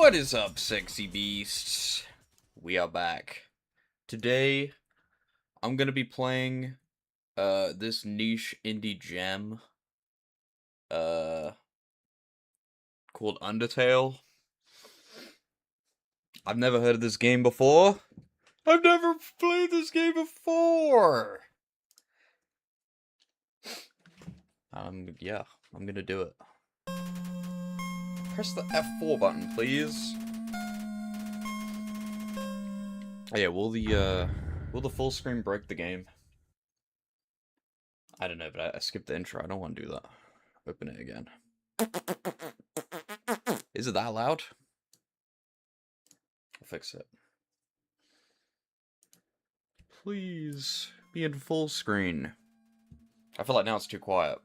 What is up, sexy beasts? We are back. Today, I'm gonna be playing, this niche indie gem, uh, called Undertale. I've never heard of this game before. I've never played this game before! Yeah, I'm gonna do it. Press the F4 button, please. Oh yeah, will the full screen break the game? I don't know, but I skipped the intro. I don't want to do that. Open it again. Is it that loud? I'll fix it. Please be in full screen. I feel like now it's too quiet.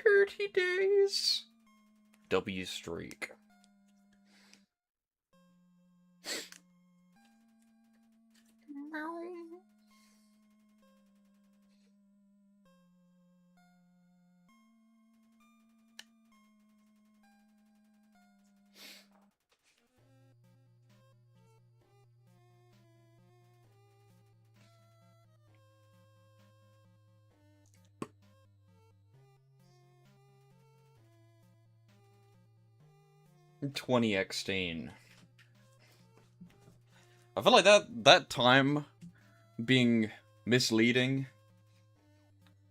30 days. W streak. Meow. $20 I feel like that time being misleading.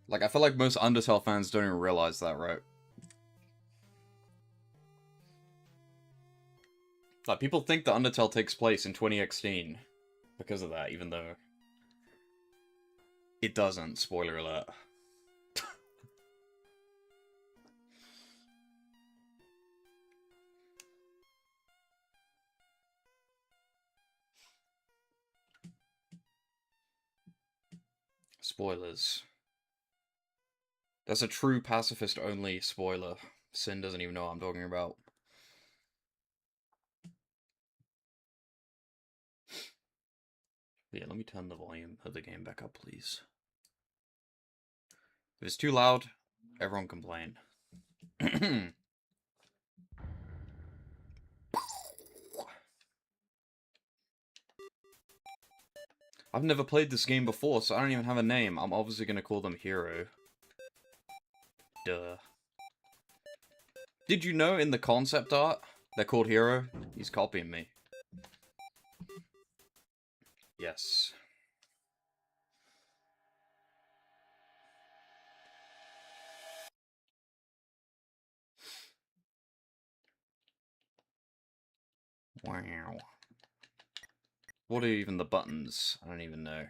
Like, I feel like most Undertale fans don't even realize that, right? Like, people think that Undertale takes place in 2016 because of that, even though it doesn't. Spoiler alert. Spoilers. That's a true pacifist-only spoiler. Sin doesn't even know what I'm talking about. Yeah, let me turn the volume of the game back up, please. If it's too loud, everyone complain. I've never played this game before, so I don't even have a name. I'm obviously gonna call them Hero. Duh. Did you know in the concept art, they're called Hero? He's copying me. Yes. Wow. What are even the buttons? I don't even know.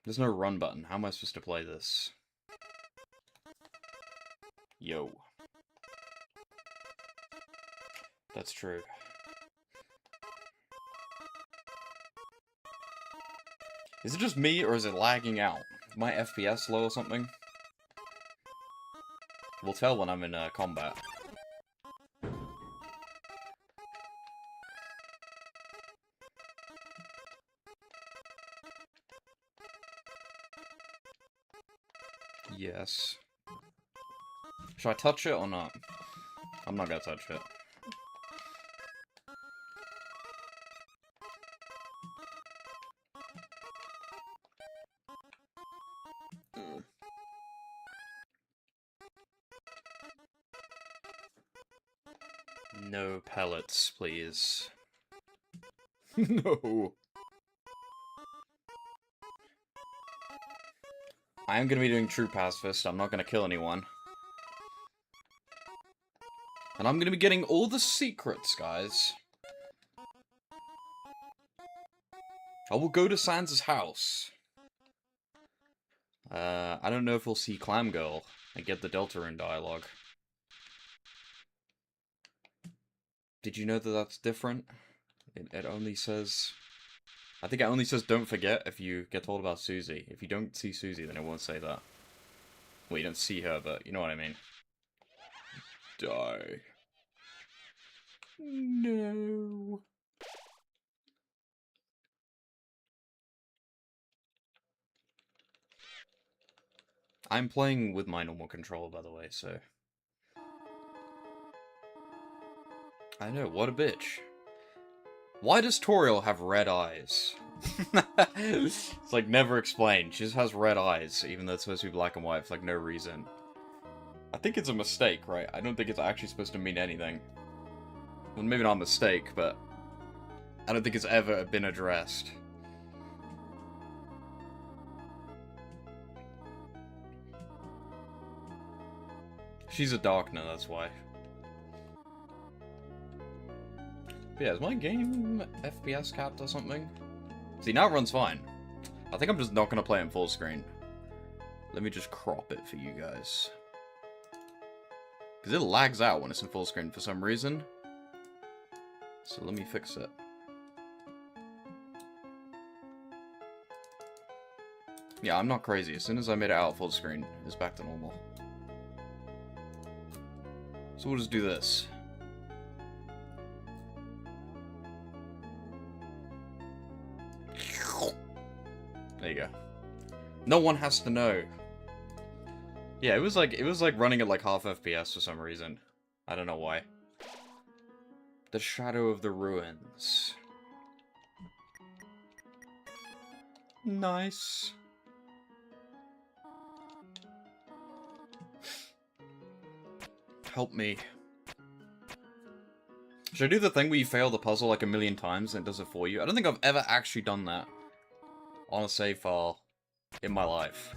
There's no run button. How am I supposed to play this? Yo. That's true. Is it just me, or is it lagging out? Is my FPS low or something? We'll tell when I'm in combat. Yes. Should I touch it or not? I'm not gonna touch it. No pellets, please. No. I am gonna be doing true pacifist. I'm not gonna kill anyone. And I'm gonna be getting all the secrets, guys. I will go to Sans' house. I don't know if we'll see Clam Girl and get the Deltarune dialogue. Did you know that that's different? It only says... I think it only says don't forget if you get told about Susie. If you don't see Susie, then it won't say that. Well, you don't see her, but you know what I mean. Die. No. I'm playing with my normal controller, by the way, so... I know, what a bitch. Why does Toriel have red eyes? It's like never explained. She just has red eyes, even though it's supposed to be black and white for like no reason. I think it's a mistake, right? I don't think it's actually supposed to mean anything. Well, maybe not a mistake, but I don't think it's ever been addressed. She's a Darkner, that's why. But yeah, is my game FPS capped or something? See, now it runs fine. I think I'm just not going to play it in full screen. Let me just crop it for you guys. Because it lags out when it's in full screen for some reason. So let me fix it. Yeah, I'm not crazy. As soon as I made it out full screen, it's back to normal. So we'll just do this. There you go. No one has to know. Yeah, it was like running at like half FPS for some reason. I don't know why. The Shadow of the Ruins. Nice. Help me. Should I do the thing where you fail the puzzle like a million times and it does it for you? I don't think I've ever actually done that on a save file in my life.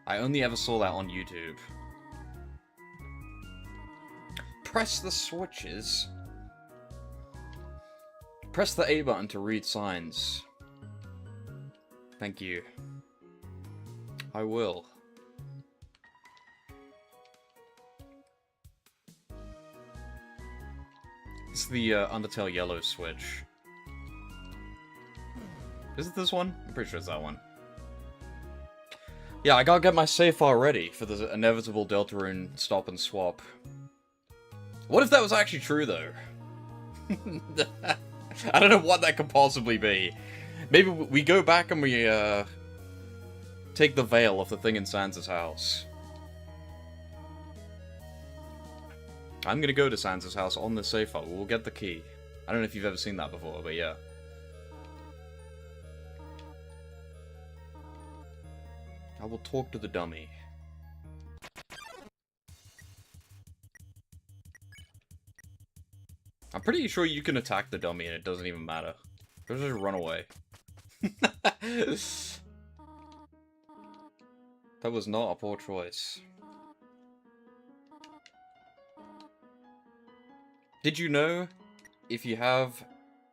I only ever saw that on YouTube. Press the switches. Press the A button to read signs. Thank you. I will. It's the Undertale yellow switch. Is it this one? I'm pretty sure it's that one. Yeah, I gotta get my save file ready for the inevitable Deltarune stop and swap. What if that was actually true, though? I don't know what that could possibly be. Maybe we go back and we, take the veil of the thing in Sansa's house. I'm gonna go to Sansa's house on the save file. We'll get the key. I don't know if you've ever seen that before, but yeah. I will talk to the dummy. I'm pretty sure you can attack the dummy and it doesn't even matter. Just run away. That was not a poor choice. Did you know, if you have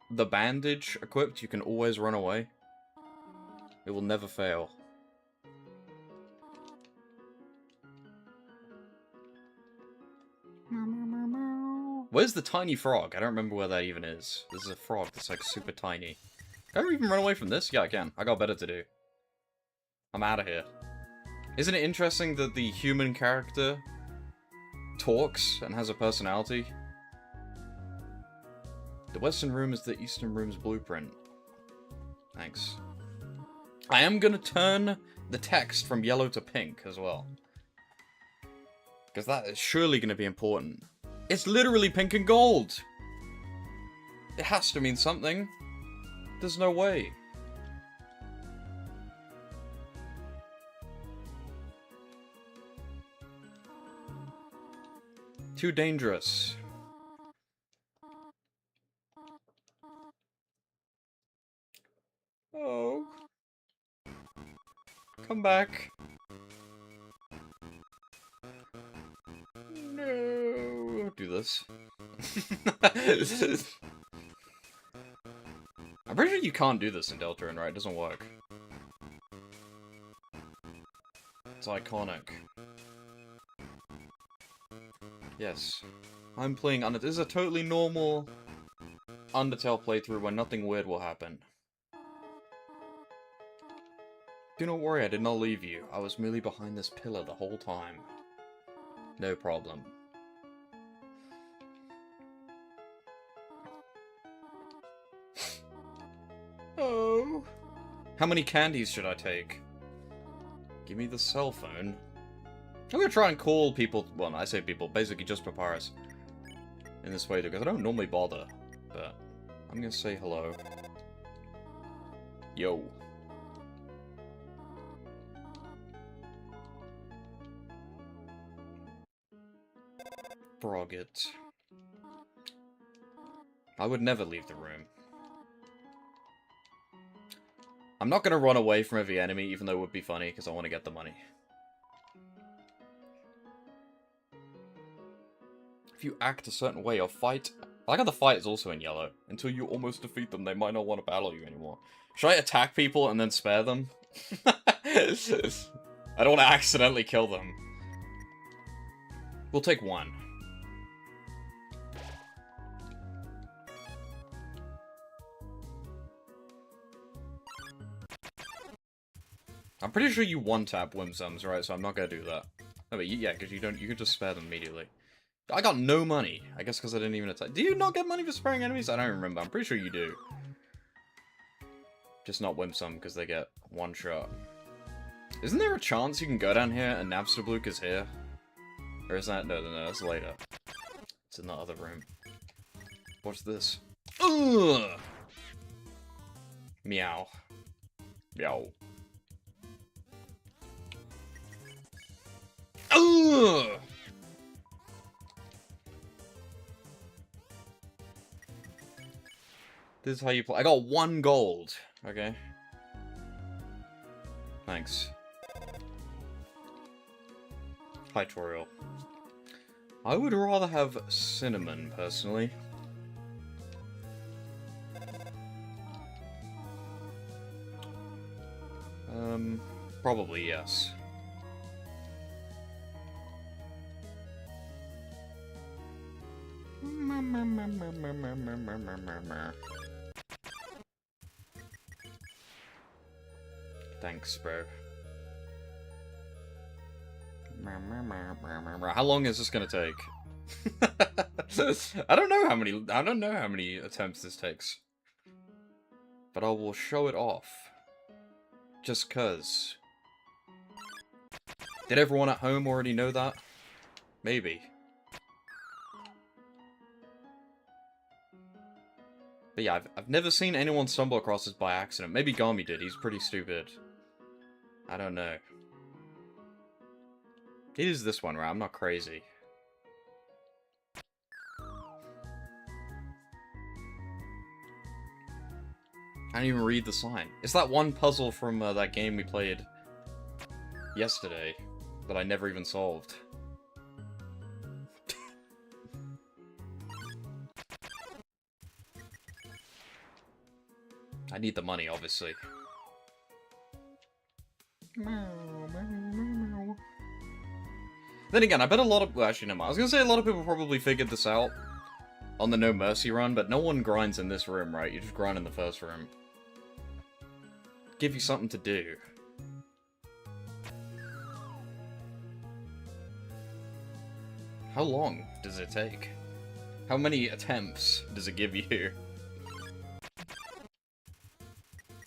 the bandage equipped, you can always run away? It will never fail. Where's the tiny frog? I don't remember where that even is. This is a frog that's like super tiny. Can I even run away from this? Yeah, I can. I got better to do. I'm out of here. Isn't it interesting that the human character talks and has a personality? The Western Room is the Eastern Room's blueprint. Thanks. I am gonna turn the text from yellow to pink as well. Because that is surely gonna be important. It's literally pink and gold! It has to mean something. There's no way. Too dangerous. Oh. Come back. No. Do this. I'm pretty sure you can't do this in Deltarune, right? It doesn't work. It's iconic. Yes. I'm playing Undertale. This is a totally normal Undertale playthrough where nothing weird will happen. Do not worry, I did not leave you. I was merely behind this pillar the whole time. No problem. Oh. How many candies should I take? Give me the cell phone. I'm gonna try and call people, well, I say people, basically just Papyrus. In this way, because I don't normally bother. But I'm gonna say hello. Yo. Froggit. I would never leave the room. I'm not gonna run away from every enemy, even though it would be funny, because I want to get the money. If you act a certain way or fight... I like how the fight is also in yellow. Until you almost defeat them, they might not want to battle you anymore. Should I attack people and then spare them? I don't want to accidentally kill them. We'll take one. I'm pretty sure you one-tap Whimsums, right? So I'm not gonna do that. No, but yeah, because you could just spare them immediately. I got no money. I guess because I didn't even attack. Do you not get money for sparing enemies? I don't remember. I'm pretty sure you do. Just not Whimsum, because they get one shot. Isn't there a chance you can go down here and Navstablook is here? Or is that... No, that's later. It's in the other room. What's this? Ugh! Meow. Meow. Ugh! This is how you play. I got 1 gold. Okay. Thanks. Hi, Toriel. I would rather have cinnamon, personally. Probably yes. Thanks, bro. How long is this gonna take? I don't know how many attempts this takes. But I will show it off. Just cuz. Did everyone at home already know that? Maybe. But yeah, I've never seen anyone stumble across this by accident. Maybe Gami did, he's pretty stupid. I don't know. It is this one, right? I'm not crazy. I didn't even read the sign. It's that one puzzle from that game we played yesterday that I never even solved. I need the money, obviously. Then again, I bet a lot of... Well, actually, no, I was gonna say a lot of people probably figured this out on the No Mercy run, but no one grinds in this room, right? You just grind in the first room. Give you something to do. How long does it take? How many attempts does it give you?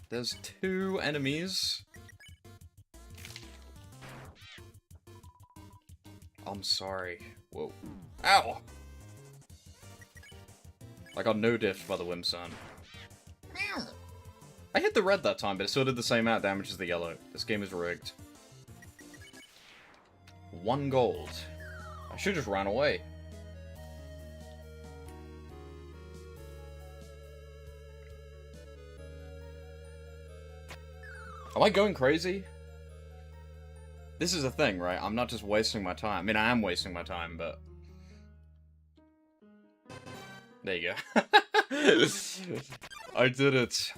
There's 2 enemies. I'm sorry. Whoa. Ow! I got no diffed by the Whimsun. I hit the red that time, but it still did the same amount of damage as the yellow. This game is rigged. 1 gold. I should just run away. Am I going crazy? This is a thing, right? I'm not just wasting my time. I mean, I am wasting my time, but... There you go. I did it.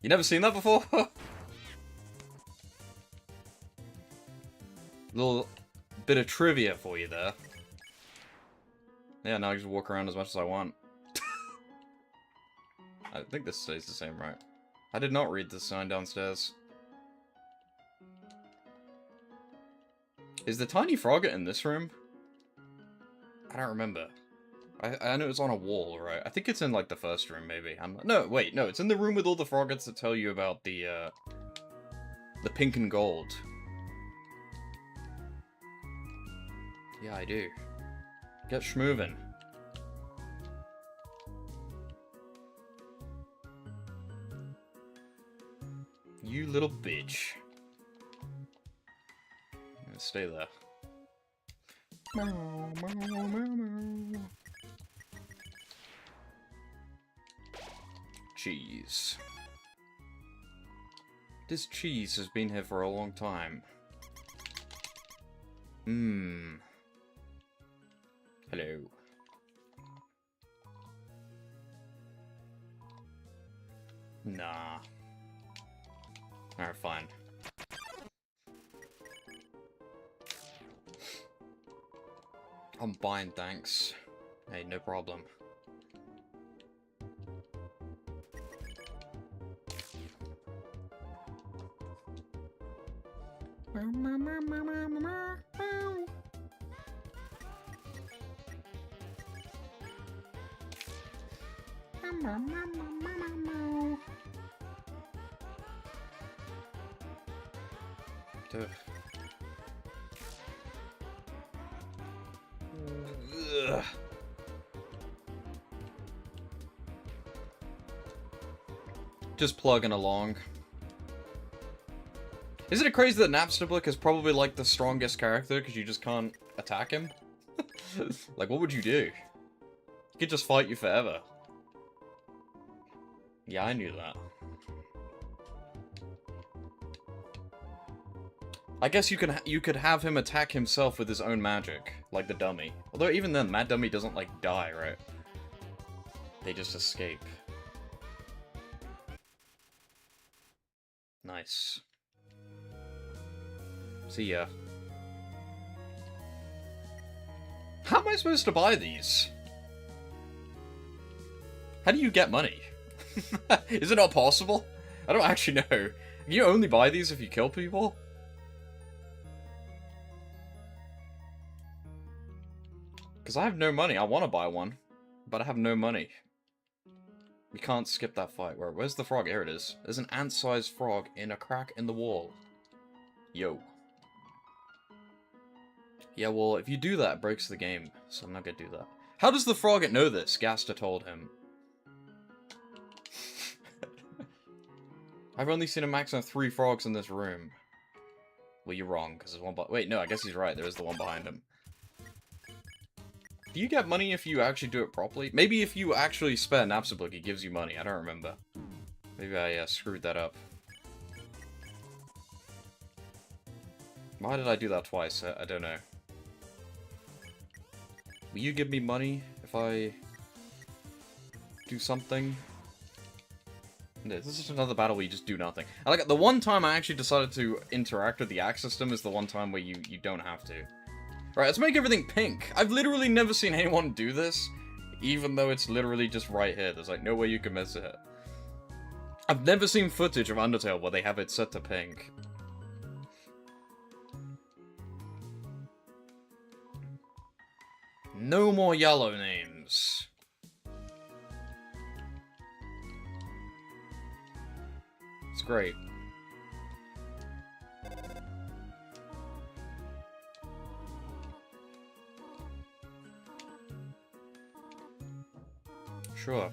You never seen that before? Little bit of trivia for you there. Yeah, now I can just walk around as much as I want. I think this stays the same, right? I did not read this sign downstairs. Is the tiny frog in this room? I don't remember. I know it's on a wall, right? I think it's in, like, the first room, maybe. No, wait, no, it's in the room with all the froggets that tell you about the pink and gold. Yeah, I do. Get schmovin'. You little bitch. Stay there. Cheese. This cheese has been here for a long time. Hello. Nah. Alright, fine. I'm buying, thanks. Hey, no problem. Ugh. Just plugging along. Isn't it crazy that Napstablik is probably like the strongest character because you just can't attack him? Like, what would you do? He could just fight you forever. Yeah, I knew that. I guess you could have him attack himself with his own magic, like the dummy. Although even then, Mad Dummy doesn't, like, die, right? They just escape. Nice. See ya. How am I supposed to buy these? How do you get money? Is it not possible? I don't actually know. Can you only buy these if you kill people? Because I have no money. I want to buy one, but I have no money. We can't skip that fight. Where's the frog? Here it is. There's an ant-sized frog in a crack in the wall. Yo. Yeah, well, if you do that, it breaks the game, so I'm not gonna do that. How does the frog know this? Gaster told him. I've only seen a maximum of 3 frogs in this room. Well, you're wrong, because there's one wait, no, I guess he's right. There is the one behind him. Do you get money if you actually do it properly? Maybe if you actually spare Napstablik, it gives you money. I don't remember. Maybe I screwed that up. Why did I do that twice? I don't know. Will you give me money if I do something? No, this is just another battle where you just do nothing. I like it. The one time I actually decided to interact with the axe system is the one time where you don't have to. Right, let's make everything pink. I've literally never seen anyone do this, even though it's literally just right here. There's like no way you can miss it. I've never seen footage of Undertale where they have it set to pink. No more yellow names. It's great. Sure.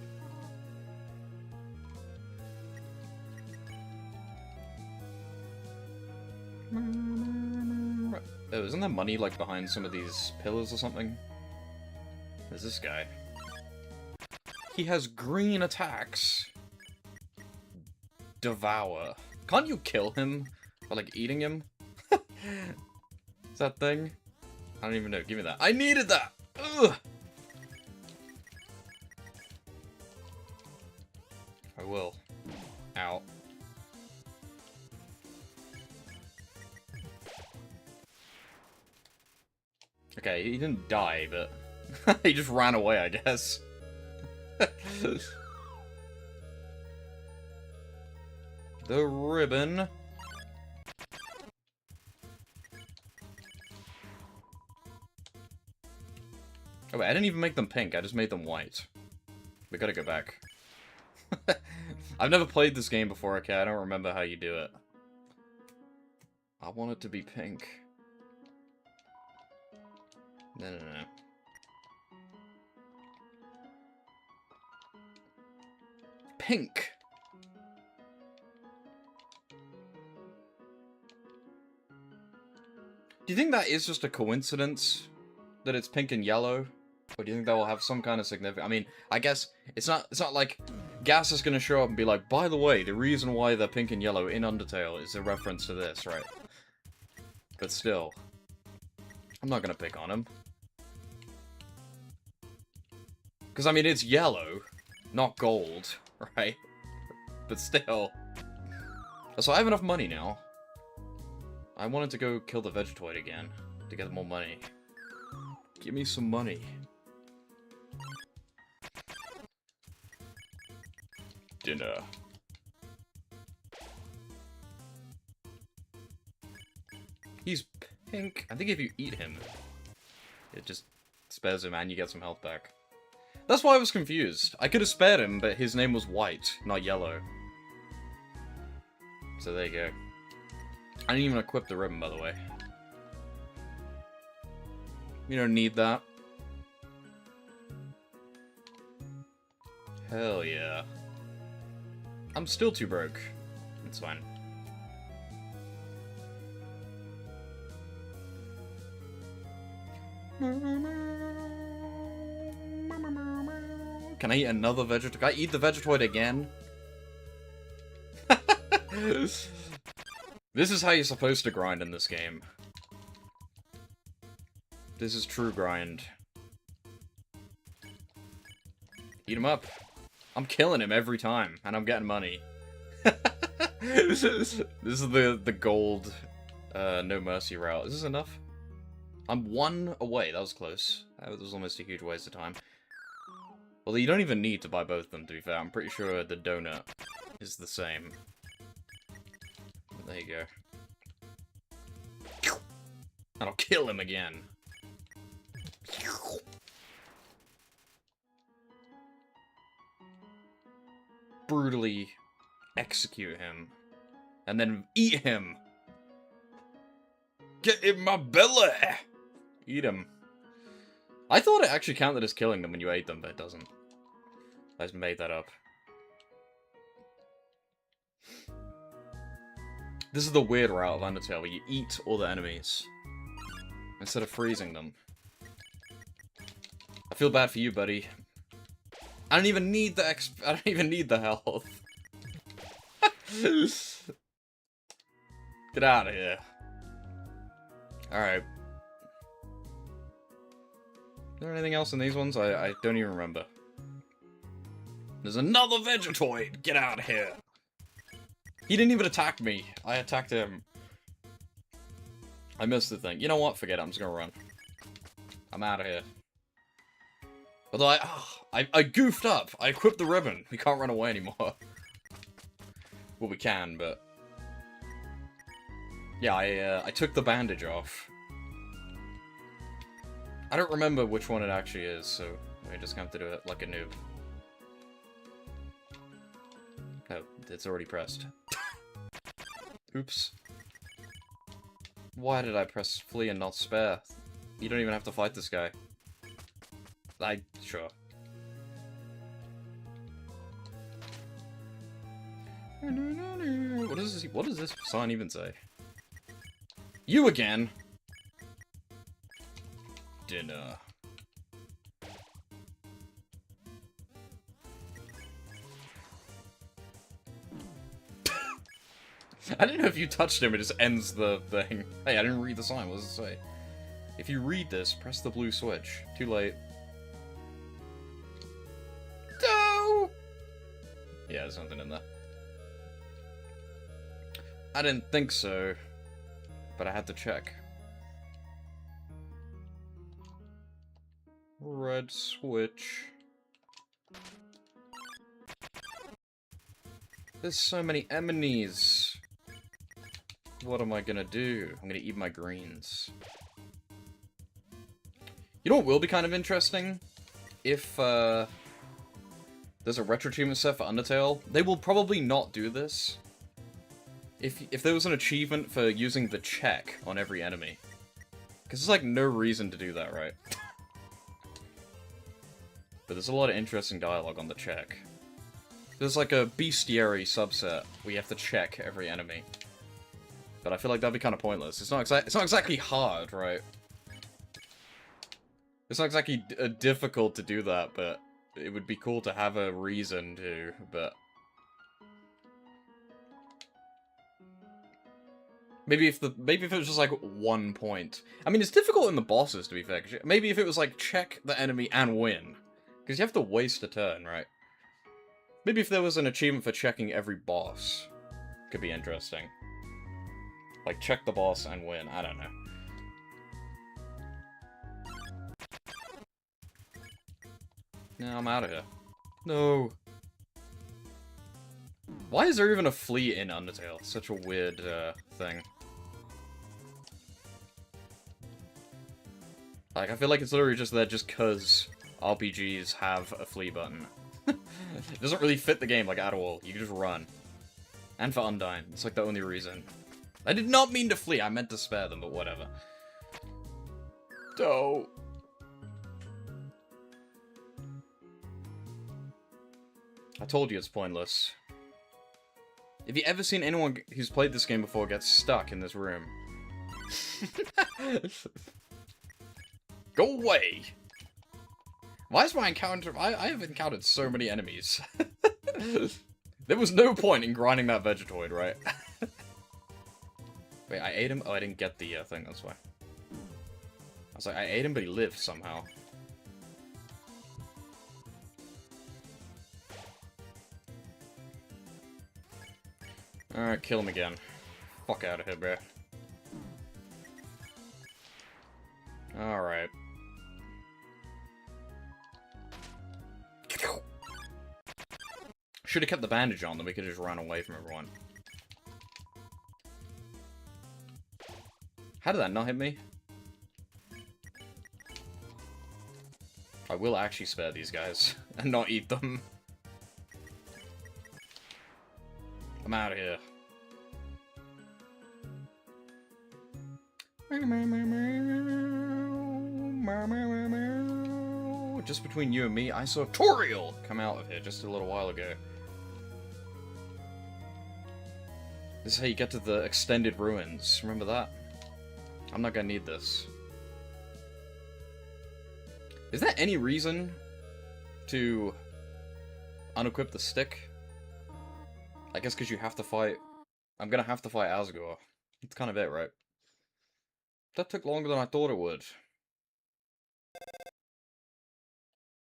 Oh, isn't there money, like, behind some of these pillars or something? There's this guy. He has green attacks. Devour. Can't you kill him by, like, eating him? Is that thing? I don't even know. Give me that. I needed that! Ugh! I will. Ow. Okay, he didn't die, but he just ran away, I guess. The ribbon. Oh wait, I didn't even make them pink, I just made them white. We gotta go back. I've never played this game before, okay? I don't remember how you do it. I want it to be pink. No. Pink! Do you think that is just a coincidence? That it's pink and yellow? Or do you think that will have some kind of significance? I mean, I guess it's not like Gas is gonna show up and be like, by the way, the reason why they're pink and yellow in Undertale is a reference to this, right? But still. I'm not gonna pick on him. Because, I mean, it's yellow, not gold, right? But still. So I have enough money now. I wanted to go kill the Vegetoid again to get more money. Give me some money. Dinner. He's pink. I think if you eat him, it just spares him and you get some health back. That's why I was confused. I could have spared him, but his name was white, not yellow. So there you go. I didn't even equip the ribbon, by the way. You don't need that. Hell yeah. I'm still too broke. It's fine. Can I eat another Vegetoid? Can I eat the Vegetoid again? This is how you're supposed to grind in this game. This is true grind. Eat him up. I'm killing him every time, and I'm getting money. This is the gold, no mercy route. Is this enough? I'm one away. That was close. That was almost a huge waste of time. Well, you don't even need to buy both of them, to be fair. I'm pretty sure the donut is the same. There you go. And I'll kill him again. Brutally execute him. And then eat him. Get in my belly! Eat him. I thought it actually counted as killing them when you ate them, but it doesn't. I just made that up. This is the weird route of Undertale, where you eat all the enemies. Instead of freezing them. I feel bad for you, buddy. I don't even need the I don't even need the health. Get out of here. Alright. Is there anything else in these ones? I don't even remember. There's another Vegetoid! Get out of here! He didn't even attack me. I attacked him. I missed the thing. You know what? Forget it. I'm just gonna run. I'm out of here. Although I goofed up. I equipped the ribbon. We can't run away anymore. Well, we can, but... Yeah, I took the bandage off. I don't remember which one it actually is, so I just have to do it like a noob. Oh, it's already pressed. Oops. Why did I press flee and not spare? You don't even have to fight this guy. Sure. What does this sign even say? You again! Dinner. I didn't know if you touched him, it just ends the thing. Hey, I didn't read the sign, what does it say? If you read this, press the blue switch. Too late. No! Yeah, there's nothing in there. I didn't think so, but I had to check. Red switch. There's so many enemies. What am I gonna do? I'm gonna eat my greens. You know what will be kind of interesting? If, there's a retro achievement set for Undertale. They will probably not do this. If there was an achievement for using the check on every enemy. Because there's, like, no reason to do that, right? But there's a lot of interesting dialogue on the check. There's, like, a bestiary subset where you have to check every enemy. But I feel like that'd be kind of pointless. It's not exactly hard, right? It's not exactly difficult to do that, but it would be cool to have a reason to, but... Maybe if it was just, like, 1 point. I mean, it's difficult in the bosses, to be fair. Maybe if it was, like, check the enemy and win. Because you have to waste a turn, right? Maybe if there was an achievement for checking every boss. Could be interesting. Like, check the boss and win. I don't know. No, I'm out of here. No. Why is there even a flea in Undertale? Such a weird, thing. Like, I feel like it's literally just there just cause RPGs have a flee button. It doesn't really fit the game, like, at all. You can just run. And for Undyne. It's, like, the only reason. I did not mean to flee, I meant to spare them, but whatever. Oh. I told you it's pointless. Have you ever seen anyone who's played this game before get stuck in this room? Go away! Why is my encounter... I have encountered so many enemies. There was no point in grinding that Vegetoid, right? Wait, I ate him? Oh, I didn't get the thing, that's why. I was like, I ate him, but he lived somehow. Alright, kill him again. Fuck out of here, bro. Alright. Should have kept the bandage on, then we could just run away from everyone. How did that not hit me? I will actually spare these guys and not eat them. I'm out of here. Just between you and me, I saw Toriel come out of here just a little while ago. This is how you get to the extended ruins. Remember that? I'm not gonna need this. Is there any reason to unequip the stick? I guess because you have to fight... I'm gonna have to fight Asgore. That's kind of it, right? That took longer than I thought it would.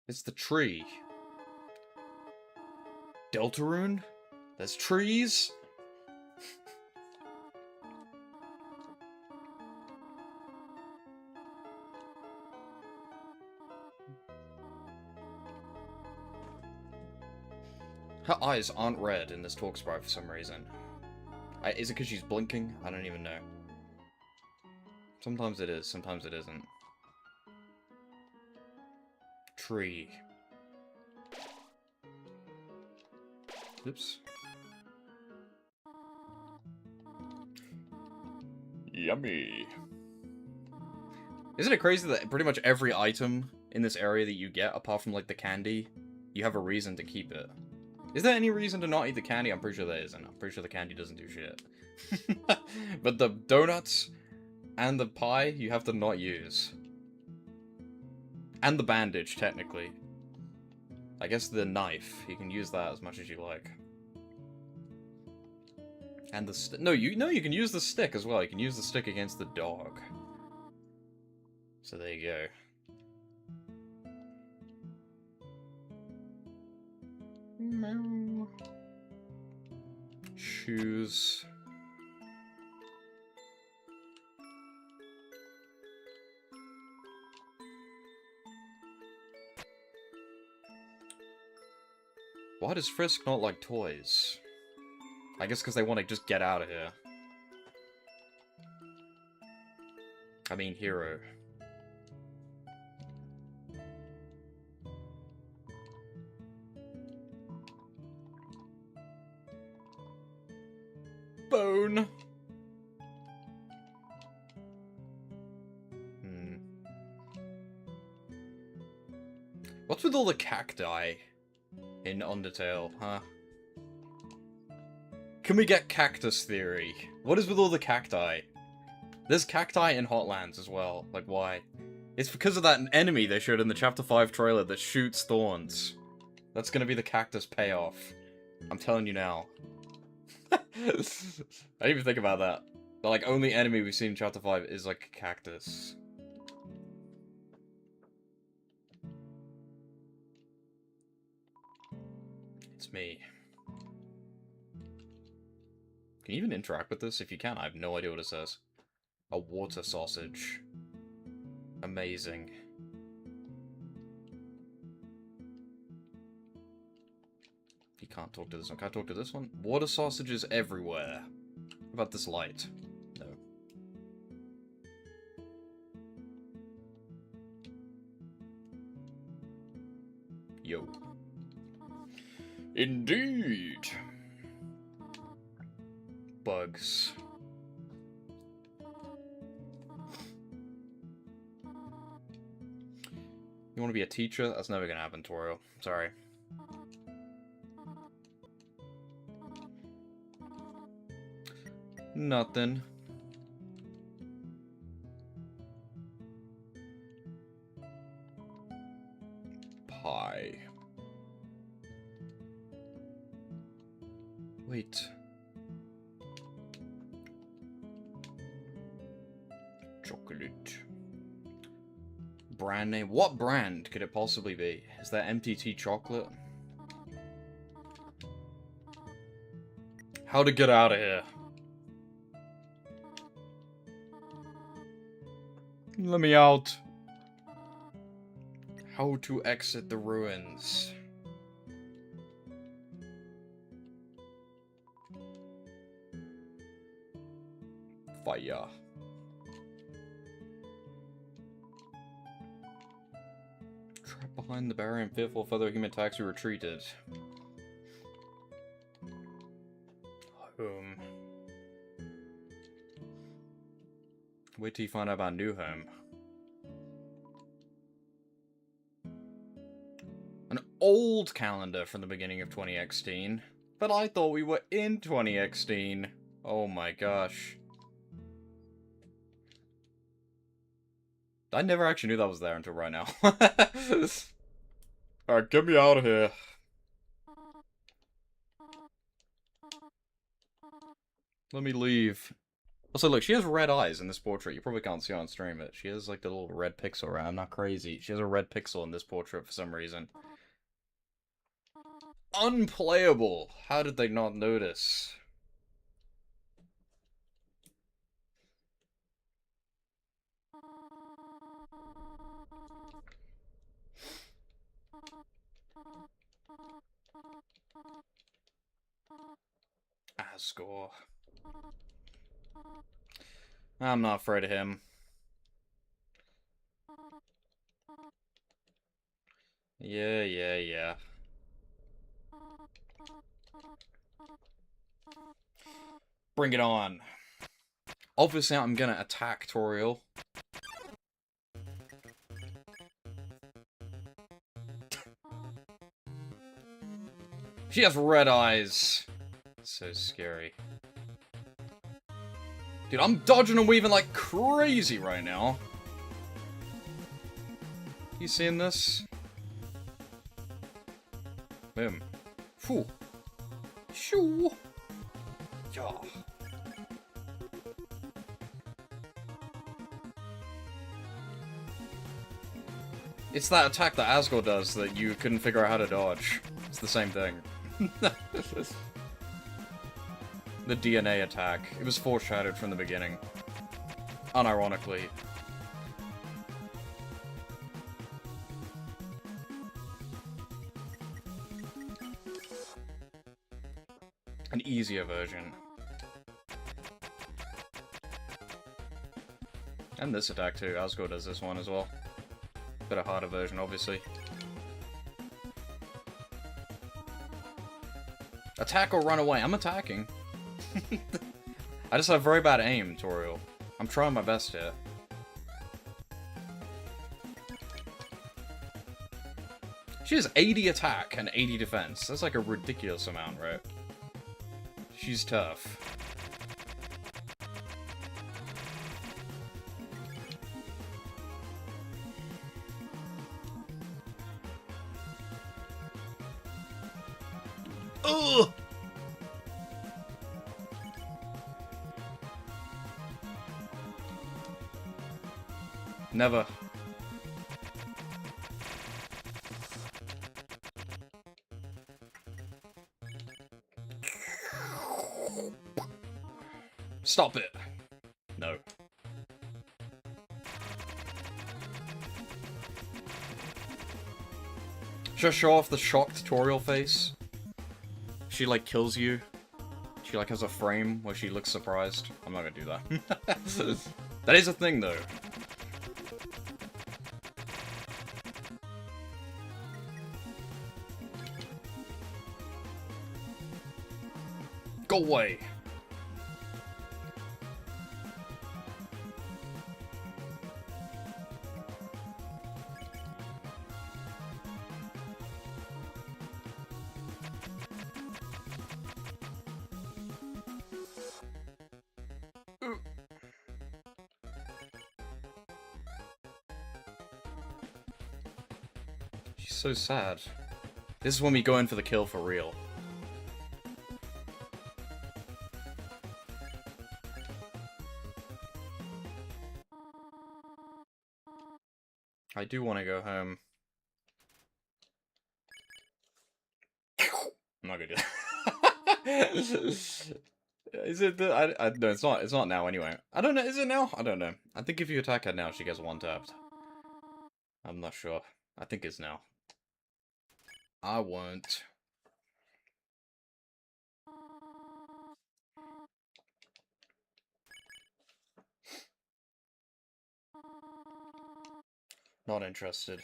It's the tree. Deltarune? There's trees? Her eyes aren't red in this talk sprite for some reason. Is it because she's blinking? I don't even know. Sometimes it is, sometimes it isn't. Tree. Oops. Yummy. Isn't it crazy that pretty much every item in this area that you get, apart from like the candy, you have a reason to keep it? Is there any reason to not eat the candy? I'm pretty sure there isn't. I'm pretty sure the candy doesn't do shit. But the donuts and the pie, you have to not use. And the bandage, technically. I guess the knife, you can use that as much as you like. And the stick. No, you can use the stick as well. You can use the stick against the dog. So there you go. Shoes. Why does Frisk not like toys? I guess because they want to just get out of here. I mean, Hero. What's with all the cacti in Undertale, huh? Can we get cactus theory? What is with all the cacti? There's cacti in Hotlands as well. Like, why? It's because of that enemy they showed in the Chapter 5 trailer that shoots thorns. That's gonna be the cactus payoff. I'm telling you now. I didn't even think about that. The, like, only enemy we've seen in Chapter 5 is, like, a cactus. It's me. Can you even interact with this? If you can, I have no idea what it says. A water sausage. Amazing. You can't talk to this one. Can I talk to this one? Water sausages everywhere. What about this light? No. Yo. Indeed. Bugs. You want to be a teacher? That's never gonna happen, Toro. Sorry. Nothing. Pie. Wait. Chocolate. Brand name? What brand could it possibly be? Is that MTT chocolate? How to get out of here? Let me out. How to exit the ruins. Fire. Trapped behind the barrier and fearful of other human attacks, we retreated. Home. Wait till you find out about new home. An old calendar from the beginning of 2016. But I thought we were in 2016. Oh my gosh. I never actually knew that was there until right now. Alright, get me out of here. Let me leave. Also, look, she has red eyes in this portrait. You probably can't see her on stream, but she has, like, the little red pixel, right? I'm not crazy. She has a red pixel in this portrait for some reason. Unplayable! How did they not notice? Asgore. I'm not afraid of him. Yeah. Bring it on. Obviously, I'm gonna attack Toriel. She has red eyes. So scary. Dude, I'm dodging and weaving like crazy right now. You seeing this? Boom. Phew. Shoo. Yeah. It's that attack that Asgore does that you couldn't figure out how to dodge. It's the same thing. The DNA attack. It was foreshadowed from the beginning. Unironically. An easier version. And this attack too. Asgore does this one as well. Bit a harder version, obviously. Attack or run away. I'm attacking. I just have very bad aim, Toriel. I'm trying my best here. She has 80 attack and 80 defense. That's like a ridiculous amount, right? She's tough. Ugh! Never. Stop it. No. Just show off the shock tutorial face. She like kills you. She like has a frame where she looks surprised. I'm not gonna do that. That is a thing though. Go away. She's so sad. This is when we go in for the kill for real. I do want to go home. I'm not gonna do that. Is it the... no, it's not. It's not now anyway. I don't know. Is it now? I don't know. I think if you attack her now, she gets one-tapped. I'm not sure. I think it's now. I won't. Not interested.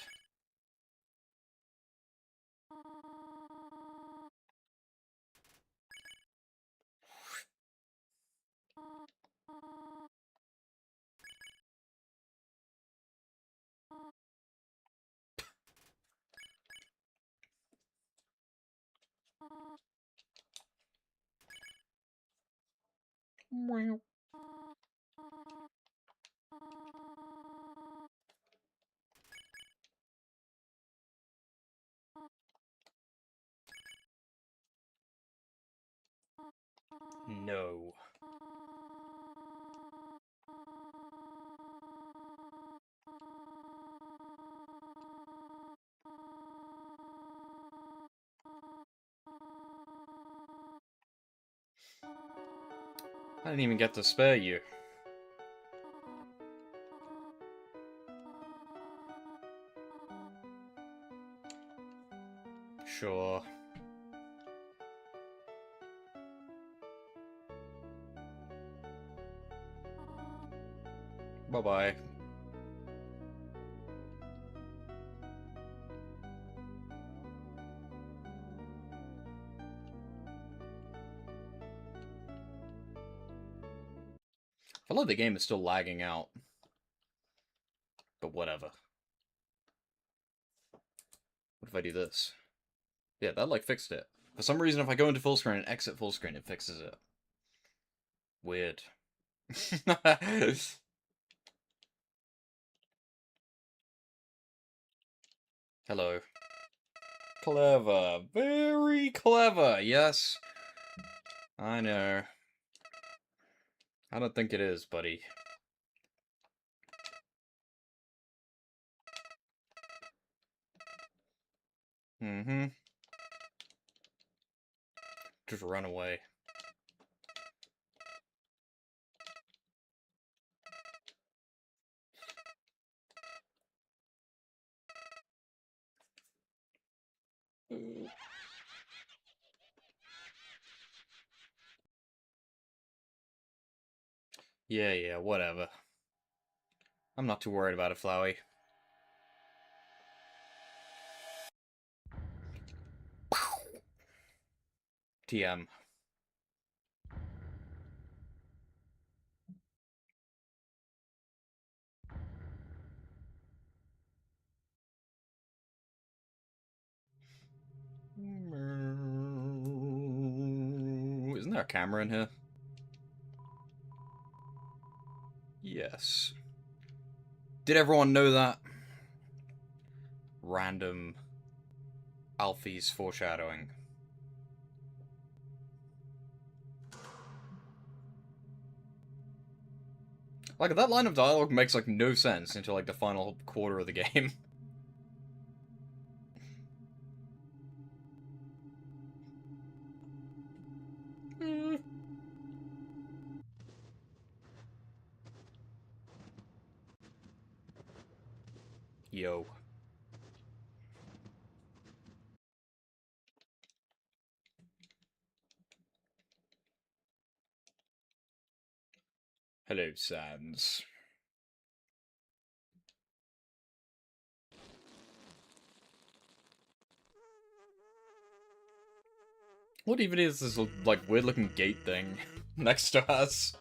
No. I didn't even get to spare you. Sure. Bye-bye. I feel like the game is still lagging out. But whatever. What if I do this? Yeah, that like fixed it. For some reason, if I go into full screen and exit full screen, it fixes it. Weird. Hello. Clever. Very clever, yes. I know. I don't think it is, buddy. Mm-hmm. Just run away. Yeah, whatever. I'm not too worried about it, Flowey. TM. there a camera in here? Yes. Did everyone know that? Random Alfie's foreshadowing. Like, that line of dialogue makes, like, no sense until, like, the final quarter of the game. Yo. Hello, Sans. What even is this, like, weird-looking gate thing next to us?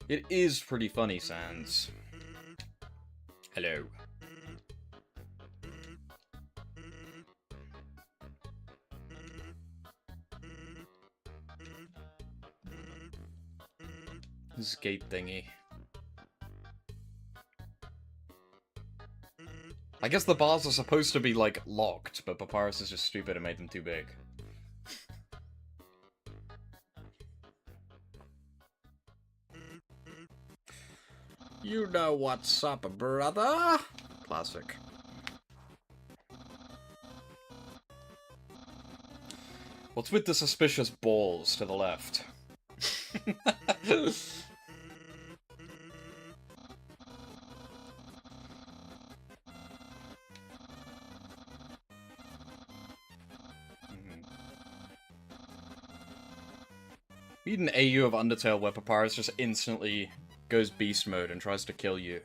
It is pretty funny, Sans. Hello. This gate thingy. I guess the bars are supposed to be, like, locked, but Papyrus is just stupid and made them too big. You know what's up, brother? Classic. What's with the suspicious balls to the left? Need an AU of Undertale where Papyrus just instantly goes beast mode and tries to kill you.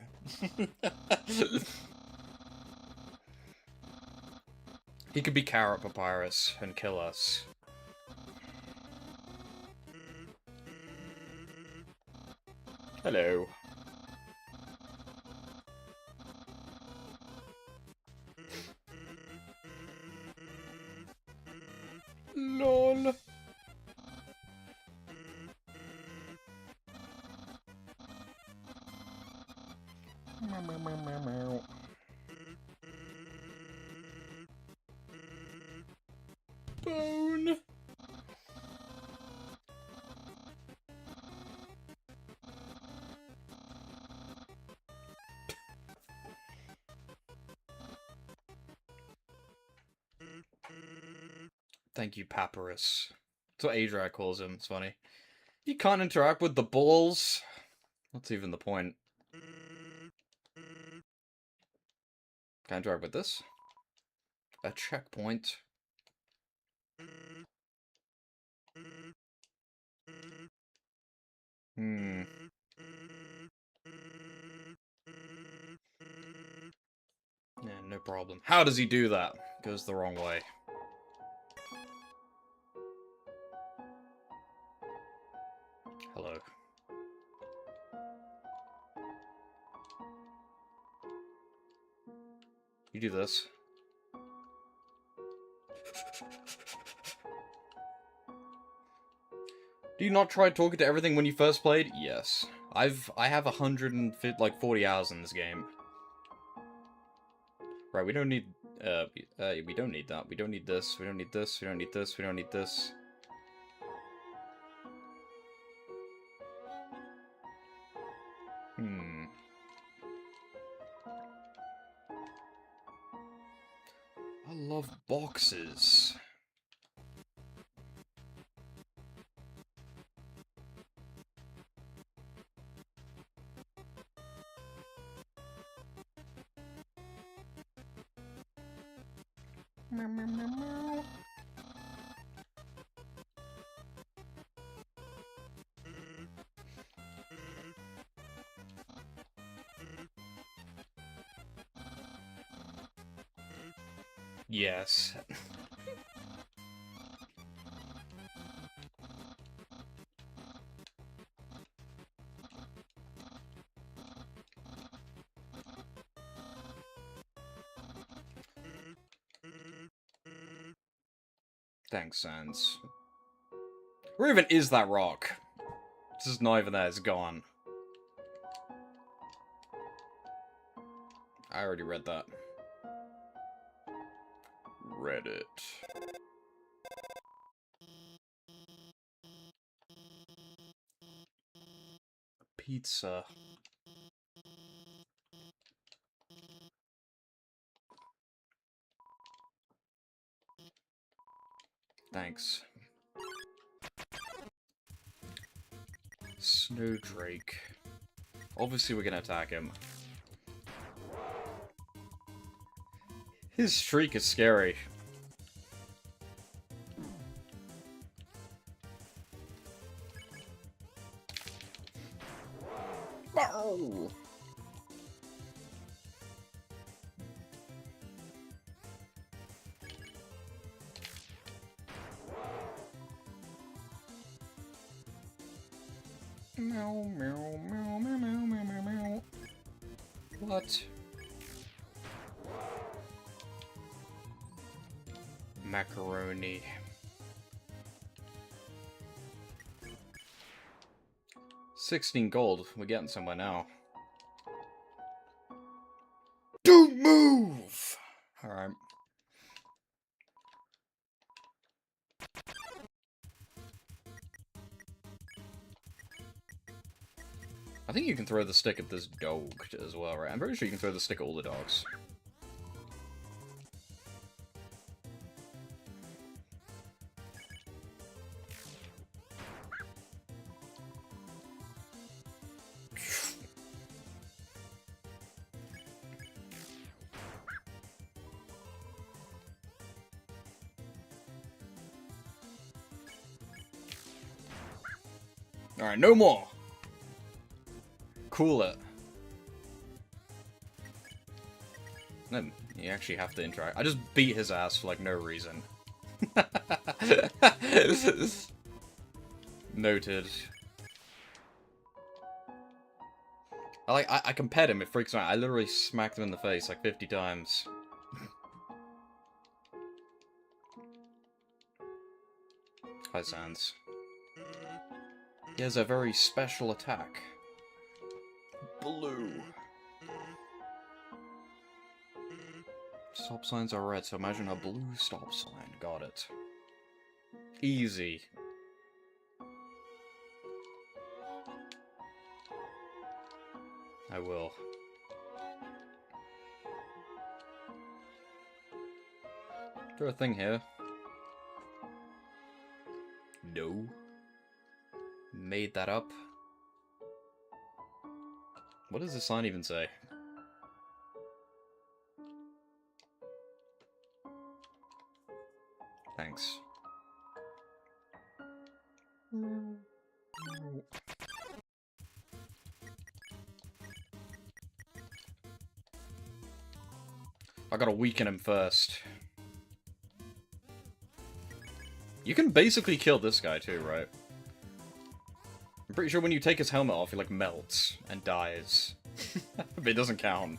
He could be Carrot Papyrus and kill us. Hello. LOL. Bone. Thank you, Papyrus. That's what Adriak calls him. It's funny. You can't interact with the balls. What's even the point? Can I interact with this? A checkpoint. Hmm. Yeah, no problem. How does he do that? Goes the wrong way. Hello. You do this. Do you not try talking to everything when you first played? Yes. I have 140 hours in this game. Right, we don't need we don't need that. We don't need this. We don't need this. We don't need this. We don't need this. I love boxes. Yes. Thanks, Sans. Where even is that rock? It's just not even there, it's gone. I already read that. Read it. Pizza. Thanks. Snowdrake. Obviously we're gonna attack him. His streak is scary. Bow! Meow, meow, meow, meow, meow, meow, meow, meow. What? Macaroni. $16 gold. We're getting somewhere now. Don't move! Alright. I think you can throw the stick at this dog as well, right? I'm pretty sure you can throw the stick at all the dogs. Alright, no more! Cool it. No, you actually have to interact. I just beat his ass for, like, no reason. Noted. I can pet him, it freaks me out. I literally smacked him in the face, like, 50 times. Hi, Sans. He has a very special attack. Blue. Stop signs are red, so imagine a blue stop sign. Got it. Easy. I will. Is there a thing here? No. Made that up. What does this sign even say? Thanks. I gotta weaken him first. You can basically kill this guy too, right? I'm pretty sure when you take his helmet off, he like melts and dies. But it doesn't count.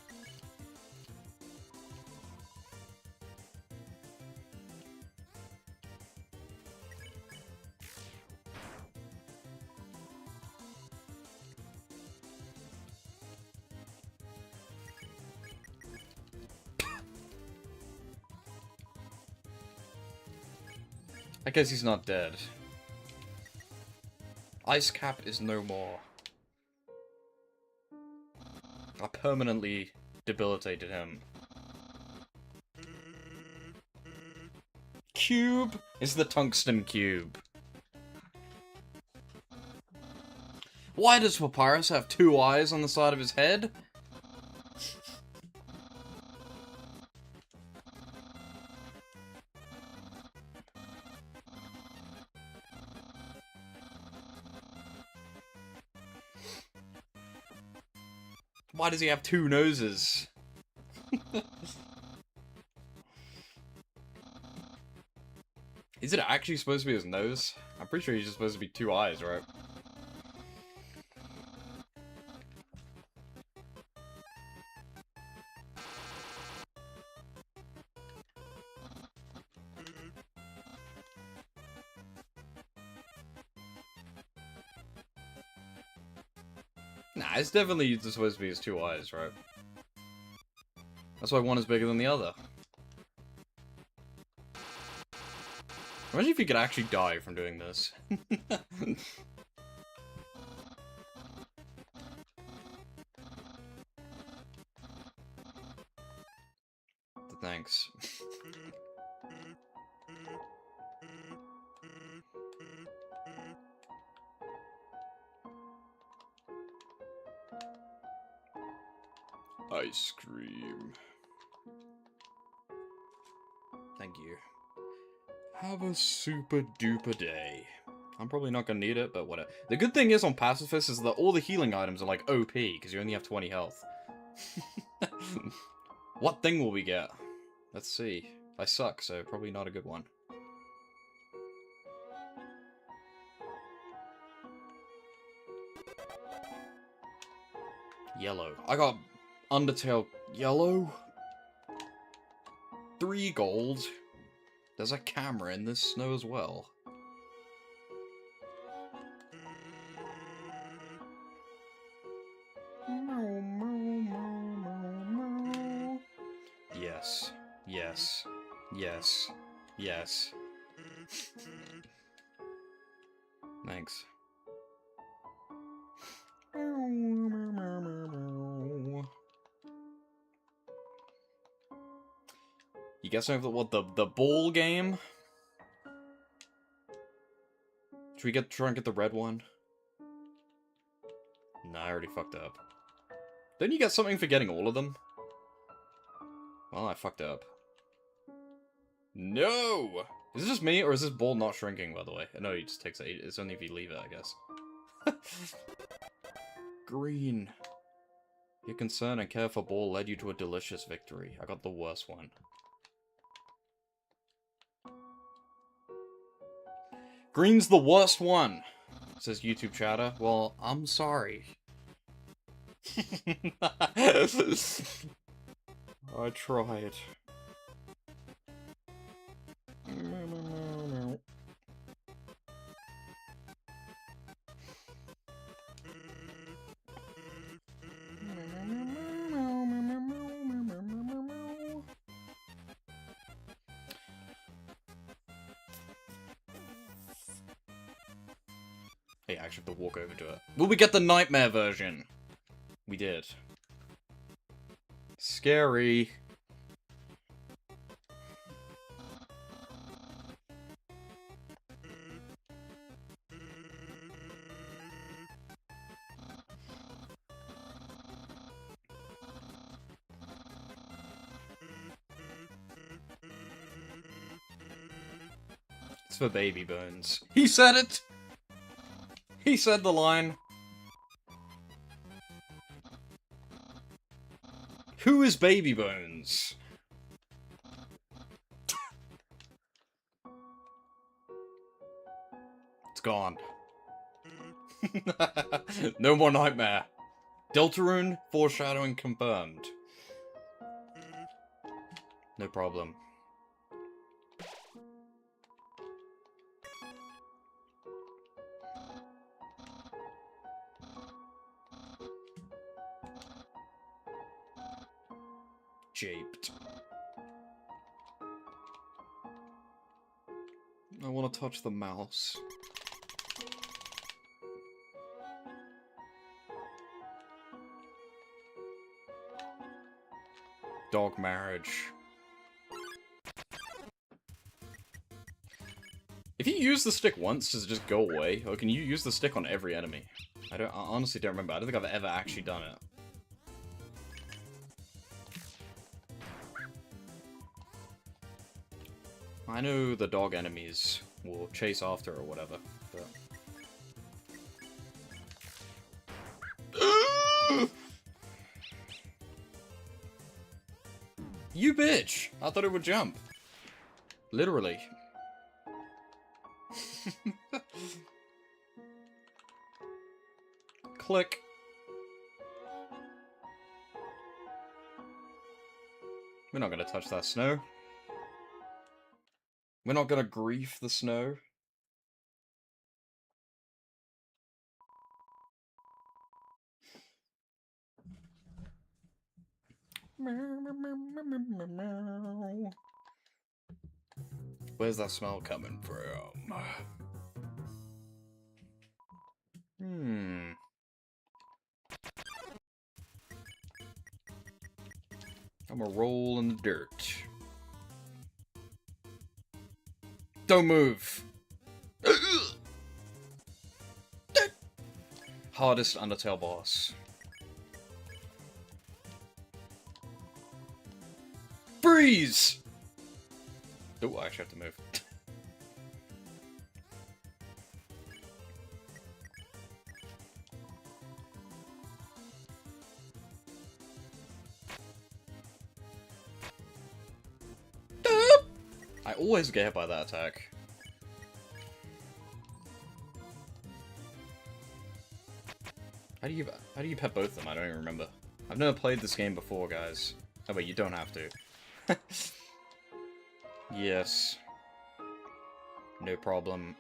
I guess he's not dead. Ice Cap is no more. I permanently debilitated him. Cube is the tungsten cube. Why does Papyrus have 2 eyes on the side of his head? Why does he have 2 noses? Is it actually supposed to be his nose? I'm pretty sure he's just supposed to be 2 eyes, right? Nah, it's definitely supposed to be his two eyes, right? That's why one is bigger than the other. Imagine if you could actually die from doing this. Thanks. Ice cream. Thank you. Have a super duper day. I'm probably not gonna need it, but whatever. The good thing is on Pacifist is that all the healing items are like OP, because you only have 20 health. What thing will we get? Let's see. I suck, so probably not a good one. Yellow. I got Undertale yellow. 3 gold. There's a camera in this snow as well. Yes. Yes. Yes. Yes. Thanks. You guys know what the ball game? Should we try and get the red one? Nah, I already fucked up. Don't you get something for getting all of them? Well, I fucked up. No! Is it just me, or is this ball not shrinking, by the way? No, it just takes 8. It's only if you leave it, I guess. Green. Your concern and care for ball led you to a delicious victory. I got the worst one. Green's the worst one, says YouTube chatter. Well, I'm sorry. I tried. Hey, I actually have to walk over to it. Will we get the nightmare version? We did. Scary. It's for baby bones. He said it! He said the line. Who is baby bones? It's gone. No more nightmare. Deltarune, foreshadowing confirmed. No problem. Japed. I want to touch the mouse. Dog marriage. If you use the stick once, does it just go away? Or can you use the stick on every enemy? I honestly don't remember. I don't think I've ever actually done it. I know the dog enemies will chase after or whatever, but... You bitch! I thought it would jump. Literally. Click. We're not gonna touch that snow. We're not gonna grief the snow. Where's that smell coming from? I'm a roll in the dirt. Don't move! Hardest Undertale boss. Freeze! Oh, I actually have to move. I always get hit by that attack. How do you pet both of them? I don't even remember. I've never played this game before, guys. Oh wait, you don't have to. Yes. No problem.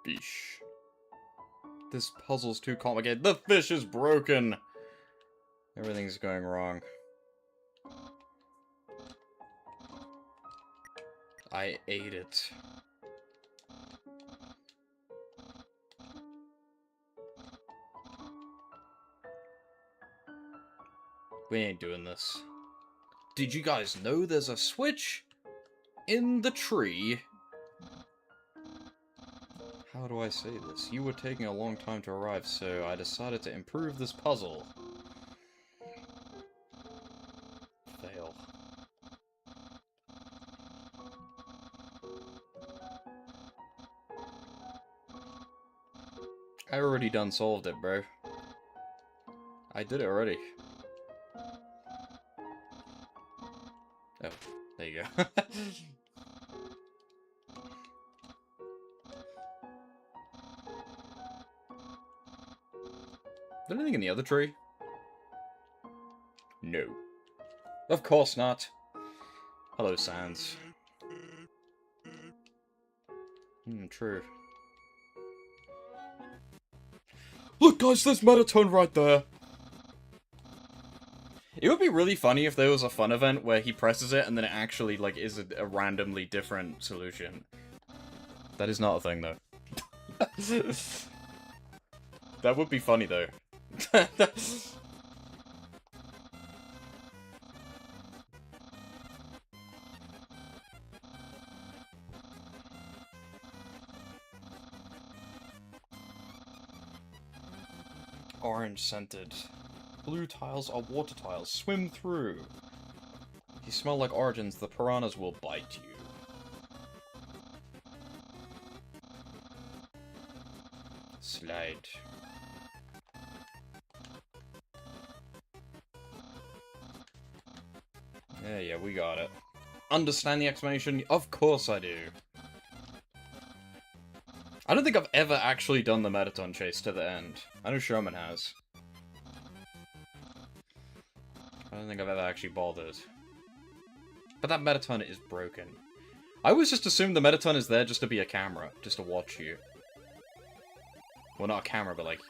Fish. This puzzle's too complicated. The fish is broken! Everything's going wrong. I ate it. We ain't doing this. Did you guys know there's a switch in the tree? How do I say this? You were taking a long time to arrive, so I decided to improve this puzzle. Fail. I already done solved it, bro. I did it already. Oh, there you go. Is there anything in the other tree? No. Of course not. Hello, Sans. True. Look, guys, there's Metatone right there! It would be really funny if there was a fun event where he presses it and then it actually, like, is a randomly different solution. That is not a thing, though. That would be funny, though. Orange scented. Blue tiles are water tiles. Swim through. If you smell like origins, the piranhas will bite you. Slide. Yeah, we got it. Understand the explanation? Of course I do. I don't think I've ever actually done the Mettaton chase to the end. I know Sherman has. I don't think I've ever actually bothered. But that Mettaton is broken. I always just assumed the Mettaton is there just to be a camera, just to watch you. Well, not a camera, but like,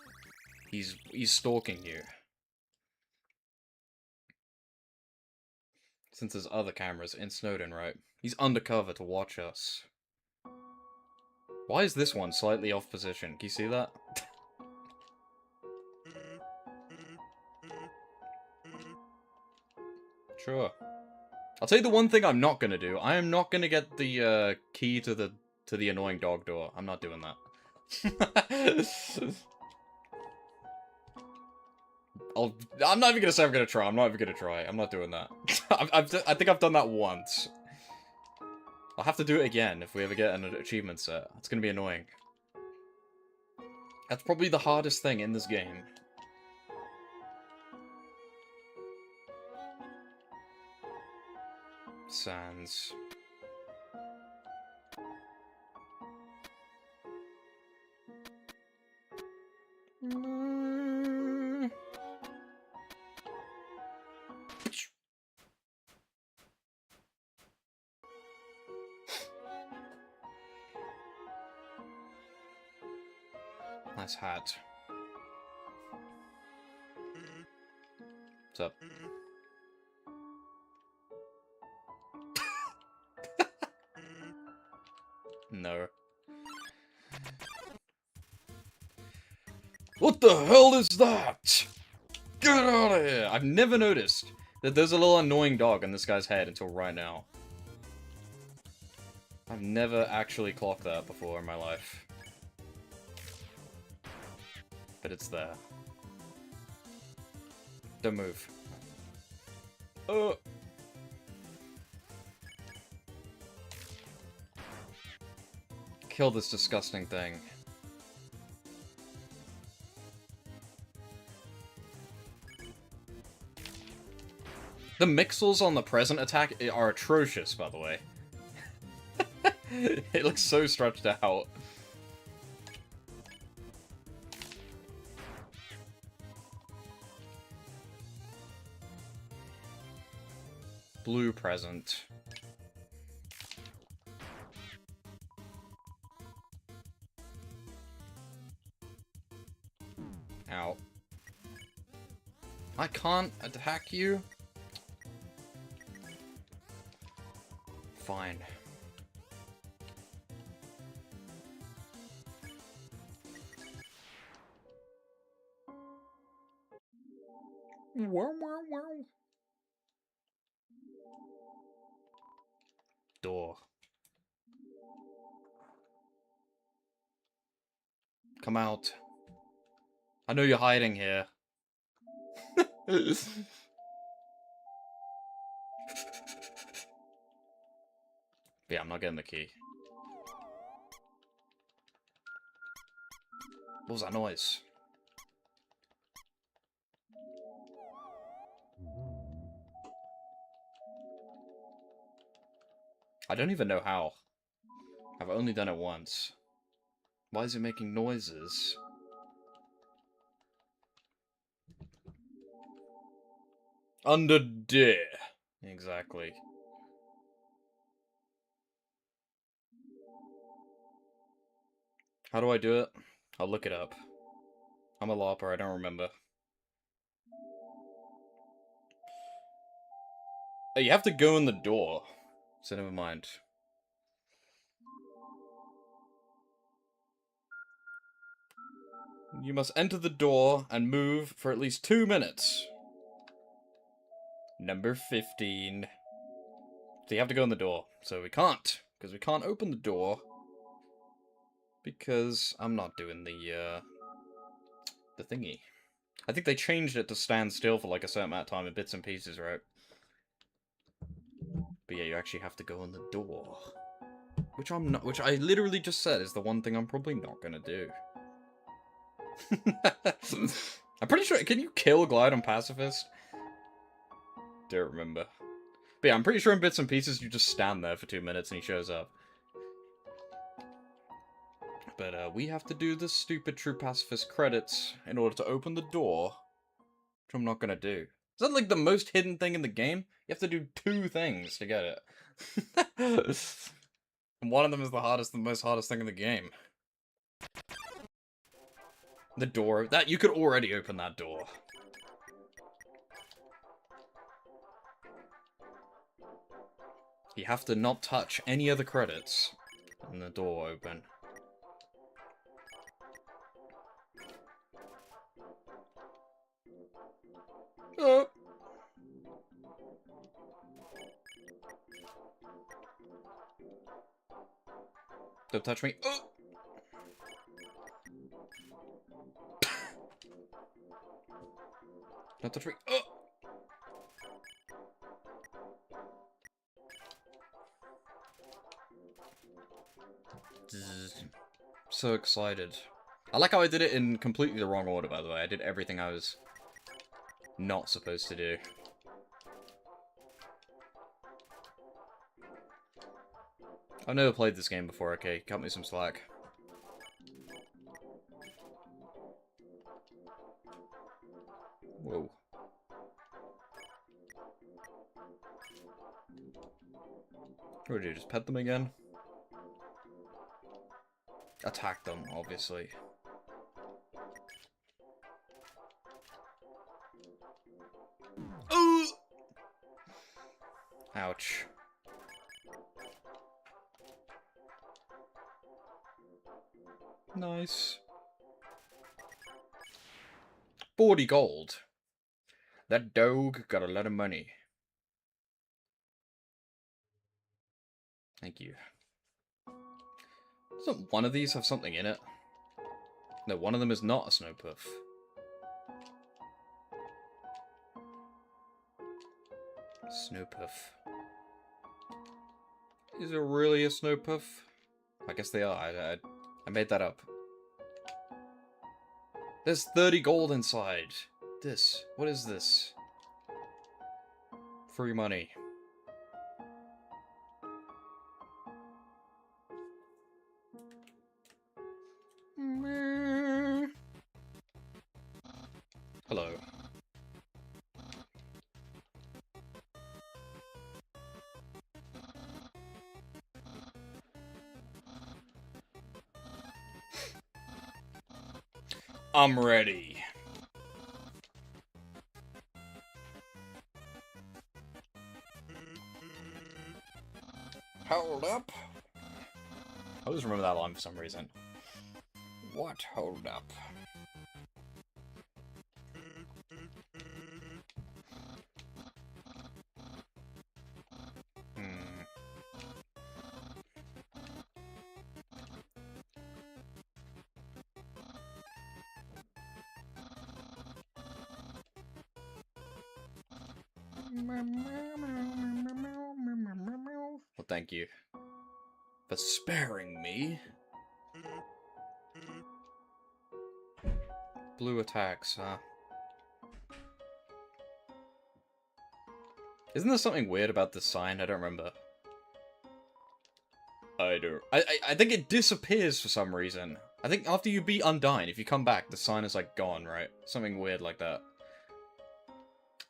he's stalking you. Since there's other cameras in Snowden, right? He's undercover to watch us. Why is this one slightly off position? Can you see that? Sure. I'll tell you the one thing I'm not gonna do. I am not gonna get the key to the annoying dog door. I'm not doing that. I'm not even gonna say I'm gonna try. I'm not even gonna try. I'm not doing that. I think I've done that once. I'll have to do it again if we ever get an achievement set. It's gonna be annoying. That's probably the hardest thing in this game. Sans. Nice hat. What's up? No. What the hell is that? Get out of here! I've never noticed that there's a little annoying dog on this guy's head until right now. I've never actually clocked that before in my life. But it's there. Don't move. Kill this disgusting thing. The mixels on the present attack are atrocious, by the way. It looks so stretched out. Blue present. Ow. I can't attack you? Fine. Door. Come out. I know you're hiding here. Yeah, I'm not getting the key. What was that noise? I don't even know how. I've only done it once. Why is it making noises? Undertale. Exactly. How do I do it? I'll look it up. I'm a LARPer, I don't remember. Oh, you have to go in the door. So never mind. You must enter the door and move for at least 2 minutes. Number 15. So you have to go in the door. So we can't. Because we can't open the door. Because I'm not doing the thingy. I think they changed it to stand still for like a certain amount of time in bits and pieces, right? But yeah, you actually have to go in the door. Which I'm not, which I literally just said is the one thing I'm probably not gonna do. I'm pretty sure, can you kill Glide on Pacifist? Don't remember. But yeah, I'm pretty sure in bits and pieces you just stand there for 2 minutes and he shows up. But we have to do the stupid True Pacifist credits in order to open the door. Which I'm not gonna do. Is that like the most hidden thing in the game? You have to do 2 things to get it. And one of them is the most hardest thing in the game. The door. That you could already open that door. You have to not touch any other credits. And the door open. Oh. Don't touch me. Oh. Don't touch me. Oh. So excited. I like how I did it in completely the wrong order, by the way. I did everything I was not supposed to do. I've never played this game before, okay? Cut me some slack. Whoa. What do you just pet them again? Attack them, obviously. Ooh! Ouch. Nice. 40 gold. That dog got a lot of money. Thank you. Doesn't one of these have something in it? No, one of them is not a snow puff. Snow puff. Is it really a snow puff? I guess they are. I made that up. There's 30 gold inside. This. What is this? Free money. Hello. I'm ready. Hold up. I always remember that line for some reason. What? Hold up. Well, thank you for sparing me. Blue attacks, huh? Isn't there something weird about this sign? I don't remember. I think it disappears for some reason. I think after you beat Undyne, if you come back, the sign is like gone, right? Something weird like that.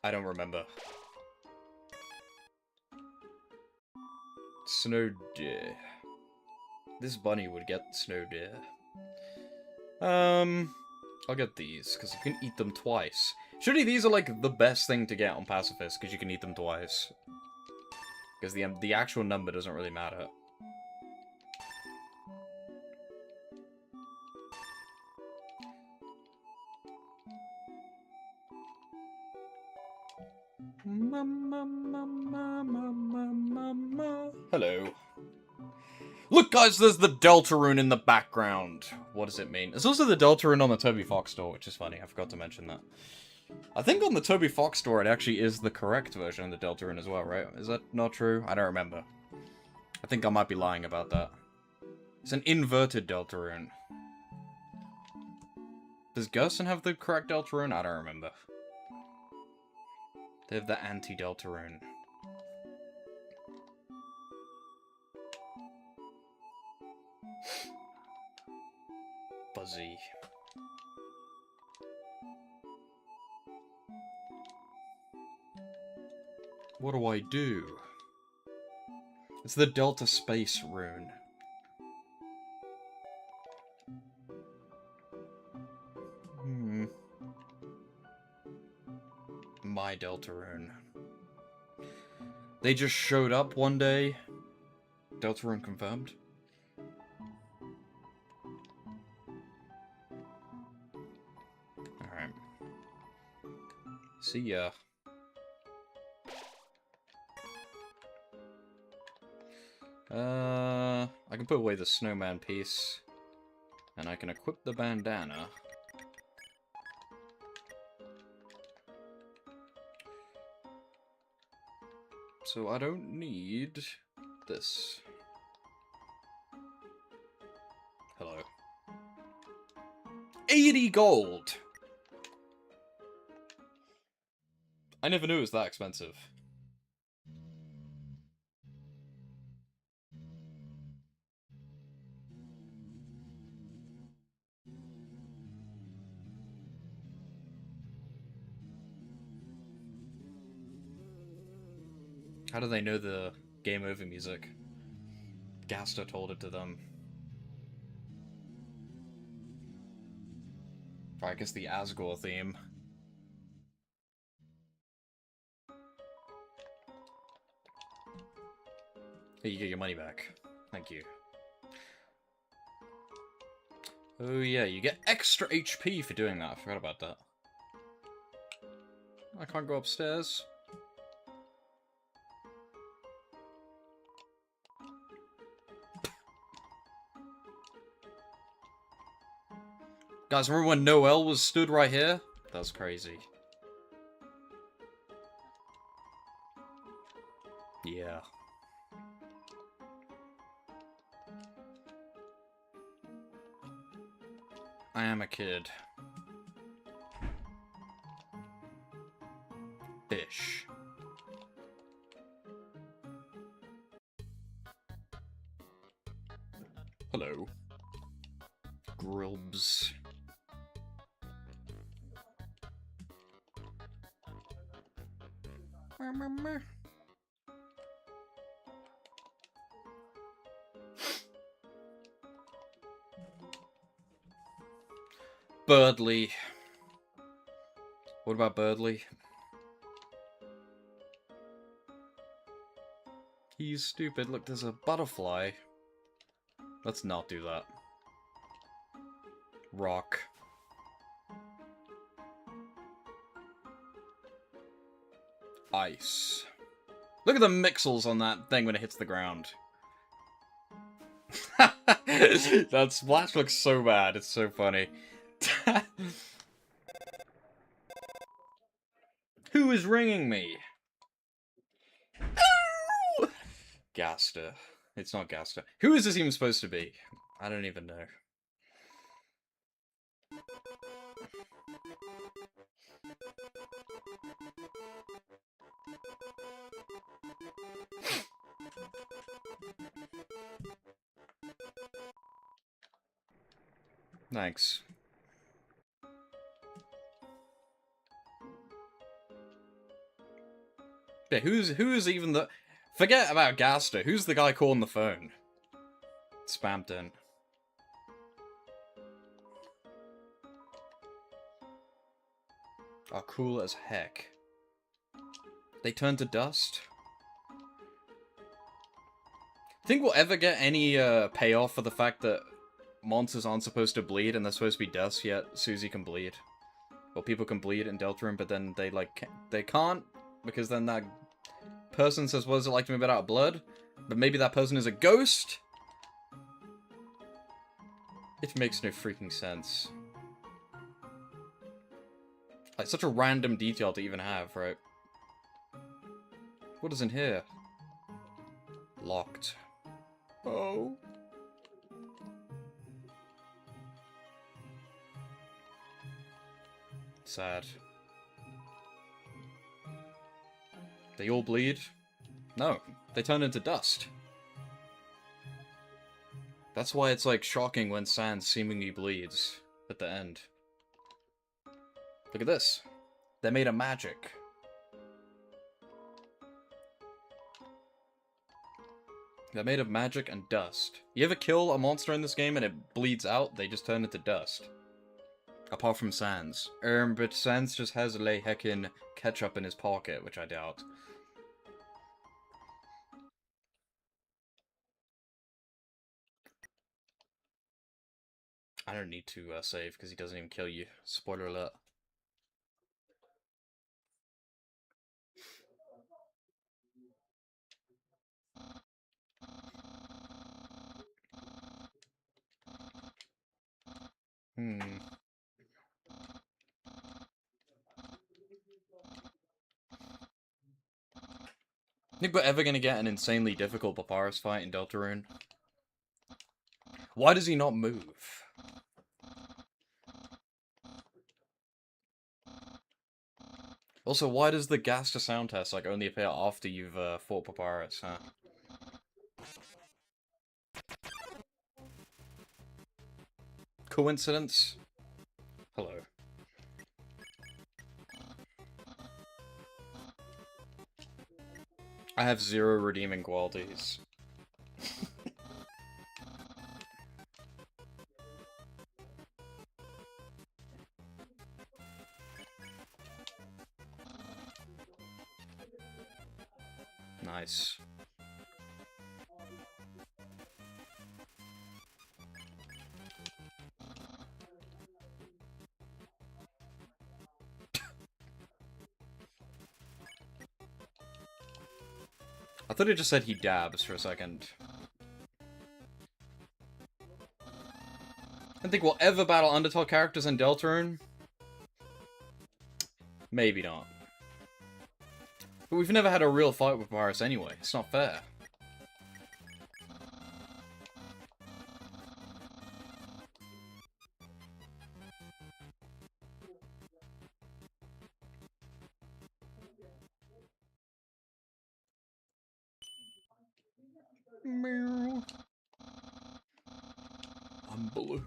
I don't remember. Snow deer. This bunny would get snow deer. I'll get these, because you can eat them twice. Surely these are like the best thing to get on Pacifist, because you can eat them twice. Because the actual number doesn't really matter. Hello. Look, guys, there's the Deltarune in the background. What does it mean? There's also the Deltarune on the Toby Fox store, which is funny. I forgot to mention that. I think on the Toby Fox store, it actually is the correct version of the Deltarune as well, right? Is that not true? I don't remember. I think I might be lying about that. It's an inverted Deltarune. Does Gerson have the correct Deltarune? I don't remember. They have the anti-Deltarune. Buzzy. What do I do? It's the Delta Space rune. My Deltarune. They just showed up one day. Deltarune confirmed. Alright. See ya. I can put away the snowman piece. And I can equip the bandana. So I don't need this. Hello. 80 gold! I never knew it was that expensive. How do they know the game over music? Gaster told it to them. Or I guess the Asgore theme. Here, you get your money back. Thank you. Oh yeah, you get extra HP for doing that. I forgot about that. I can't go upstairs. Guys, remember when Noelle was stood right here? That's crazy. Yeah. I am a kid. Fish. Hello. Grubs. Birdly. What about Birdly? He's stupid. Look, there's a butterfly. Let's not do that. Rock. Ice. Look at the mixels on that thing when it hits the ground. That splash looks so bad. It's so funny. Who is ringing me? Gaster. It's not Gaster. Who is this even supposed to be? I don't even know. Thanks. Yeah, who's even the... Forget about Gaster. Who's the guy calling the phone? Spammed in. Are cool as heck. They turn to dust? Think we'll ever get any payoff for the fact that monsters aren't supposed to bleed and they're supposed to be dust, yet Susie can bleed? Or people can bleed in Deltarune, but then they can't, because then that person says, what is it like to be a bit out of blood? But maybe that person is a ghost? It makes no freaking sense. Like, such a random detail to even have, right? What is in here? Locked. Oh. Sad. They all bleed? No, they turn into dust. That's why it's, like, shocking when Sans seemingly bleeds at the end. Look at this. They're made of magic. They're made of magic and dust. You ever kill a monster in this game and it bleeds out? They just turn into dust. Apart from Sans. But Sans just has lay heckin' ketchup in his pocket, which I doubt. I don't need to save, because he doesn't even kill you. Spoiler alert. Think we're ever gonna get an insanely difficult Papyrus fight in Deltarune? Why does he not move? Also, why does the Gaster sound test like only appear after you've fought Papyrus, huh? Coincidence? Hello. I have 0 redeeming qualities. Nice. I thought it just said he dabs for a second. I think we'll ever battle Undertale characters in Deltarune. Maybe not. But we've never had a real fight with Papyrus anyway. It's not fair. I'm blue.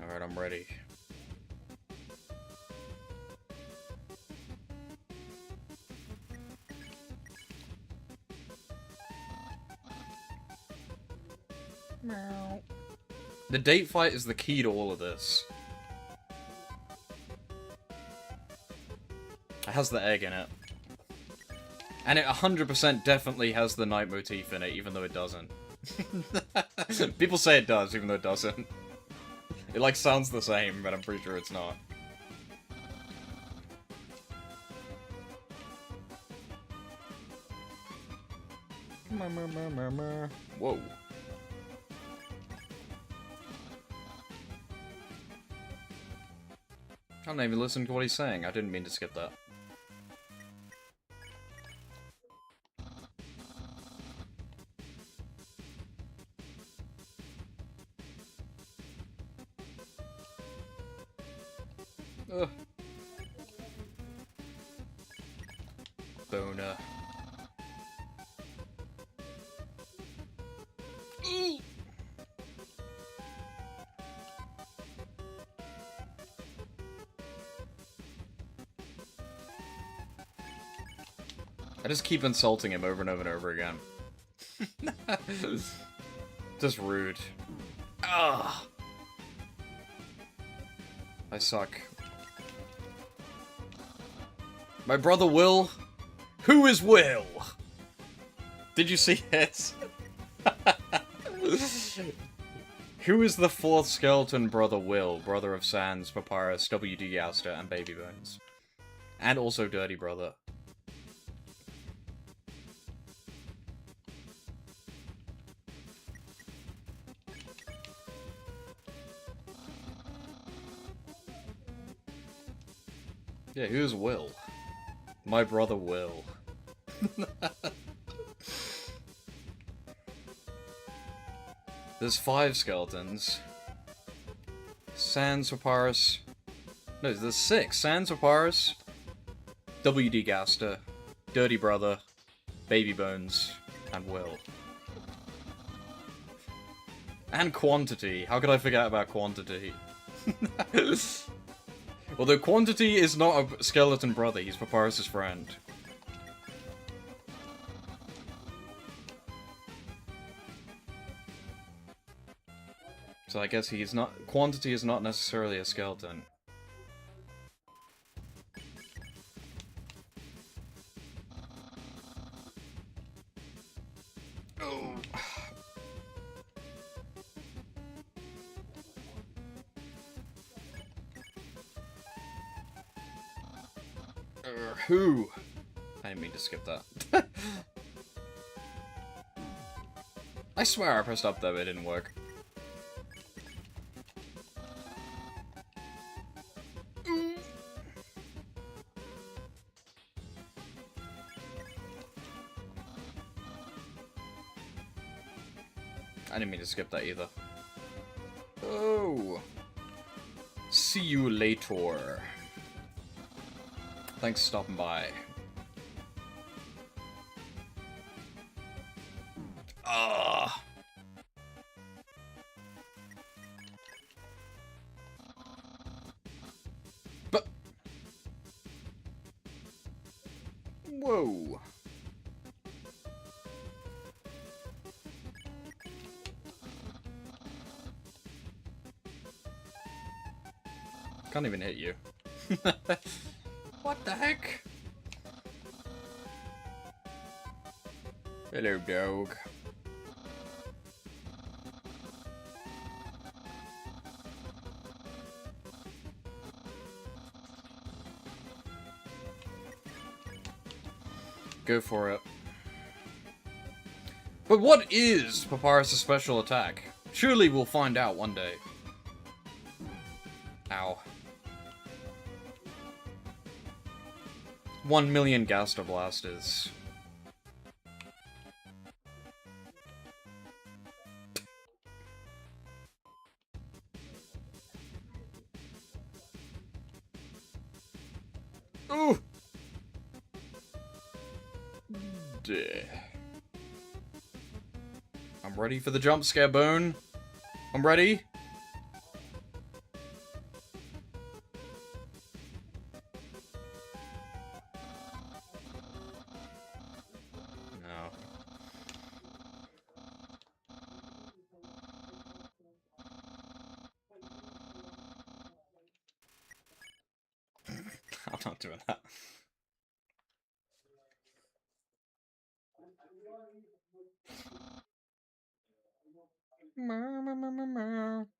Alright, I'm ready. Meow. The date fight is the key to all of this. It has the egg in it. And it 100% definitely has the night motif in it, even though it doesn't. People say it does, even though it doesn't. It, like, sounds the same, but I'm pretty sure it's not. Whoa. I'm not even listening to what he's saying. I didn't mean to skip that. Ugh. Boner. I just keep insulting him over and over and over again. Just rude. Ugh. I suck. My brother Will? Who is Will? Did you see it? Who is the fourth skeleton brother Will? Brother of Sans, Papyrus, W.D. Gouster, and Baby Bones. And also Dirty Brother. Yeah, who's Will? My brother Will. There's 5 skeletons. Sans, Papyrus... No, there's 6. Sans, Papyrus, W.D. Gouster, Dirty Brother, Baby Bones, and Will. And Quantity. How could I forget about Quantity? Although Quantity is not a skeleton brother, he's Papyrus' friend. So I guess he's not... Quantity is not necessarily a skeleton. Who? I didn't mean to skip that. I swear I pressed up there, but it didn't work. I didn't mean to skip that either. Oh. See you later. Thanks for stopping by. Ah. But. Whoa. Can't even hit you. What the heck? Hello, dog. Go for it. But what is Papyrus' special attack? Surely we'll find out one day. Ow. 1 million Gaster Blasters. Ooh! I'm ready for the jump scare, Bone. I'm ready. No. I'm not doing that.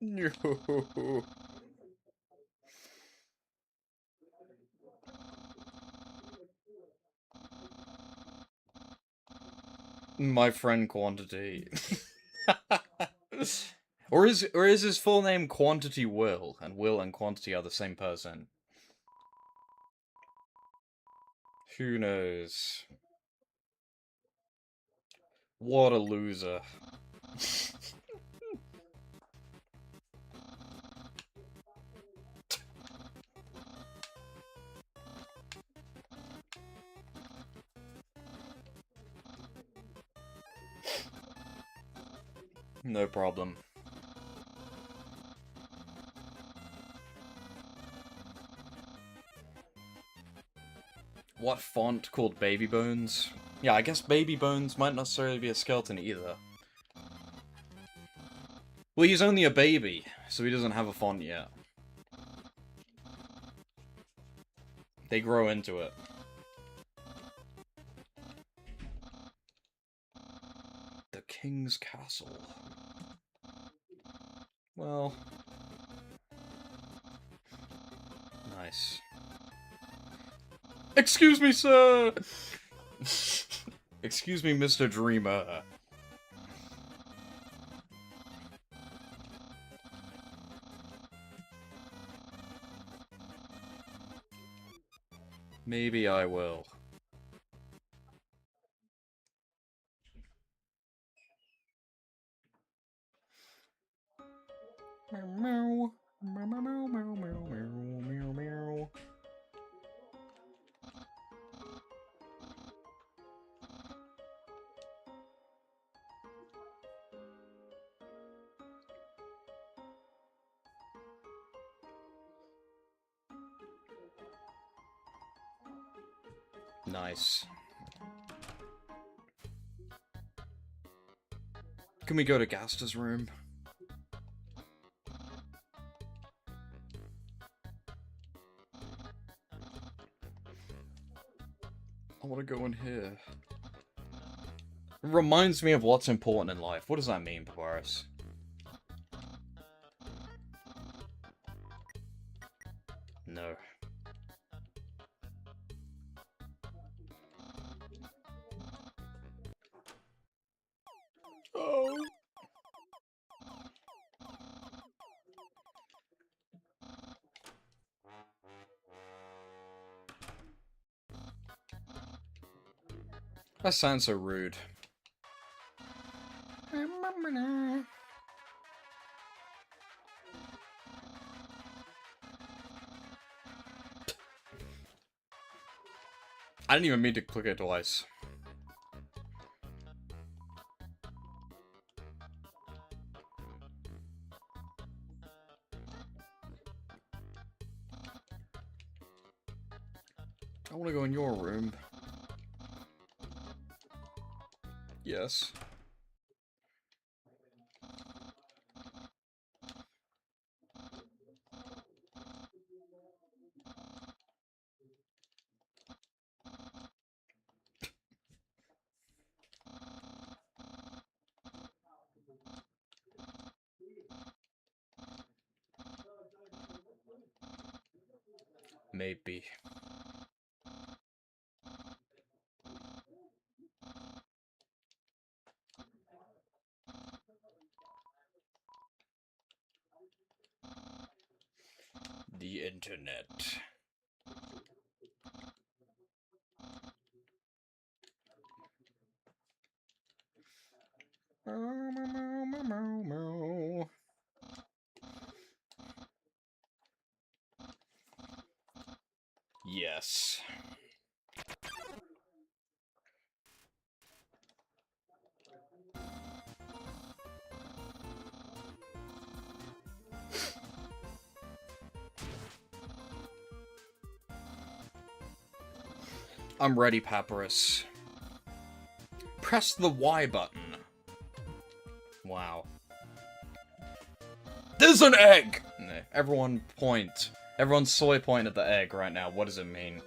No. My friend Quantity. Or is his full name Quantity Will, and Will and Quantity are the same person? Who knows? What a loser. No problem. What font called Baby Bones? Yeah, I guess Baby Bones might not necessarily be a skeleton either. Well, he's only a baby, so he doesn't have a font yet. They grow into it. The King's Castle. Well... Nice. Excuse me, sir! Excuse me, Mr. Dreamer. Maybe I will. Meow, meow. Meow, meow, meow, meow, meow, meow, meow. Nice. Can we go to Gasta's room? I want to go in here. It reminds me of what's important in life. What does that mean, Papyrus? No. Oh. That sounds so rude. I didn't even mean to click it twice. I want to go in your room. Yes. Maybe. The internet. Yes. I'm ready, Papyrus. Press the Y button. Wow. There's an egg! Everyone point. Everyone soy point at the egg right now. What does it mean?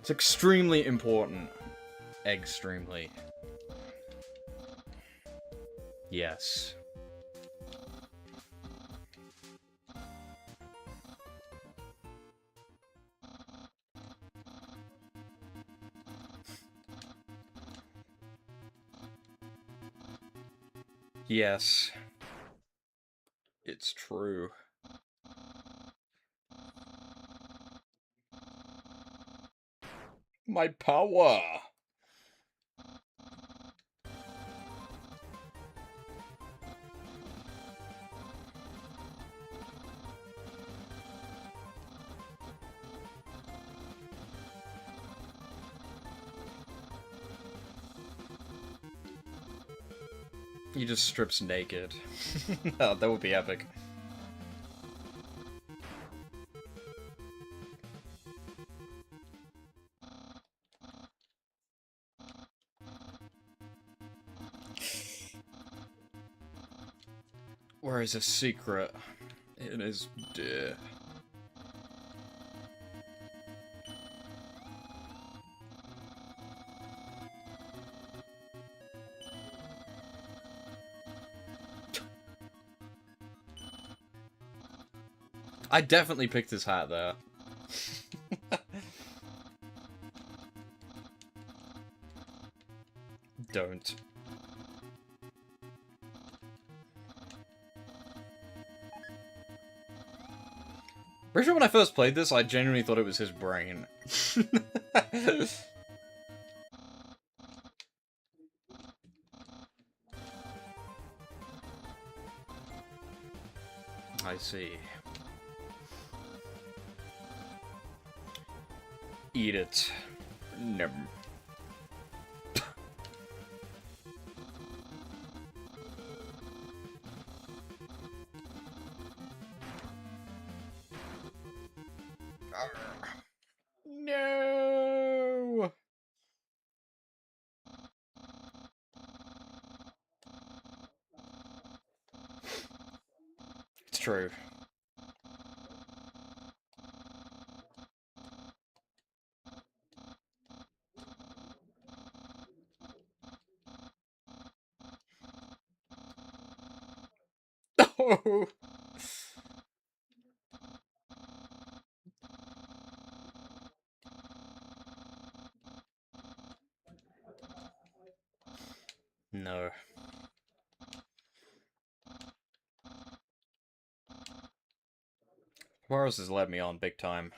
It's extremely important. Extremely. Yes. Yes. It's true. My power! He just strips naked. Oh, that would be epic. Where is a secret? It is dear. I definitely picked his hat there. Don't. Pretty sure when I first played this, I genuinely thought it was his brain. I see. Eat it. Nom. No! It's true. No! No. Warros has led me on big time.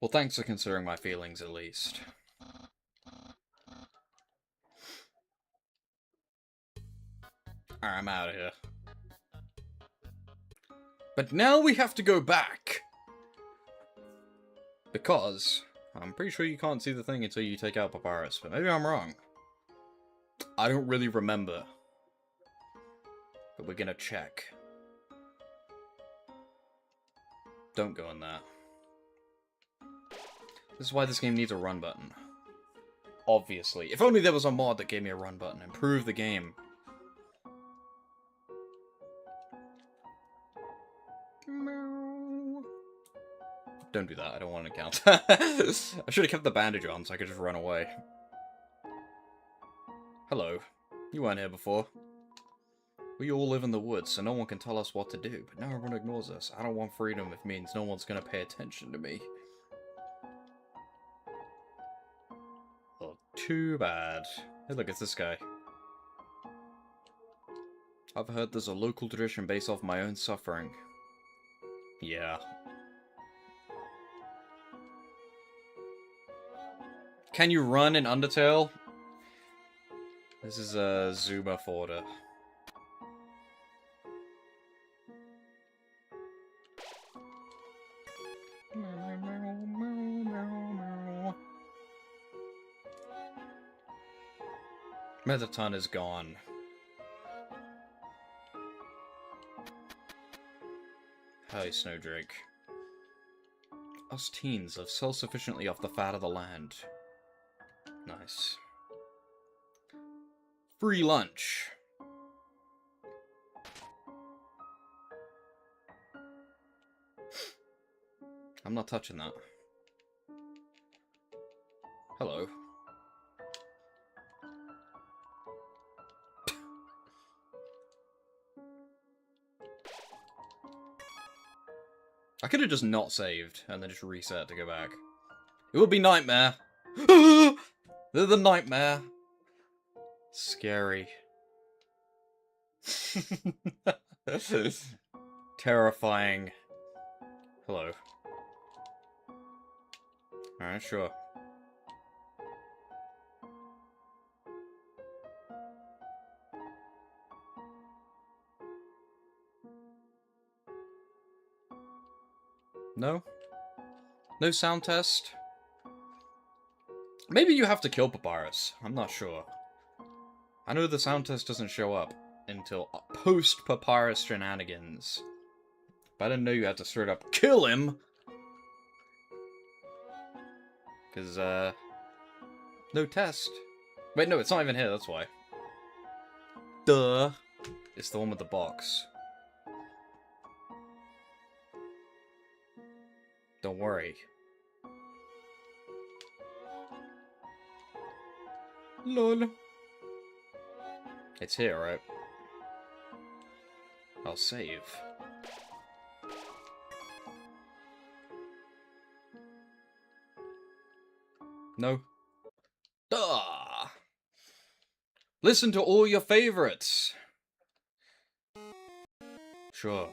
Well, thanks for considering my feelings, at least. Alright, I'm out of here. But now we have to go back! Because I'm pretty sure you can't see the thing until you take out Papyrus, but maybe I'm wrong. I don't really remember. But we're gonna check. Don't go in there. This is why this game needs a run button. Obviously. If only there was a mod that gave me a run button. Improve the game. Don't do that, I don't want to count. I should have kept the bandage on so I could just run away. Hello. You weren't here before. We all live in the woods, so no one can tell us what to do, but now everyone ignores us. I don't want freedom if it means no one's gonna pay attention to me. Oh, too bad. Hey, look, it's this guy. I've heard there's a local tradition based off my own suffering. Yeah. Can you run in Undertale? This is a Zuma folder. Metaton is gone. Hi, Snowdrake. Us teens live self-sufficiently off the fat of the land. Nice. Free lunch. I'm not touching that. Hello. I could have just not saved and then just reset to go back. It would be nightmare. They're the nightmare. Scary. Terrifying. Hello. Alright, sure. No? No sound test? Maybe you have to kill Papyrus. I'm not sure. I know the sound test doesn't show up until post-Papyrus shenanigans. But I didn't know you had to straight up kill him! Because, no test. Wait, no, it's not even here, that's why. Duh. It's the one with the box. Don't worry. Lol. It's here, right? I'll save. No. Duh! Listen to all your favorites! Sure.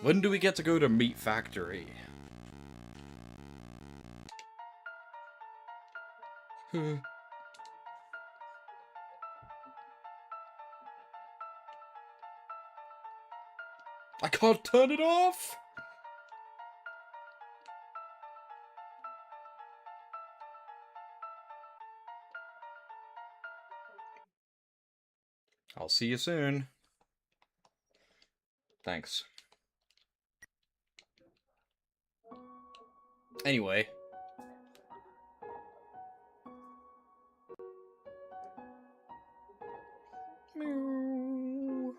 When do we get to go to Meat Factory? I can't turn it off! I'll see you soon. Thanks. Anyway. Meow.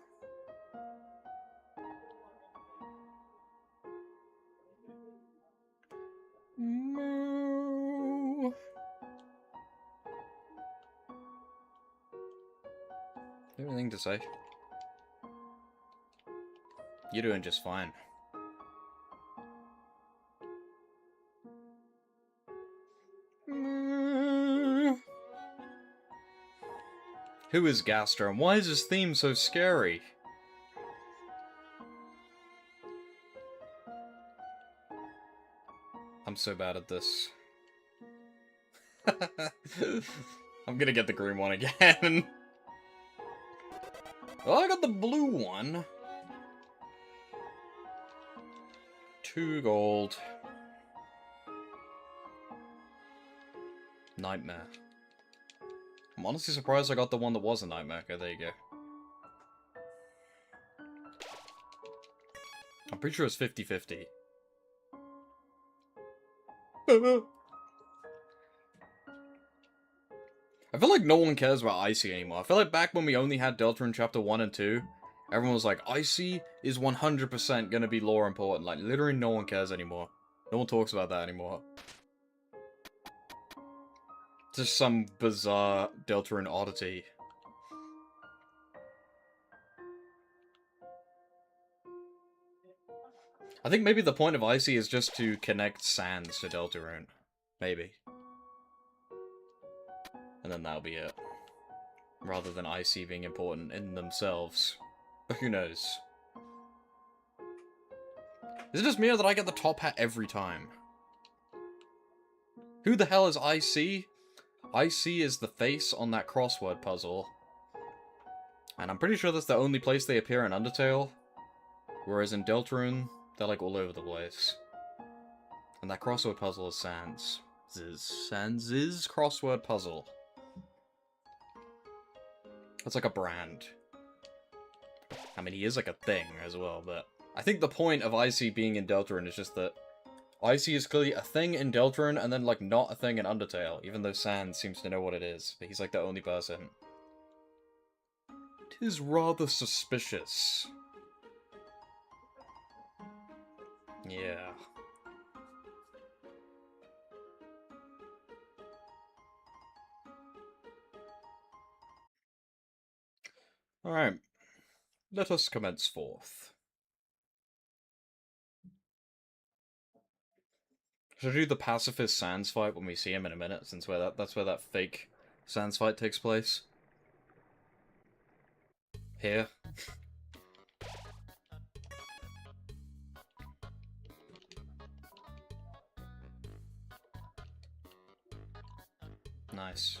Meow. Do you have anything to say? You're doing just fine. Who is Gaster, and why is his theme so scary? I'm so bad at this. I'm gonna get the green one again. Well, I got the blue one. 2 gold. Nightmare. I'm honestly surprised I got the one that was a nightmare. Okay, there you go. I'm pretty sure it's 50-50. I feel like no one cares about Icy anymore. I feel like back when we only had Deltarune Chapter 1 and 2, everyone was like, Icy is 100% gonna be lore important. Like, literally no one cares anymore. No one talks about that anymore. Just some bizarre Deltarune oddity. I think maybe the point of Icy is just to connect Sans to Deltarune. Maybe. And then that'll be it. Rather than Icy being important in themselves. But who knows? Is it just me or that I get the top hat every time? Who the hell is IC? IC is the face on that crossword puzzle. And I'm pretty sure that's the only place they appear in Undertale. Whereas in Deltarune, they're like all over the place. And that crossword puzzle is Sans. Sans' crossword puzzle. That's like a brand. I mean, he is like a thing as well, but I think the point of IC being in Deltarune is just that IC is clearly a thing in Deltarune and then like not a thing in Undertale, even though Sans seems to know what it is, but he's like the only person. It is rather suspicious. Yeah. Alright. Let us commence forth. Should I do the pacifist Sans fight when we see him in a minute, since that's where that fake Sans fight takes place? Here. Nice.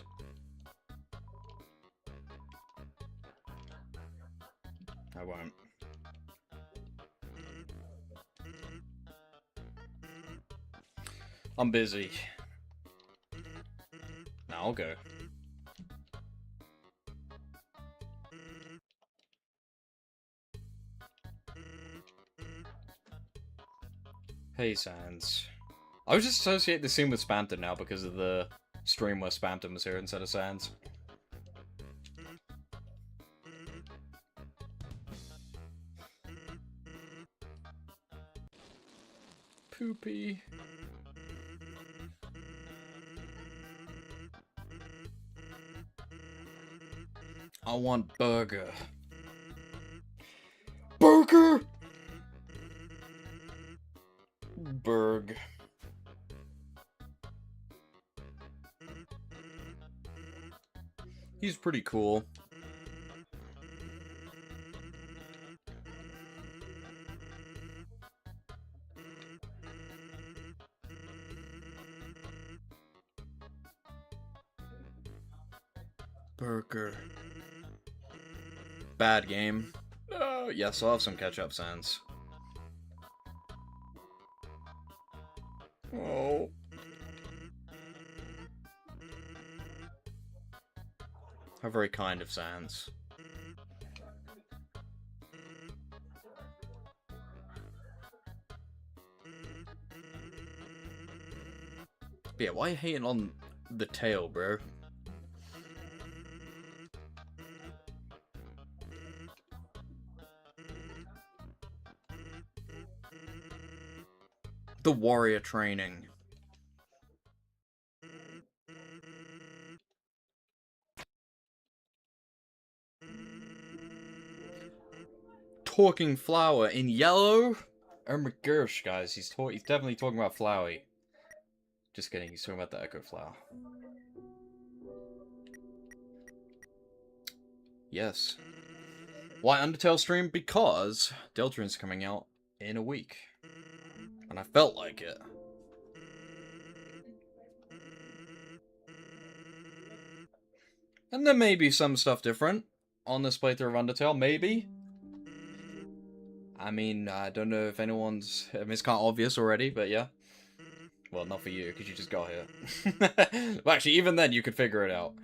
I won't. I'm busy. Now I'll go. Hey, Sans. I would just associate the scene with Spamton now because of the stream where Spamton was here instead of Sans. Poopy. I want burger. Burger! Burg. He's pretty cool. Burger. Bad game. Yes, I'll have some ketchup, Sans. Oh. How very kind of Sans. But yeah, why are you hating on the tail, bro? The warrior training. Talking flower in yellow? Oh my gosh, guys, he's definitely talking about Flowey. Just kidding, he's talking about the Echo Flower. Yes. Why Undertale stream? Because Deltarune's coming out in a week. And I felt like it. And there may be some stuff different on this playthrough of Undertale, maybe. I mean, I don't know if anyone's... I mean, it's kind of obvious already, but yeah. Well, not for you, because you just got here. Well, actually, even then, you could figure it out.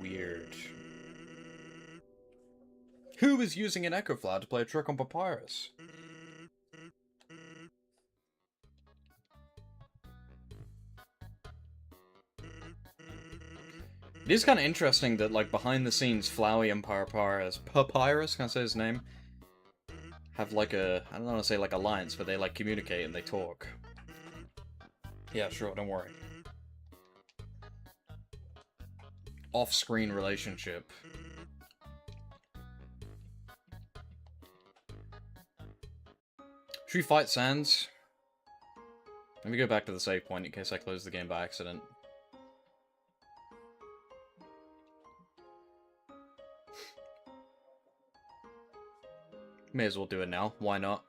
Weird. Who is using an Echo Flower to play a trick on Papyrus? It is kind of interesting that, like, behind the scenes, Flowey and Papyrus, can I say his name? Have, like, a, I don't want to say, like, alliance, but they, like, communicate and they talk. Yeah, sure, don't worry. Off-screen relationship. Should we fight Sans? Let me go back to the save point in case I close the game by accident. May as well do it now. Why not?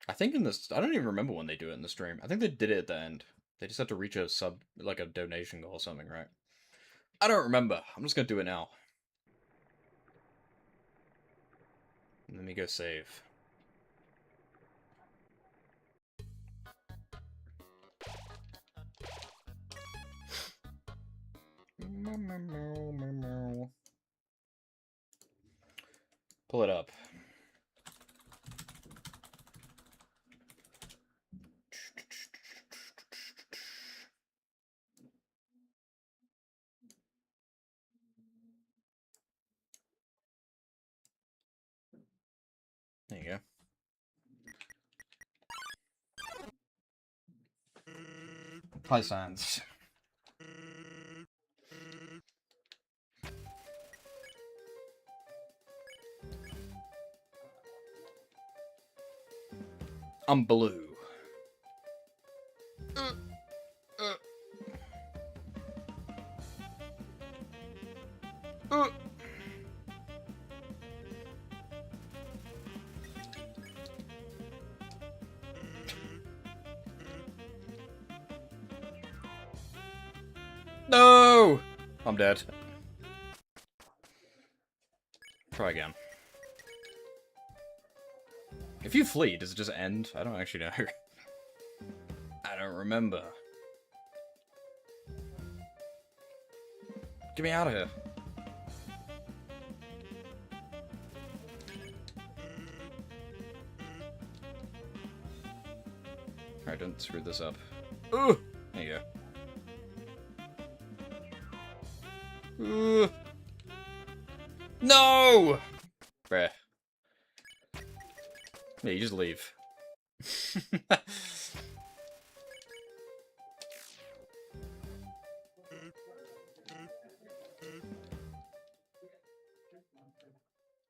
I think in this... I don't even remember when they do it in the stream. I think they did it at the end. They just had to reach a sub... like a donation goal or something, right? I don't remember. I'm just gonna do it now. Let me go save. Pull it up. There you go. Hi, Sans. I'm blue. No! I'm dead. Try again. If you flee, does it just end? I don't actually know. I don't remember. Get me out of here. Alright, don't screw this up. Ooh! There you go. Ooh. No! Bruh. Yeah, you just leave.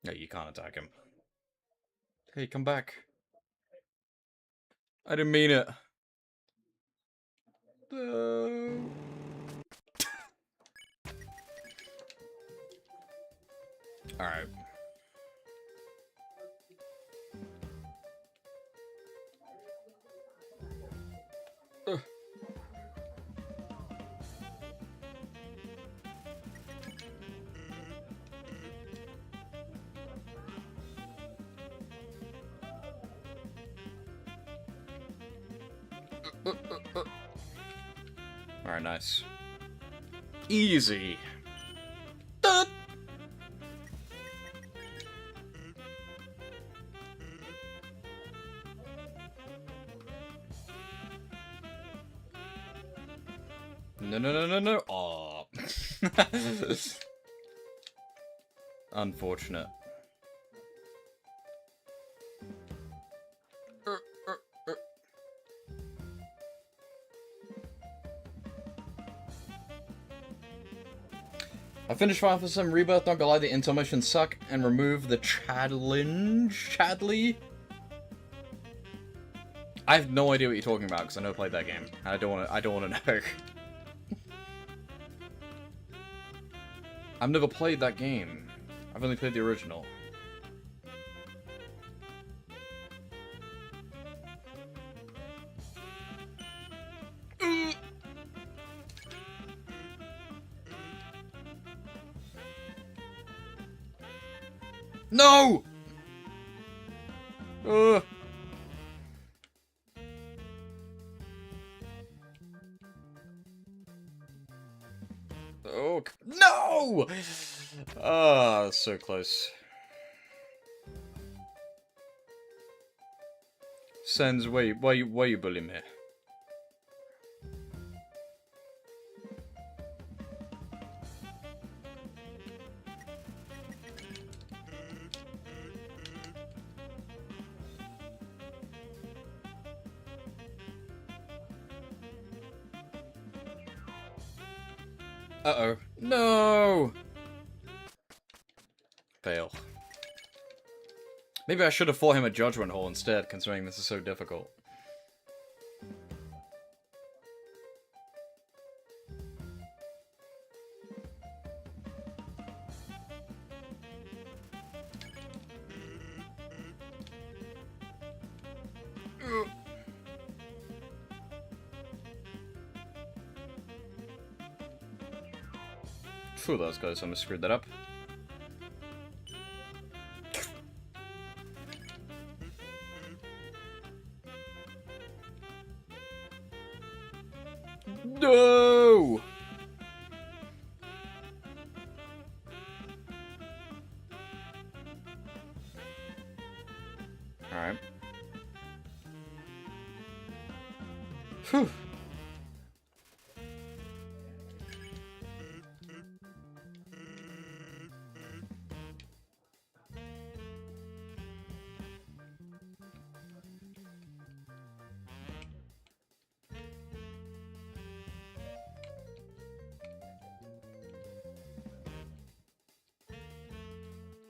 No, you can't attack him. Hey, come back. I didn't mean it. No. Alright. Alright, nice. Easy. No, no, no, no, no. Aw. Unfortunate. I finished Final Fantasy VII Rebirth, not gonna lie, the intel missions suck, and remove the Chadley? I have no idea what you're talking about, because I never played that game. I don't wanna know. I've never played that game. I've only played the original. No! Oh, no! that's so close. Sens, why you bullying me? Uh-oh. No! Fail. Maybe I should have fought him at Judgment Hall instead, considering this is so difficult. Phew, that was close. I almost screwed that up. No! Alright. Phew.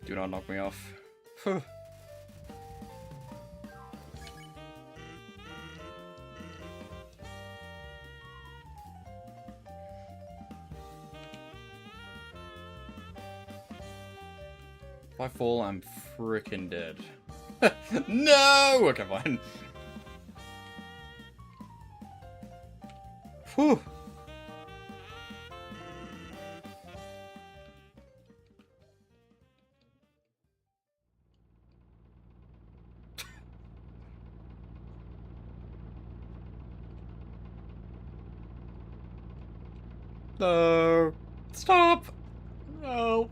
Do not knock me off. Phew. If I fall, I'm frickin' dead. No! Okay, fine. Whew. No. Stop. No.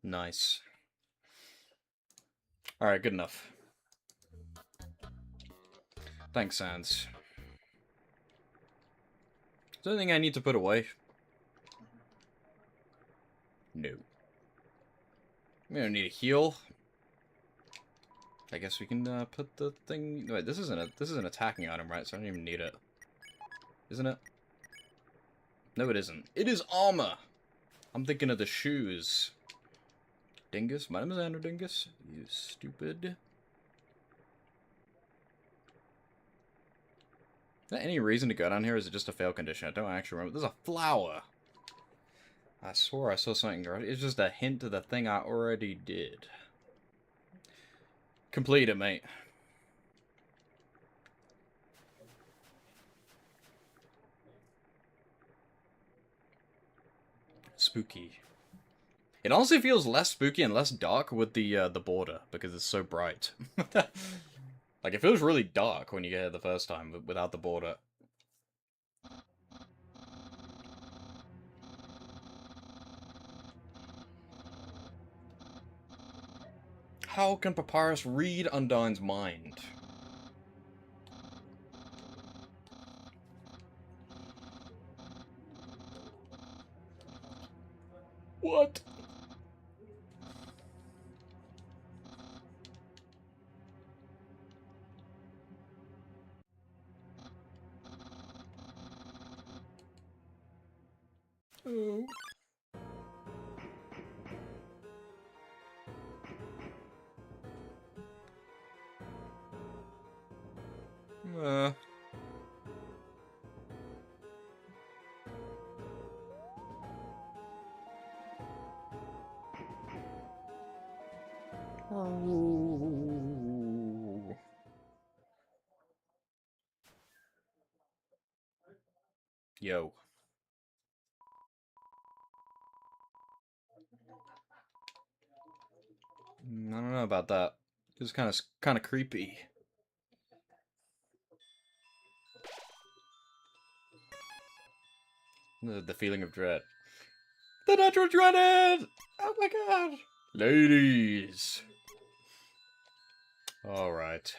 Nice. Alright, good enough. Thanks, Sans. Is there anything I need to put away? No. We don't need a heal. I guess we can put the thing. Wait, this is an attacking item, right? So I don't even need it. Isn't it? No, it isn't. It is armor. I'm thinking of the shoes. Dingus, my name is Andrew Dingus. You stupid. Is there any reason to go down here? Or is it just a fail condition? I don't actually remember. There's a flower. I swore I saw something. It's just a hint to the thing I already did. Complete it, mate. Spooky. It honestly feels less spooky and less dark with the border because it's so bright. Like, it feels really dark when you get it the first time without the border. How can Papyrus read Undyne's mind? What? Oh. Uh. Oh. Yo. I don't know about that. It's kind of creepy. The feeling of dread. The natural dreaded! Oh my god! Ladies! Alright.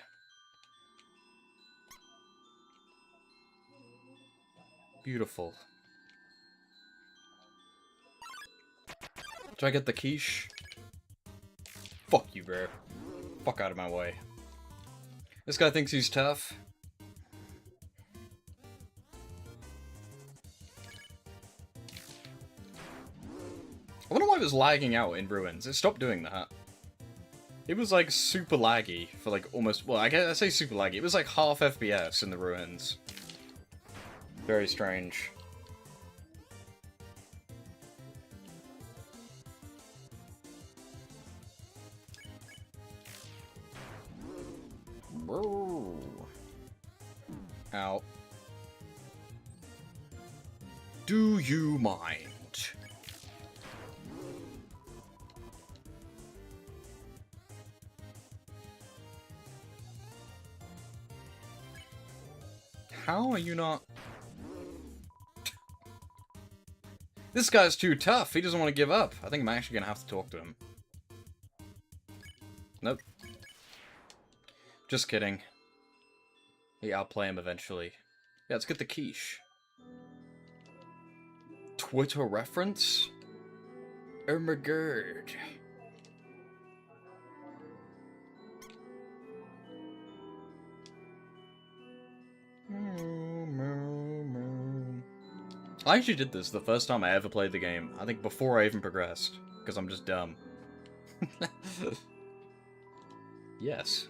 Beautiful. Do I get the quiche? Fuck you, bro. Fuck out of my way. This guy thinks he's tough. I wonder why it was lagging out in Ruins. It stopped doing that. It was like super laggy for like almost, well, I say super laggy. It was like half FPS in the Ruins. Very strange. Whoa. Ow. Do you mind? How are you not? This guy's too tough. He doesn't want to give up. I think I'm actually going to have to talk to him. Nope. Just kidding. Yeah, I'll play him eventually. Yeah, let's get the quiche. Twitter reference? Oh my god. I actually did this the first time I ever played the game. I think before I even progressed. Because I'm just dumb. Yes.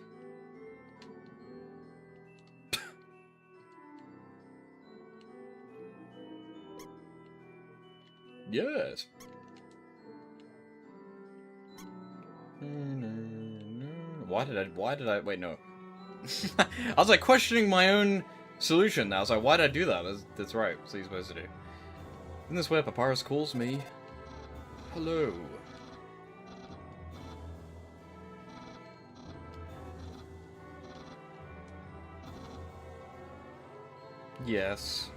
Yes. Why did I, wait, no. I was like questioning my own solution. I was like, why did I do that? That's right. That's what you're supposed to do. In this way, Papyrus calls me. Hello. Yes.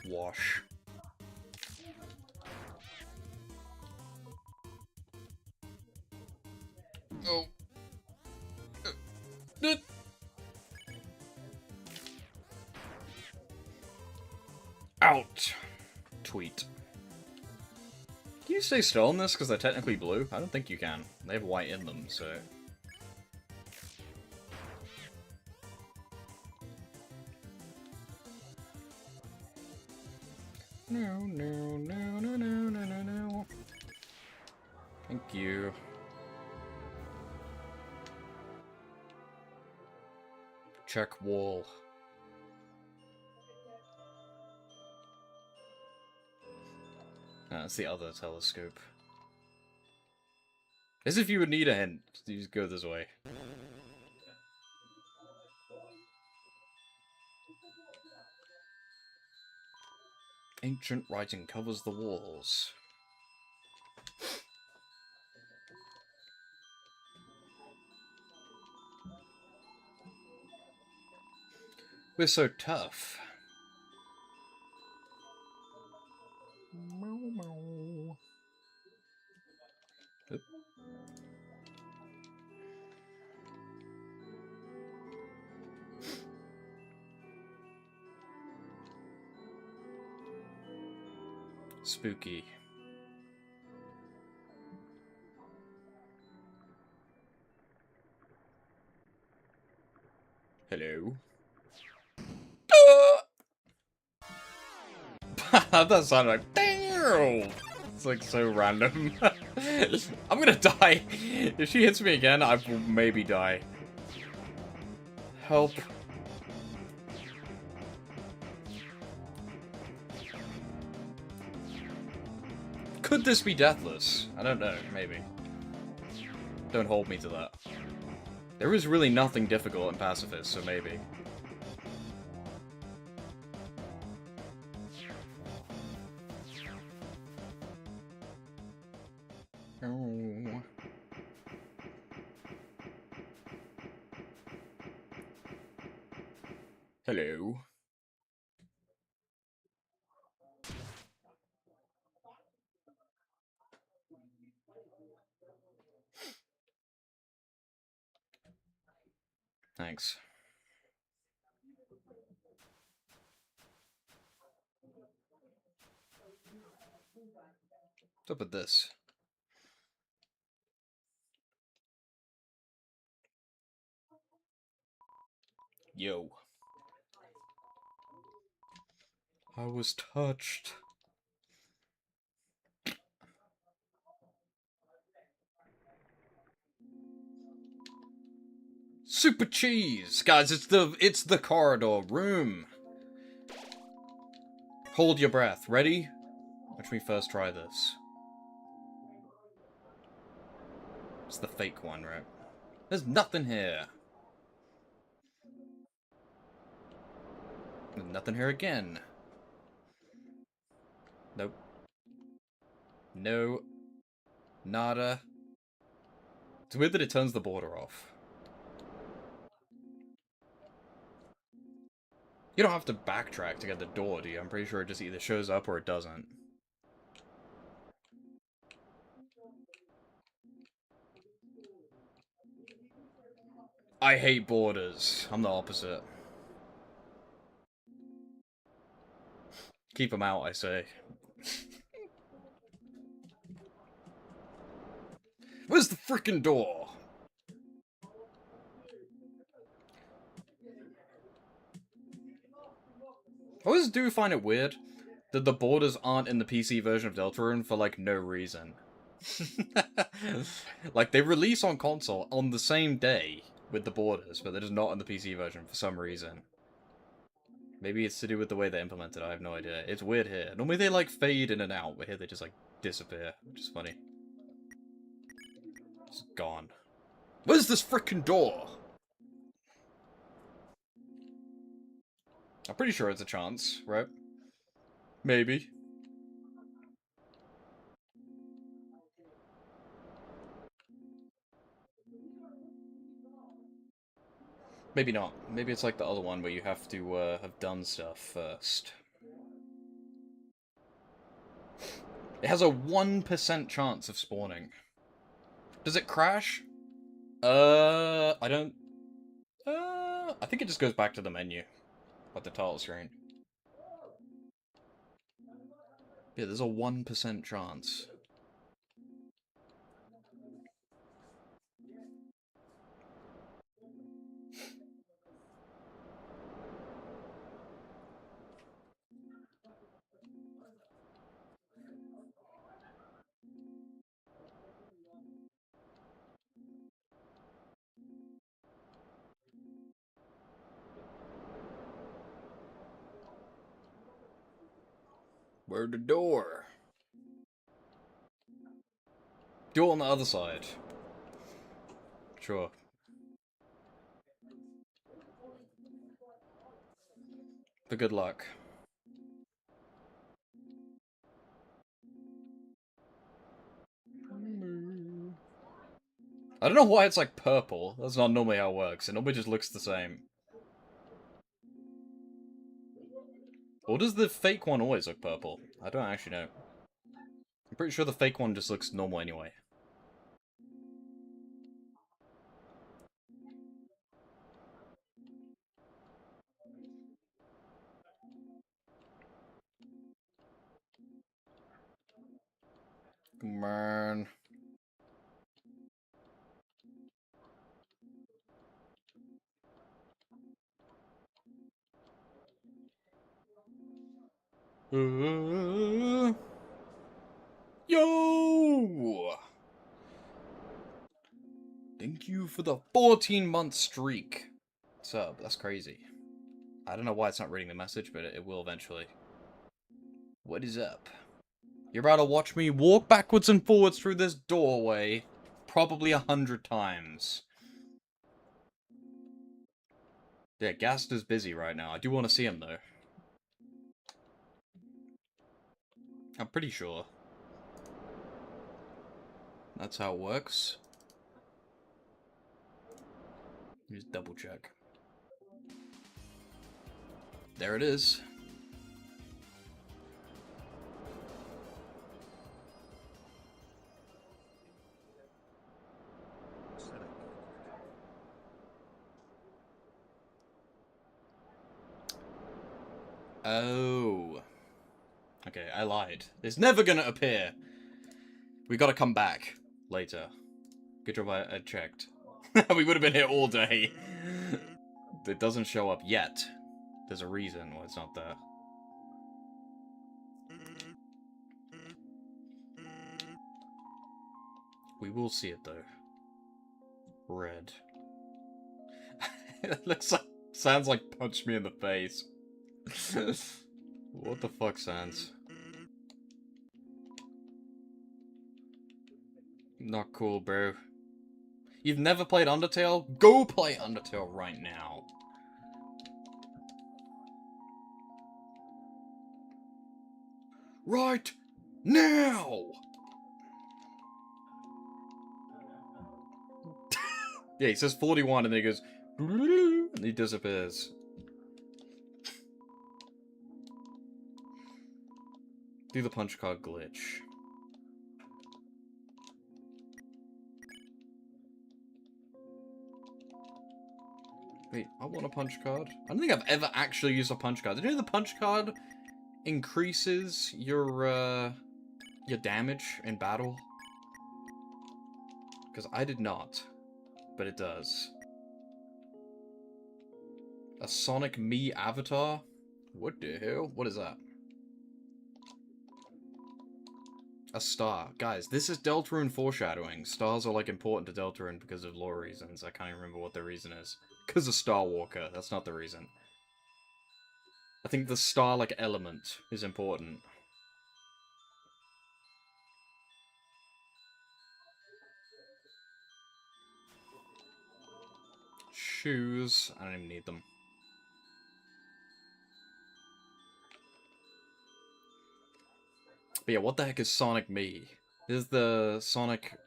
Wash. Oh. Out. Tweet. Can you stay still on this? Because they're technically blue? I don't think you can. They have white in them, so... No, no, no, no, no, no, no, no. Thank you. Check wall. That's the other telescope. As if you would need a hint. You just go this way. Ancient writing covers the walls. We're so tough. Oop. Spooky. Hello. That sounded like damn. It's like so random. I'm gonna die. If she hits me again, I will maybe die. Help. Could this be deathless? I don't know, maybe. Don't hold me to that. There is really nothing difficult in Pacifist, so maybe. Hello. Thanks. What's up with this? Yo. I was touched. Super cheese! Guys, it's the corridor room. Hold your breath. Ready? Watch me first try this. It's the fake one, right? There's nothing here. There's nothing here again. Nope. No. Nada. It's weird that it turns the border off. You don't have to backtrack to get the door, do you? I'm pretty sure it just either shows up or it doesn't. I hate borders. I'm the opposite. Keep them out, I say. Where's the frickin' door? I always do find it weird that the borders aren't in the PC version of Deltarune for, like, no reason. Like, they release on console on the same day with the borders, but they're just not in the PC version for some reason. Maybe it's to do with the way they implement it, I have no idea. It's weird here. Normally they, like, fade in and out, but here they just, like, disappear, which is funny. It's gone. Where's this frickin' door? I'm pretty sure it's a chance, right? Maybe. Maybe not. Maybe it's like the other one where you have to have done stuff first. It has a 1% chance of spawning. Does it crash? I don't... I think it just goes back to the menu. Like the title screen. Yeah, there's a 1% chance. Where's the door? Do it on the other side. Sure. For good luck. I don't know why it's like purple. That's not normally how it works. It normally just looks the same. Or does the fake one always look purple? I don't actually know. I'm pretty sure the fake one just looks normal anyway. Man. Yo! Thank you for the 14-month streak. Sub, that's crazy. I don't know why it's not reading the message, but it will eventually. What is up? You're about to watch me walk backwards and forwards through this doorway probably 100 times. Yeah, Gaster's busy right now. I do want to see him, though. I'm pretty sure. That's how it works. Just double check. There it is. Oh. Okay, I lied. It's never gonna appear. We gotta come back later. Good job I checked. We would have been here all day. It doesn't show up yet. There's a reason why it's not there. We will see it though. Red. It looks like, sounds like punch me in the face. What the fuck, Sans? Not cool, bro. You've never played Undertale? Go play Undertale right now. Right now! Yeah, he says 41 and then he goes... And he disappears. Do the punch card glitch. Wait, I want a punch card. I don't think I've ever actually used a punch card. Did you know the punch card increases your damage in battle? Because I did not. But it does. A Sonic Me avatar? What the hell? What is that? A star. Guys, this is Deltarune foreshadowing. Stars are, like, important to Deltarune because of lore reasons. I can't even remember what the reason is. Because of Star Walker. That's not the reason. I think the star-like element is important. Shoes. I don't even need them. But yeah, what the heck is Sonic Me? This is the Sonic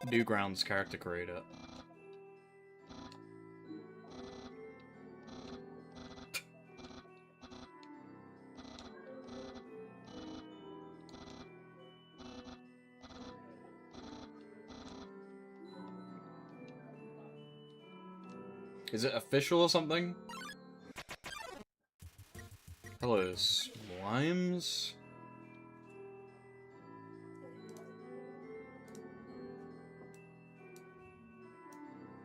Newgrounds character creator. Is it official or something? Hello, slimes?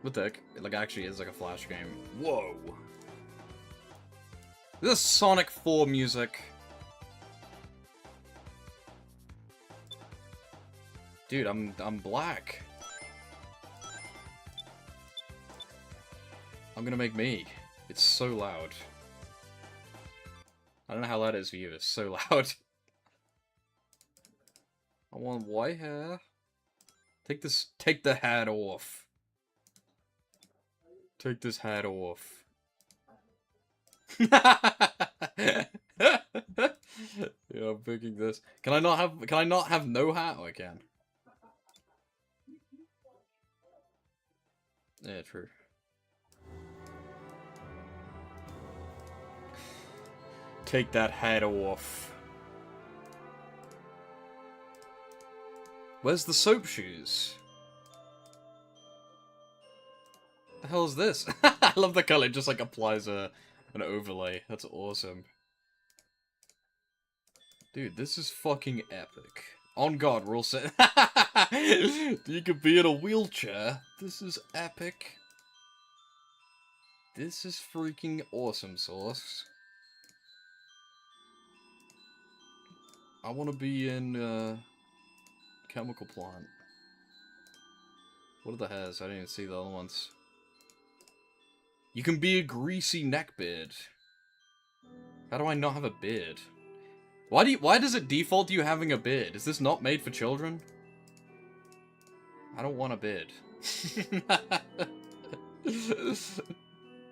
What the heck? It, like, actually is like a Flash game. Whoa! This is Sonic 4 music. Dude, I'm black. I'm gonna make me. It's so loud. I don't know how loud it is for you, it's so loud. I want white hair. Take the hat off. Take this hat off. Yeah, I'm picking this. Can I not have no hat? Oh, I can. Yeah, true. Take that hat off. Where's the soap shoes? The hell is this? I love the color, it just like applies an overlay. That's awesome. Dude, this is fucking epic. On God, we're all set. You could be in a wheelchair. This is epic. This is freaking awesome sauce. I want to be in Chemical Plant. What are the hairs? I didn't even see the other ones. You can be a greasy neckbeard. How do I not have a beard? Why does it default to you having a beard? Is this not made for children? I don't want a beard. This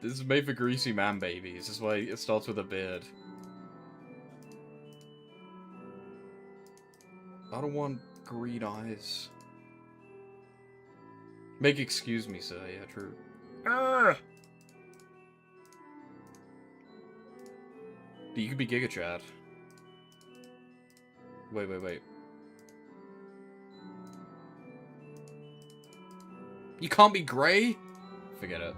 is made for greasy man babies. This is why it starts with a beard. I don't want green eyes. Make excuse me, sir. Yeah, true. You could be Giga Chad. Wait. You can't be Grey? Forget it.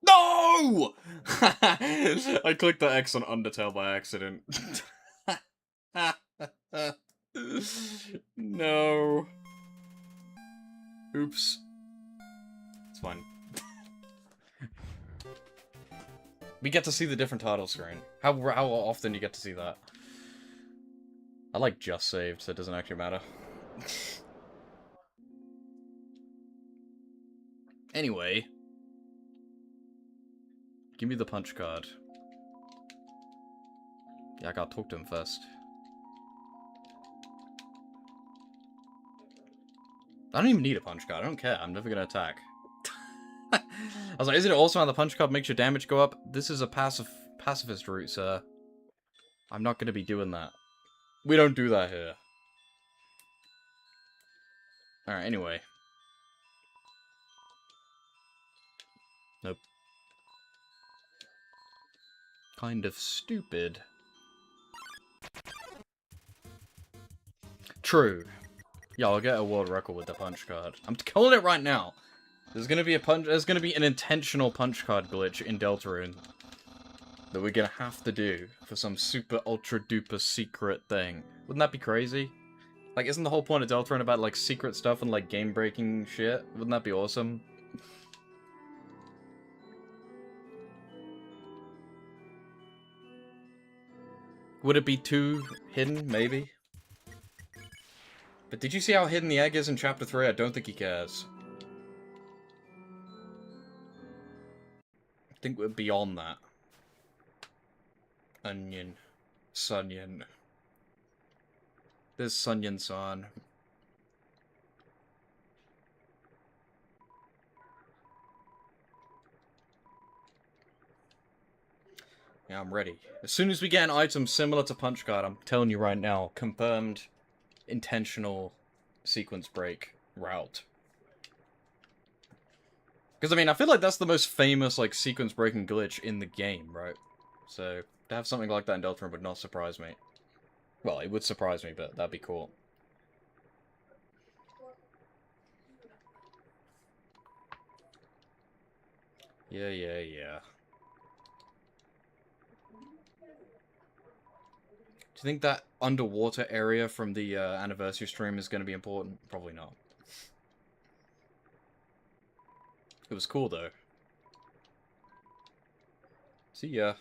No! I clicked the X on Undertale by accident. No. Oops. It's fine. We get to see the different title screen. How often do you get to see that? I like just saved, so it doesn't actually matter. Anyway. Give me the punch card. Yeah, I gotta talk to him first. I don't even need a punch card. I don't care. I'm never gonna attack. I was like, isn't it awesome how the punch card makes your damage go up? This is a pacifist route, sir. I'm not gonna be doing that. We don't do that here. Alright, anyway. Nope. Kind of stupid. True. Yeah, I'll get a world record with the punch card. I'm calling it right now. There's gonna be an intentional punch card glitch in Deltarune that we're gonna have to do for some super ultra duper secret thing. Wouldn't that be crazy? Like, isn't the whole point of Deltarune about, like, secret stuff and, like, game-breaking shit? Wouldn't that be awesome? Would it be too hidden? Maybe. But did you see how hidden the egg is in Chapter 3? I don't think he cares. I think we're beyond that. Onion. Sunyon. There's Sunyon-san. Yeah, I'm ready. As soon as we get an item similar to Punch Card, I'm telling you right now, confirmed intentional sequence break route. Because, I mean, I feel like that's the most famous, like, sequence breaking glitch in the game, right? So, to have something like that in Deltarune would not surprise me. Well, it would surprise me, but that'd be cool. Yeah. Do you think that underwater area from the anniversary stream is going to be important? Probably not. It was cool, though. See ya.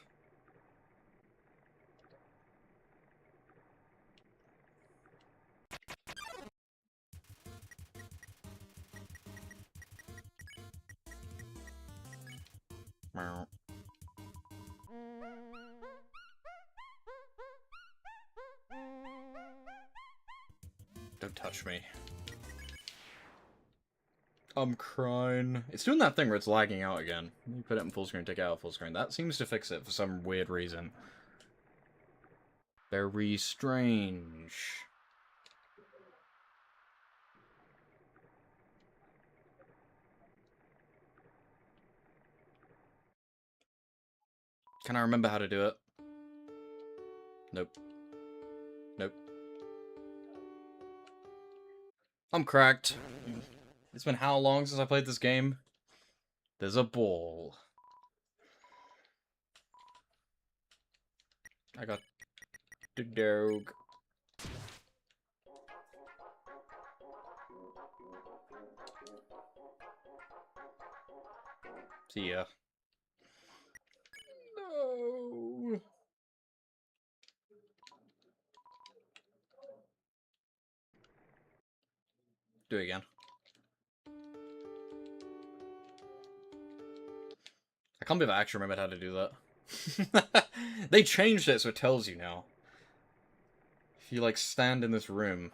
Meow. Don't touch me. I'm crying. It's doing that thing where it's lagging out again. You put it in full screen, take it out of full screen. That seems to fix it for some weird reason. Very strange. Can I remember how to do it? Nope. Nope. I'm cracked. It's been how long since I played this game? There's a ball. I got the dog. See ya. No. Do it again. I can't believe I actually remembered how to do that. They changed it so it tells you now. If you, like, stand in this room...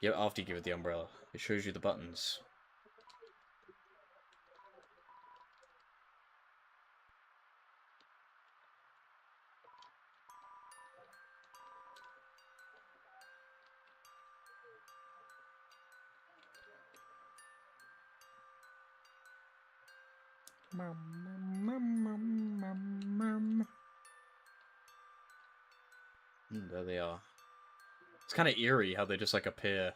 Yeah, after you give it the umbrella. It shows you the buttons. There they are. It's kind of eerie how they just, like, appear.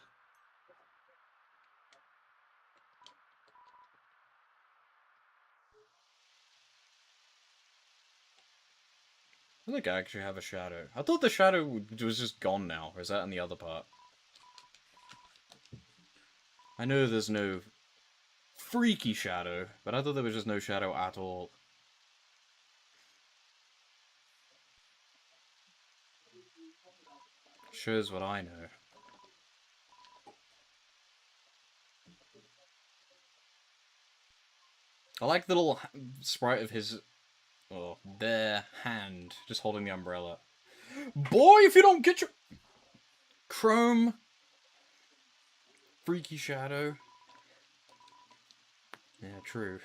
I think I actually have a shadow. I thought the shadow was just gone now. Or is that in the other part? I know there's no freaky shadow, but I thought there was just no shadow at all. Shows what I know. I like the little sprite of his bare hand just holding the umbrella. Boy, if you don't get your chrome freaky shadow. Yeah, true.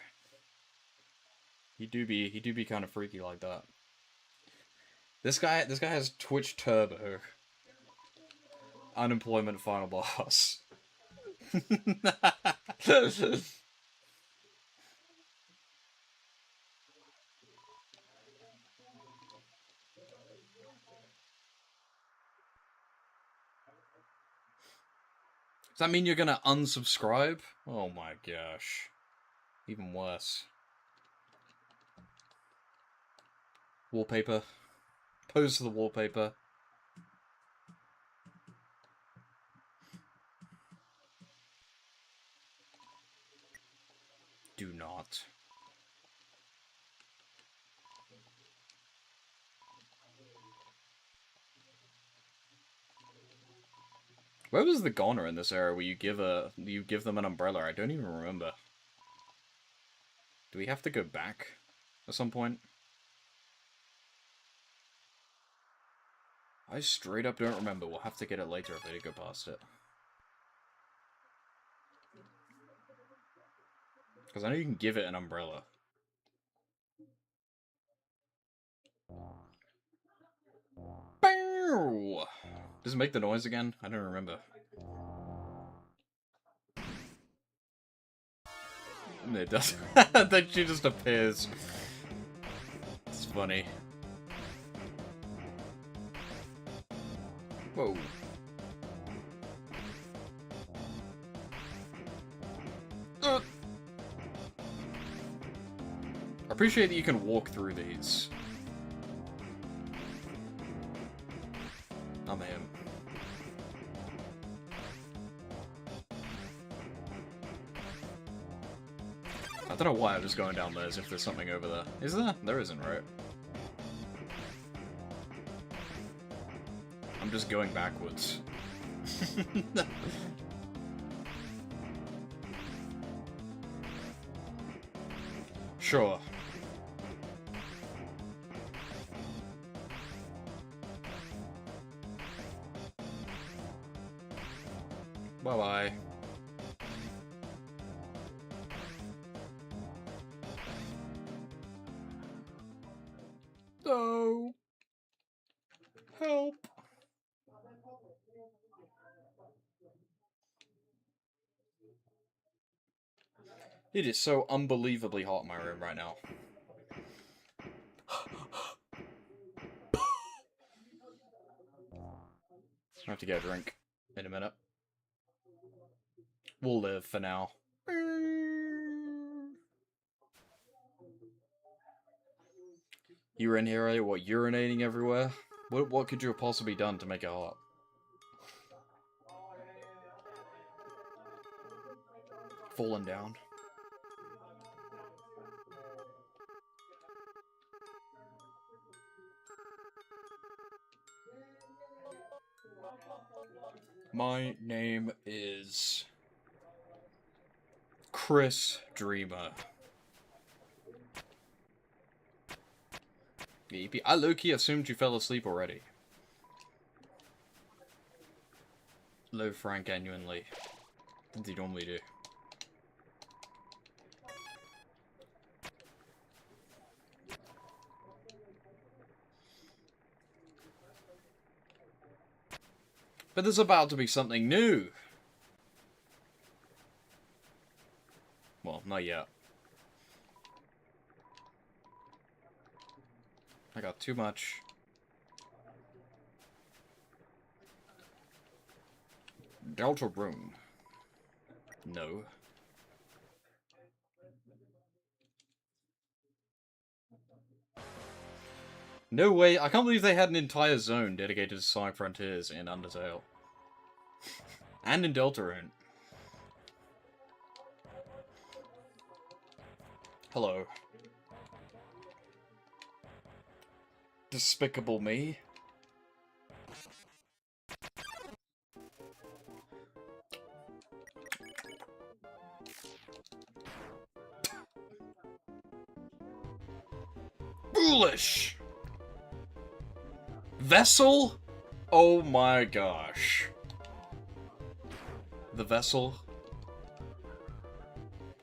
He do be kind of freaky like that. This guy has Twitch Turbo. Unemployment final boss. Does that mean you're gonna unsubscribe? Oh my gosh. Even worse. Wallpaper. Pose to the wallpaper. Do not. Where was the goner in this era where you give them an umbrella? I don't even remember. Do we have to go back at some point? I straight up don't remember. We'll have to get it later if I did go past it. Because I know you can give it an umbrella. Bow! Does it make the noise again? I don't remember. It does. Then she just appears. It's funny. Whoa. I appreciate that you can walk through these. I'm him. I don't know why I'm just going down there as if there's something over there. Is there? There isn't, right? I'm just going backwards. Sure. Bye-bye. No. Help. It is so unbelievably hot in my room right now. I have to get a drink in a minute. We'll live for now. You were in here earlier, what, urinating everywhere? What could you have possibly done to make it hot? Fallen down. My name is Chris Dreamer. I low-key assumed you fell asleep already. Low Frank genuinely. What do you normally do? But there's about to be something new! Well, not yet. I got too much. Delta Room. No. No way, I can't believe they had an entire zone dedicated to Sonic Frontiers in Undertale. And in Deltarune. Hello. Despicable me. Foolish! Vessel? Oh my gosh. The vessel.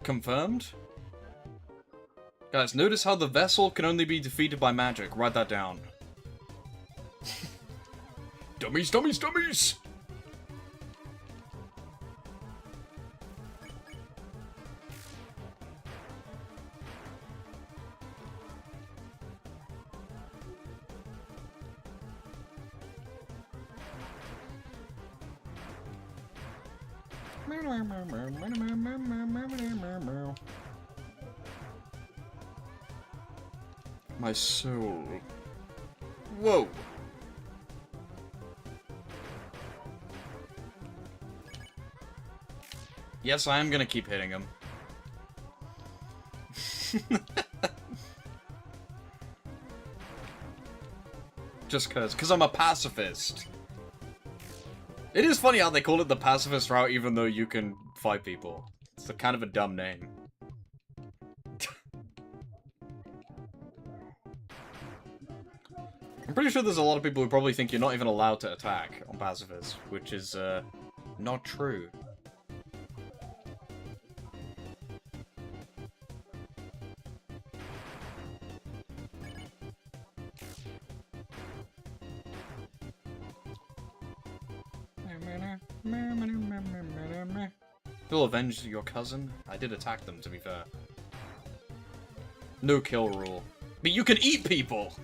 Confirmed? Guys, notice how the vessel can only be defeated by magic. Write that down. Dummies, dummies, dummies! My soul. Whoa! Yes, I am gonna keep hitting him. Just cause I'm a pacifist. It is funny how they call it the pacifist route even though you can fight people. It's a kind of a dumb name. I'm pretty sure there's a lot of people who probably think you're not even allowed to attack on pacifist, which is, not true. You'll avenge your cousin? I did attack them, to be fair. No kill rule. But you can eat people!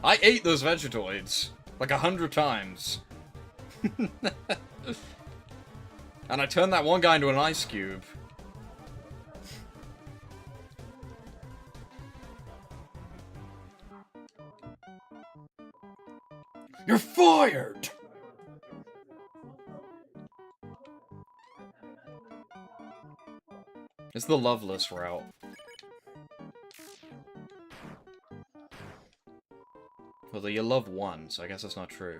I ate those Vegetoids. Like 100 times. And I turned that one guy into an ice cube. You're fired! It's the Loveless route. Although you love one, so I guess that's not true.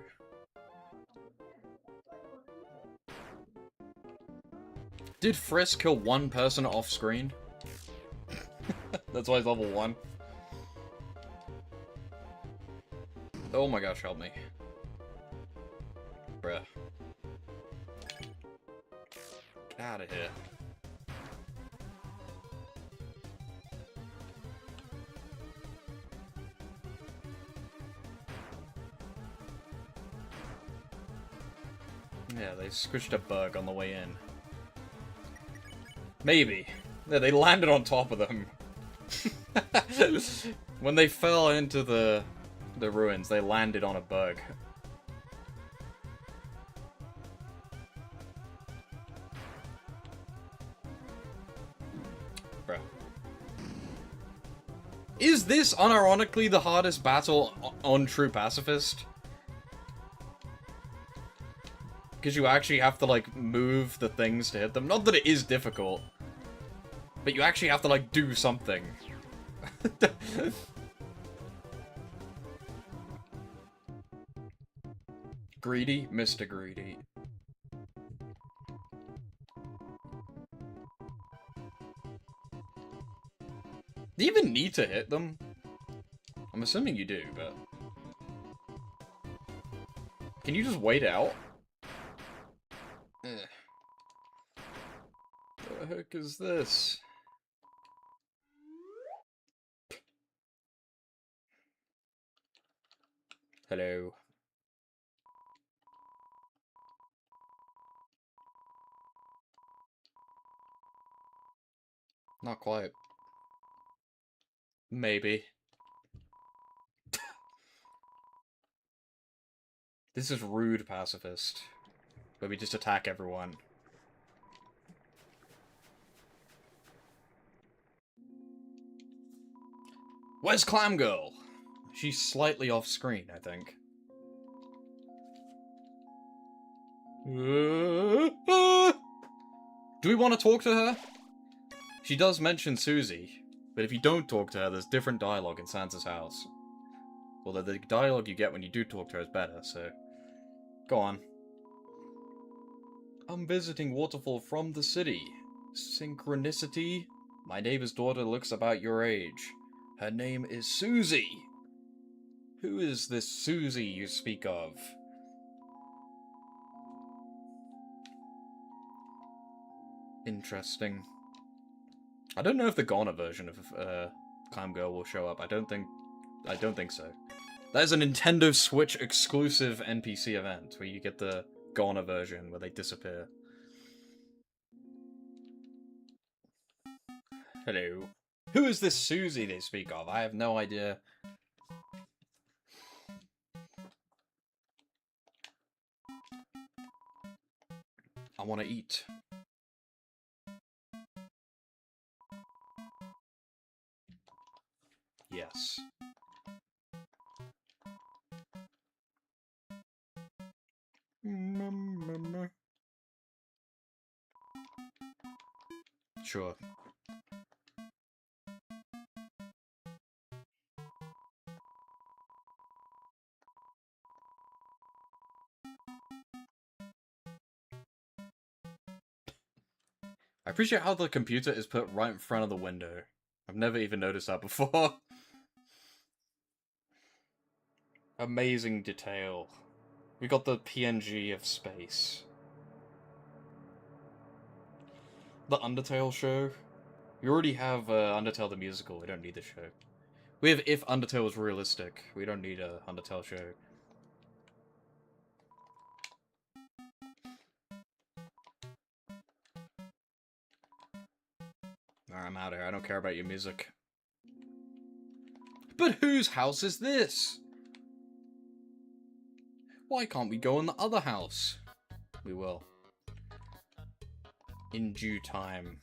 Did Frisk kill one person off screen? That's why he's level 1. Oh my gosh, help me. Bruh. Get out of here. Yeah, they squished a bug on the way in. Maybe. Yeah, they landed on top of them. When they fell into the ruins, they landed on a bug. Bruh. Is this unironically the hardest battle on True Pacifist? Because you actually have to, like, move the things to hit them. Not that it is difficult. But you actually have to, like, do something. Greedy? Mr. Greedy. Do you even need to hit them? I'm assuming you do, but... Can you just wait out? Ugh. What the heck is this? Hello. Not quite. Maybe. This is rude, pacifist. where we just attack everyone. Where's Clam Girl? She's slightly off screen, I think. Do we want to talk to her? She does mention Susie, but if you don't talk to her, there's different dialogue in Santa's house. Although the dialogue you get when you do talk to her is better, so... Go on. I'm visiting Waterfall from the city. Synchronicity? My neighbor's daughter looks about your age. Her name is Susie. Who is this Susie you speak of? Interesting. I don't know if the Ghana version of Clam Girl will show up. I don't think so. That is a Nintendo Switch exclusive NPC event where you get the Ghana version where they disappear. Hello. Who is this Susie they speak of? I have no idea. I want to eat. Yes. Sure. I appreciate how the computer is put right in front of the window. I've never even noticed that before. Amazing detail. We got the PNG of space. The Undertale show. We already have Undertale the musical. We don't need the show. We have If Undertale was realistic. We don't need a Undertale show. Alright, I'm out of here. I don't care about your music. But whose house is this? Why can't we go in the other house? We will. In due time.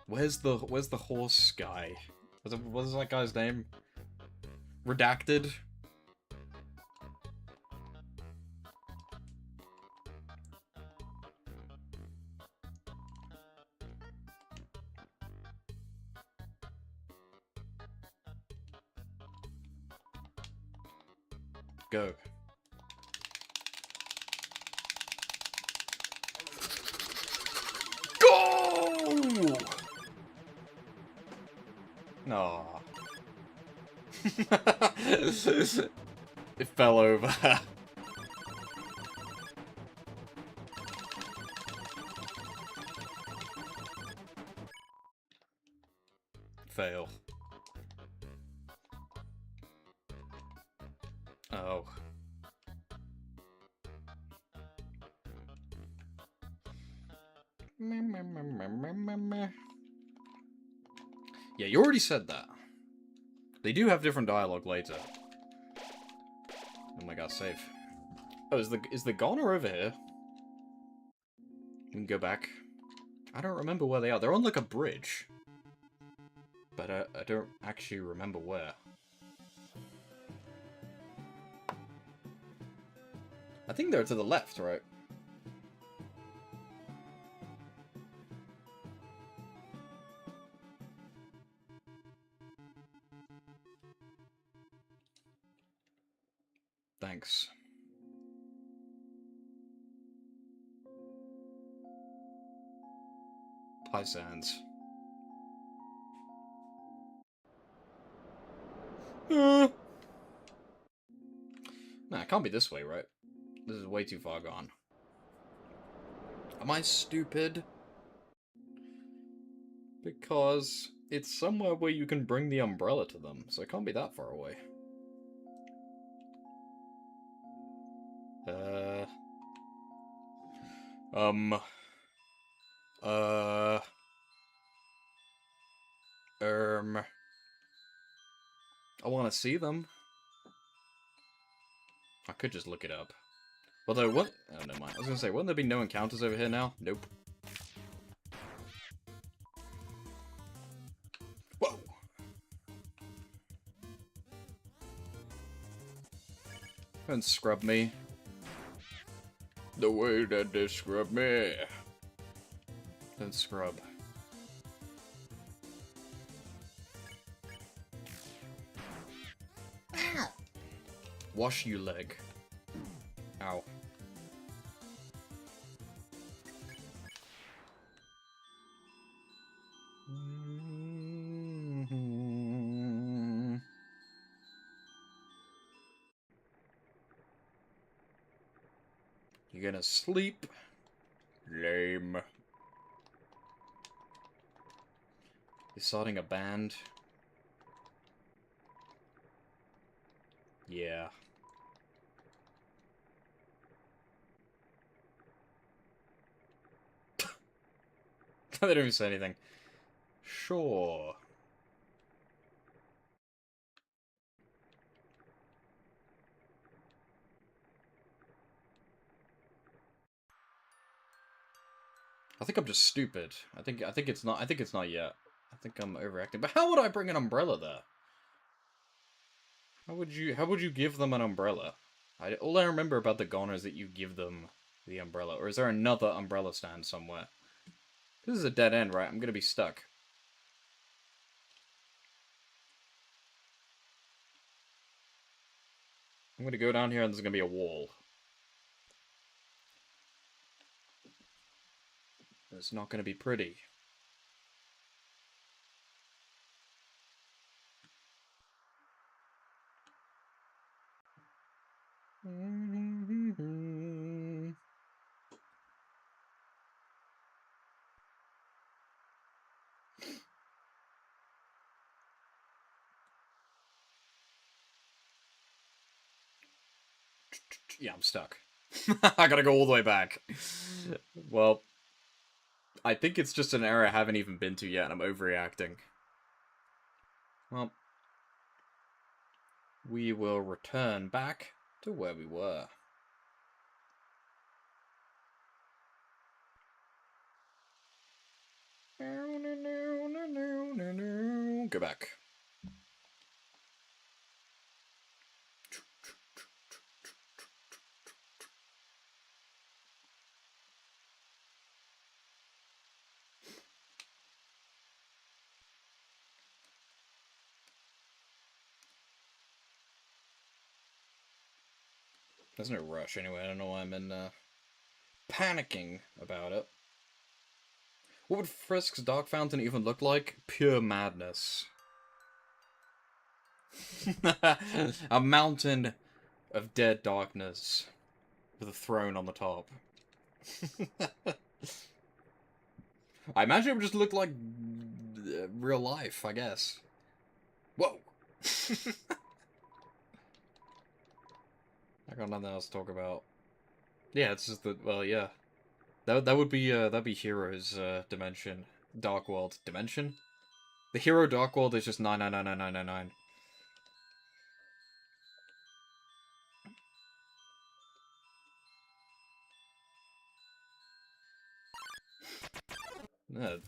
Where's the horse guy? What is that guy's name? Redacted? Go. Go! No. It fell over. Fail. Oh. Yeah, you already said that. They do have different dialogue later. Oh my god, save. Oh, is the goner over here? We can go back. I don't remember where they are. They're on like a bridge. But I don't actually remember where. I think they're to the left, right? Thanks. Hi, Sans. Nah, it can't be this way, right? This is way too far gone. Am I stupid? Because it's somewhere where you can bring the umbrella to them, so it can't be that far away. I want to see them. I could just look it up. Although, what? Oh, never mind. I was gonna say, wouldn't there be no encounters over here now? Nope. Whoa! Don't scrub me. The way that they scrub me. Don't scrub. Ah! Wash you leg. Ow. You gonna sleep? Lame. You starting a band? Yeah. They don't even say anything. Sure. I think I'm just stupid. I think it's not. I think it's not yet. I think I'm overacting. But how would I bring an umbrella there? How would you give them an umbrella? All I remember about the Goner is that you give them the umbrella. Or is there another umbrella stand somewhere? This is a dead end, right? I'm gonna be stuck. I'm gonna go down here and there's gonna be a wall. It's not gonna be pretty. Yeah, I'm stuck. I gotta go all the way back. Well, I think it's just an area I haven't even been to yet, and I'm overreacting. Well, we will return back to where we were. Go back. There's no rush anyway. I don't know why I'm panicking about it. What would Frisk's Dark Fountain even look like? Pure madness. A mountain of dead darkness with a throne on the top. I imagine it would just look like real life, I guess. Whoa! I got nothing else to talk about. Yeah, it's just that, well, yeah. That would be, that'd be Hero's, dimension. Dark World. Dimension? The Hero Dark World is just 9999999.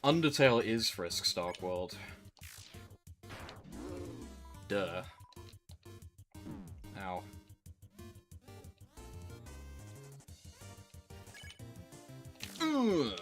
Undertale is Frisk's Dark World. Duh. Ow. Ugh.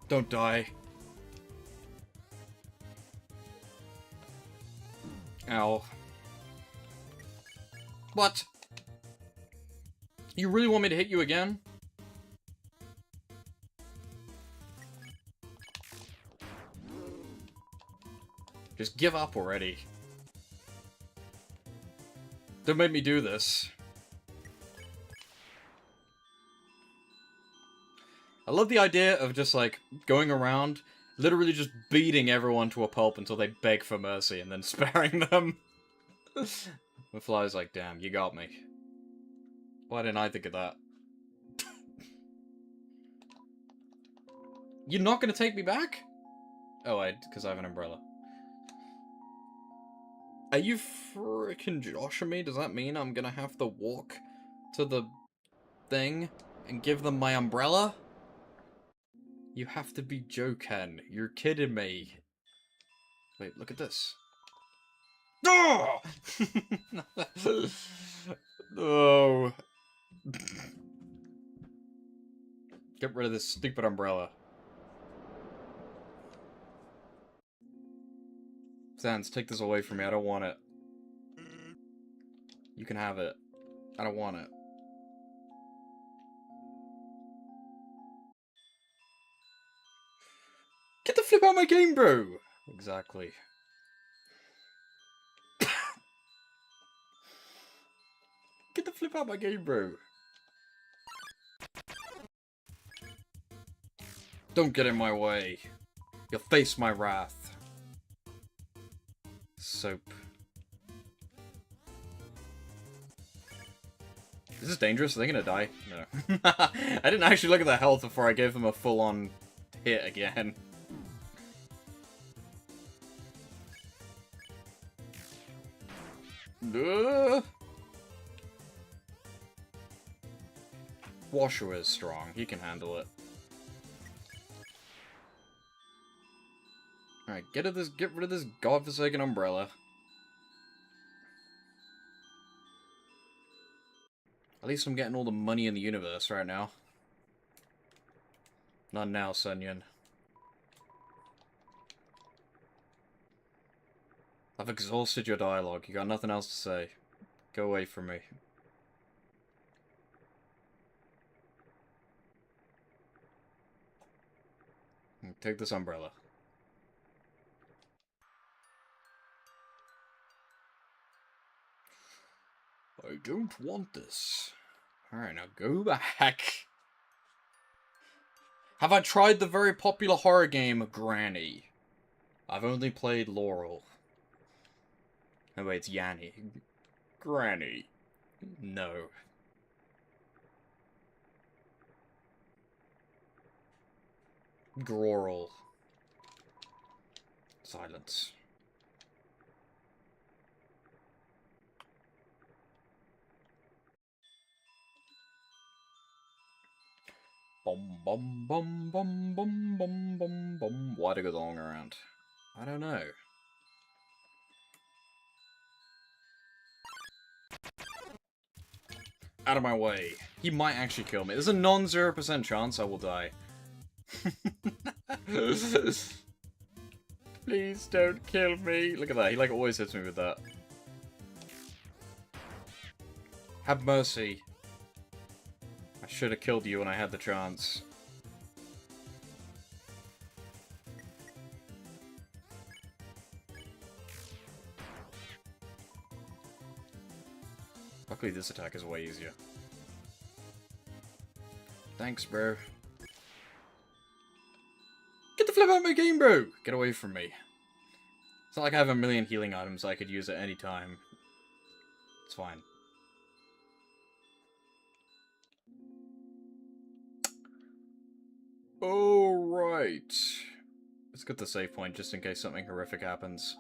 Don't die. Ow. What? You really want me to hit you again? Just give up already. Don't make me do this. love the idea of just, like, going around, literally just beating everyone to a pulp until they beg for mercy, and then sparing them. The fly's like, damn, you got me. Why didn't I think of that? You're not gonna take me back? Oh, because I have an umbrella. Are you frickin' joshing me? Does that mean I'm gonna have to walk to the thing and give them my umbrella? You have to be joking. You're kidding me. Wait, look at this. Oh! No. Get rid of this stupid umbrella. Sans, take this away from me. I don't want it. You can have it. I don't want it. Get the flip out of my game, bro! Exactly. Get the flip out of my game, bro. Don't get in my way. You'll face my wrath. Soap. Is this dangerous? Are they gonna die? No. I didn't actually look at the health before I gave them a full-on hit again. Washer is strong. He can handle it. Alright, get rid of this godforsaken umbrella. At least I'm getting all the money in the universe right now. Not now, Sunyan. I've exhausted your dialogue. You got nothing else to say. Go away from me. Take this umbrella. I don't want this. Alright, now go back. Have I tried the very popular horror game, Granny? I've only played Laurel. Oh wait, it's Yanni. Granny. No. Groral. Silence. Bum bum bum bum bum bum bum bum. Why'd I go the long around? I don't know. Out of my way. He might actually kill me. There's a non-0% chance I will die. Please don't kill me. Look at that. He like always hits me with that. Have mercy. I should have killed you when I had the chance. Luckily this attack is way easier. Thanks, bro. Get the flip out of my game, bro! Get away from me. It's not like I have a million healing items I could use at any time. It's fine. Alright. Let's get the save point just in case something horrific happens.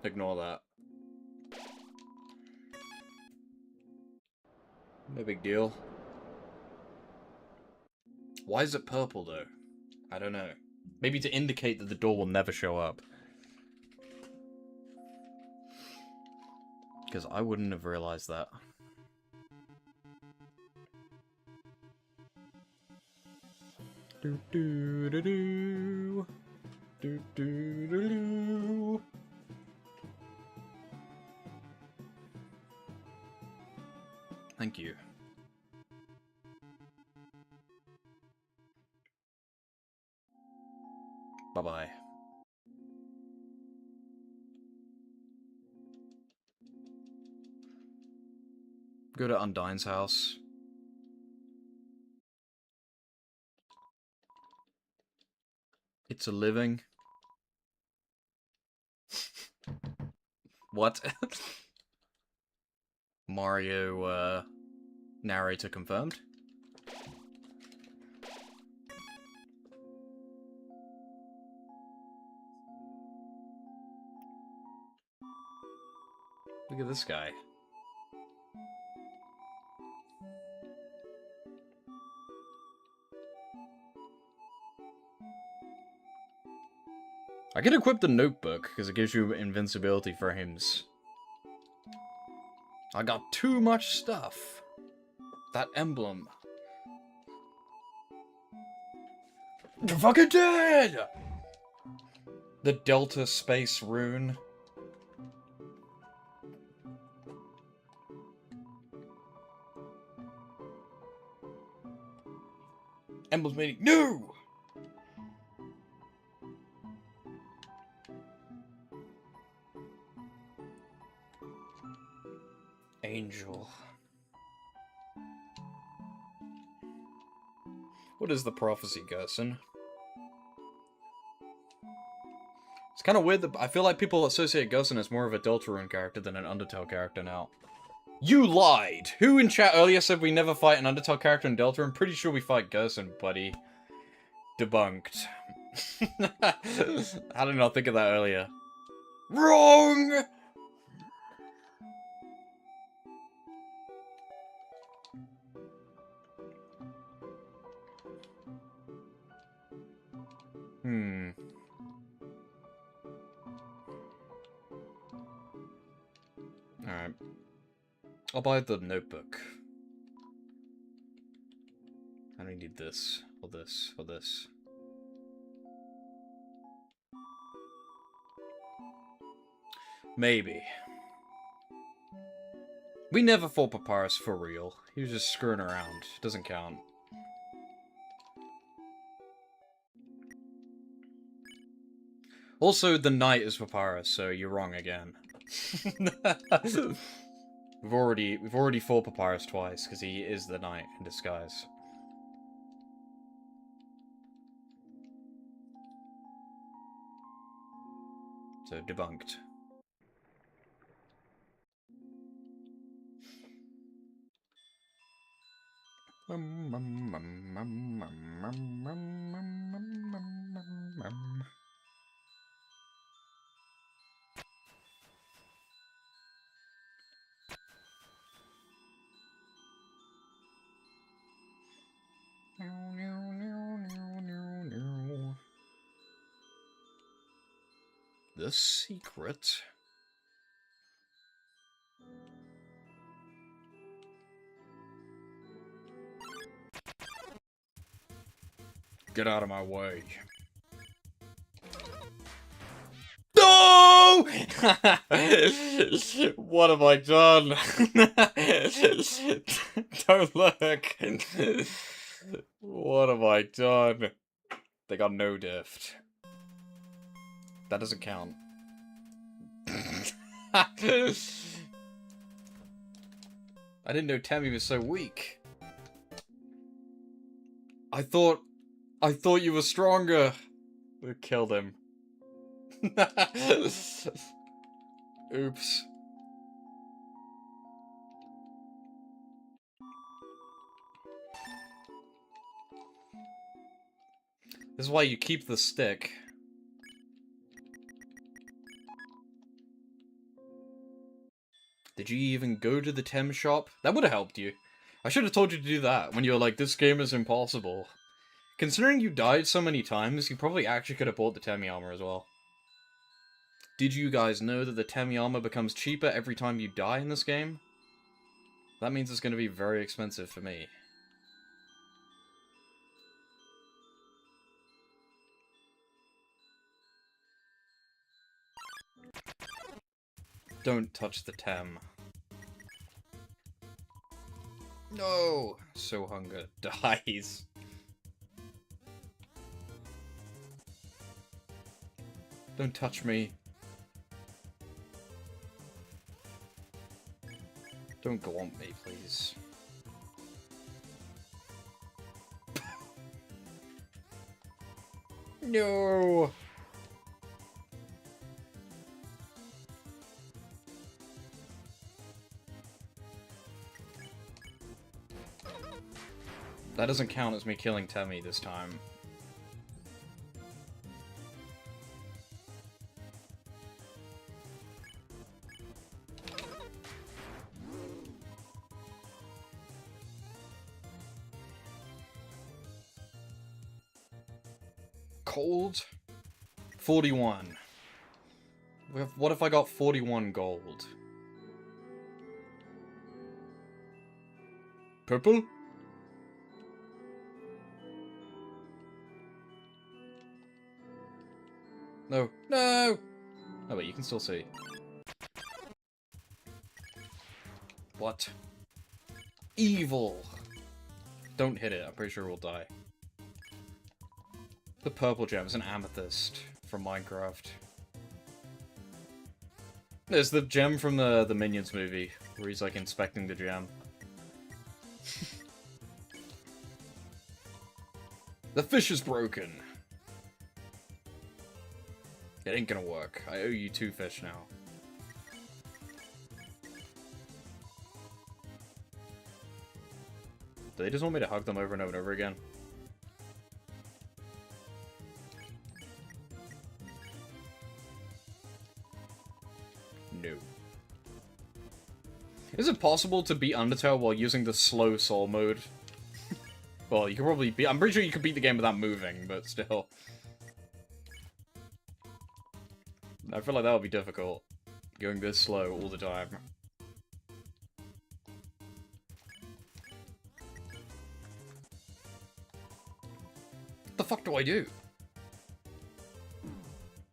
Ignore that. No big deal. Why is it purple, though? I don't know. Maybe to indicate that the door will never show up. Because I wouldn't have realized that. Do do do do. Do do do do. Thank you. Bye-bye. Go to Undyne's house. It's a living. What? Mario, narrator confirmed. Look at this guy. I can equip the notebook, because it gives you invincibility frames. I got too much stuff. That emblem. You're fucking dead! The Delta Space Rune. Emblem's meaning no! Angel. What is the prophecy, Gerson? It's kind of weird that I feel like people associate Gerson as more of a Deltarune character than an Undertale character now. You lied! Who in chat earlier said we never fight an Undertale character in Deltarune? I'm pretty sure we fight Gerson, buddy. Debunked. How did I not think of that earlier? Wrong! Alright. I'll buy the notebook. I don't need this, or this, or this. Maybe. We never fought Papyrus for real. He was just screwing around. Doesn't count. Also, the knight is Papyrus, so you're wrong again. We've already fought Papyrus twice, because he is the knight in disguise. So, debunked. The secret. Get out of my way. No! What have I done? Don't look. What have I done? They got no dift. That doesn't count. I didn't know Tammy was so weak. I thought you were stronger. We killed him. Oops. This is why you keep the stick. Did you even go to the Tem shop? That would have helped you. I should have told you to do that when you were like, this game is impossible. Considering you died so many times, you probably actually could have bought the Temi armor as well. Did you guys know that the Temi armor becomes cheaper every time you die in this game? That means it's going to be very expensive for me. Don't touch the Tem. No! So hunger dies. Don't touch me. Don't glomp me, please. No! That doesn't count as me killing Temmie this time. Cold? 41. What if I got 41 gold? Purple? No. No! Oh wait, you can still see. What? Evil! Don't hit it, I'm pretty sure we'll die. The purple gem is an amethyst from Minecraft. There's the gem from the Minions movie, where he's like inspecting the gem. The fish is broken! It ain't gonna work. I owe you 2 fish now. Do they just want me to hug them over and over and over again? No. Is it possible to beat Undertale while using the slow soul mode? Well, you could probably beat... I'm pretty sure you could beat the game without moving, but still. I feel like that would be difficult. Going this slow all the time. What the fuck do I do?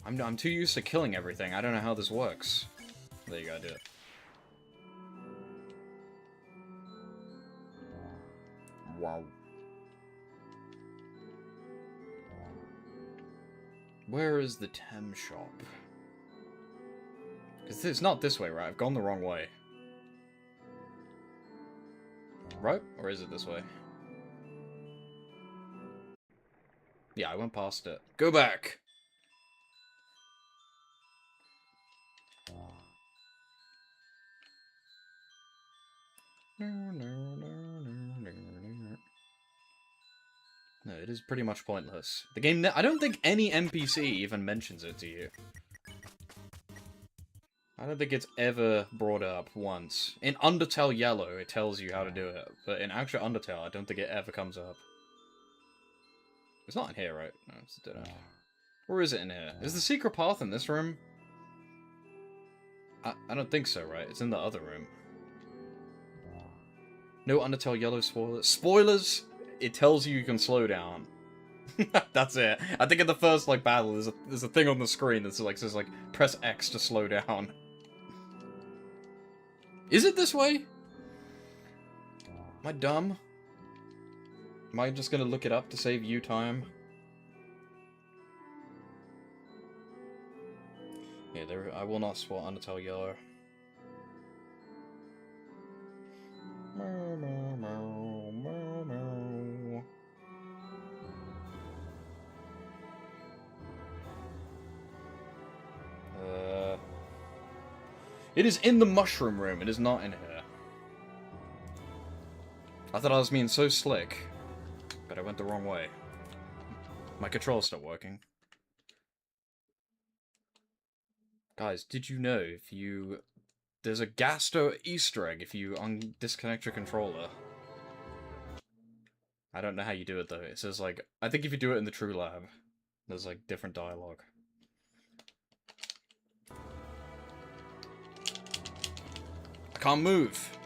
I'm too used to killing everything. I don't know how this works. There you go, I did it. Wow. Where is the Tem shop? Because it's not this way, right? I've gone the wrong way. Right? Or is it this way? Yeah, I went past it. Go back! No, it is pretty much pointless. The game... I don't think any NPC even mentions it to you. I don't think it's ever brought up once. In Undertale Yellow, it tells you how to do it. But in actual Undertale, I don't think it ever comes up. It's not in here, right? No, it's dead end. Or is it in here? Is the secret path in this room? I don't think so, right? It's in the other room. No Undertale Yellow spoilers. Spoilers? It tells you can slow down. That's it. I think in the first like battle, there's a thing on the screen that says like press X to slow down. Is it this way? Am I dumb? Am I just gonna look it up to save you time? Yeah, I will not spot Undertale Yellow. It is in the mushroom room. It is not in here. I thought I was being so slick, but I went the wrong way. My control's still working. Guys, did you know there's a Gasto Easter egg if you disconnect your controller? I don't know how you do it though. It says like, I think if you do it in the True Lab, there's like different dialogue. I can't move.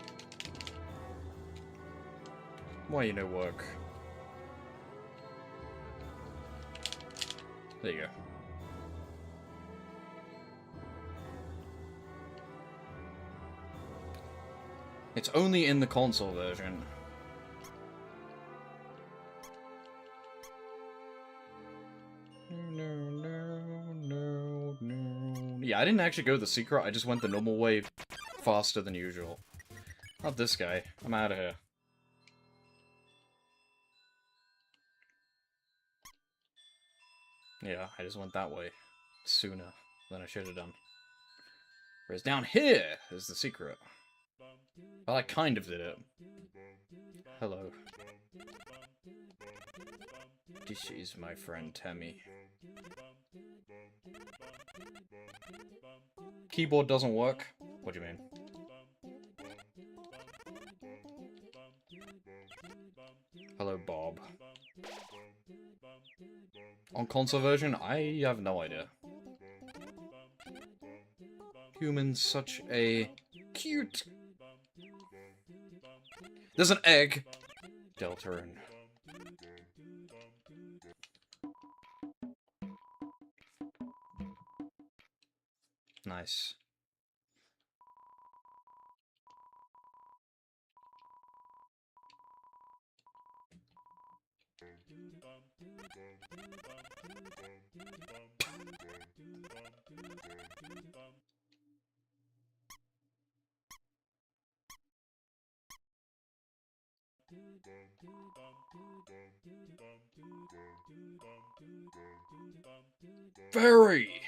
Why you no work? There you go. It's only in the console version. Yeah, I didn't actually go the secret, I just went the normal way faster than usual. Not this guy. I'm out of here. Yeah, I just went that way sooner than I should have done. Whereas down here is the secret. Well, I kind of did it. Hello. This is my friend Tammy. Keyboard doesn't work? What do you mean? Hello, Bob. On console version, I have no idea. Human's such a cute. There's an egg. Deltarune. Nice. Very!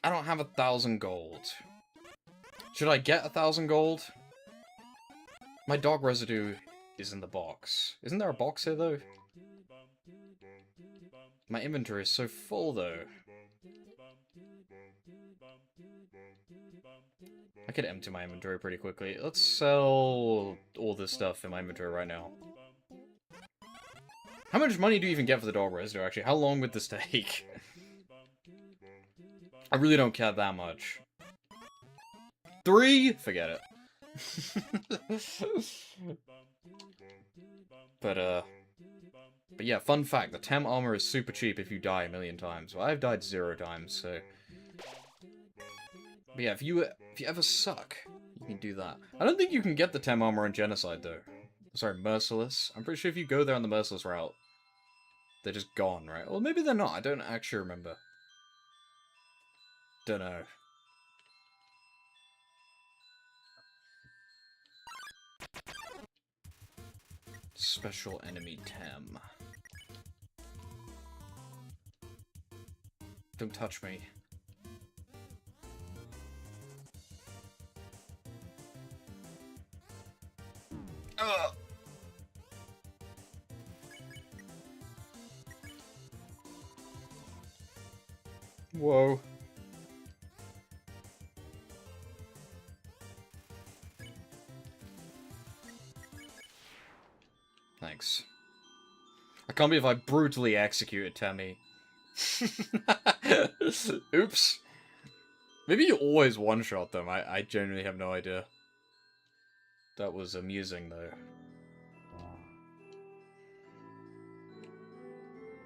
I don't have 1,000 gold. Should I get 1,000 gold? My dog residue is in the box. Isn't there a box here, though? My inventory is so full, though. I could empty my inventory pretty quickly. Let's sell all this stuff in my inventory right now. How much money do you even get for the dog residue, actually? How long would this take? I really don't care that much. 3? Forget it. But yeah, fun fact, the Tem armor is super cheap if you die 1,000,000 times. Well, I've died 0 times, so... But yeah, if you ever suck, you can do that. I don't think you can get the Tem armor in Genocide, though. Sorry, Merciless. I'm pretty sure if you go there on the Merciless route, they're just gone, right? Well, maybe they're not. I don't actually remember. Don't know. Special enemy Tem. Don't touch me. Ugh! Whoa. Thanks. I can't believe I brutally executed Temmie. Oops. Maybe you always one-shot them. I genuinely have no idea. That was amusing, though.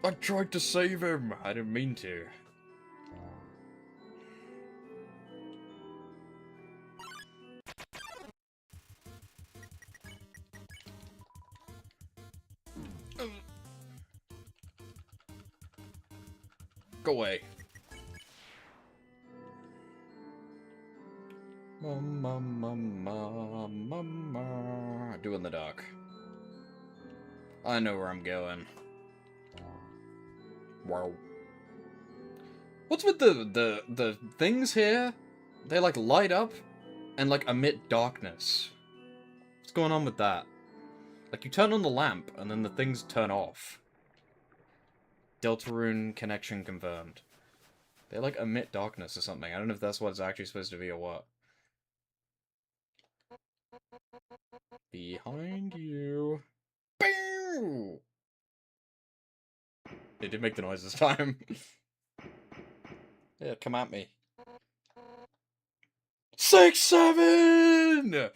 I tried to save him! I didn't mean to. Go away. Do in the dark. I know where I'm going. Wow. What's with the things here? They like light up and like emit darkness. What's going on with that? Like you turn on the lamp and then the things turn off. Deltarune connection confirmed. They like emit darkness or something. I don't know if that's what it's actually supposed to be or what. Behind you. Bow! It did make the noise this time. Yeah, come at me. 6, 7!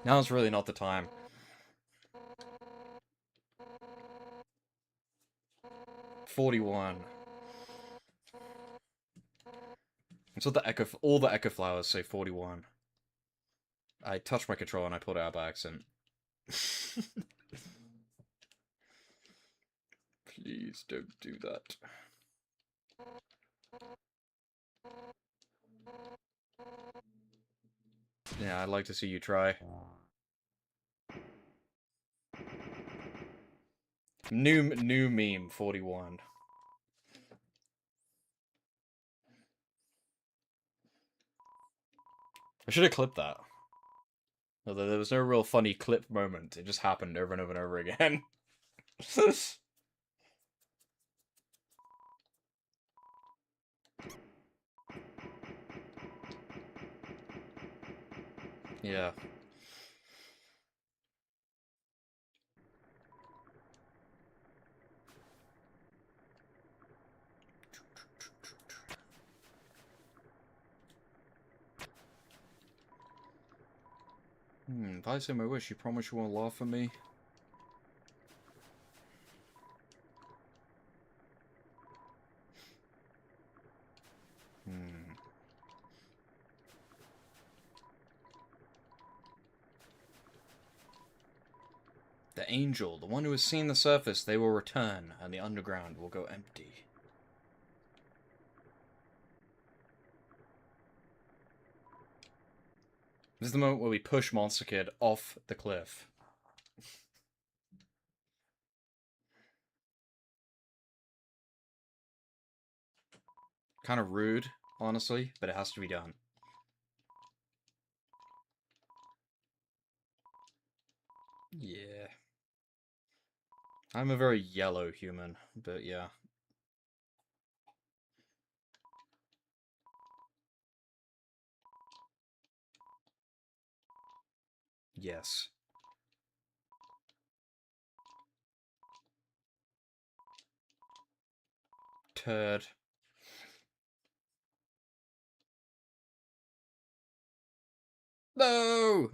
Now's really not the time. $41. So all the echo flowers say 41. I touched my controller and I pulled it out by accident. Please don't do that. Yeah, I'd like to see you try. New meme 41. I should have clipped that. Although there was no real funny clip moment. It just happened over and over and over again. Yeah. If I say my wish, you promise you won't laugh at me? The angel, the one who has seen the surface, they will return, and the underground will go empty. This is the moment where we push Monster Kid off the cliff. Kind of rude, honestly, but it has to be done. Yeah. I'm a very yellow human, but yeah. Yes. Turd. No!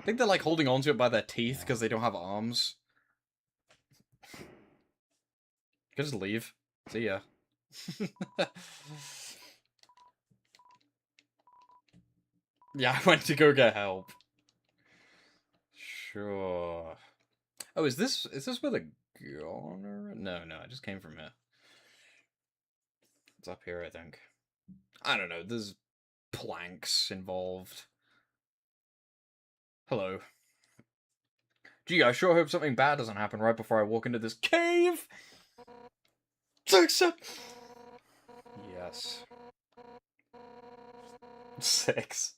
I think they're like holding onto it by their teeth because they don't have arms. Just leave. See ya. Yeah, I went to go get help. Sure. Oh, is this where the goner? No, I just came from here. It's up here, I think. I don't know, there's planks involved. Hello. Gee, I sure hope something bad doesn't happen right before I walk into this cave! 6! Yes. 6.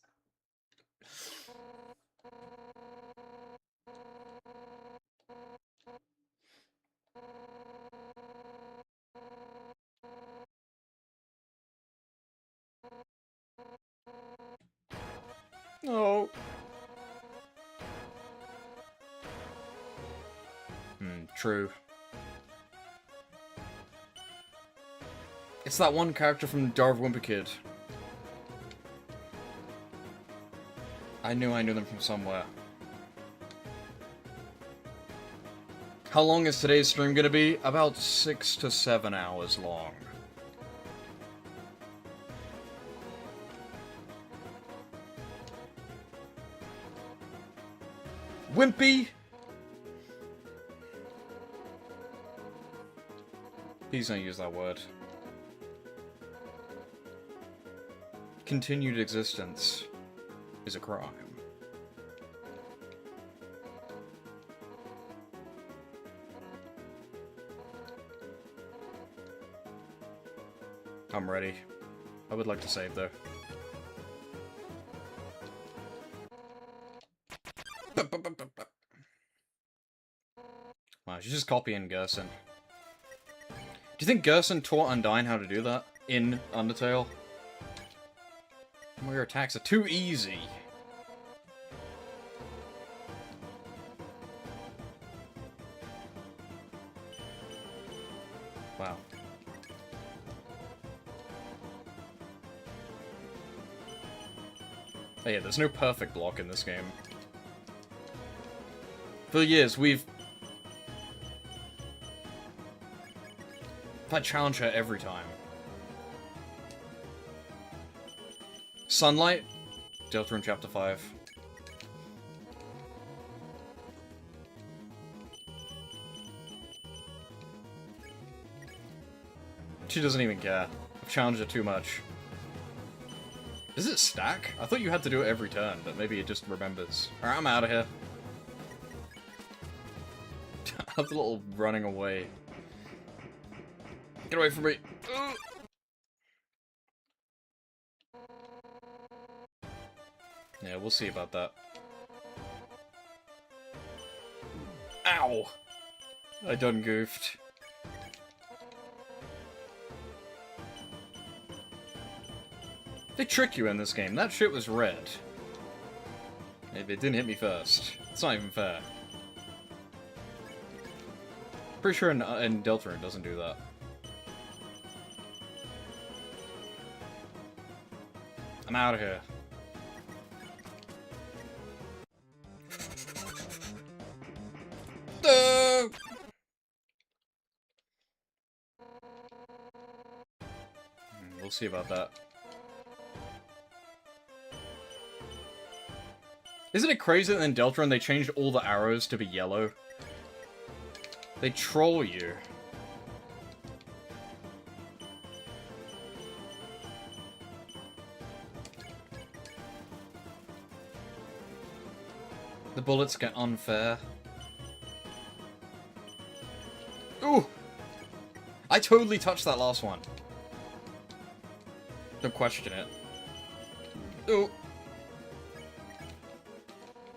Oh. True. It's that one character from Jar of Wimpy Kid. I knew them from somewhere. How long is today's stream gonna be? About 6 to 7 hours long. Wimpy! Please don't use that word. Continued existence is a crime. I'm ready. I would like to save, though. Wow, she's just copying Gerson. Do you think Gerson taught Undyne how to do that in Undertale? Well, your attacks are too easy. Wow. Oh yeah, there's no perfect block in this game. For years, we've... I challenge her every time. Sunlight? Deltarune Chapter 5. She doesn't even care. I've challenged her too much. Is it stack? I thought you had to do it every turn, but maybe it just remembers. Alright, I'm out of here. That's a little running away. Get away from me! Ooh. Yeah, we'll see about that. Ow! I done goofed. They trick you in this game. That shit was red. It didn't hit me first. It's not even fair. Pretty sure in Deltarune it doesn't do that. I'm out of here. We'll see about that. Isn't it crazy that in Deltarune they changed all the arrows to be yellow? They troll you. The bullets get unfair. Ooh! I totally touched that last one. Don't question it. Ooh!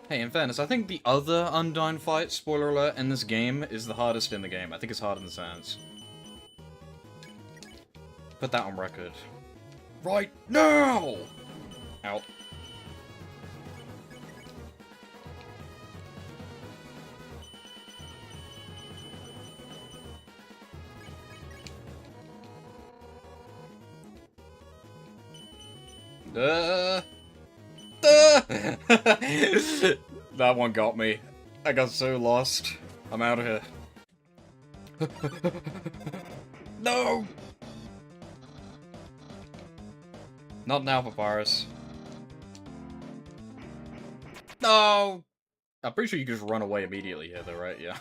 Hey, in fairness, I think the other Undyne fight, spoiler alert, in this game is the hardest in the game. I think it's harder than it sounds. Put that on record. Right now! Out. That one got me. I got so lost. I'm out of here. No! Not now, Papyrus. No! I'm pretty sure you can just run away immediately here, though, right? Yeah.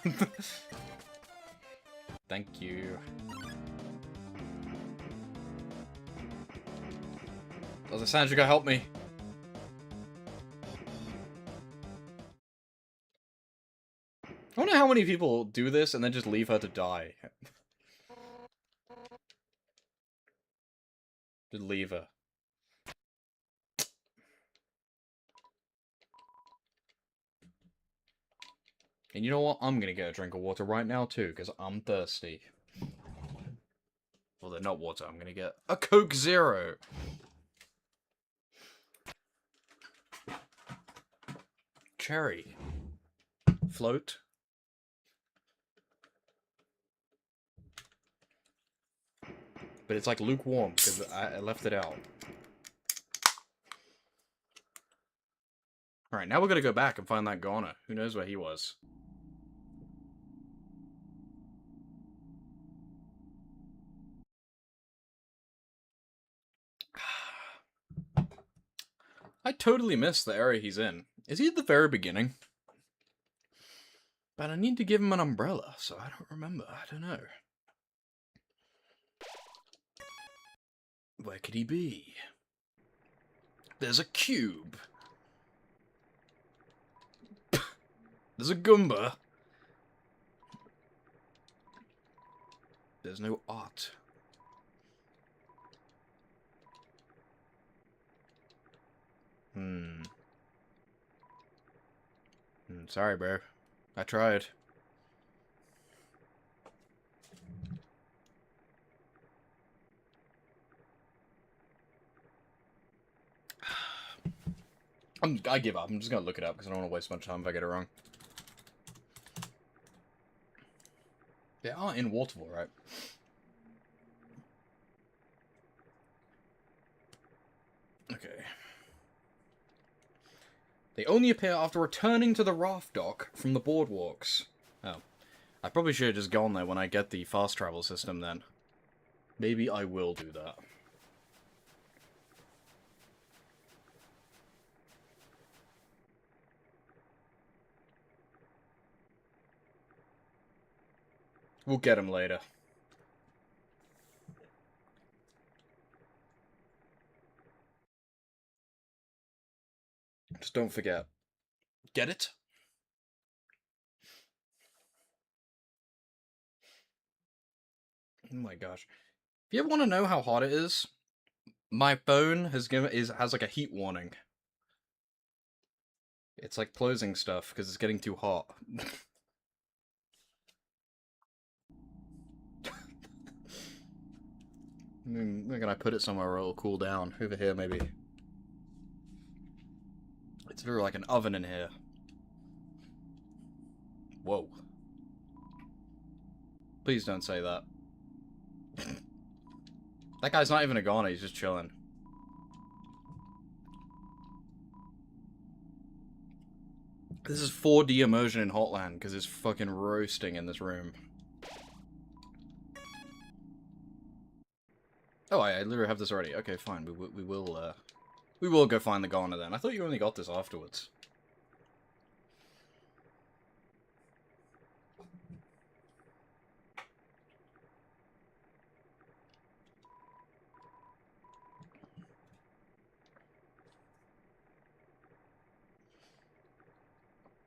Thank you. Does it sound you gotta help me? I wonder how many people do this and then just leave her to die. Just leave her. And you know what? I'm gonna get a drink of water right now too, because I'm thirsty. Well, they're not water. I'm gonna get a Coke Zero. Cherry. Float. But it's like lukewarm, because I left it out. Alright, now we're gonna go back and find that goner. Who knows where he was. I totally missed the area he's in. Is he at the very beginning? But I need to give him an umbrella, so I don't remember. I don't know. Where could he be? There's a cube. There's a Goomba. There's no art. Sorry, bro. I tried. I give up. I'm just gonna look it up because I don't want to waste much time if I get it wrong. They are in Waterville, right? Okay. They only appear after returning to the raft dock from the boardwalks. Oh. I probably should have just gone there when I get the fast travel system then. Maybe I will do that. We'll get him later. Just don't forget. Get it? Oh my gosh. If you ever want to know how hot it is, my phone has like a heat warning. It's like closing stuff because it's getting too hot. Where can I put it somewhere where it'll cool down? Over here, maybe. It's very like an oven in here. Whoa. Please don't say that. That guy's not even a goner, he's just chilling. This is 4D immersion in Hotland because it's fucking roasting in this room. Oh, I literally have this already. Okay, fine. We will go find the goner then. I thought you only got this afterwards.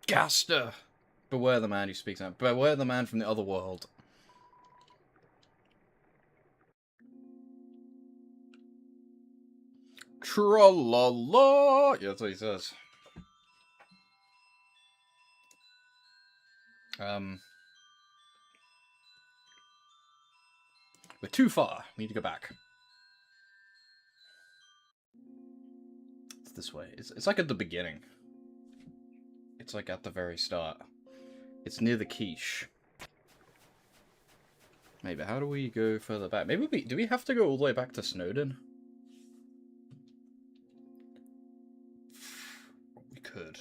Gaster! Beware the man who speaks out. Beware the man from the other world. Tra-la-la! Yeah, that's what he says. We're too far. We need to go back. It's this way. It's like at the beginning. It's like at the very start. It's near the quiche. Maybe. How do we go further back? Maybe do we have to go all the way back to Snowdon? We could.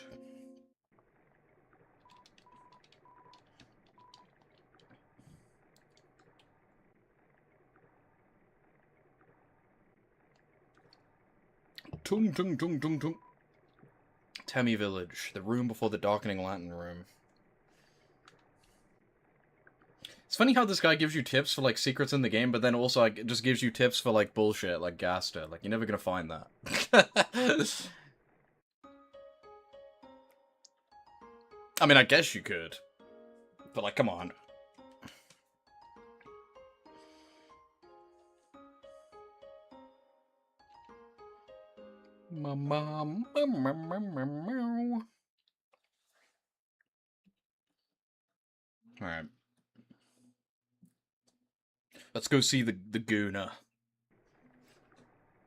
Tung tung tung tung tung. Temmie Village, the room before the darkening lantern room. It's funny how this guy gives you tips for like secrets in the game, but then also like just gives you tips for like bullshit, like Gaster. Like you're never gonna find that. I mean, I guess you could, but like, come on. Alright. Let's go see the gooner.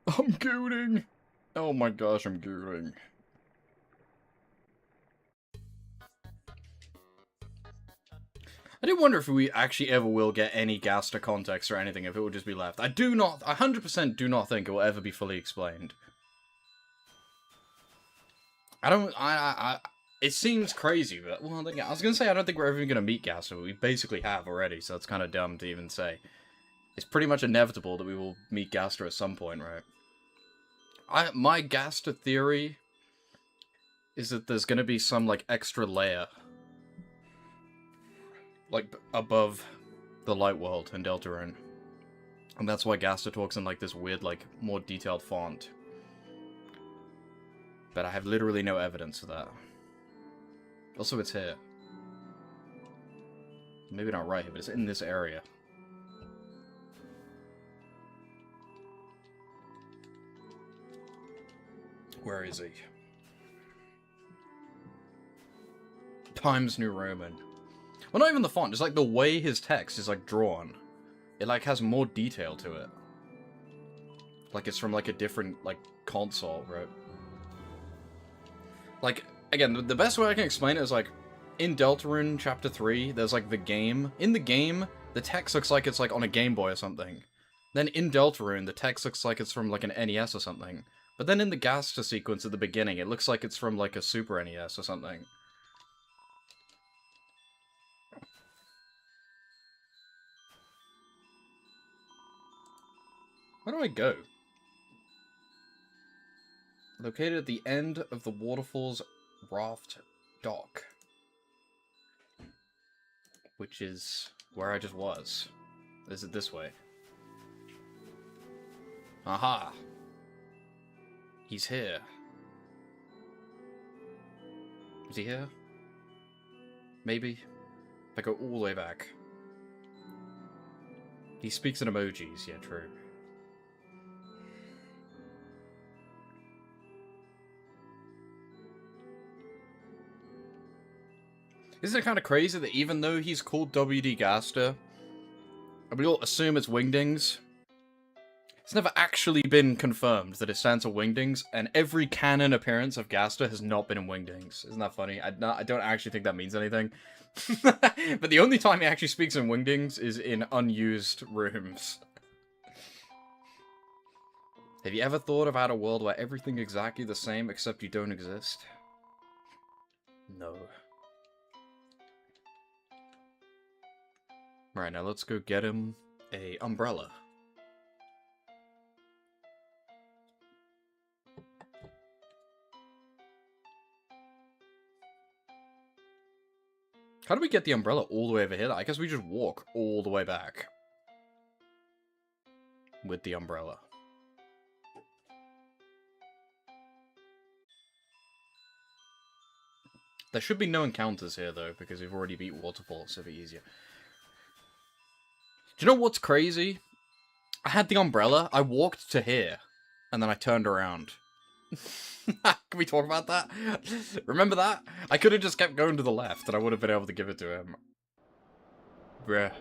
I'm gooning! Oh my gosh, I'm gooning. I do wonder if we actually ever will get any Gaster context or anything, if it will just be left. I 100% do not think it will ever be fully explained. It seems crazy, but, well, I was gonna say I don't think we're ever gonna meet Gaster, but we basically have already, so it's kind of dumb to even say. It's pretty much inevitable that we will meet Gaster at some point, right? My Gaster theory is that there's gonna be some, like, extra layer. Like, above the Light World in Deltarune. And that's why Gaster talks in, like, this weird, like, more detailed font. But I have literally no evidence of that. Also, it's here. Maybe not right here, but it's in this area. Where is he? Times New Roman. Well, not even the font, it's like the way his text is, like, drawn. It, like, has more detail to it. Like, it's from, like, a different, like, console, right? Like, again, the best way I can explain it is, like, in Deltarune Chapter 3, there's, like, the game. In the game, the text looks like it's, like, on a Game Boy or something. Then in Deltarune, the text looks like it's from, like, an NES or something. But then in the Gaster sequence at the beginning, it looks like it's from, like, a Super NES or something. Where do I go? Located at the end of the waterfall's raft dock. Which is where I just was. Is it this way? Aha! He's here. Is he here? Maybe? If I go all the way back. He speaks in emojis, yeah, true. Isn't it kind of crazy that even though he's called W.D. Gaster, and we all assume it's Wingdings, it's never actually been confirmed that it stands for Wingdings, and every canon appearance of Gaster has not been in Wingdings. Isn't that funny? I don't actually think that means anything. But the only time he actually speaks in Wingdings is in unused rooms. Have you ever thought about a world where everything's exactly the same except you don't exist? No. Right, now let's go get him a umbrella. How do we get the umbrella all the way over here? I guess we just walk all the way back. With the umbrella. There should be no encounters here, though, because we've already beat Waterfall, so it'll be easier. Do you know what's crazy? I had the umbrella, I walked to here, and then I turned around. Can we talk about that? Remember that? I could have just kept going to the left, and I would have been able to give it to him. Bruh.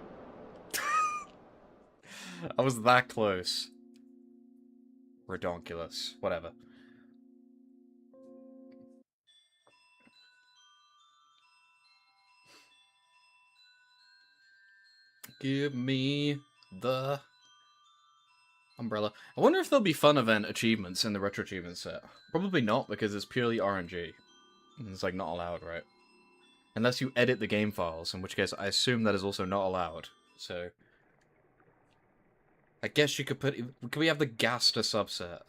I was that close. Redonkulous. Whatever. Give me the umbrella. I wonder if there'll be fun event achievements in the retro achievement set. Probably not, because it's purely RNG. It's like not allowed, right? Unless you edit the game files, in which case I assume that is also not allowed. So I guess you could put... Could we have the Gaster subset?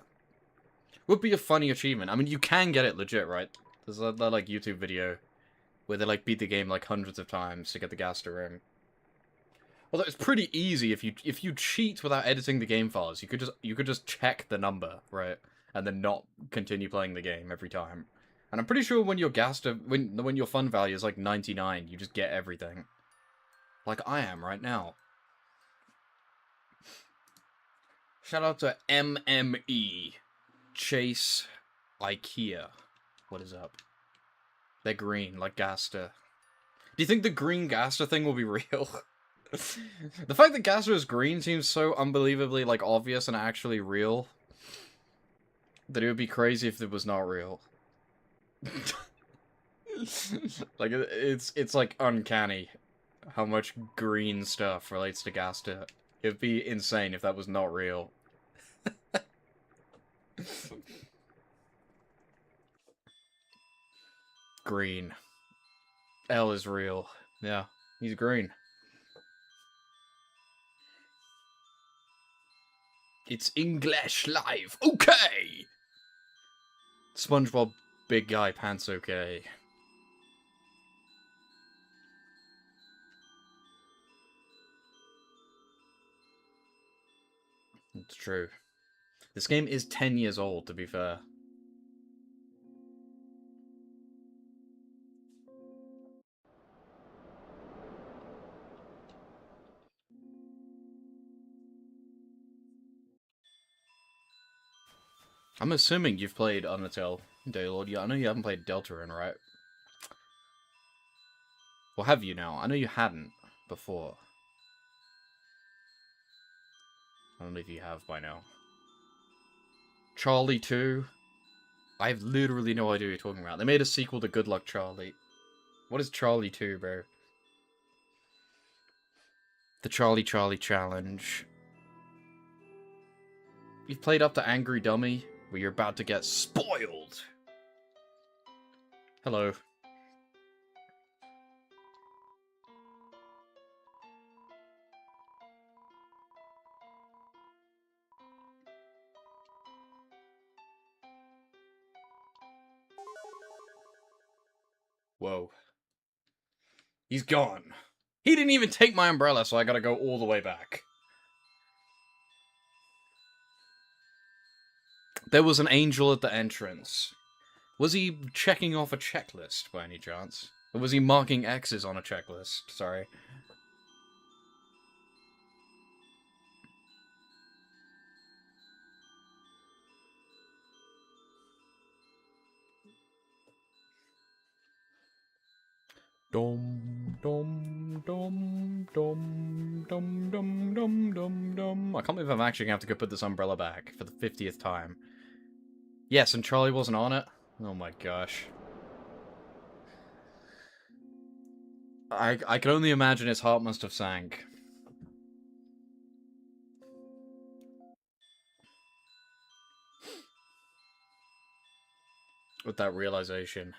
Would be a funny achievement. I mean, you can get it legit, right? There's that like YouTube video where they like beat the game like hundreds of times to get the Gaster ring. Although it's pretty easy if you cheat without editing the game files. You could just check the number, right, and then not continue playing the game every time. And I'm pretty sure when your Gaster when your fun value is like 99, you just get everything. Like I am right now. Shout out to MME Chase IKEA. What is up? They're green, like Gaster. Do you think the green Gaster thing will be real? The fact that Gaster is green seems so unbelievably, like, obvious and actually real that it would be crazy if it was not real. Like, it's like, uncanny how much green stuff relates to Gaster. It'd be insane if that was not real. Green. L is real. Yeah, he's green. It's English live. Okay! SpongeBob Big Guy Pants okay. It's true. This game is 10 years old, to be fair. I'm assuming you've played Undertale, Daylord. Yeah, I know you haven't played Deltarune, right? Or have you now? I know you hadn't before. I don't know if you have by now. Charlie 2? I have literally no idea what you're talking about. They made a sequel to Good Luck Charlie. What is Charlie 2, bro? The Charlie Challenge. You've played up to Angry Dummy, where you're about to get spoiled. Hello. Whoa. He's gone. He didn't even take my umbrella, so I gotta go all the way back. There was an angel at the entrance. Was he checking off a checklist, by any chance? Or was he marking X's on a checklist? Sorry. Dum dum dum dum dum dum dum dum dum. I can't believe I'm actually gonna have to go put this umbrella back for the 50th time. Yes, and Charlie wasn't on it. Oh my gosh. I can only imagine his heart must have sank. With that realization.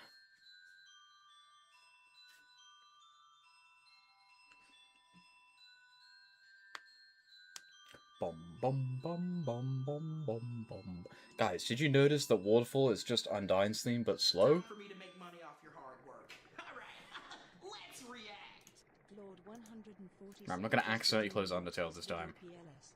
Bum bum bum bum bum bum bum. Guys, did you notice that Waterfall is just Undyne's theme but slow? For me to make money off your hard work. All right, let's react. Lord 146 I'm not gonna accidentally close Undertale this time. PLS.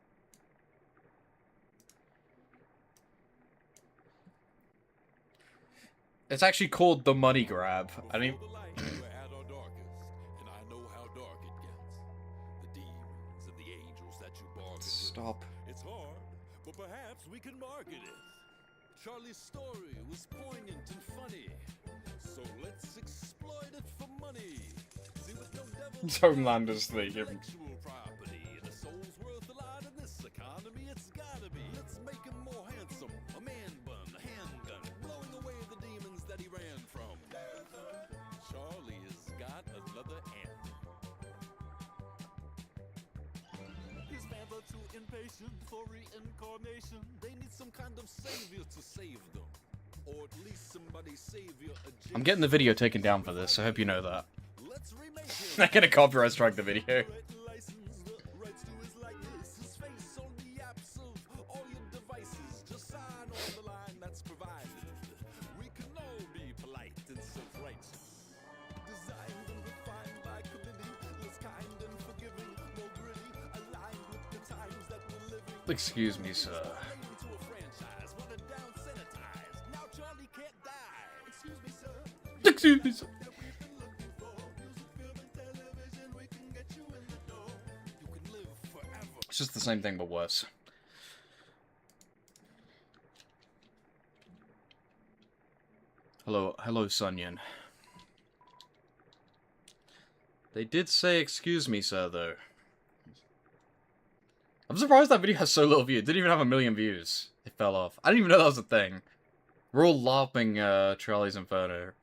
It's actually called The Money Grab. I mean... Stop. It's hard, but perhaps we can market it. Charlie's story was poignant and funny, so let's exploit it for money. See, with no devil, Homelander's theme. intellectual property, and a soul's worth a lot in this economy. It's gotta be. Let's make him more handsome. A man bun, a handgun, blowing away the demons that he ran from. Charlie has got another anthem. His fans are too impatient for reincarnation. They need some kind of savior to save them. Or at least somebody savior adjacent. I'm getting the video taken down for this, I hope you know that. Let's remake it. I'm gonna copyright strike the video. License the rights to his likeness, his face on the apps of all your devices. Just sign on the line that's provided. We can all be polite and self-righteous. Designed and refined by committee, less kind and forgiving, more gritty, aligned with the times that we're living. Excuse me, sir. Into a franchise, watered down, sanitized. Now Charlie can't die. Excuse me, sir. Excuse me, sir. It's just the same thing, but worse. Hello, Sunyan. They did say, excuse me, sir, though. I'm surprised that video has so little views. It didn't even have 1 million views. It fell off. I didn't even know that was a thing. We're all LARPing Charlie's Inferno.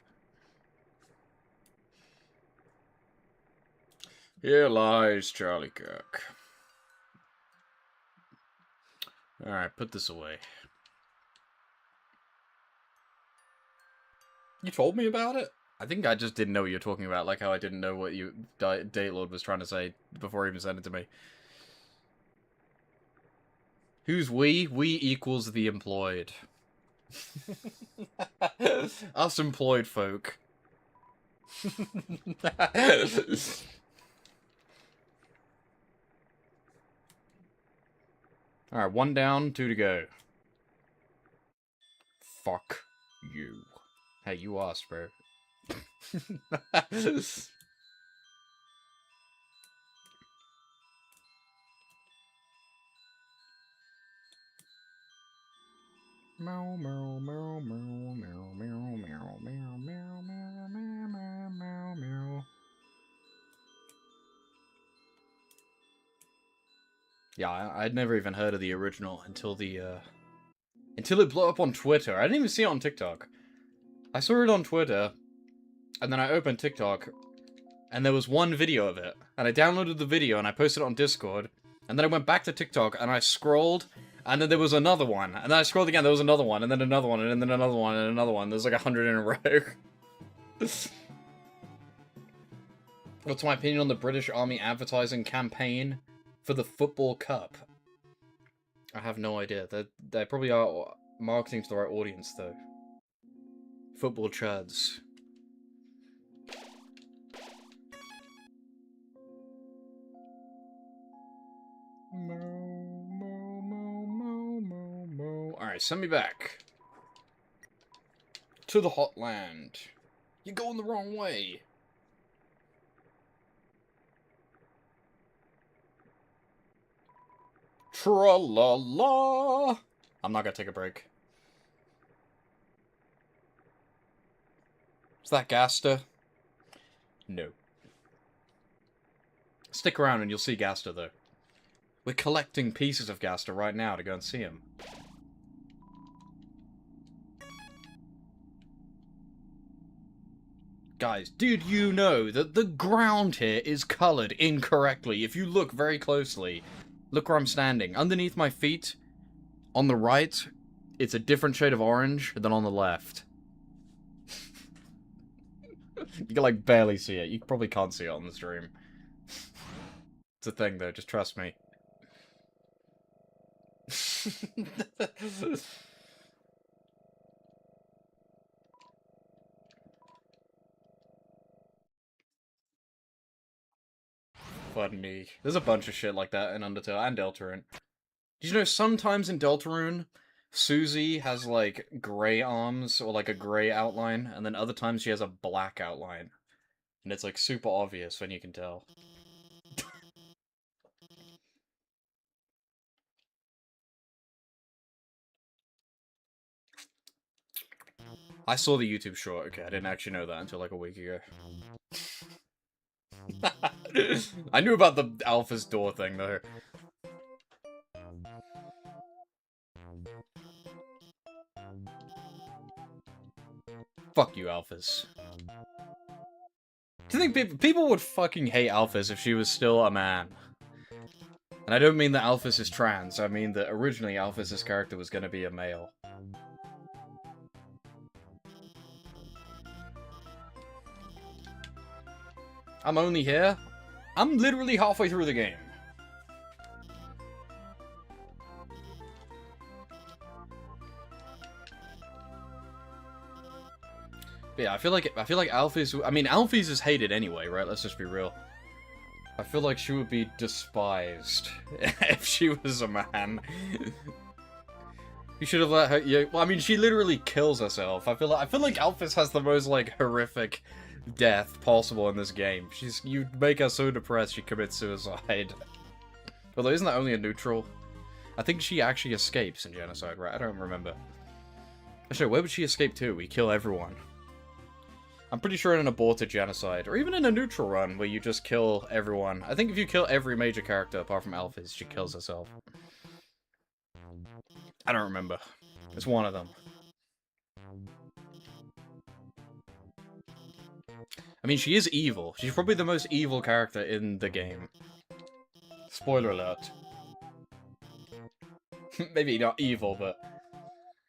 Here lies Charlie Kirk. Alright, put this away. You told me about it? I think I just didn't know what you were talking about, like how I didn't know what you Datelord was trying to say before he even sent it to me. Who's we? We equals the employed. Us employed folk. Alright, 1 down, 2 to go. Fuck you. Hey, you asked, bro. Meow, meow, meow, meow, meow, meow, meow, meow, meow, meow, meow, meow, meow. Yeah, I'd never even heard of the original until until it blew up on Twitter. I didn't even see it on TikTok. I saw it on Twitter, and then I opened TikTok, and there was one video of it. And I downloaded the video, and I posted it on Discord, and then I went back to TikTok, and I scrolled, and then there was another one. And then I scrolled again, there was another one, and then another one, and then another one, and another one. There's like 100 in a row. What's my opinion on the British Army advertising campaign for the Football Cup? I have no idea. They probably are marketing to the right audience, though. Football chads. Alright, send me back. To the hot land. You're going the wrong way. Tra-la-la! I'm not gonna take a break. Is that Gaster? No. Stick around and you'll see Gaster, though. We're collecting pieces of Gaster right now to go and see him. Guys, did you know that the ground here is colored incorrectly? If you look very closely, look where I'm standing. Underneath my feet, on the right, it's a different shade of orange than on the left. You can, like, barely see it. You probably can't see it on the stream. It's a thing, though. Just trust me. Funny. There's a bunch of shit like that in Undertale and Deltarune. Did you know sometimes in Deltarune, Susie has, like, grey arms, or, like, a grey outline, and then other times she has a black outline. And it's, like, super obvious when you can tell. I saw the YouTube short. Okay, I didn't actually know that until, like, a week ago. I knew about the Alpha's door thing, though. Fuck you, Alphas. Do you think people would fucking hate Alphys if she was still a man? And I don't mean that Alphys is trans, I mean that originally Alphys' character was gonna be a male. I'm only here? I'm literally halfway through the game. But yeah, I feel like Alphys. I mean, Alphys is hated anyway, right? Let's just be real. I feel like she would be despised if she was a man. You should have let her. Yeah, well, I mean, she literally kills herself. I feel like Alphys has the most like horrific death possible in this game. You make her so depressed she commits suicide. Although isn't that only a neutral? I think she actually escapes in Genocide, right? I don't remember. Actually, where would she escape to? We kill everyone. I'm pretty sure in an aborted Genocide, or even in a neutral run where you just kill everyone. I think if you kill every major character apart from Alphys, she kills herself. I don't remember. It's one of them. I mean, she is evil. She's probably the most evil character in the game. Spoiler alert. Maybe not evil, but...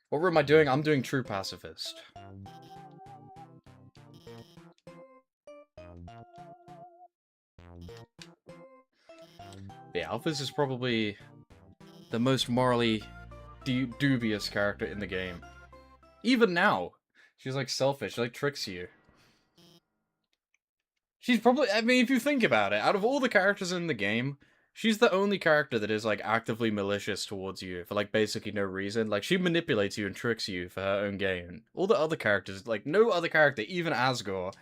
What am I doing? I'm doing true pacifist. Yeah, Alphys is probably the most morally dubious character in the game. Even now. She's like selfish, she like tricks you. She's probably, I mean, if you think about it, out of all the characters in the game, she's the only character that is like actively malicious towards you for like basically no reason. Like she manipulates you and tricks you for her own gain. All the other characters, like no other character, even Asgore,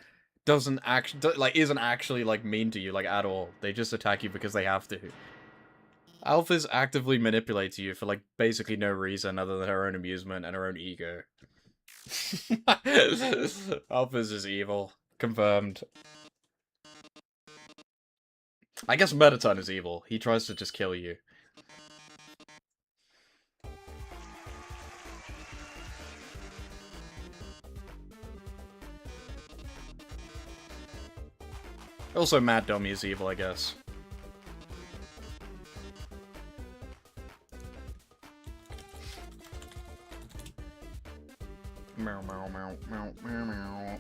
isn't actually like mean to you like at all. They just attack you because they have to. Alphys actively manipulates you for like basically no reason other than her own amusement and her own ego. Alphys is evil. Confirmed. I guess Mettaton is evil. He tries to just kill you. Also, Mad Dummy is evil, I guess. Meow, meow, meow, meow, meow, meow.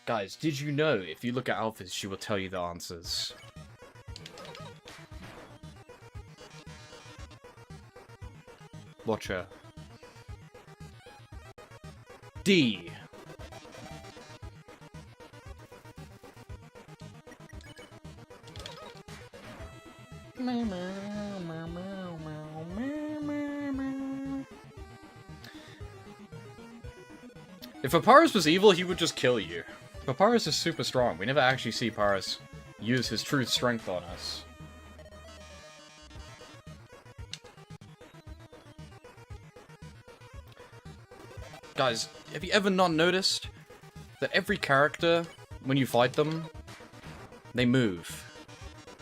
Guys, did you know if you look at Alphys, she will tell you the answers? Watch her. D. If Papyrus was evil, he would just kill you. Papyrus is super strong. We never actually see Papyrus use his true strength on us. Guys, have you ever not noticed that every character, when you fight them, they move?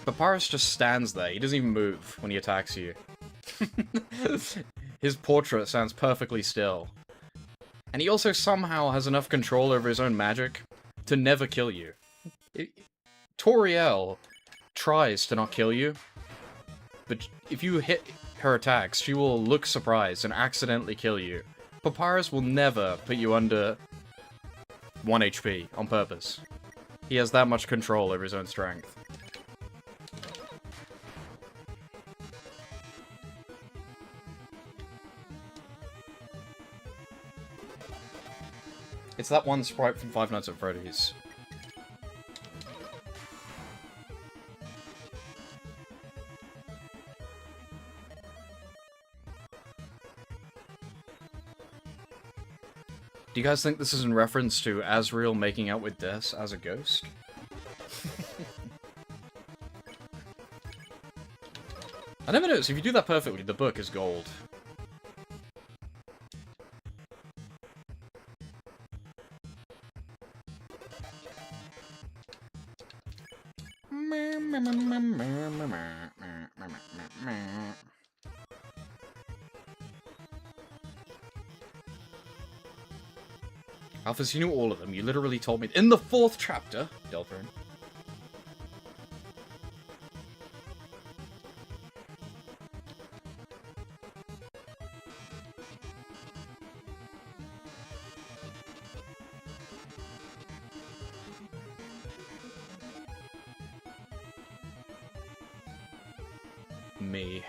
Papyrus just stands there. He doesn't even move when he attacks you. His portrait stands perfectly still. And he also somehow has enough control over his own magic to never kill you. Toriel tries to not kill you, but if you hit her attacks, she will look surprised and accidentally kill you. Papyrus will never put you under 1 HP on purpose. He has that much control over his own strength. It's that one sprite from Five Nights at Freddy's. Do you guys think this is in reference to Azrael making out with Des as a ghost? I never noticed, if you do that perfectly, the book is gold. Alphys, you knew all of them. You literally told me in the 4th chapter, Delphine. Me.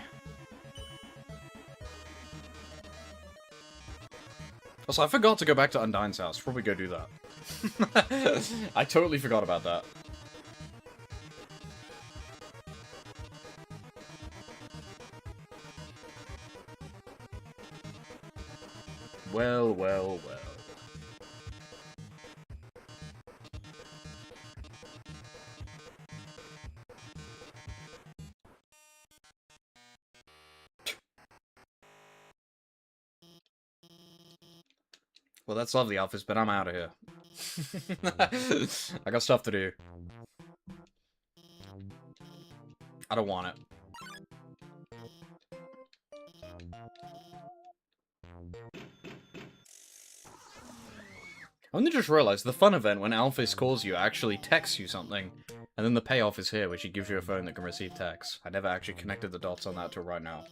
Also, I forgot to go back to Undyne's house. Probably go do that. I totally forgot about that. Well, well, well. Well, that's lovely, Alphys, but I'm out of here. I got stuff to do. I don't want it. I only just realized the fun event when Alphys calls you actually texts you something, and then the payoff is here, which he gives you a phone that can receive texts. I never actually connected the dots on that till right now.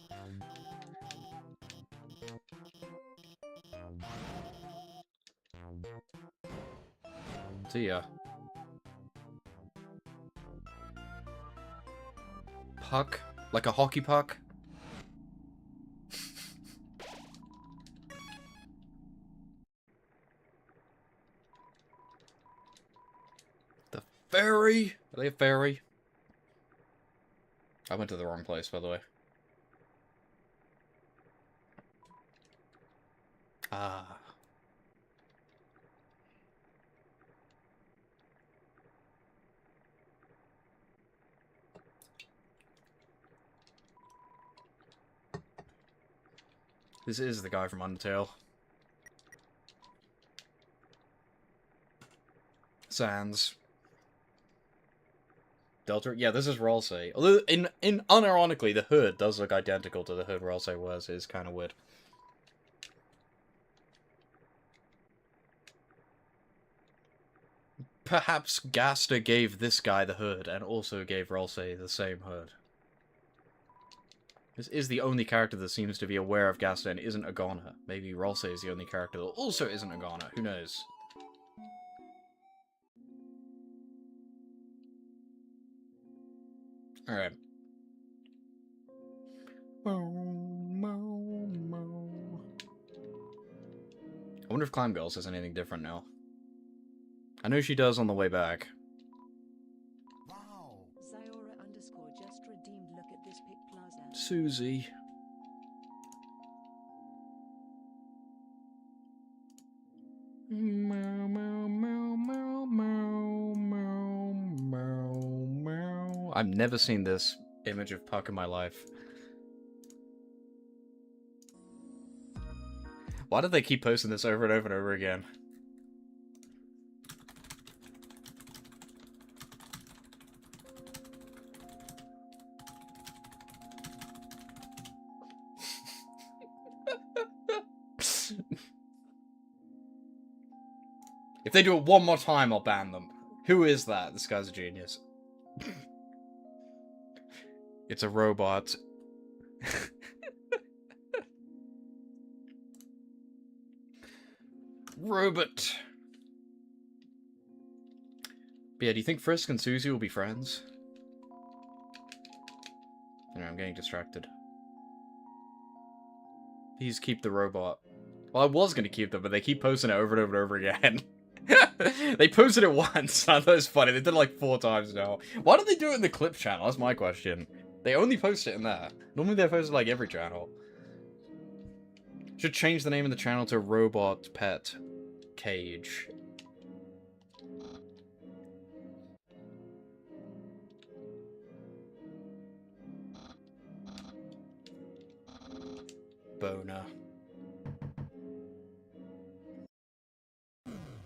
See ya. Puck? Like a hockey puck? The ferry? Are they a ferry? I went to the wrong place, by the way. Ah. This is the guy from Undertale. Sans. Delta? Yeah, this is Ralsei. Although, unironically, the hood does look identical to the hood Ralsei wears. It's kind of weird. Perhaps Gaster gave this guy the hood, and also gave Ralsei the same hood. This is the only character that seems to be aware of Gaster and isn't a goner. Maybe Ralsei is the only character that also isn't a goner. Who knows? Alright. I wonder if Climb Girl says anything different now. I know she does on the way back. Wow. Zyora underscore just redeemed. Look at this pic plaza. Susie. Meow, meow, meow, meow, meow, meow, meow, I've never seen this image of Puck in my life. Why do they keep posting this over and over and over again? If they do it one more time, I'll ban them. Who is that? This guy's a genius. It's a robot. Robot. But yeah, do you think Frisk and Susie will be friends? I know, I'm getting distracted. Please keep the robot. Well, I was gonna keep them, but they keep posting it over and over and over again. They posted it once. I thought it was funny. They did it like 4 times now. Why don't they do it in the clip channel? That's my question. They only post it in there. Normally they post it like every channel. Should change the name of the channel to Robot Pet Cage. Boner.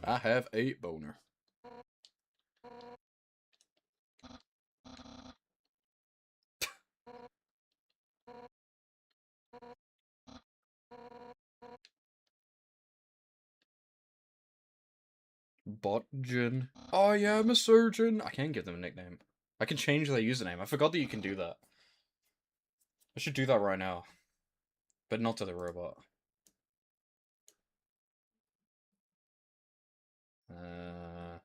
I have a boner. Botgen. I am a surgeon. I can give them a nickname. I can change their username. I forgot that you can do that. I should do that right now. But not to the robot. Uh.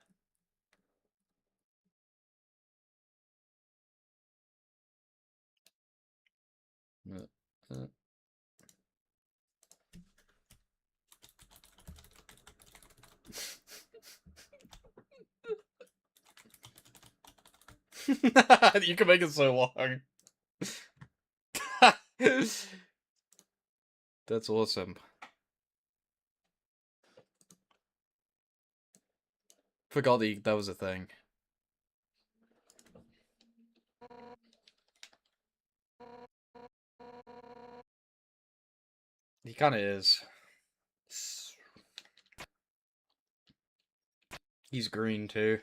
You can make it so long. That's awesome. Forgot that was a thing. He kind of is. He's green too.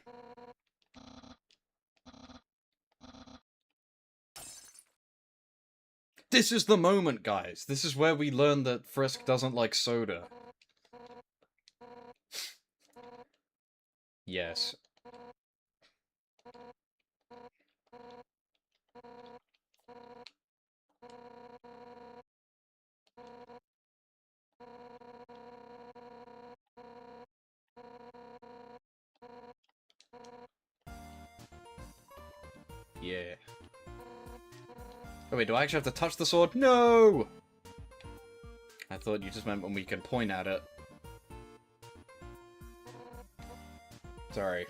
This is the moment, guys. This is where we learn that Frisk doesn't like soda. Yes. Yeah. Oh wait, do I actually have to touch the sword? No! I thought you just meant when we could point at it. Sorry.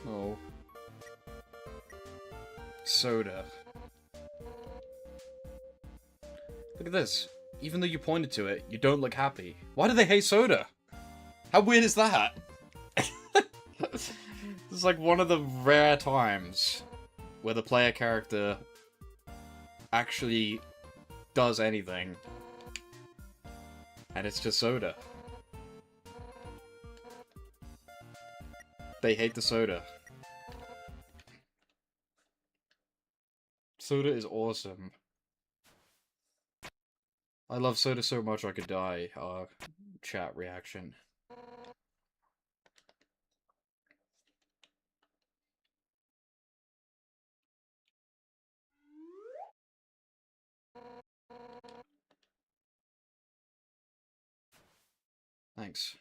Oh. Soda. Look at this. Even though you pointed to it, you don't look happy. Why do they hate soda? How weird is that? This is like one of the rare times where the player character actually does anything. And it's just soda. They hate the soda. Soda is awesome. I love soda so much I could die. Chat reaction. Thanks.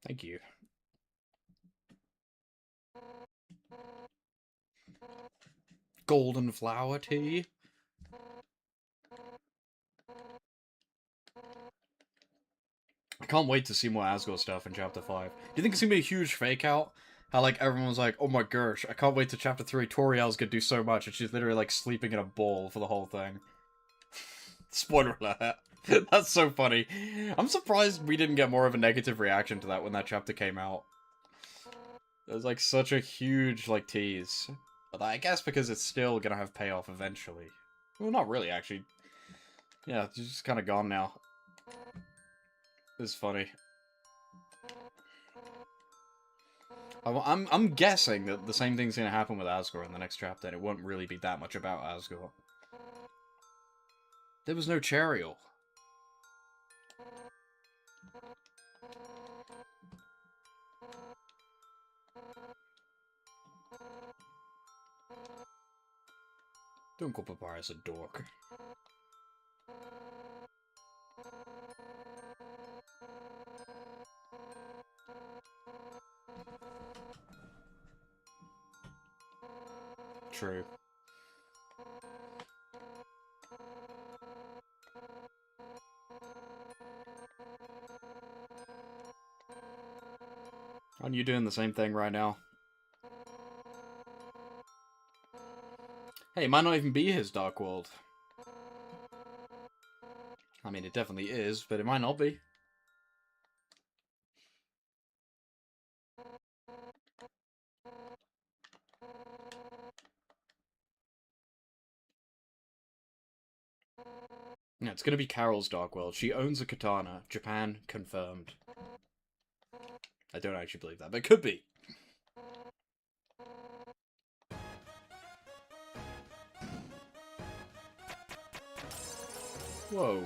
Thank you. Golden flower tea. I can't wait to see more Asgore stuff in Chapter 5. Do you think it's gonna be a huge fake out? How, like, everyone was like, oh my gosh, I can't wait to Chapter 3, Toriel's gonna do so much, and she's literally, like, sleeping in a ball for the whole thing. Spoiler alert. That's so funny. I'm surprised we didn't get more of a negative reaction to that when that chapter came out. It was, like, such a huge, like, tease. But I guess because it's still gonna have payoff eventually. Well, not really, actually. Yeah, it's just kind of gone now. It's funny. I'm guessing that the same thing's gonna happen with Asgore in the next chapter, and it won't really be that much about Asgore. There was no Chariel. Don't call Papyrus a dork. True. Aren't you doing the same thing right now? Hey, it might not even be his Dark World. I mean, it definitely is, but it might not be. Yeah, it's gonna be Carol's Dark World. She owns a katana. Japan confirmed. I don't actually believe that, but it could be. Whoa.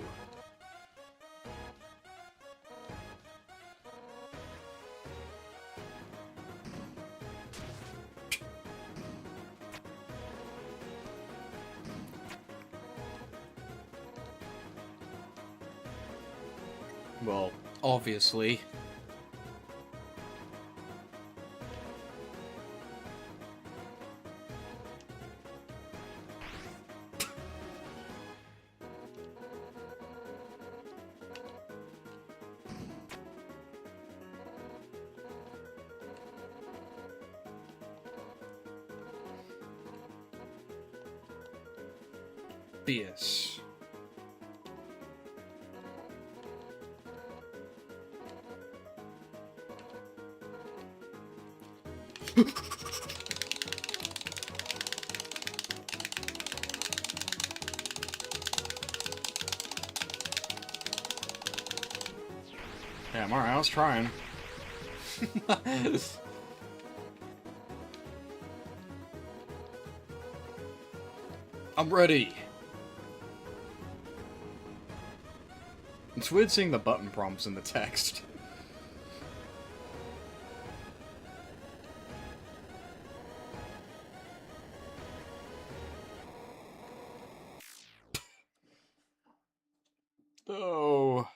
Well, obviously. Fierce. Yeah, I'm alright, I was trying. I'm ready! It's weird seeing the button prompts in the text. Oh.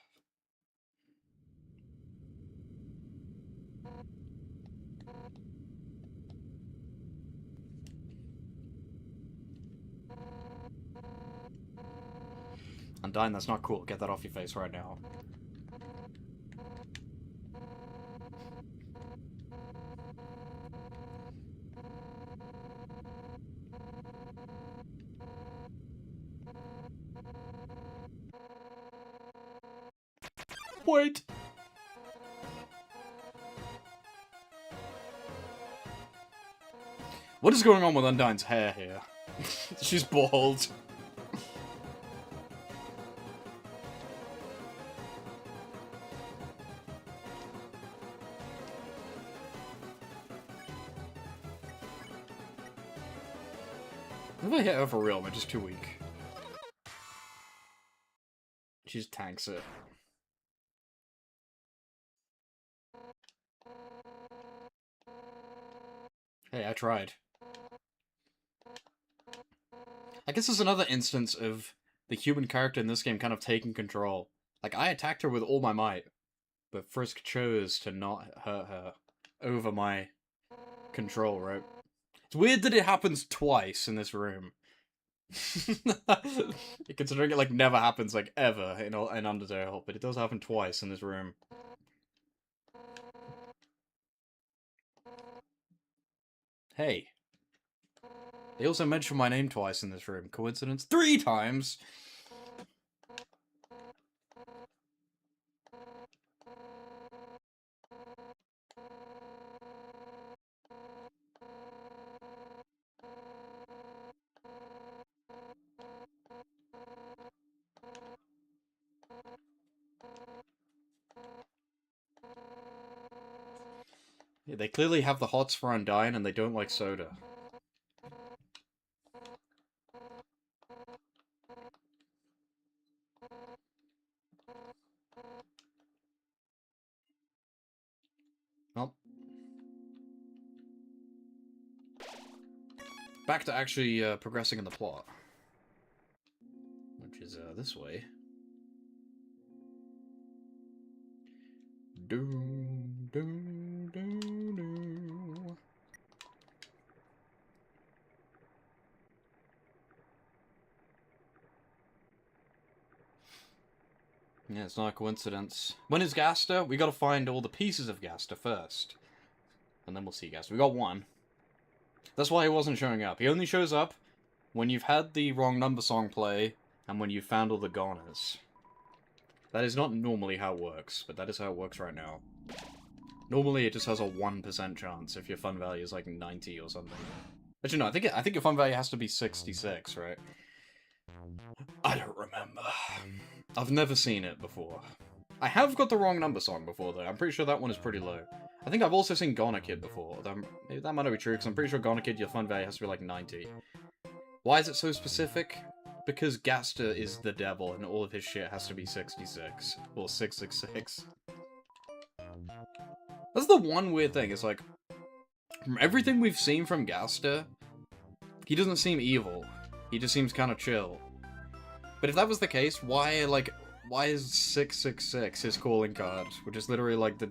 Undyne, that's not cool. Get that off your face right now. Wait! What is going on with Undyne's hair here? She's bald. If I hit her for real, am I just too weak? She just tanks it. Hey, I tried. I guess there's another instance of the human character in this game kind of taking control. Like, I attacked her with all my might, but Frisk chose to not hurt her over my control, right? It's weird that it happens twice in this room. Considering it, like, never happens, like, ever in Undertale, but it does happen twice in this room. Hey. They also mention my name twice in this room. Coincidence? 3 times! Yeah, they clearly have the hots for Undyne and they don't like soda. Well. Back to actually progressing in the plot. Which is this way. Doom, doom, doom, doom. Yeah, it's not a coincidence. When is Gaster? We gotta find all the pieces of Gaster first. And then we'll see Gaster. We got one. That's why he wasn't showing up. He only shows up when you've had the wrong number song play, and when you've found all the goners. That is not normally how it works, but that is how it works right now. Normally it just has a 1% chance if your fun value is like 90 or something. Actually, no, I think your fun value has to be 66, right? I don't remember. I've never seen it before. I have got the wrong number song before, though. I'm pretty sure that one is pretty low. I think I've also seen Goner Kid before. Maybe that might not be true, because I'm pretty sure Goner Kid, your fun value has to be like 90. Why is it so specific? Because Gaster is the devil, and all of his shit has to be 66. Or 666. That's the one weird thing, it's like, from everything we've seen from Gaster, he doesn't seem evil. He just seems kind of chill. But if that was the case, why is 666 his calling card? Which is literally like the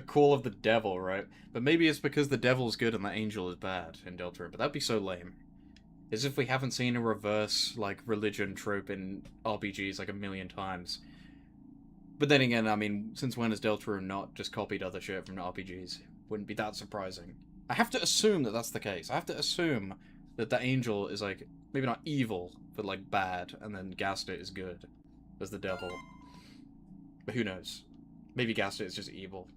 call of the devil, right? But maybe it's because the devil's good and the angel is bad in Deltarune, but that'd be so lame. As if we haven't seen a reverse, like, religion trope in RPGs like a million times. But then again, I mean, since when has Deltarune not just copied other shit from RPGs? Wouldn't be that surprising. I have to assume that that's the case. I have to assume that the angel is, like, maybe not evil, but, like, bad, and then Gaster is good, as the devil. But who knows? Maybe Gaster is just evil.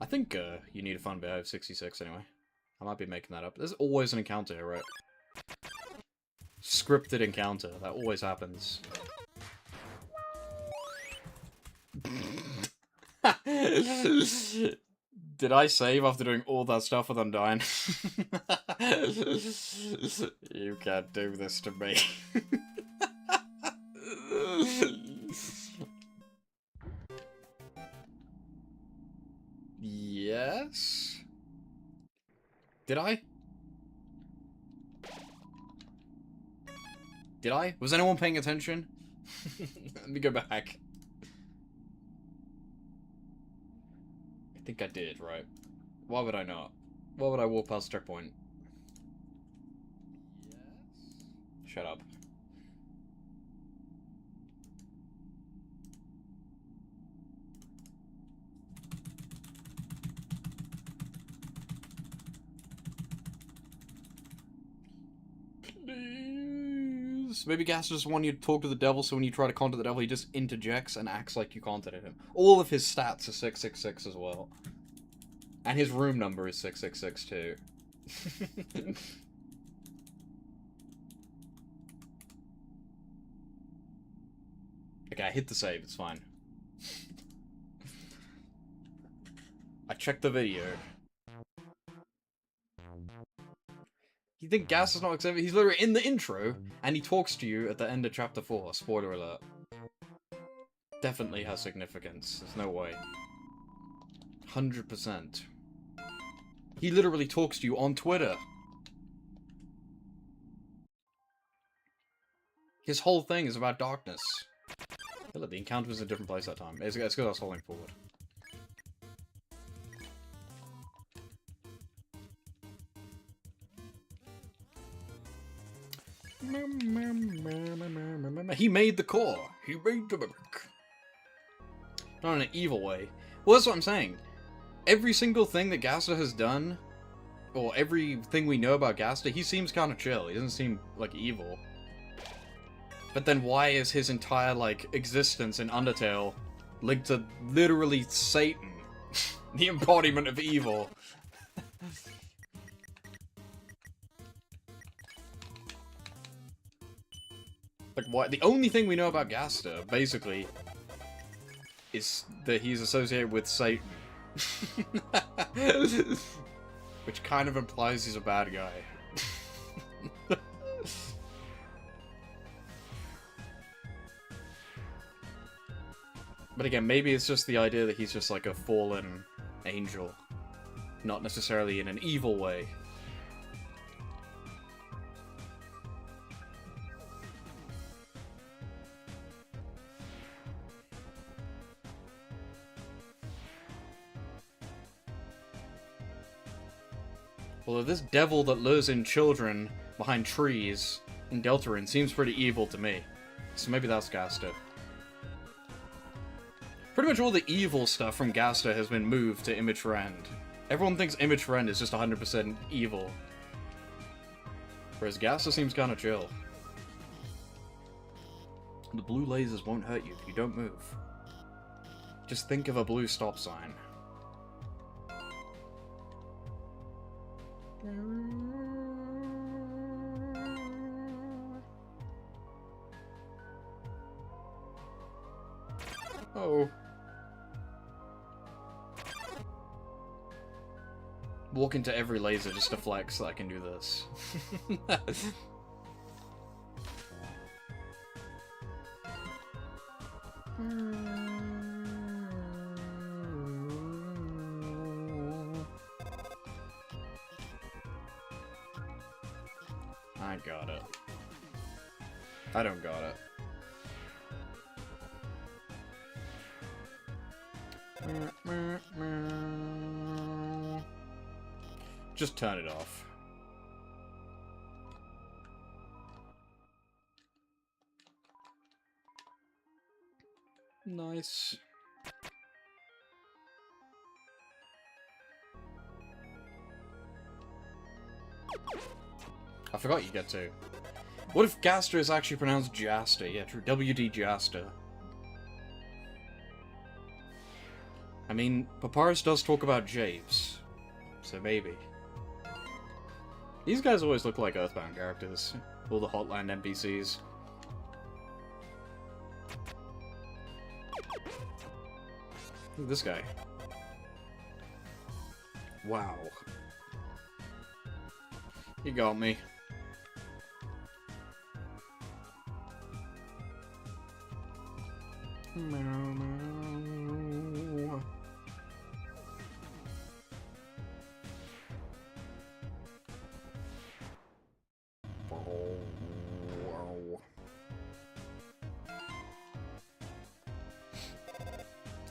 I think, you need a fun value of 66 anyway. I might be making that up. There's always an encounter here, right? Scripted encounter. That always happens. Did I save after doing all that stuff with Undyne? You can't do this to me. Yes? Did I? Did I? Was anyone paying attention? Let me go back. I think I did, right? Why would I not? Why would I walk past checkpoint? Yes? Shut up. Please. Maybe Gas just wanted you to talk to the devil, so when you try to contact the devil, he just interjects and acts like you contacted him. All of his stats are 666 as well. And his room number is 666 too. Okay, I hit the save, it's fine. I checked the video. You think Gas is not accepted? He's literally in the intro, and he talks to you at the end of Chapter 4. Spoiler alert. Definitely has significance. There's no way. 100%. He literally talks to you on Twitter. His whole thing is about darkness. Look, the encounter was in a different place that time. It's because I was holding forward. He made the core. He made the mimic. Not in an evil way. Well, that's what I'm saying. Every single thing that Gaster has done, or everything we know about Gaster, he seems kind of chill. He doesn't seem, like, evil. But then why is his entire, like, existence in Undertale linked to literally Satan? The embodiment of evil. Like, why? The only thing we know about Gaster, basically, is that he's associated with Satan. Which kind of implies he's a bad guy. But again, maybe it's just the idea that he's just like a fallen angel. Not necessarily in an evil way. Although this devil that lures in children behind trees in Deltarune seems pretty evil to me. So maybe that's Gaster. Pretty much all the evil stuff from Gaster has been moved to Image Friend. Everyone thinks Image Friend is just 100% evil. Whereas Gaster seems kinda chill. The blue lasers won't hurt you if you don't move. Just think of a blue stop sign. Oh. Walk into every laser just to flex that I can do this. I got it. I don't got it. Just turn it off. Nice. I forgot you get to. What if Gaster is actually pronounced Jaster? Yeah, true. WD Jaster. I mean, Papyrus does talk about Japes, so maybe. These guys always look like Earthbound characters. All the Hotline NPCs. Look at this guy. Wow. You got me.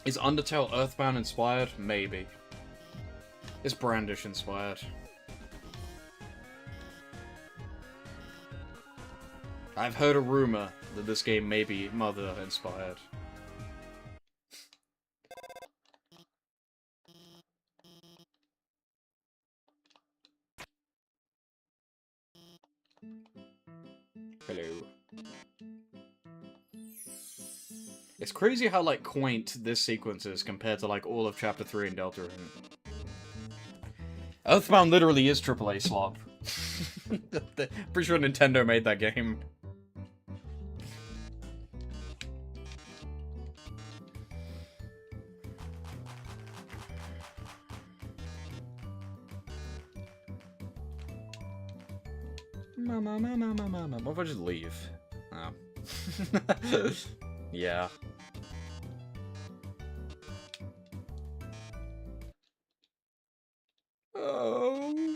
Is Undertale Earthbound inspired? Maybe. Is Brandish inspired? I've heard a rumor that this game may be Mother inspired. Hello. It's crazy how, like, quaint this sequence is compared to, like, all of Chapter 3 in Deltarune. Earthbound literally is AAA slop. Pretty sure Nintendo made that game. What if I just leave? Oh. Yeah. Oh.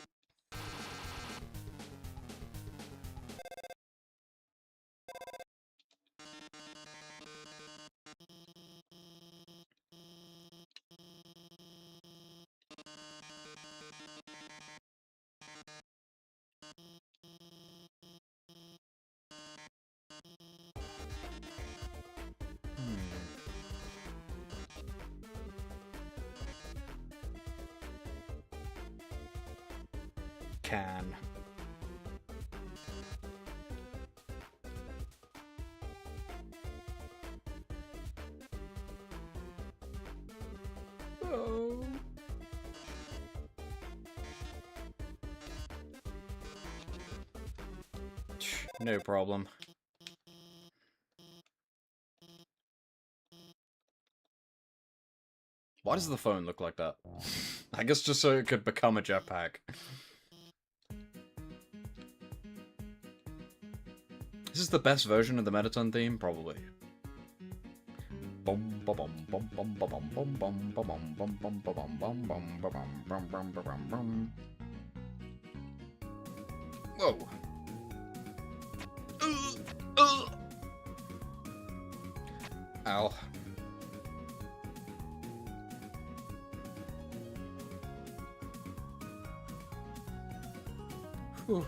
Can. Oh. No problem. Why does the phone look like that? I guess just so it could become a jetpack. Is this the best version of the Mettaton theme? Probably. Whoa. Ow. Whew.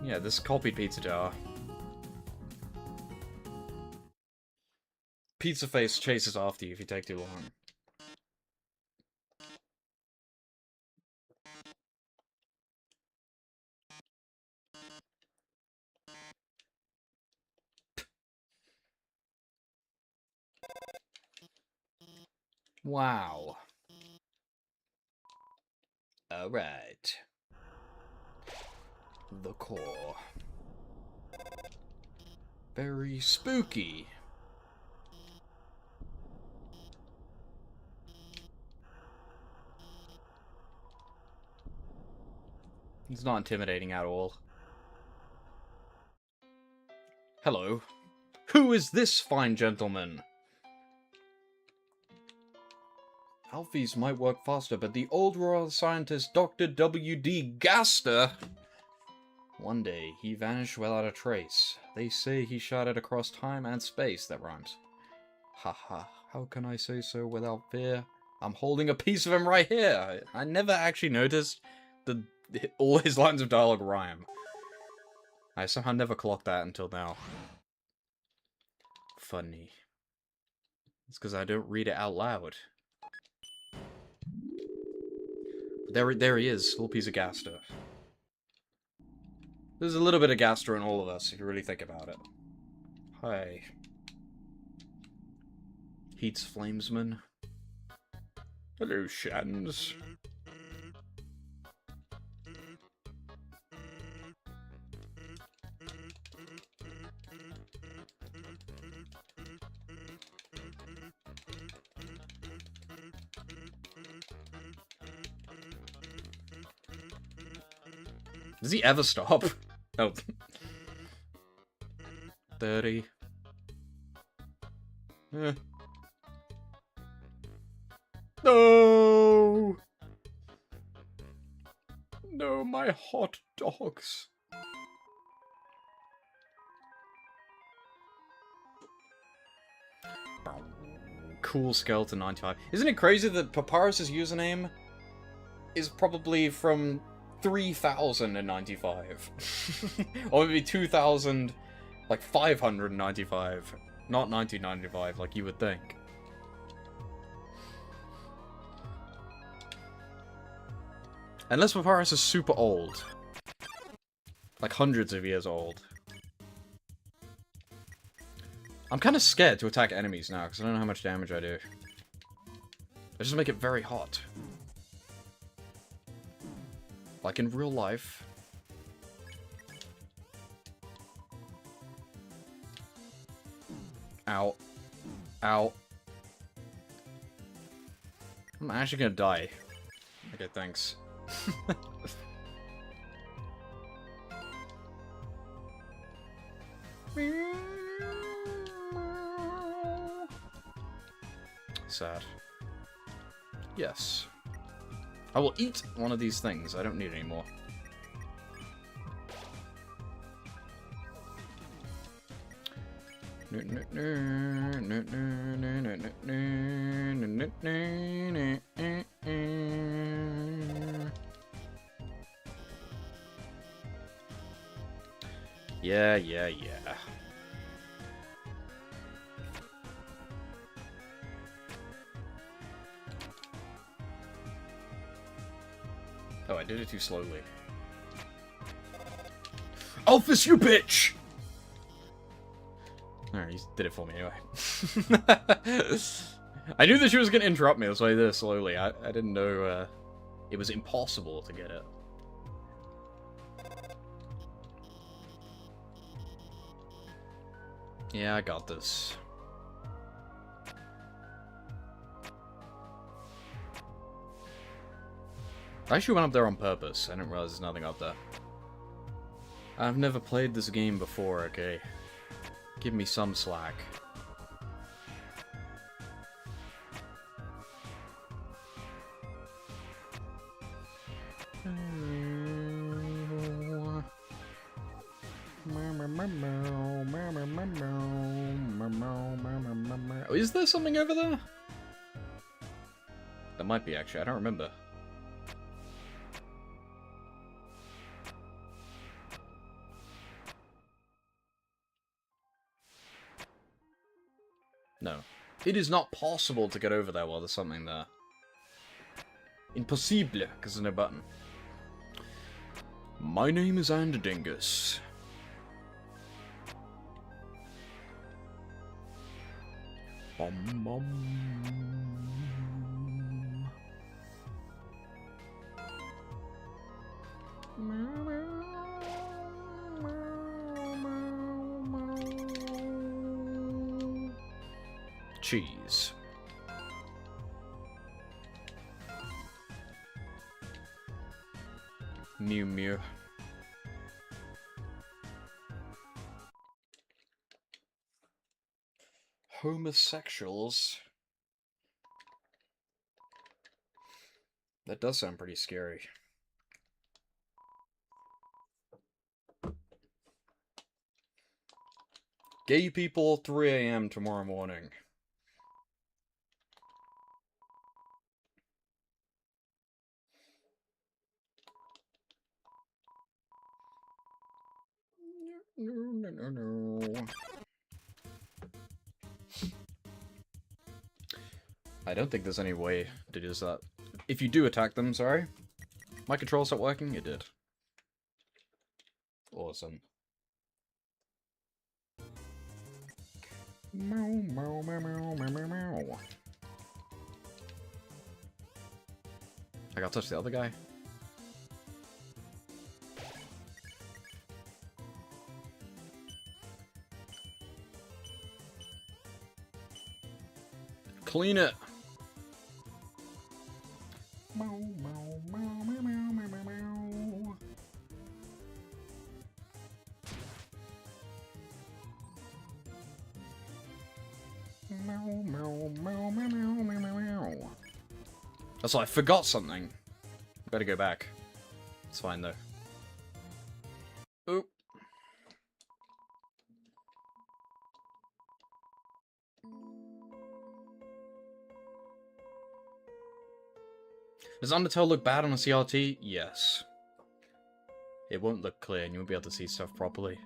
Yeah, this copied Pizza Tower. Pizza Face chases after you if you take too long. Wow. Alright. The core. Very spooky. It's not intimidating at all. Hello. Who is this fine gentleman? Alphys might work faster, but the old royal scientist Dr. W.D. Gaster... One day, he vanished without a trace. They say he shot across time and space. That rhymes. Haha, how can I say so without fear? I'm holding a piece of him right here. I never actually noticed that all his lines of dialogue rhyme. I somehow never clocked that until now. Funny. It's because I don't read it out loud. There he is, little piece of Gaster. There's a little bit of Gaster in all of us, if you really think about it. Hi. Heats Flamesman. Hello, Shans. Does he ever stop? Oh. 30. No! No, my hot dogs. Cool Skeleton 95. Isn't it crazy that Papyrus's username is probably from 3095? Or maybe 2000, like 595, not 1995 like you would think. Unless Papyrus is super old. Like hundreds of years old. I'm kind of scared to attack enemies now, because I don't know how much damage I do. I just make it very hot. Like in real life. Ow. Ow. I'm actually gonna die. Okay, thanks. Sad. Yes. I will eat one of these things. I don't need any more. Yeah, yeah, yeah. Oh, I did it too slowly. Alphys, you bitch! Alright, he did it for me anyway. I knew that she was going to interrupt me, that's why I did it slowly. I didn't know it was impossible to get it. Yeah, I got this. I actually went up there on purpose. I didn't realize there's nothing up there. I've never played this game before, okay? Give me some slack. Oh, is there something over there? There might be, actually. I don't remember. No. It is not possible to get over there while there's something there. Impossible, because there's no button. My name is Anderdingus. Bum bum. Cheese. Mew mew. Homosexuals. That does sound pretty scary. Gay people, 3 a.m. tomorrow morning. No. I don't think there's any way to do that. If you do attack them, sorry. My control stopped working? It did. Awesome. Meow, meow, meow, meow, meow, meow. I gotta touch the other guy. Clean it. Meow, meow, meow, meow, meow, meow, meow, meow. Meow, meow, meow, meow, meow, meow, meow, meow. That's like, I forgot something. Better go back. It's fine though. Oop. Does Undertale look bad on a CRT? Yes. It won't look clear and you won't be able to see stuff properly.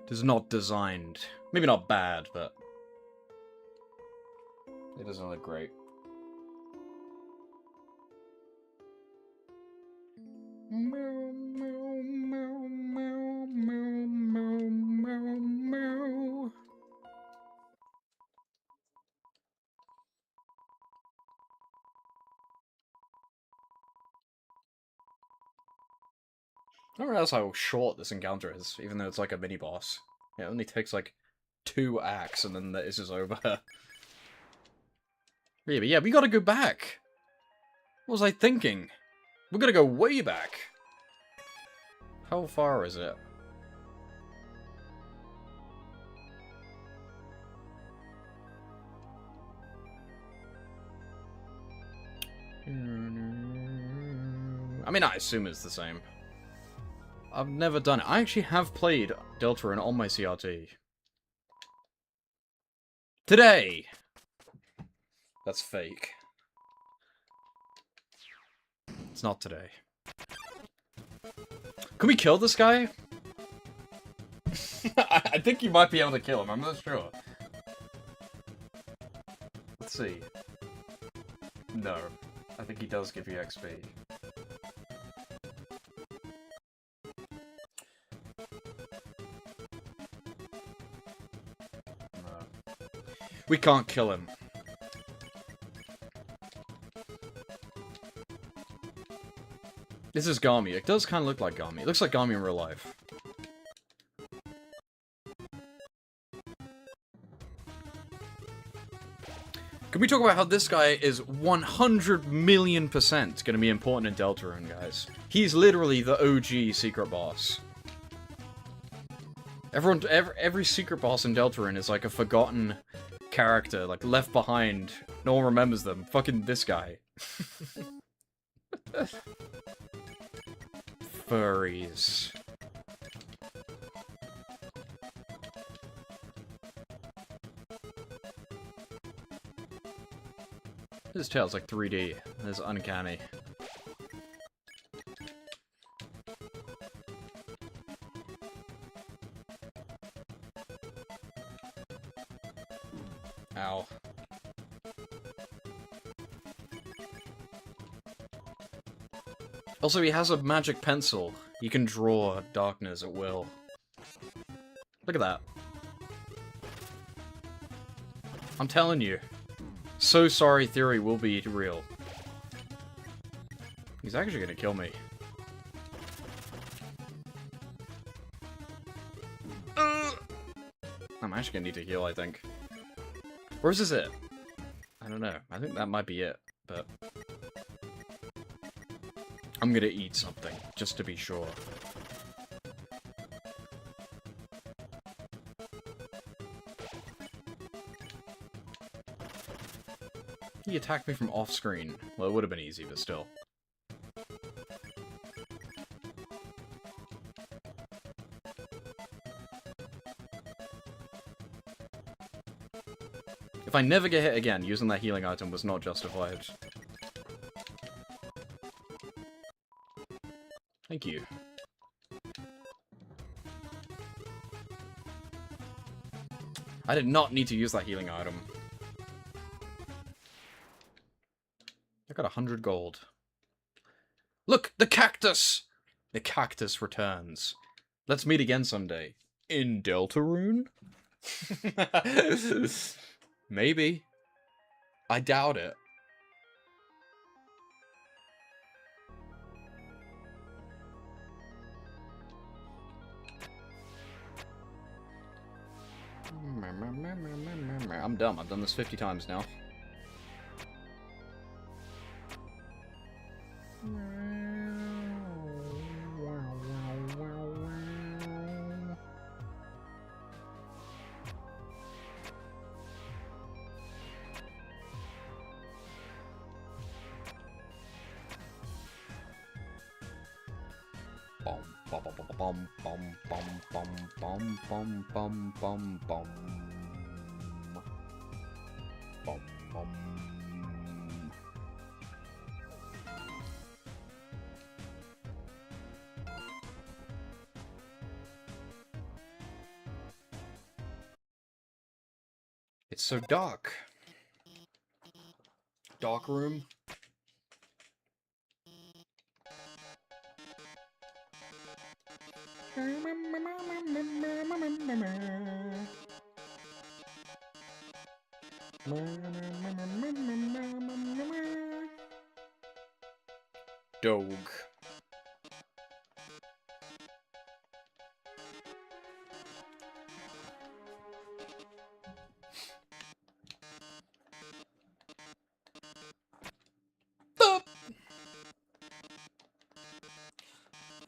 It is not designed. Maybe not bad, but it doesn't look great. Meow, meow, meow, meow, meow, meow, meow, meow. I don't realize how short this encounter is, even though it's like a mini-boss. It only takes like 2 acts and then this is over. Yeah, we gotta go back! What was I thinking? We're gonna go way back! How far is it? I mean, I assume it's the same. I've never done it. I actually have played Deltarune on my CRT. Today! That's fake. It's not today. Can we kill this guy? think you might be able to kill him, I'm not sure. Let's see. No. I think he does give you XP. No. We can't kill him. This is Garmy. It does kind of look like Garmy. It looks like Garmy in real life. Can we talk about how this guy is 100,000,000% going to be important in Deltarune, guys? He's literally the OG secret boss. Every secret boss in Deltarune is like a forgotten character, like left behind. No one remembers them. Fucking this guy. Furries. His tail's like 3D. It's uncanny. Ow. Also, he has a magic pencil. You can draw darkness at will. Look at that. I'm telling you. So sorry theory will be real. He's actually gonna kill me. I'm actually gonna need to heal, I think. Or is this it? I don't know. I think that might be it, but... I'm gonna eat something, just to be sure. He attacked me from off-screen. Well, it would have been easy, but still. If I never get hit again, using that healing item was not justified. Thank you. I did not need to use that healing item. I got 100 gold. Look! The cactus! The cactus returns. Let's meet again someday. In Deltarune? Maybe. I doubt it. I'm dumb. I've done this 50 times now. It's so dark. Dark room. Dog.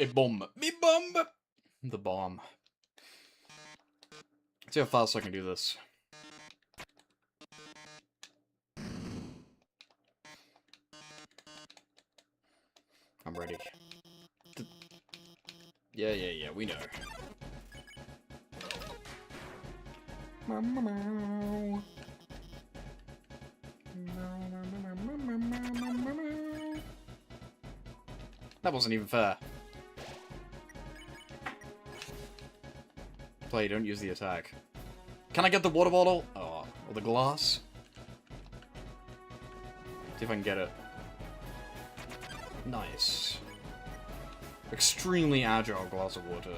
A bomb. Me bomb! The bomb. Let's see how fast I can do this. I'm ready. Yeah, we know. That wasn't even fair. Play, don't use the attack. Can I get the water bottle? Oh, or the glass? See if I can get it. Nice. Extremely agile glass of water.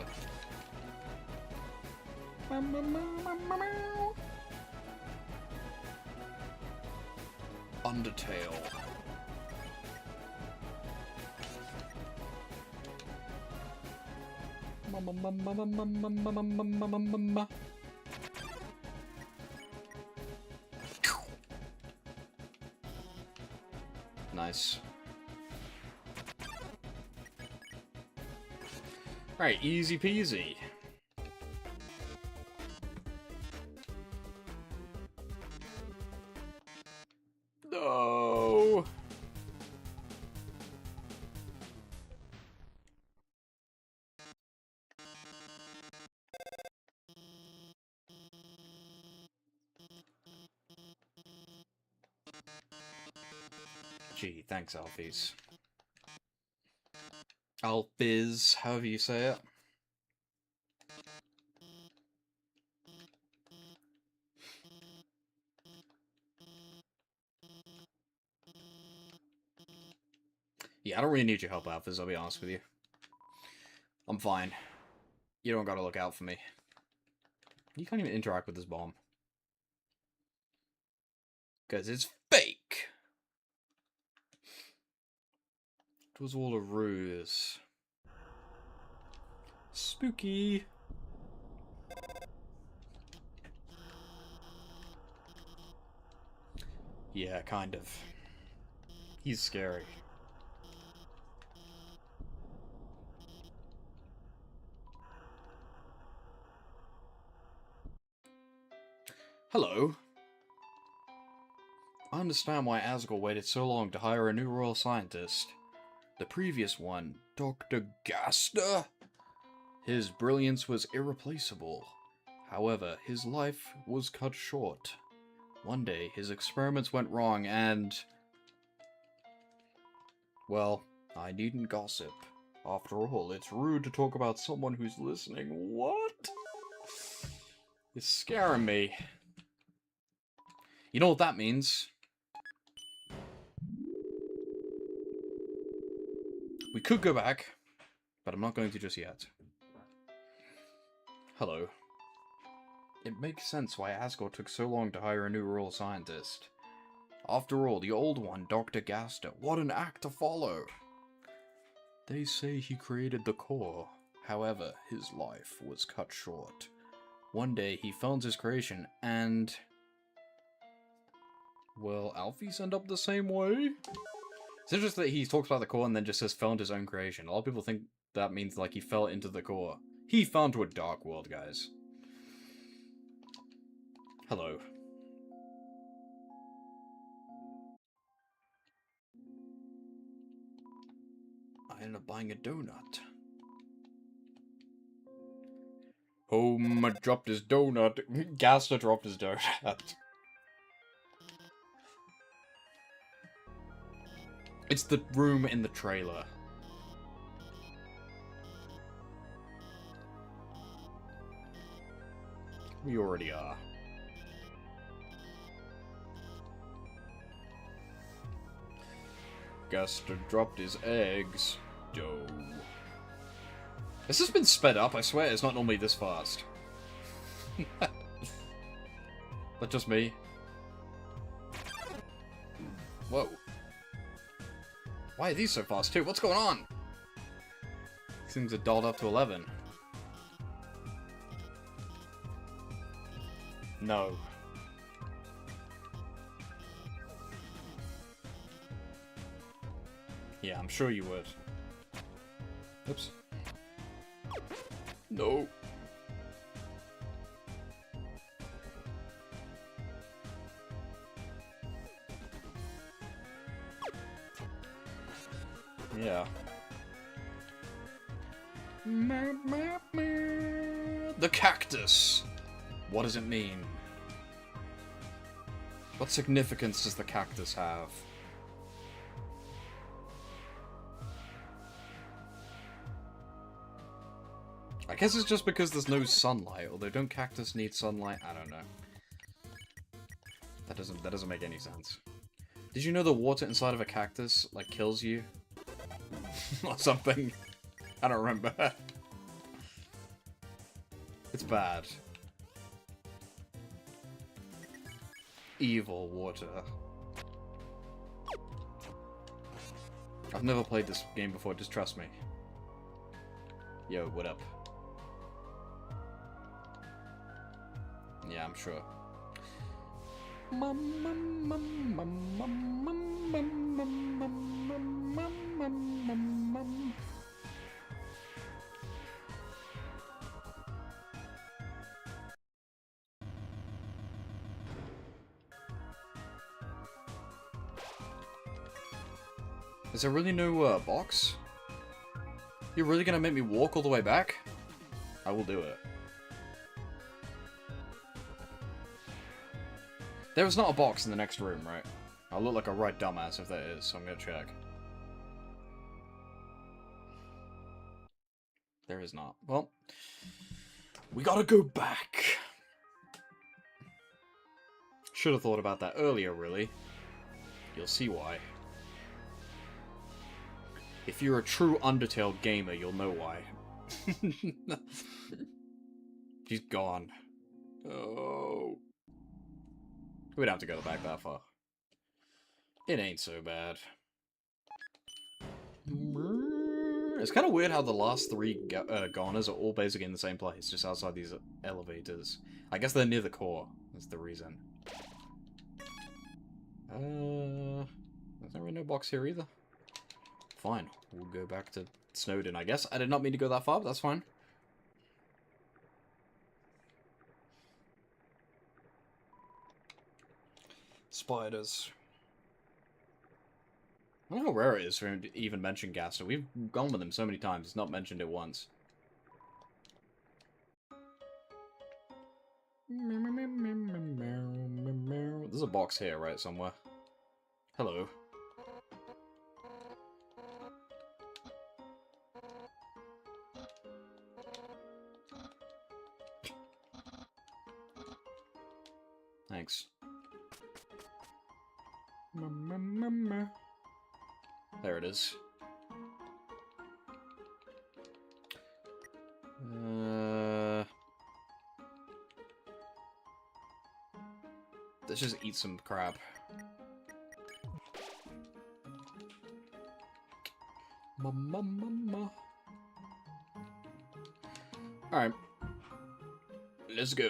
Undertale. Nice. Alright, easy peasy. No. Gee, thanks, Alphys. Alphys, however you say it. Yeah, I don't really need your help, Alphys, I'll be honest with you. I'm fine. You don't gotta look out for me. You can't even interact with this bomb. Because it's fake! It was all a ruse. Spooky! Yeah, kind of. He's scary. Hello. I understand why Asgore waited so long to hire a new royal scientist. The previous one, Dr. Gaster? His brilliance was irreplaceable. However, his life was cut short. One day, his experiments went wrong and... well, I needn't gossip. After all, it's rude to talk about someone who's listening. What? It's scaring me. You know what that means? We could go back, but I'm not going to just yet. Hello. It makes sense why Asgore took so long to hire a new royal scientist. After all, the old one, Dr. Gaster, what an act to follow! They say he created the core. However, his life was cut short. One day, he found his creation, and... well, Alphys end up the same way? It's interesting that he talks about the core and then just says found his own creation. A lot of people think that means, like, he fell into the core. He fell into a dark world, guys. Hello. I ended up buying a donut. Home dropped his donut. Gaster dropped his donut. It's the room in the trailer. We already are. Gaster dropped his eggs. Dough. This has been sped up, I swear it's not normally this fast. That just me? Whoa. Why are these so fast too? What's going on? These things are dolled up to 11. No. Yeah, I'm sure you would. Oops. No. Yeah. The cactus! What does it mean? What significance does the cactus have? I guess it's just because there's no sunlight, although don't cactus need sunlight? I don't know. That doesn't make any sense. Did you know the water inside of a cactus, like, kills you? Or something? I don't remember. It's bad. Evil water. I've never played this game before, just trust me. Yo, what up? Yeah, I'm sure. Is there really no box? You're really gonna make me walk all the way back? I will do it. There is not a box in the next room, right? I'll look like a right dumbass if there is, so I'm gonna check. There is not. Well, we gotta go back. Should have thought about that earlier, really. You'll see why. If you're a true Undertale gamer, you'll know why. She's gone. Oh. We don't have to go back that far. It ain't so bad. It's kind of weird how the last three goners are all basically in the same place, just outside these elevators. I guess they're near the core. That's the reason. There's really no box here either. Fine, we'll go back to Snowden, I guess. I did not mean to go that far, but that's fine. Spiders. I don't know how rare it is for him to even mention Gaster. We've gone with him so many times, he's not mentioned it once. There's a box here, right, somewhere. Hello. Thanks. There it is. Let's just eat some crap. Alright. Let's go.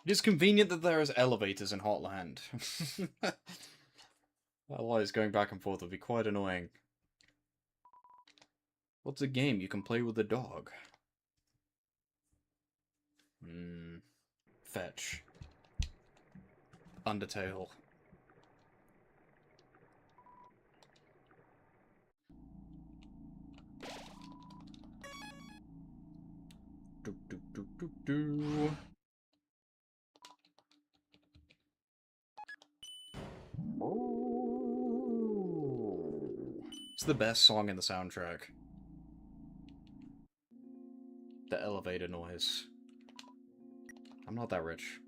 It is convenient that there is elevators in Hotland. Otherwise, going back and forth would be quite annoying. What's a game you can play with a dog? Fetch. Undertale. Do do do do do. It's the best song in the soundtrack. The elevator noise. I'm not that rich.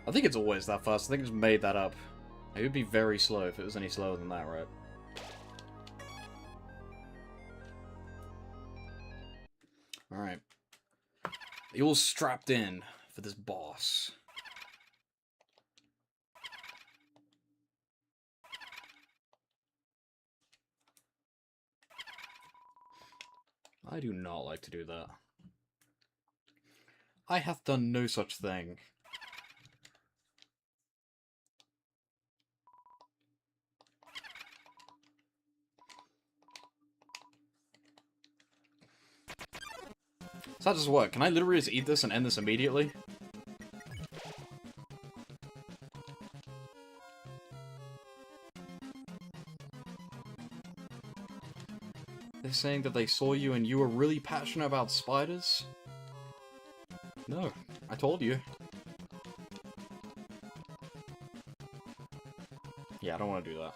I think it's always that fast. I think it's made that up. It would be very slow if it was any slower than that, right? Alright. You're all strapped in for this boss. I do not like to do that. I hath done no such thing. So how does this work? Can I literally just eat this and end this immediately? They're saying that they saw you and you were really passionate about spiders? No, I told you. Yeah, I don't want to do that.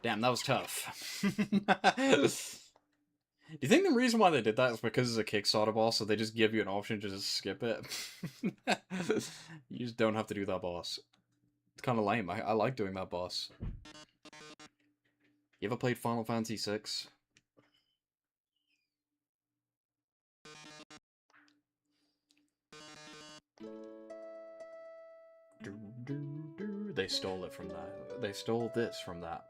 Damn, that was tough. Do you think the reason why they did that is because it's a Kickstarter boss, so they just give you an option to just skip it? You just don't have to do that boss. It's kind of lame. I like doing that boss. You ever played Final Fantasy VI? They stole it from that. They stole this from that.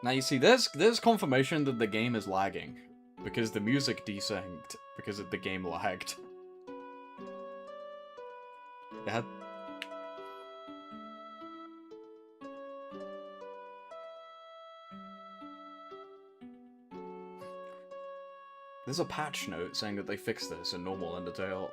Now you see, there's confirmation that the game is lagging. Because the music desynced. Because the game lagged. It had... There's a patch note saying that they fixed this in normal Undertale.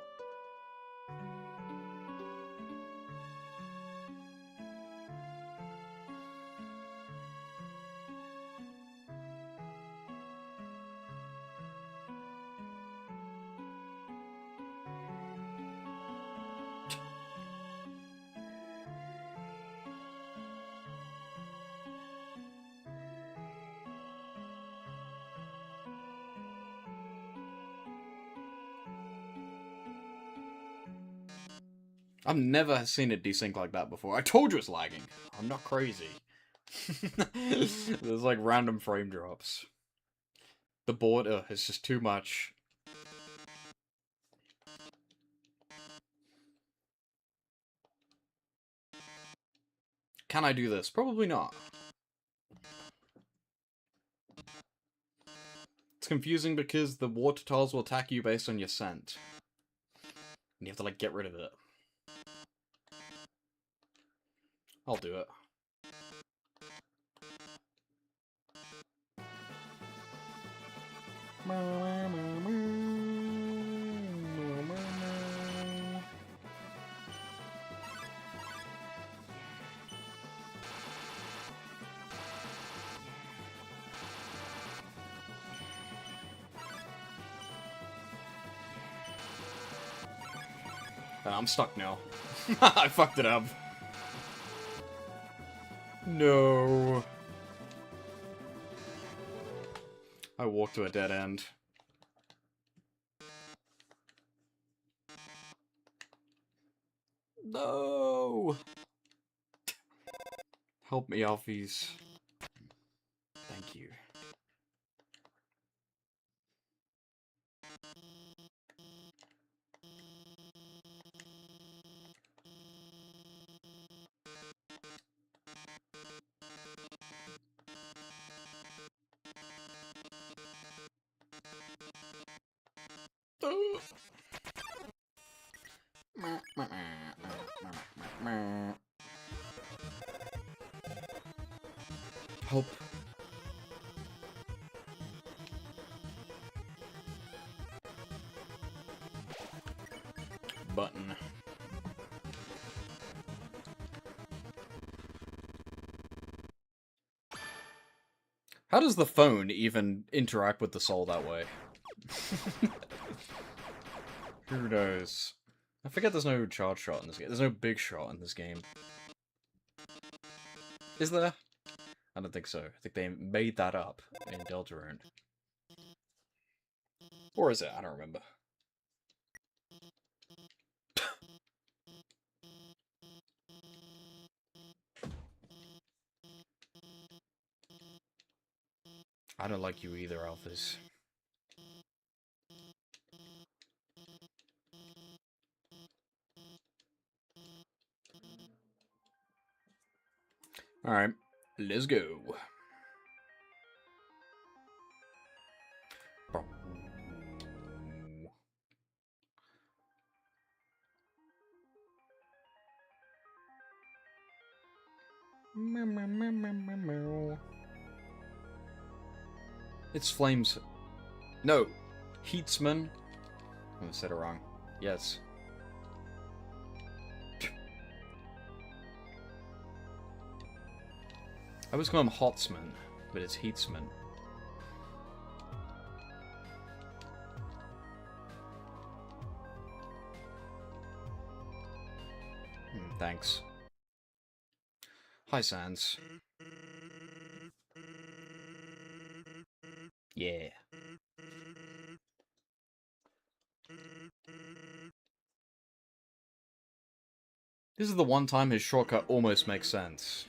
I've never seen it desync like that before. I told you it's lagging. I'm not crazy. There's like random frame drops. The border is just too much. Can I do this? Probably not. It's confusing because the water tiles will attack you based on your scent. And you have to like get rid of it. I'll do it. I'm stuck now. I fucked it up. No. I walked to a dead end. No. Help me, Alphys. Thank you. Help. Button. How does the phone even interact with the soul that way? Who knows? I forget there's no charge shot in this game. There's no big shot in this game. Is there? I don't think so. I think they made that up in Deltarune. Or is it? I don't remember. I don't like you either, Alphys. Alright, let's go. It's flames. No. Heatsman. I said it wrong. Yes. I always call him Hotsman, but it's Heatsman. Thanks. Hi, Sans. Yeah. This is the one time his shortcut almost makes sense.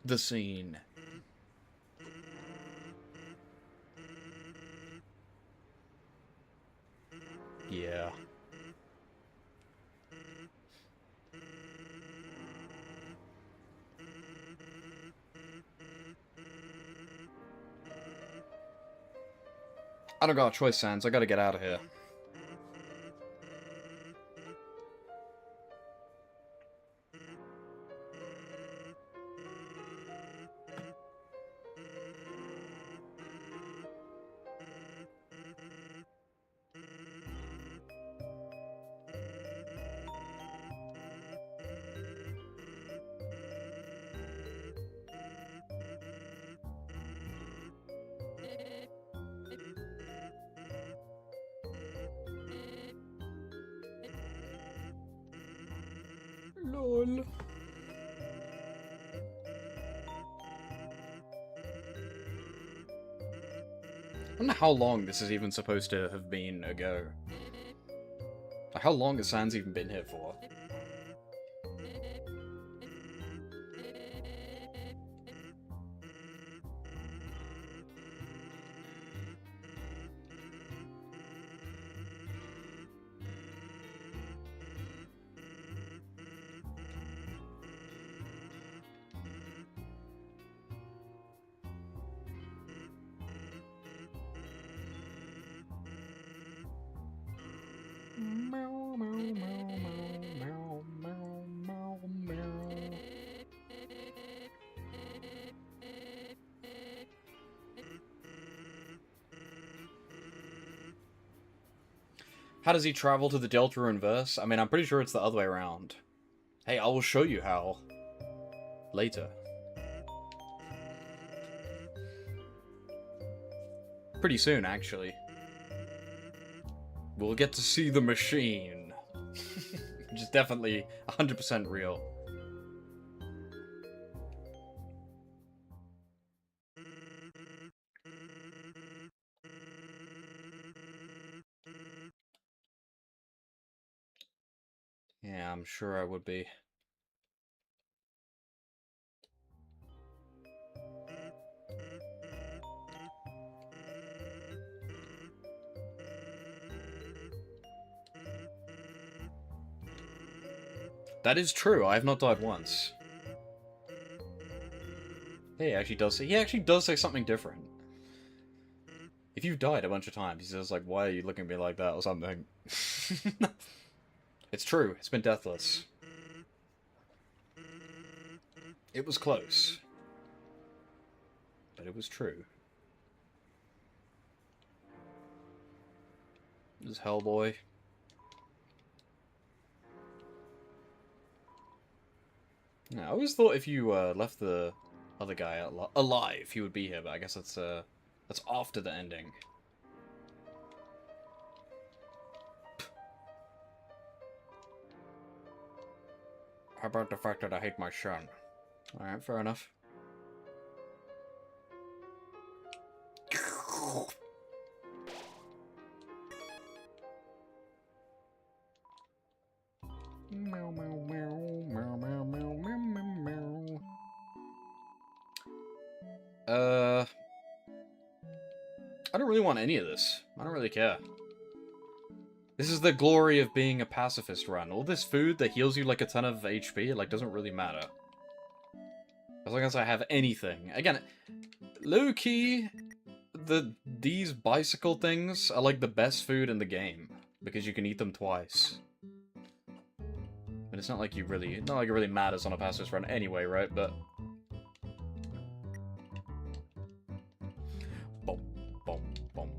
The scene. Yeah. I don't got a choice, Sans. I gotta get out of here. LOL. I don't know how long this is even supposed to have been ago. Like, how long has Sans even been here for? How does he travel to the Deltarune verse? I mean, I'm pretty sure it's the other way around. Hey, I will show you how. Later. Pretty soon, actually. We'll get to see the machine. Which is definitely 100% real. Yeah, I'm sure I would be. That is true, I have not died once. He actually does say something different. If you've died a bunch of times, he says like, why are you looking at me like that or something. It's true, it's been deathless. It was close. But it was true. This is Hellboy. Yeah, I always thought if you left the other guy alive, he would be here, but I guess that's after the ending. How about the fact that I hate my son? Alright, fair enough. Meow, meow, meow, meow, meow, meow, meow, meow, meow. I don't really want any of this. I don't really care. This is the glory of being a pacifist run. All this food that heals you like a ton of HP, like, doesn't really matter. As long as I have anything. Again, low-key, these bicycle things are like the best food in the game. Because you can eat them twice. And it's not like it really matters on a pacifist run anyway, right? But... Boom, boom, boom,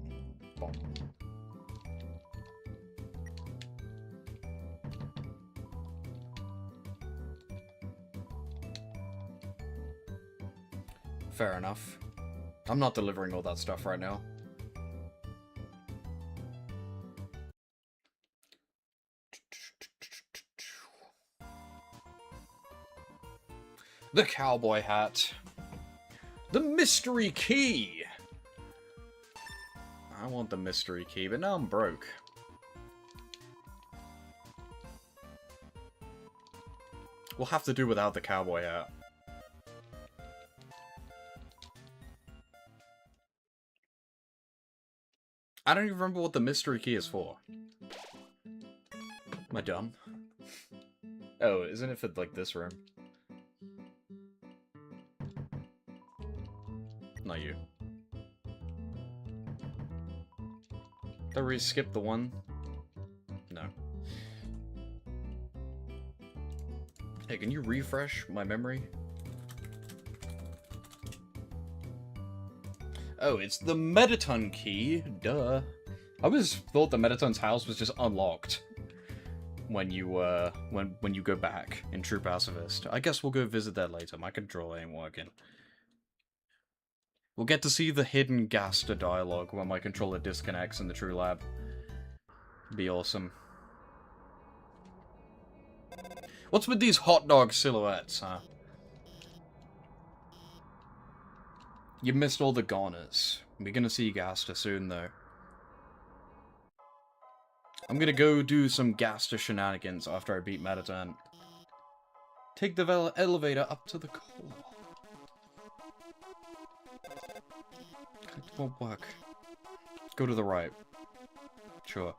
boom. Fair enough. I'm not delivering all that stuff right now. The cowboy hat. The mystery key! I want the mystery key, but now I'm broke. We'll have to do without the cowboy hat. I don't even remember what the mystery key is for. Am I dumb? Oh, isn't it for, like, this room? Not you. Did I re-skip the one? No. Hey, can you refresh my memory? Oh, it's the Mediton key. Duh. I always thought the Mediton's house was just unlocked when you when you go back in True Pacifist. I guess we'll go visit that later. My controller ain't working. We'll get to see the hidden Gaster dialogue when my controller disconnects in the True Lab. Be awesome. What's with these hot dog silhouettes, huh? You missed all the goners. We're gonna see Gaster soon, though. I'm gonna go do some Gaster shenanigans after I beat Mediton. Take the elevator up to the core. It won't work. Go to the right. Sure.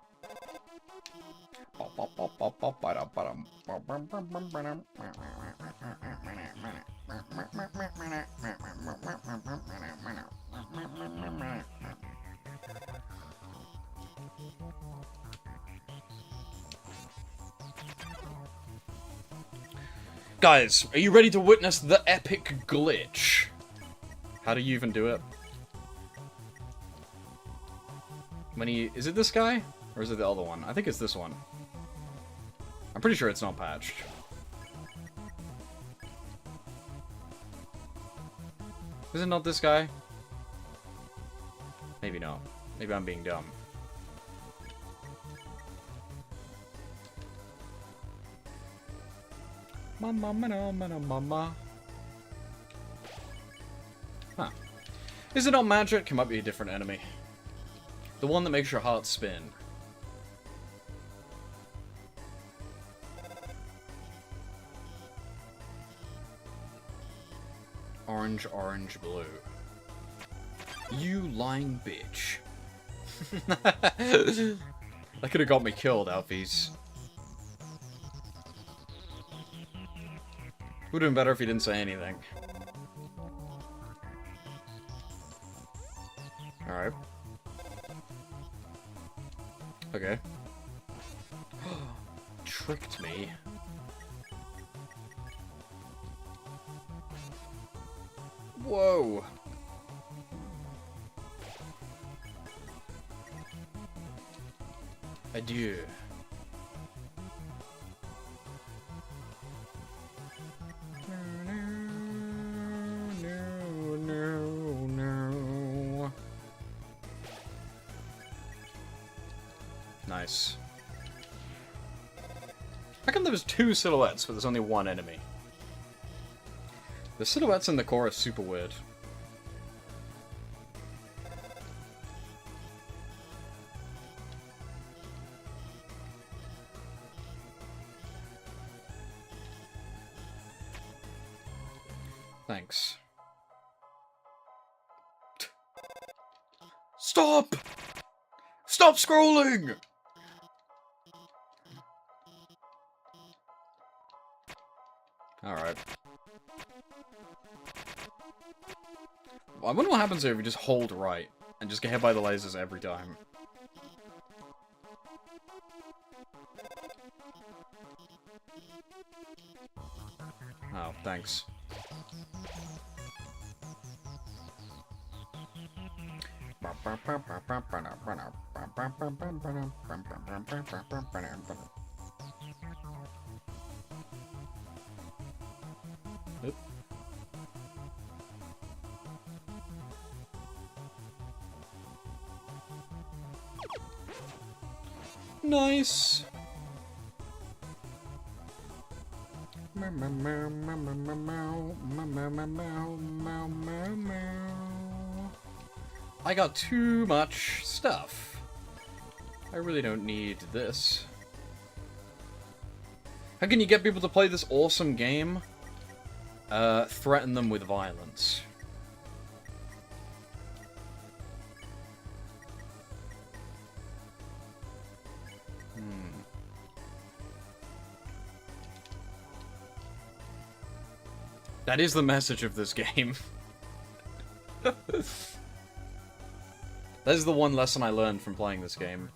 Guys, are you ready to witness the epic glitch? How do you even do it? When he... Is it this guy? Or is it the other one? I think it's this one. I'm pretty sure it's not patched. Is it not this guy? Maybe not. Maybe I'm being dumb. Mama. Huh. Is it not magic? It might be a different enemy. The one that makes your heart spin. Orange, orange, blue. You lying bitch. That could have got me killed, Alphys. Would have been better if he didn't say anything. Alright. Okay. Tricked me. Whoa! Adieu. No. Nice. How come there was two silhouettes, but there's only one enemy? The silhouettes in the core are super weird. Thanks. Stop! Stop scrolling! Alright. I wonder what happens here if we just hold right and just get hit by the lasers every time. Oh, thanks. Oop. Nice. I got too much stuff. I really don't need this. How can you get people to play this awesome game? Threaten them with violence. That is the message of this game. That is the one lesson I learned from playing this game.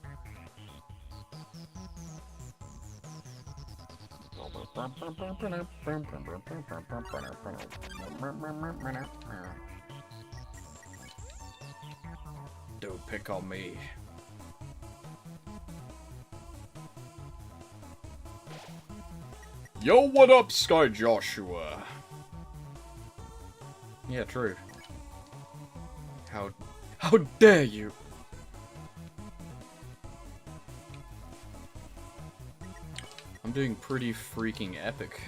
Don't pick on me. Yo, what up, Sky Joshua? Yeah, true. How dare you? I'm doing pretty freaking epic.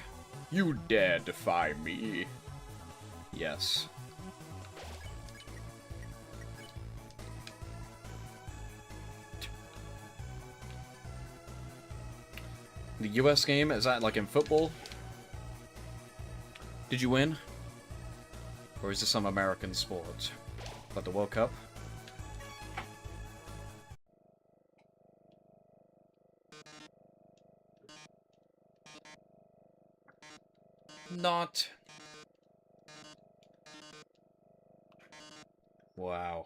You dare defy me? Yes. The US game, is that like in football? Did you win? Or is this some American sport? Like the World Cup? Not. Wow.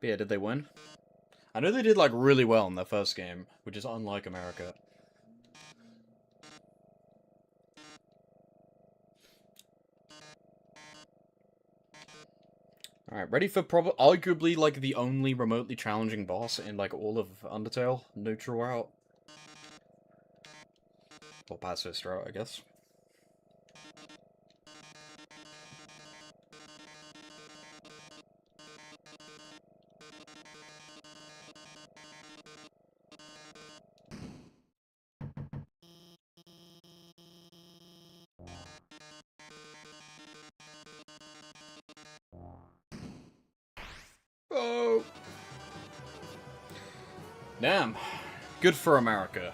But yeah, did they win? I know they did like really well in their first game, which is unlike America. Alright, ready for arguably like the only remotely challenging boss in like all of Undertale? Neutral route. Or pacifist route, I guess. Oh! Damn. Good for America.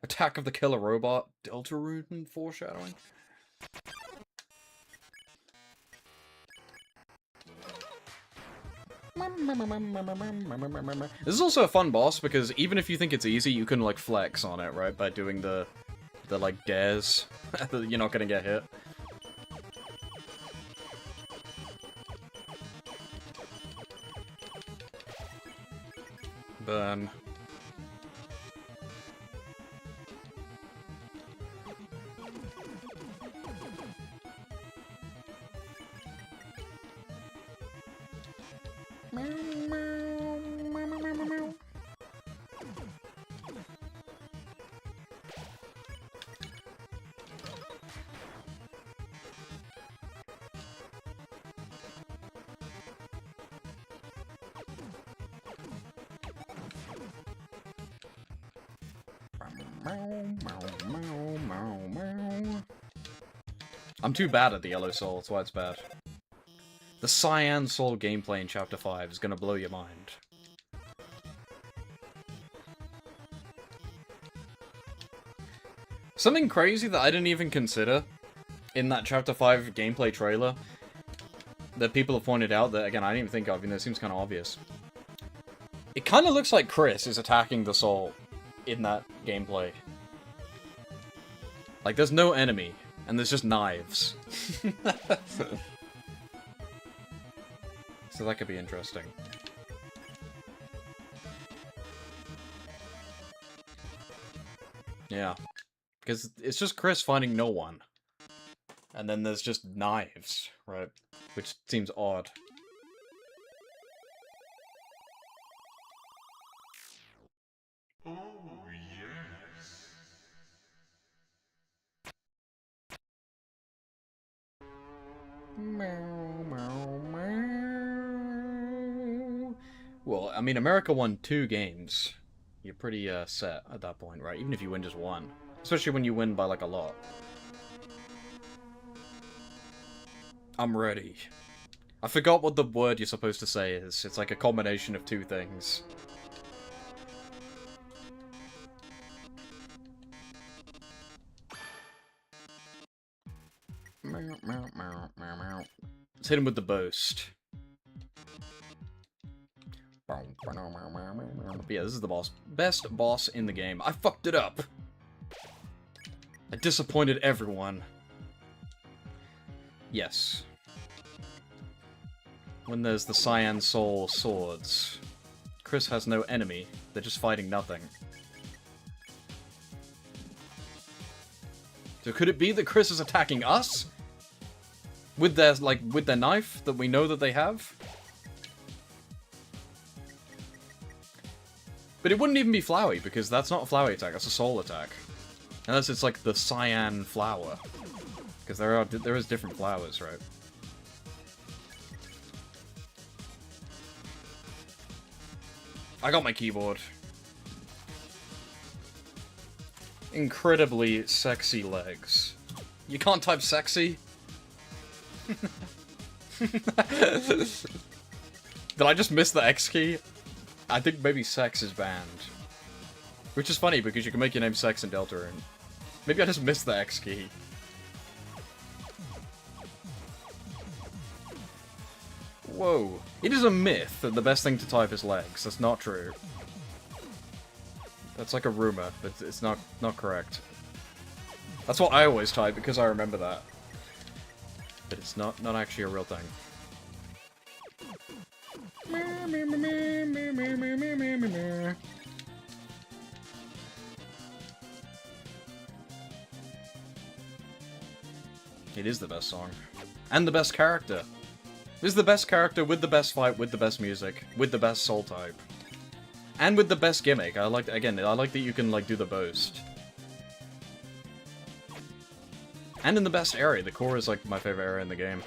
Attack of the Killer Robot. Deltarune foreshadowing? This is also a fun boss because even if you think it's easy, you can like flex on it, right? By doing the like dares. You're not gonna get hit. Burn. I'm too bad at the Yellow Soul, that's why it's bad. The Cyan Soul gameplay in Chapter 5 is gonna blow your mind. Something crazy that I didn't even consider in that Chapter 5 gameplay trailer that people have pointed out that, again, I didn't even think of, and it seems kind of obvious. It kind of looks like Chris is attacking the Soul in that gameplay. Like, there's no enemy, and there's just knives. So that could be interesting. Yeah. Because it's just Chris finding no one. And then there's just knives, right? Which seems odd. Oh, yes. Well, I mean, America won 2 games. You're pretty set at that point, right? Even if you win just 1. Especially when you win by, like, a lot. I'm ready. I forgot what the word you're supposed to say is. It's like a combination of 2 things. Let's hit him with the boast. But yeah, this is the boss. Best boss in the game. I fucked it up! I disappointed everyone. Yes. When there's the Cyan Soul swords, Chris has no enemy. They're just fighting nothing. So could it be that Chris is attacking us? With their, like, with their knife that we know that they have? But it wouldn't even be Flowey, because that's not a Flowey attack, that's a soul attack. Unless it's like the cyan flower. Because there is different flowers, right? I got my keyboard. Incredibly sexy legs. You can't type sexy? Did I just miss the X key? I think maybe sex is banned. Which is funny, because you can make your name Sex in Deltarune. Maybe I just missed the X key. Whoa. It is a myth that the best thing to type is legs. That's not true. That's like a rumor, but it's not correct. That's what I always type, because I remember that. But it's not actually a real thing. It is the best song. And the best character. This is the best character with the best fight, with the best music, with the best soul type. And with the best gimmick. I like that you can, like, do the boast. And in the best area. The core is, like, my favorite area in the game.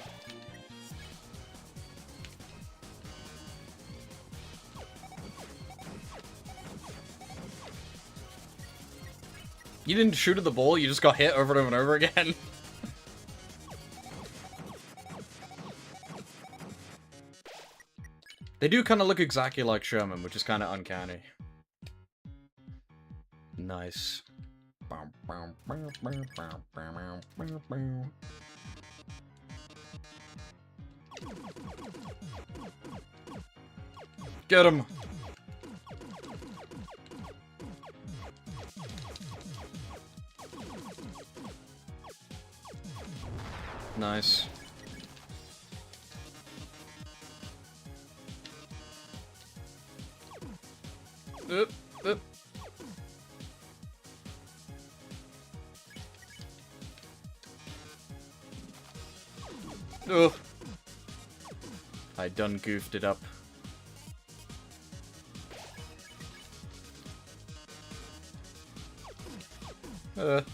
You didn't shoot at the ball, you just got hit over and over and over again. They do kind of look exactly like Sherman, which is kind of uncanny. Nice. Get him! Nice. Oop, oop. Ugh. I done goofed it up. Nope.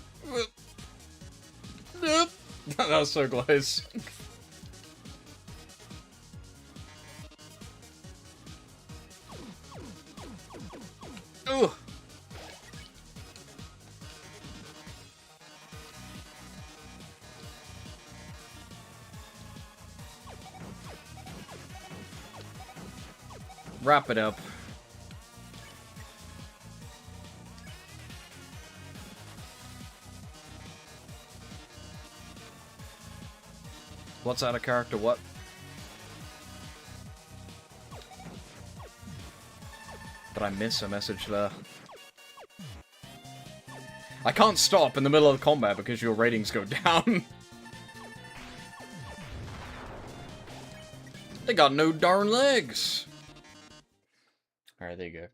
That was so close. Ugh. Wrap it up. What's out of character? What? Did I miss a message there? I can't stop in the middle of the combat because your ratings go down. They got no darn legs. Alright, there you go.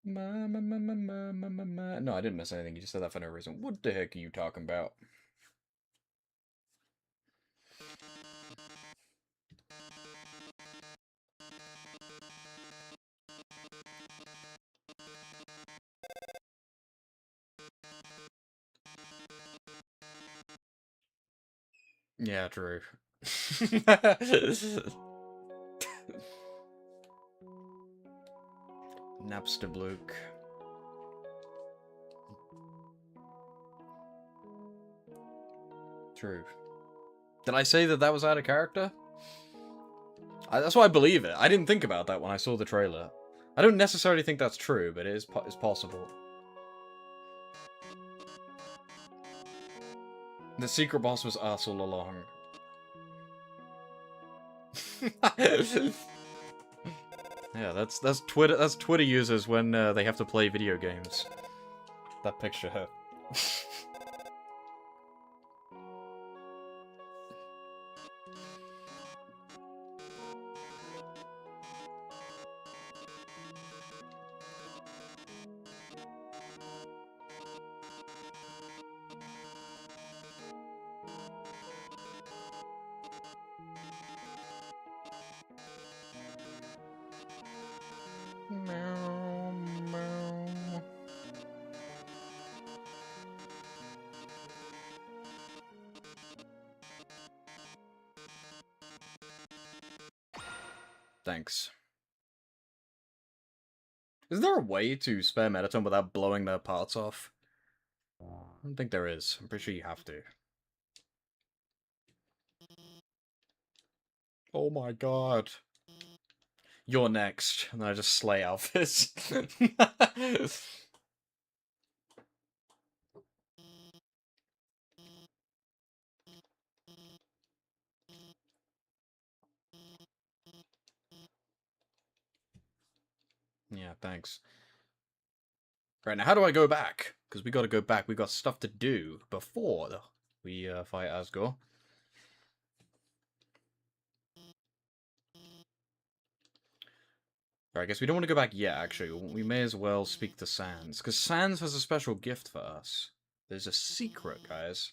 No, I didn't miss anything. You just said that for no reason. What the heck are you talking about? Yeah, true. Napster Luke. True. Did I say that that was out of character? That's why I believe it. I didn't think about that when I saw the trailer. I don't necessarily think that's true, but it's possible. The secret boss was us all along. Yeah, that's Twitter. That's Twitter users when they have to play video games. That picture. Meow, meow. Thanks. Is there a way to spare Metatone without blowing their parts off? I don't think there is. I'm pretty sure you have to. Oh my god. You're next. And then I just slay Alphys. Yeah, thanks. Right, now how do I go back? Because we gotta go back. We got stuff to do before we fight Asgore. Right, I guess we don't want to go back yet, actually. We may as well speak to Sans. Because Sans has a special gift for us. There's a secret, guys.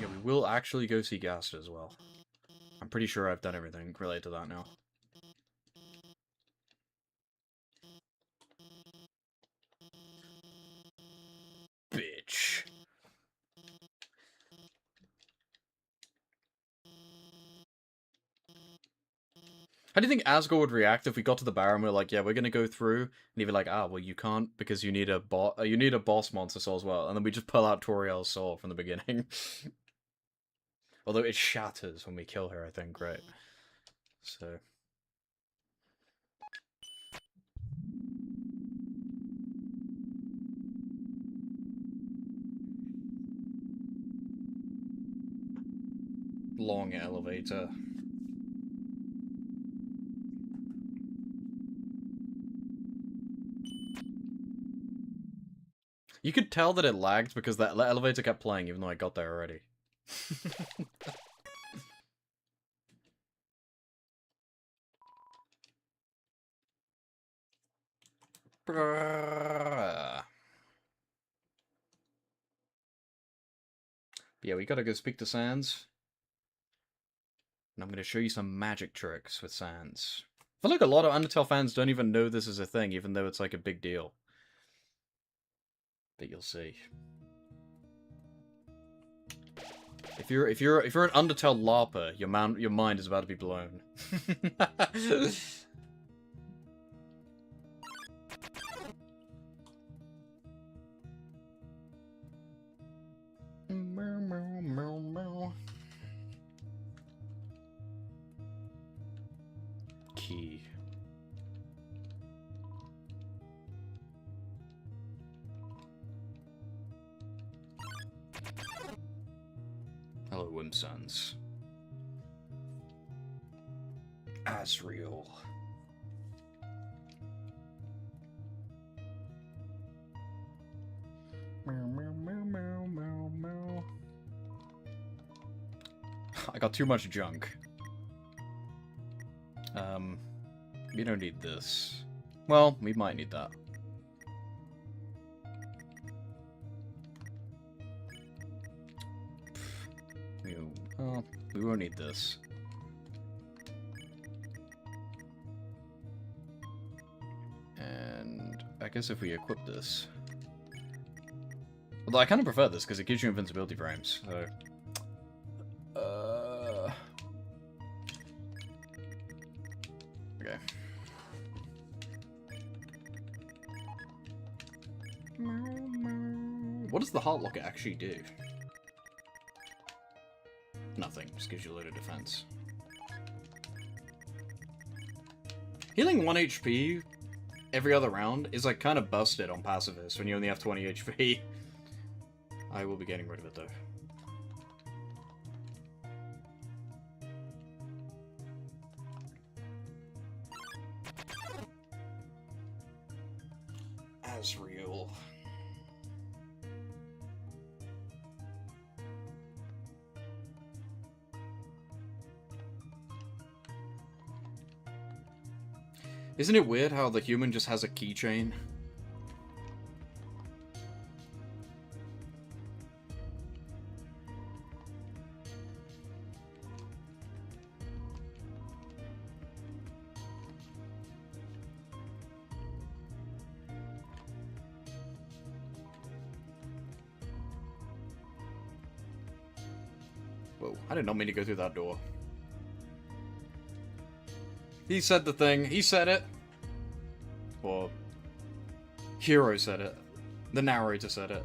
Yeah, we will actually go see Gaster as well. I'm pretty sure I've done everything related to that now. Bitch. How do you think Asgore would react if we got to the bar and we are like, yeah, we're gonna go through, and he'd be like, ah, well, you can't because you need a boss monster soul as well, and then we just pull out Toriel's soul from the beginning. Although it shatters when we kill her, I think, right? So. Long elevator. You could tell that it lagged because that elevator kept playing even though I got there already. Yeah, we gotta go speak to Sans. And I'm gonna show you some magic tricks with Sans. I feel like a lot of Undertale fans don't even know this is a thing, even though it's like a big deal. But you'll see. If you're an Undertale LARPer, your mind is about to be blown. Key. Hello, Whimsons. Asriel. I got too much junk. We don't need this. Well, we might need that. Oh, we won't need this. And I guess if we equip this... Although I kind of prefer this because it gives you invincibility frames, so... Okay. What does the Heart Locket actually do? Nothing. Just gives you a load of defense. Healing 1 HP every other round is like kind of busted on pacifist when you only have 20 HP. I will be getting rid of it though. Asriel. Isn't it weird how the human just has a keychain? Whoa, I did not mean to go through that door. He said the thing. He said it. Or Hero said it. The narrator said it.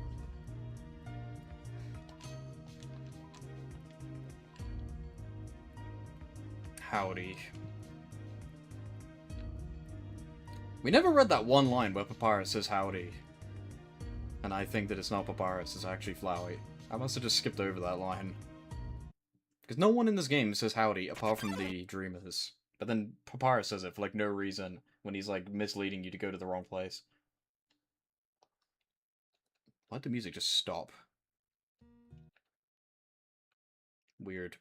Howdy. We never read that one line where Papyrus says howdy. And I think that it's not Papyrus, it's actually Flowey. I must have just skipped over that line. Because no one in this game says howdy apart from the Dreamers. But then Papyrus says it for like no reason when he's like misleading you to go to the wrong place. Why'd the music just stop? Weird.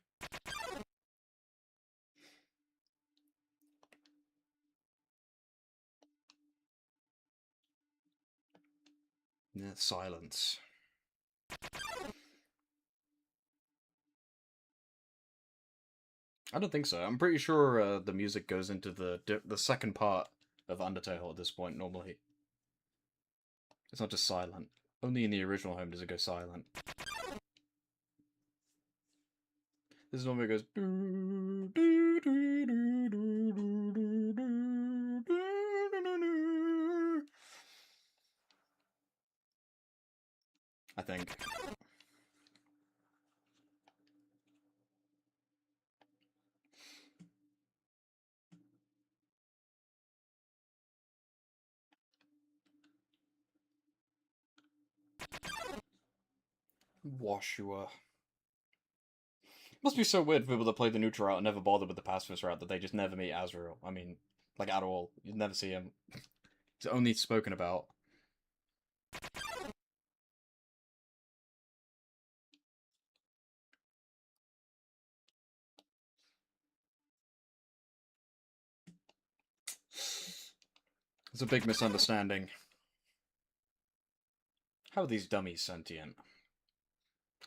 Yeah, silence. I don't think so. I'm pretty sure the music goes into the second part of Undertale at this point, normally. It's not just silent. Only in the original home does it go silent. This is when it goes... I think. Washua. Must be so weird for people that play the neutral route and never bother with the pacifist route that they just never meet Azrael. I mean, like at all. You'd never see him. He's only spoken about. It's a big misunderstanding. How are these dummies sentient?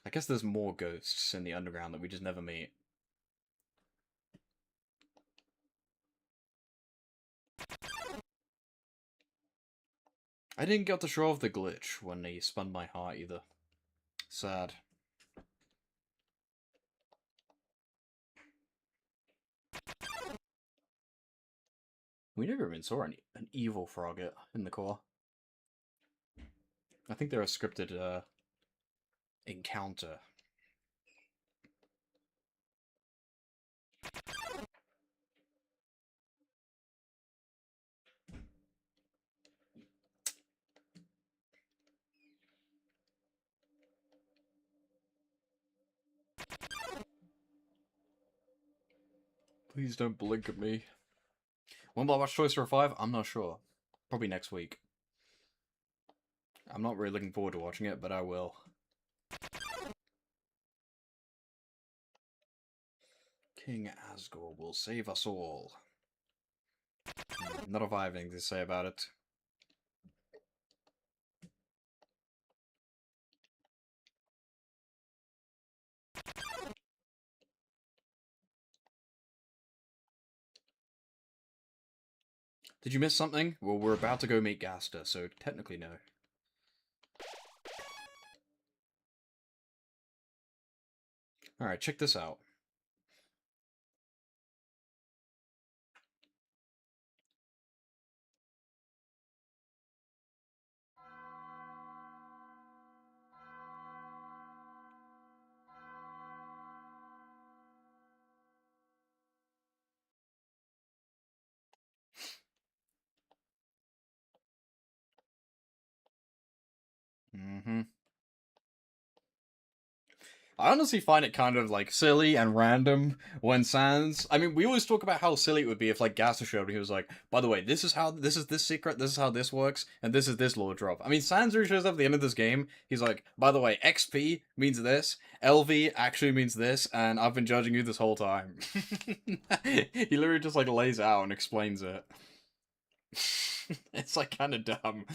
I guess there's more ghosts in the underground that we just never meet. I didn't get to show off the glitch when he spun my heart either. Sad. We never even saw an evil frogget in the core. I think they're a scripted encounter. Please don't blink at me. When will I watch Toy Story 5? I'm not sure. Probably next week. I'm not really looking forward to watching it, but I will. King Asgore will save us all. Not if I have anything to say about it. Did you miss something? Well, we're about to go meet Gaster, so technically no. Alright, check this out. Mm-hmm. I honestly find it kind of, like, silly and random when Sans... I mean, we always talk about how silly it would be if, like, Gaster showed and he was like, by the way, this is this secret, this is how this works, and this is this lore drop. I mean, Sans really shows up at the end of this game, he's like, by the way, XP means this, LV actually means this, and I've been judging you this whole time. He literally just, like, lays out and explains it. It's like kind of dumb.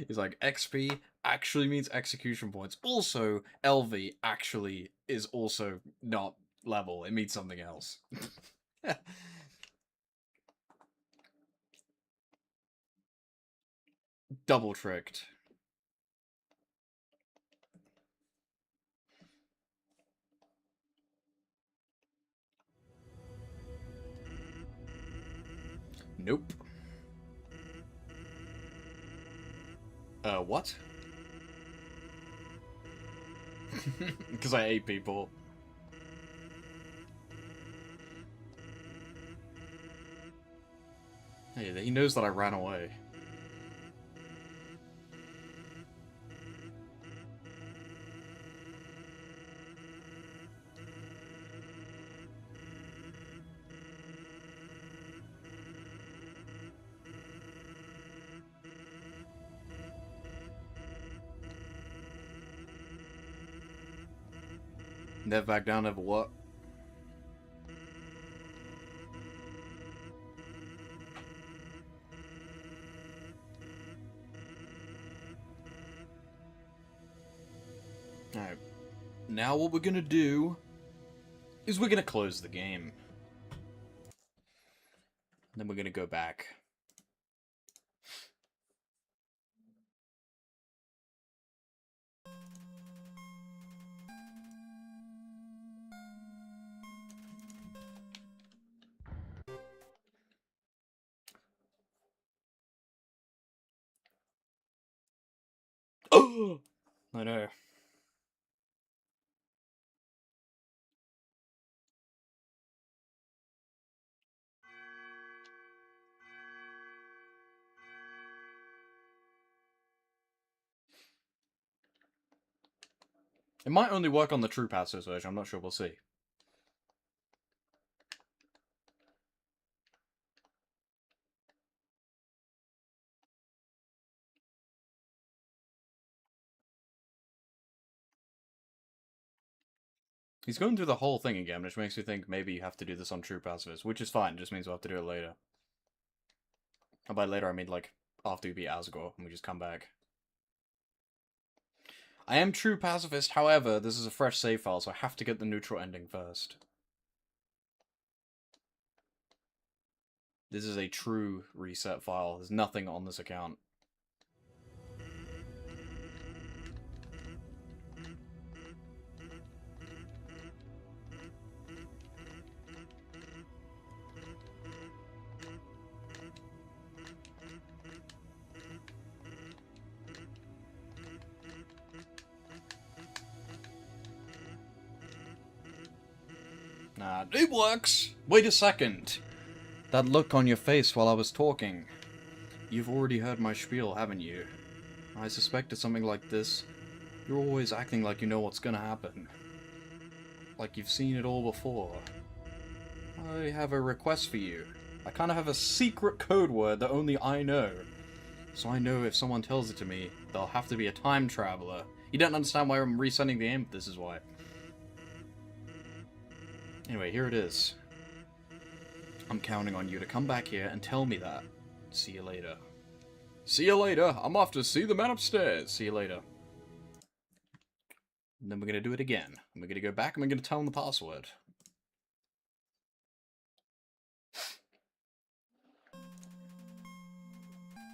He's like, XP actually means execution points. Also, LV actually is also not level. It means something else. Double tricked. Nope. What? Because I ate people. Hey, he knows that I ran away. Never back down, never what? Alright. Now what we're gonna do is we're gonna close the game. Then we're gonna go back. Oh! I know. It might only work on the True Passos version, I'm not sure, we'll see. He's going through the whole thing again, which makes me think maybe you have to do this on True Pacifist, which is fine, just means we'll have to do it later. And by later, I mean, like, after we beat Asgore, and we just come back. I am True Pacifist, however, this is a fresh save file, so I have to get the neutral ending first. This is a true reset file, there's nothing on this account. Nah, it works! Wait a second! That look on your face while I was talking. You've already heard my spiel, haven't you? I suspected something like this. You're always acting like you know what's gonna happen. Like you've seen it all before. I have a request for you. I kinda have a secret code word that only I know. So I know if someone tells it to me, they'll have to be a time traveler. You don't understand why I'm resending the game? This is why. Anyway, here it is. I'm counting on you to come back here and tell me that. See you later. See you later. I'm off to see the man upstairs. See you later. And then we're gonna do it again. And we're gonna go back and we're gonna tell him the password.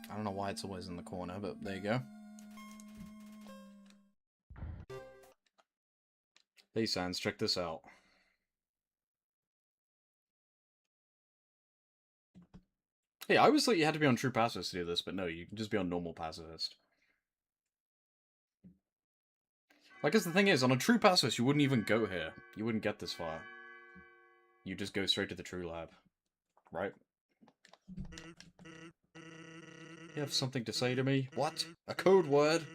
I don't know why it's always in the corner, but there you go. Hey Sans, check this out. Hey, I always thought you had to be on True Pacifist to do this, but no, you can just be on normal Pacifist. I guess the thing is, on a True Pacifist, you wouldn't even go here. You wouldn't get this far. You just go straight to the True Lab. Right? You have something to say to me? What? A code word?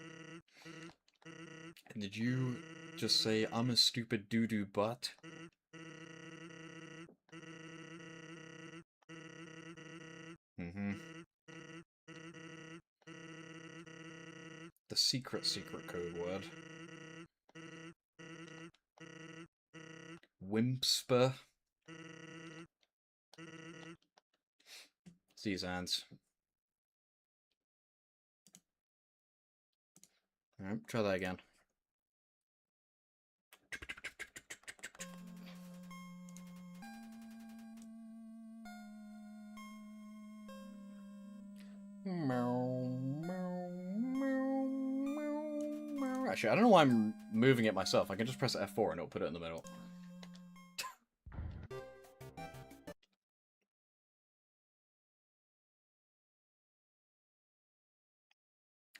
Did you just say, I'm a stupid doo-doo butt? Mm-hmm. The secret code word. Wimpsper. It's these ants. Alright, try that again. Actually, I don't know why I'm moving it myself. I can just press F4 and it'll put it in the middle.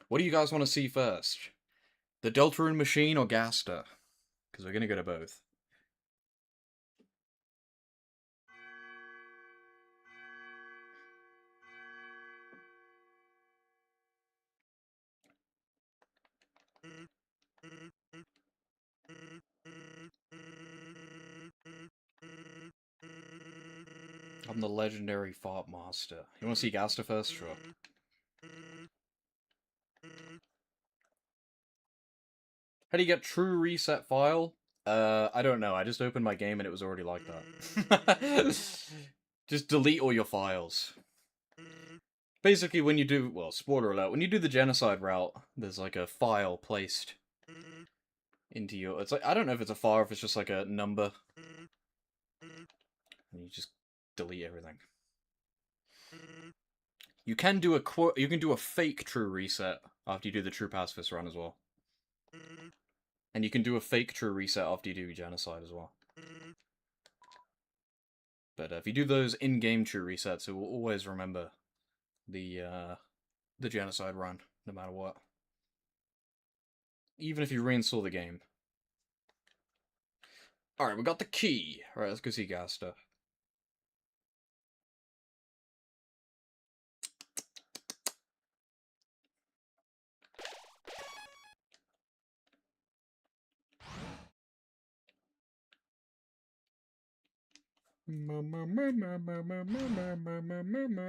What do you guys want to see first? The Deltarune machine or Gaster? Because we're going to go to both. I'm the legendary fart master. You want to see Gaster first? Sure. How do you get true reset file? I don't know. I just opened my game and it was already like that. Just delete all your files. Basically, when you do, well, spoiler alert, when you do the genocide route, there's like a file placed into your, it's like, I don't know if it's a file or if it's just like a number. And you just delete everything. You can do a fake true reset after you do the true pacifist run as well. And you can do a fake true reset after you do genocide as well. But if you do those in-game true resets, it will always remember the genocide run, no matter what. Even if you reinstall the game. Alright, we got the key. Alright, let's go see Gaster. I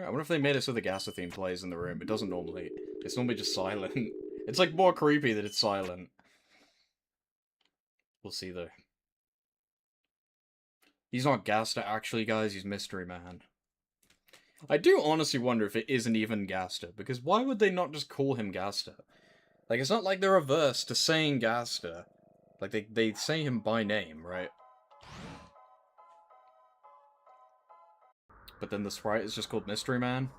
wonder if they made it so the Gaster theme plays in the room. It doesn't normally. It's normally just silent. It's like more creepy that it's silent. We'll see though. He's not Gaster actually, guys, he's Mystery Man. I do honestly wonder if it isn't even Gaster, because why would they not just call him Gaster? Like, it's not like they're averse to saying Gaster. Like, they say him by name, right? But then the sprite is just called Mystery Man?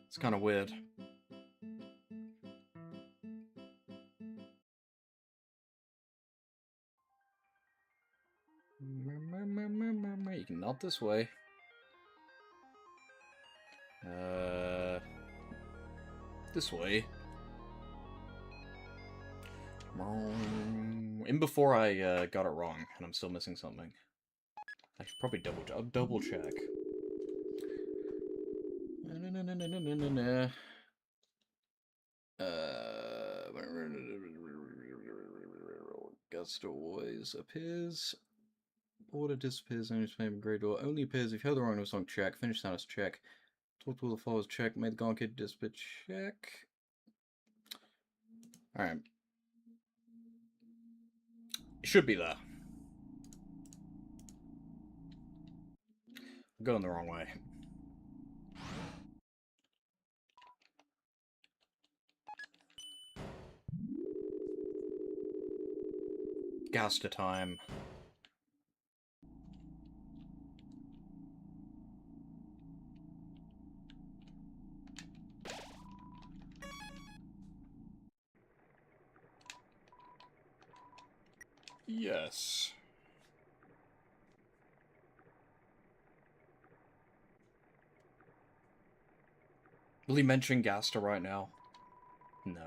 It's kind of weird. You can not this way. This way. In before I got it wrong, and I'm still missing something. I should probably double check. Gust always appears. Order disappears and his favorite grade door only appears if you have the wrong note song check. Finish status check. Talk to all the followers check. Made the Gone Kid disappear check. Alright. It should be there. I'm going the wrong way. Gaster time. Yes. Will he mention Gaster right now? No.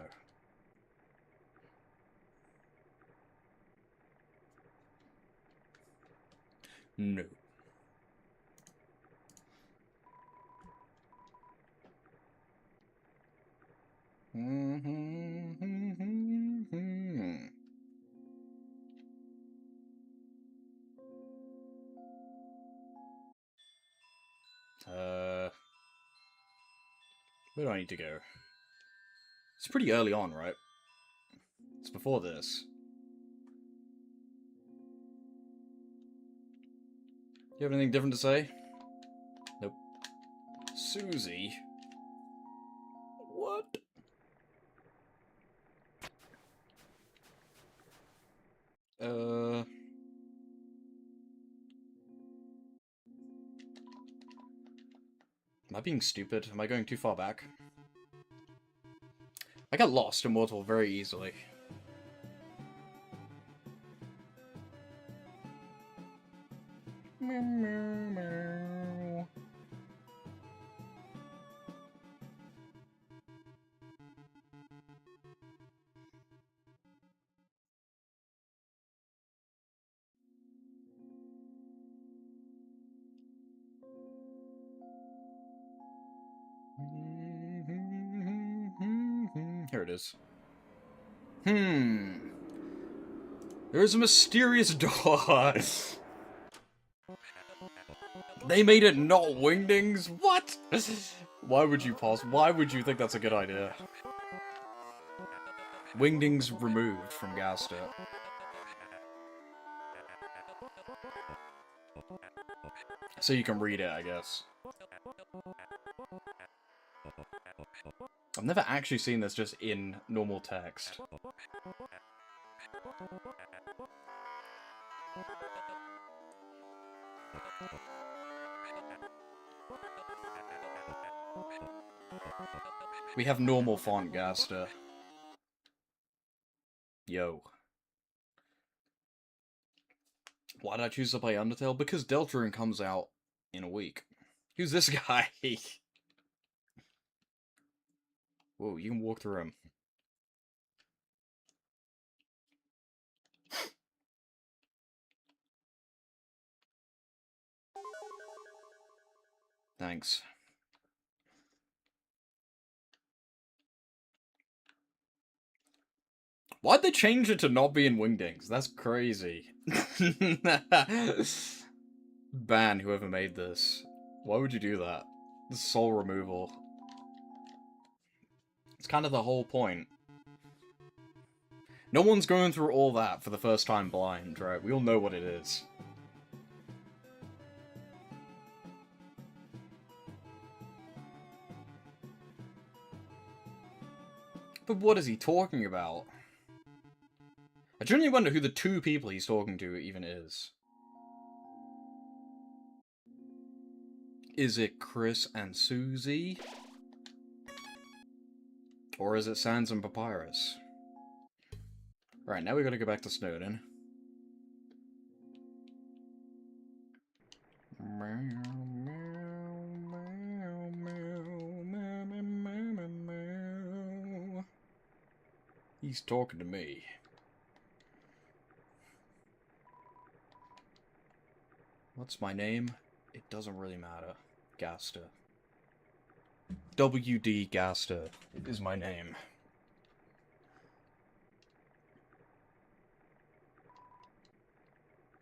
No. Where do I need to go? It's pretty early on, right? It's before this. You have anything different to say? Nope. Susie? What? Am I being stupid? Am I going too far back? I got lost in Mortal very easily. Meow, meow, meow. Here it is. There's a mysterious door. They made it not wingdings? What? Why would you pause? Why would you think that's a good idea? Wingdings removed from Gaster. So you can read it, I guess. I've never actually seen this just in normal text. We have normal font, Gaster. Yo. Why did I choose to play Undertale? Because Deltarune comes out in a week. Who's this guy? Whoa, you can walk through him. Thanks. Why'd they change it to not be in Wingdings? That's crazy. Ban whoever made this. Why would you do that? The soul removal. It's kind of the whole point. No one's going through all that for the first time blind, right? We all know what it is. But what is he talking about? I genuinely wonder who the two people he's talking to even is. Is it Chris and Susie? Or is it Sans and Papyrus? Right, now we gotta go back to Snowden. He's talking to me. What's my name? It doesn't really matter. Gaster. WD Gaster is my name.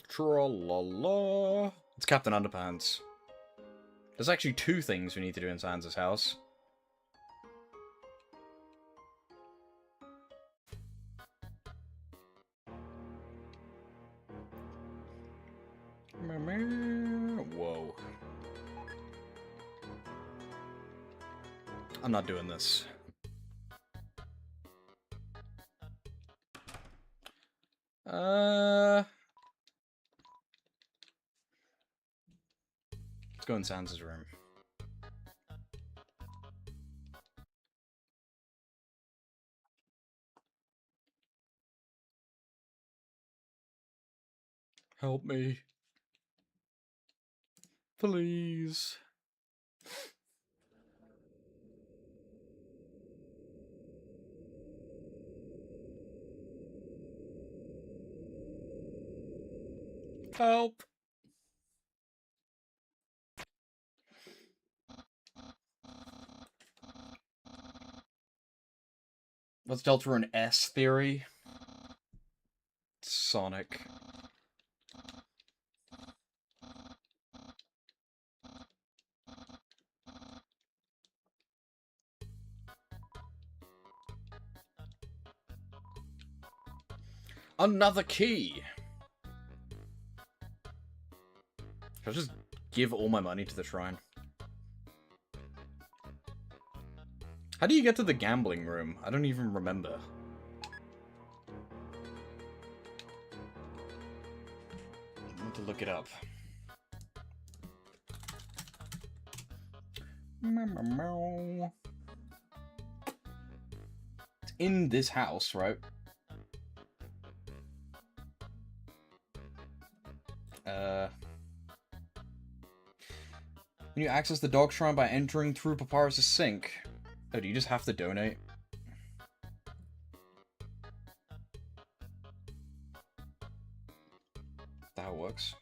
Tra-la-la. It's Captain Underpants. There's actually two things we need to do in Sans' house. Whoa. I'm not doing this. Let's go in Sans' room. Help me. Please. Help. What's Deltarune S theory? Sonic. Another key! Should I just give all my money to the shrine? How do you get to the gambling room? I don't even remember. I need to look it up. It's in this house, right? When you access the dog shrine by entering through Papyrus' sink. Oh, do you just have to donate? That how it works.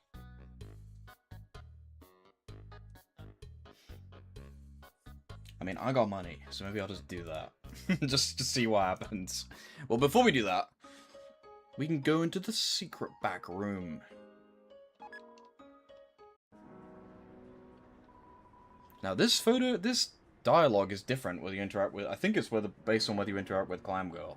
I mean, I got money, so maybe I'll just do that. Just to see what happens. Well, before we do that, we can go into the secret back room. Now, this dialogue is different whether you interact with... I think it's based on whether you interact with Clam Girl.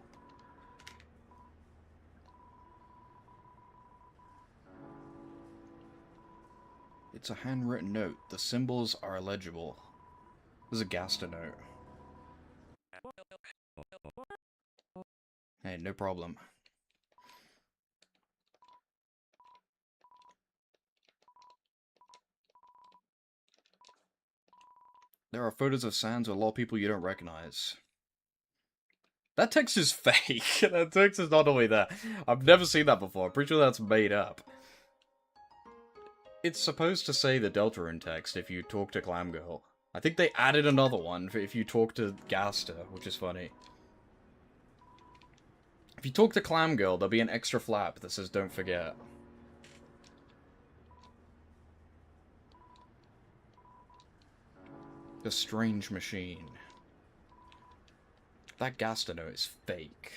It's a handwritten note. The symbols are illegible. There's a Gaster note. Hey, no problem. There are photos of Sans with a lot of people you don't recognize. That text is fake. That text is not only there. I've never seen that before. I'm pretty sure that's made up. It's supposed to say the Deltarune text if you talk to Clam Girl. I think they added another one for if you talk to Gaster, which is funny. If you talk to Clam Girl, there'll be an extra flap that says don't forget. The strange machine. That Gaster note is fake.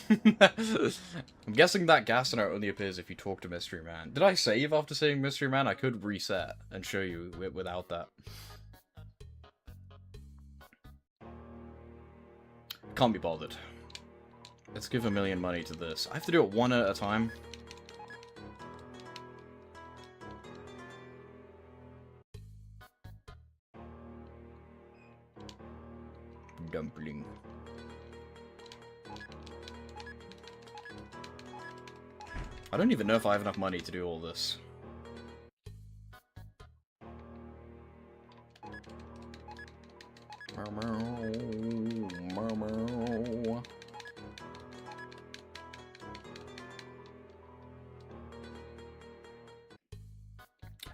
I'm guessing that Gaster note only appears if you talk to Mystery Man. Did I save after saying Mystery Man? I could reset and show you without that. Can't be bothered. Let's give $1 million money to this. I have to do it one at a time. Dumpling. I don't even know if I have enough money to do all this.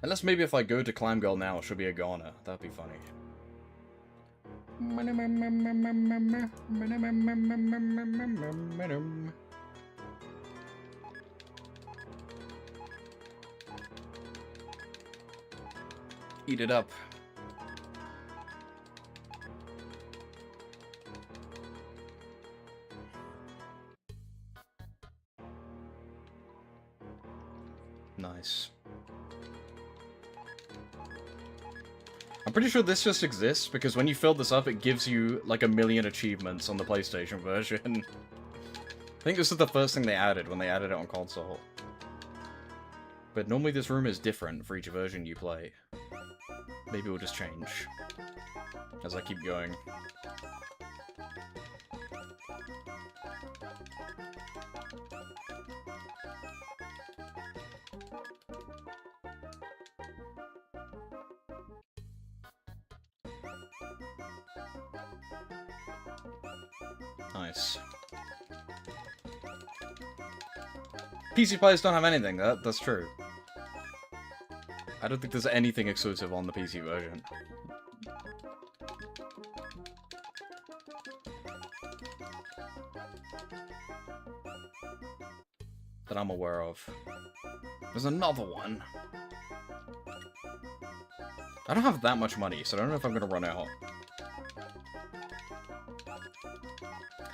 Unless maybe if I go to Clam Girl now, she'll be a goner. That'd be funny. Eat it up. Nice. I'm pretty sure this just exists, because when you fill this up, it gives you, like, 1 million achievements on the PlayStation version. I think this is the first thing they added when they added it on console. But normally this room is different for each version you play. Maybe it will just change as I keep going. Nice. PC players don't have anything, that's true. I don't think there's anything exclusive on the PC version. That I'm aware of. There's another one. I don't have that much money, so I don't know if I'm gonna run out.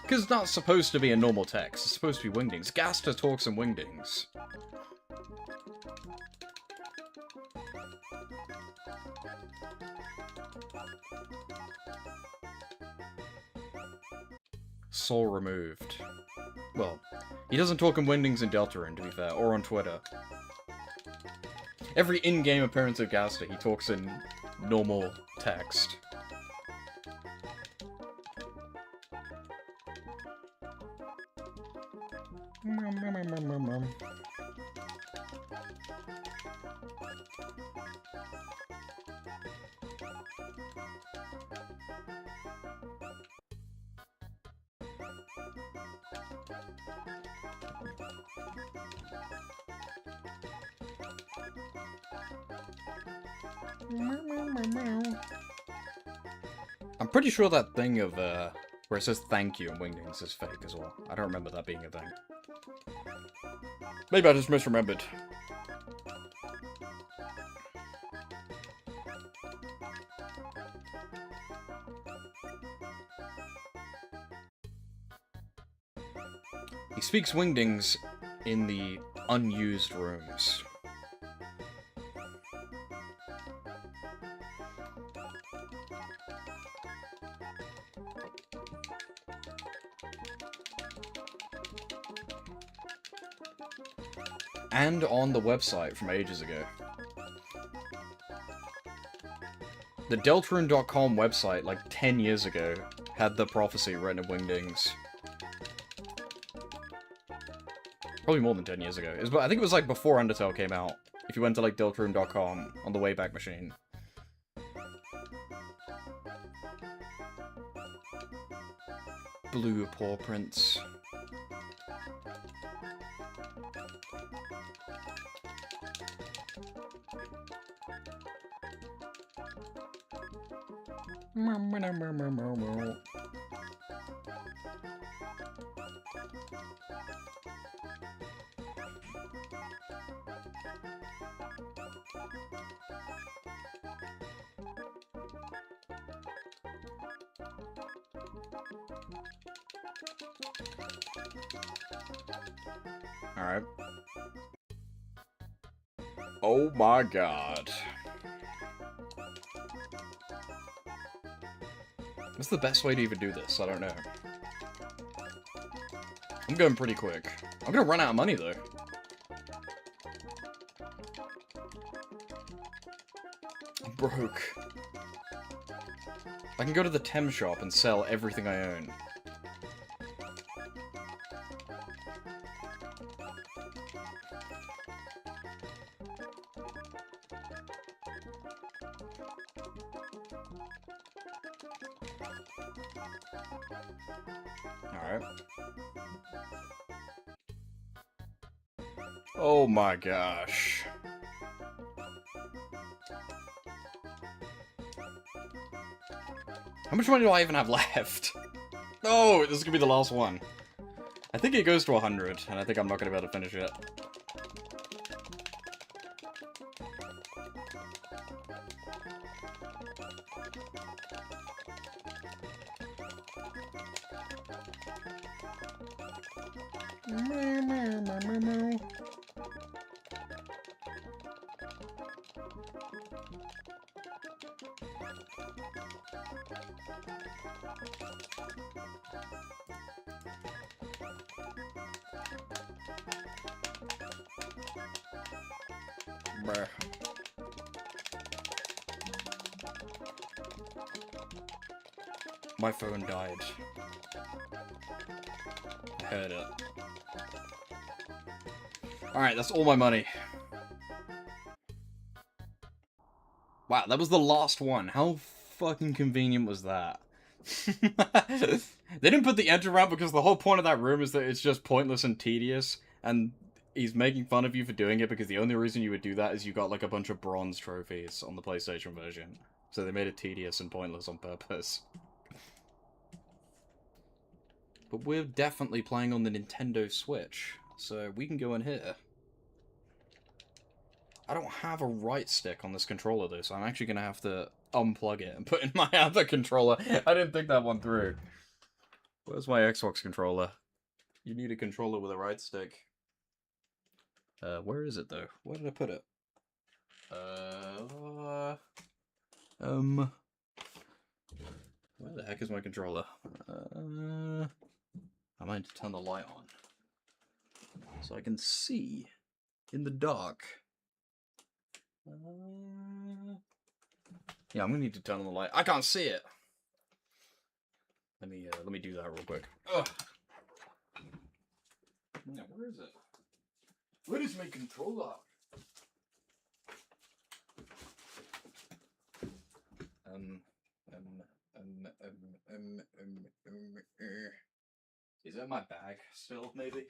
Because it's not supposed to be a normal text, it's supposed to be Wingdings. Gaster talks in Wingdings. soul removed. Well, he doesn't talk in Wingdings and Deltarune, to be fair, or on Twitter. Every in-game appearance of Gaster, he talks in normal text. I'm pretty sure that thing of, where it says thank you in Wingdings is fake as well. I don't remember that being a thing. Maybe I just misremembered. He speaks Wingdings in the unused rooms. And on the website from ages ago. The Deltarune.com website, like 10 years ago, had the prophecy written in Wingdings. Probably more than 10 years ago. I think it was like before Undertale came out. If you went to like Deltarune.com on the Wayback Machine. Blue paw prints. Alright. Oh my god. What's the best way to even do this? I don't know. I'm going pretty quick. I'm gonna run out of money, though. I'm broke. I can go to the Tem shop and sell everything I own. Alright. Oh my gosh. How much money do I even have left? Oh, this is gonna be the last one. I think it goes to 100, and I think I'm not gonna be able to finish it. Bruh. My phone died. I heard it. Alright, that's all my money. Wow, that was the last one. How fucking convenient was that? They didn't put the enter route because the whole point of that room is that it's just pointless and tedious, and he's making fun of you for doing it because the only reason you would do that is you got like a bunch of bronze trophies on the PlayStation version. So they made it tedious and pointless on purpose. But we're definitely playing on the Nintendo Switch, so we can go in here. I don't have a right stick on this controller though, so I'm actually gonna have to unplug it and put in my other controller. I didn't think that one through. Where's my Xbox controller? You need a controller with a right stick. Where is it though? Where did I put it? Where the heck is my controller? I might need to turn the light on so I can see in the dark. Yeah, I'm gonna need to turn on the light. I can't see it. Let me do that real quick. Ugh. Yeah, where is it? Where is my controller? Is that my bag still, maybe?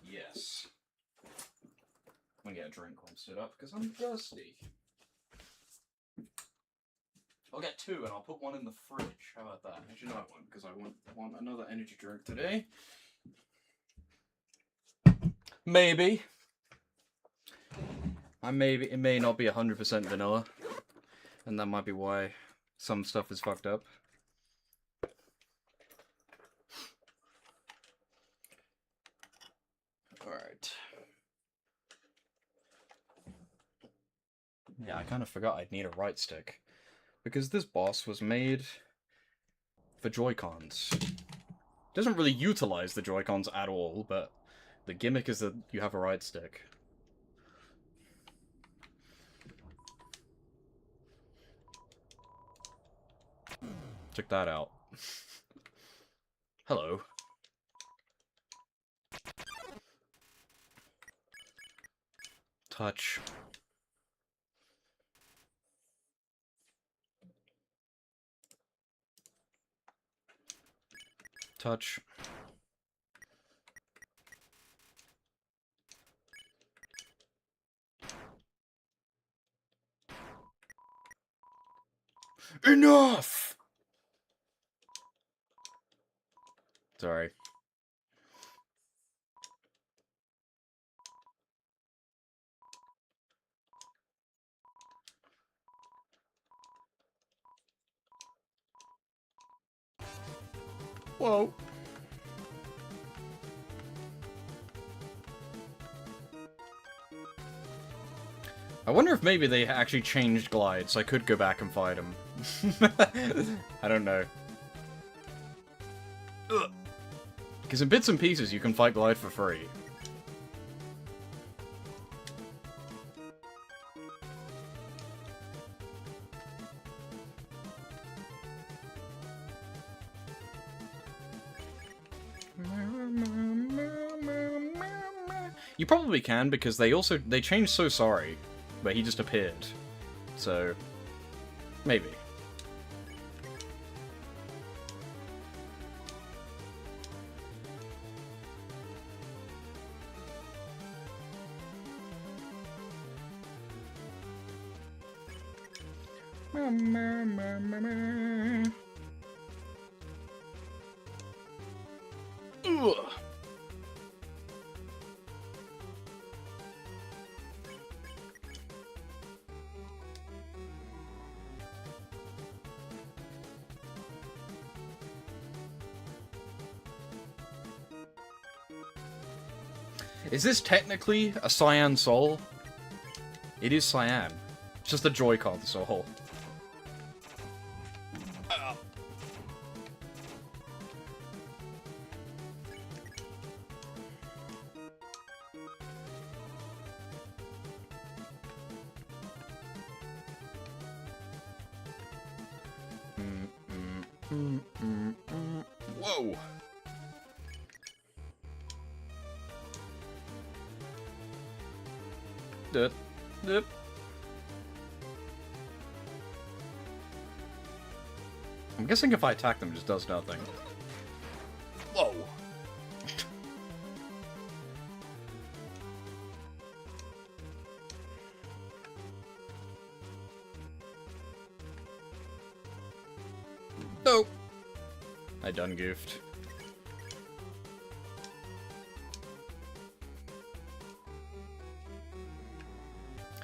Yes. I'm gonna get a drink while I'm stood up, because I'm thirsty. I'll get 2, and I'll put 1 in the fridge. How about that? Actually, no, I won't, because I want another energy drink today. Maybe. It may not be 100% vanilla, and that might be why some stuff is fucked up. Alright. Yeah, I kind of forgot I'd need a right stick, because this boss was made for Joy-Cons. Doesn't really utilize the Joy-Cons at all, but the gimmick is that you have a right stick. Check that out. Hello. Touch. Touch. Enough! Sorry. Whoa. I wonder if maybe they actually changed Glide, so I could go back and fight him. I don't know. Because in bits and pieces, you can fight Glide for free. You probably can, because they changed So Sorry, but he just appeared. So, maybe. Ugh. Is this technically a Cyan Soul? It is Cyan. It's just a Joy-Con Soul. Whoa! Dup, dup. I'm guessing if I attack them, it just does nothing. Whoa! Nope. I done goofed.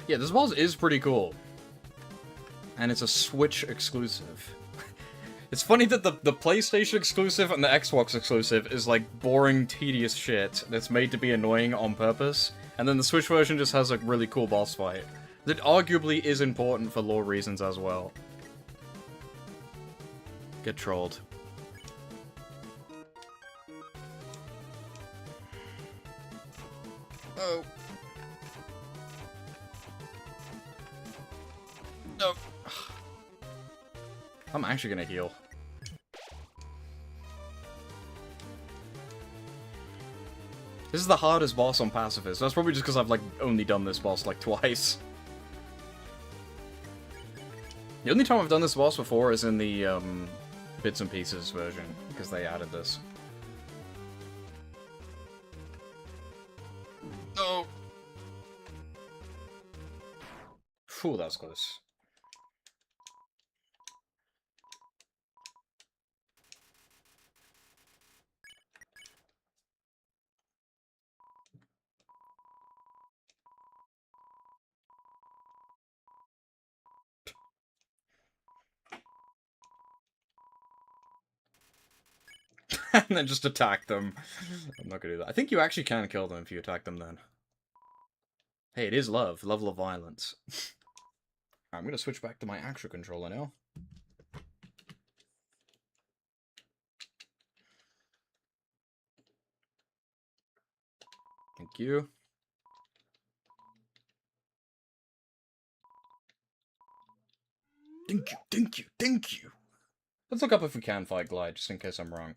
Yeah, this boss is pretty cool. And it's a Switch exclusive. It's funny that the PlayStation exclusive and the Xbox exclusive is like boring, tedious shit that's made to be annoying on purpose, and then the Switch version just has a really cool boss fight that arguably is important for lore reasons as well. Get trolled. Oh. No. I'm actually gonna heal. This is the hardest boss on Pacifist. That's probably just because I've, like, only done this boss, like, twice. The only time I've done this boss before is in the, Bits and Pieces version, because they added this. No! Phew, that was close. And then just attack them. I'm not gonna do that. I think you actually can kill them if you attack them then. Hey, it is love. Level of violence. I'm gonna switch back to my actual controller now. Thank you. Thank you, thank you, thank you! Let's look up if we can fight Glide, just in case I'm wrong.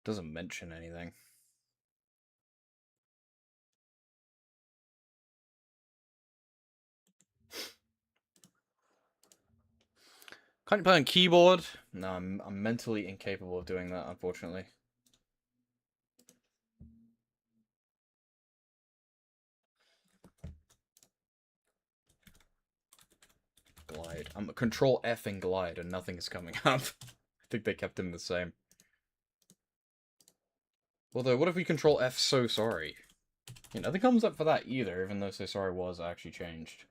Doesn't mention anything. Can't you play on keyboard? No, I'm mentally incapable of doing that, unfortunately. Glide. I'm Control F and glide, and nothing's coming up. I think they kept them the same. Although, what if we Control F So Sorry? Yeah, nothing comes up for that either, even though So Sorry was actually changed.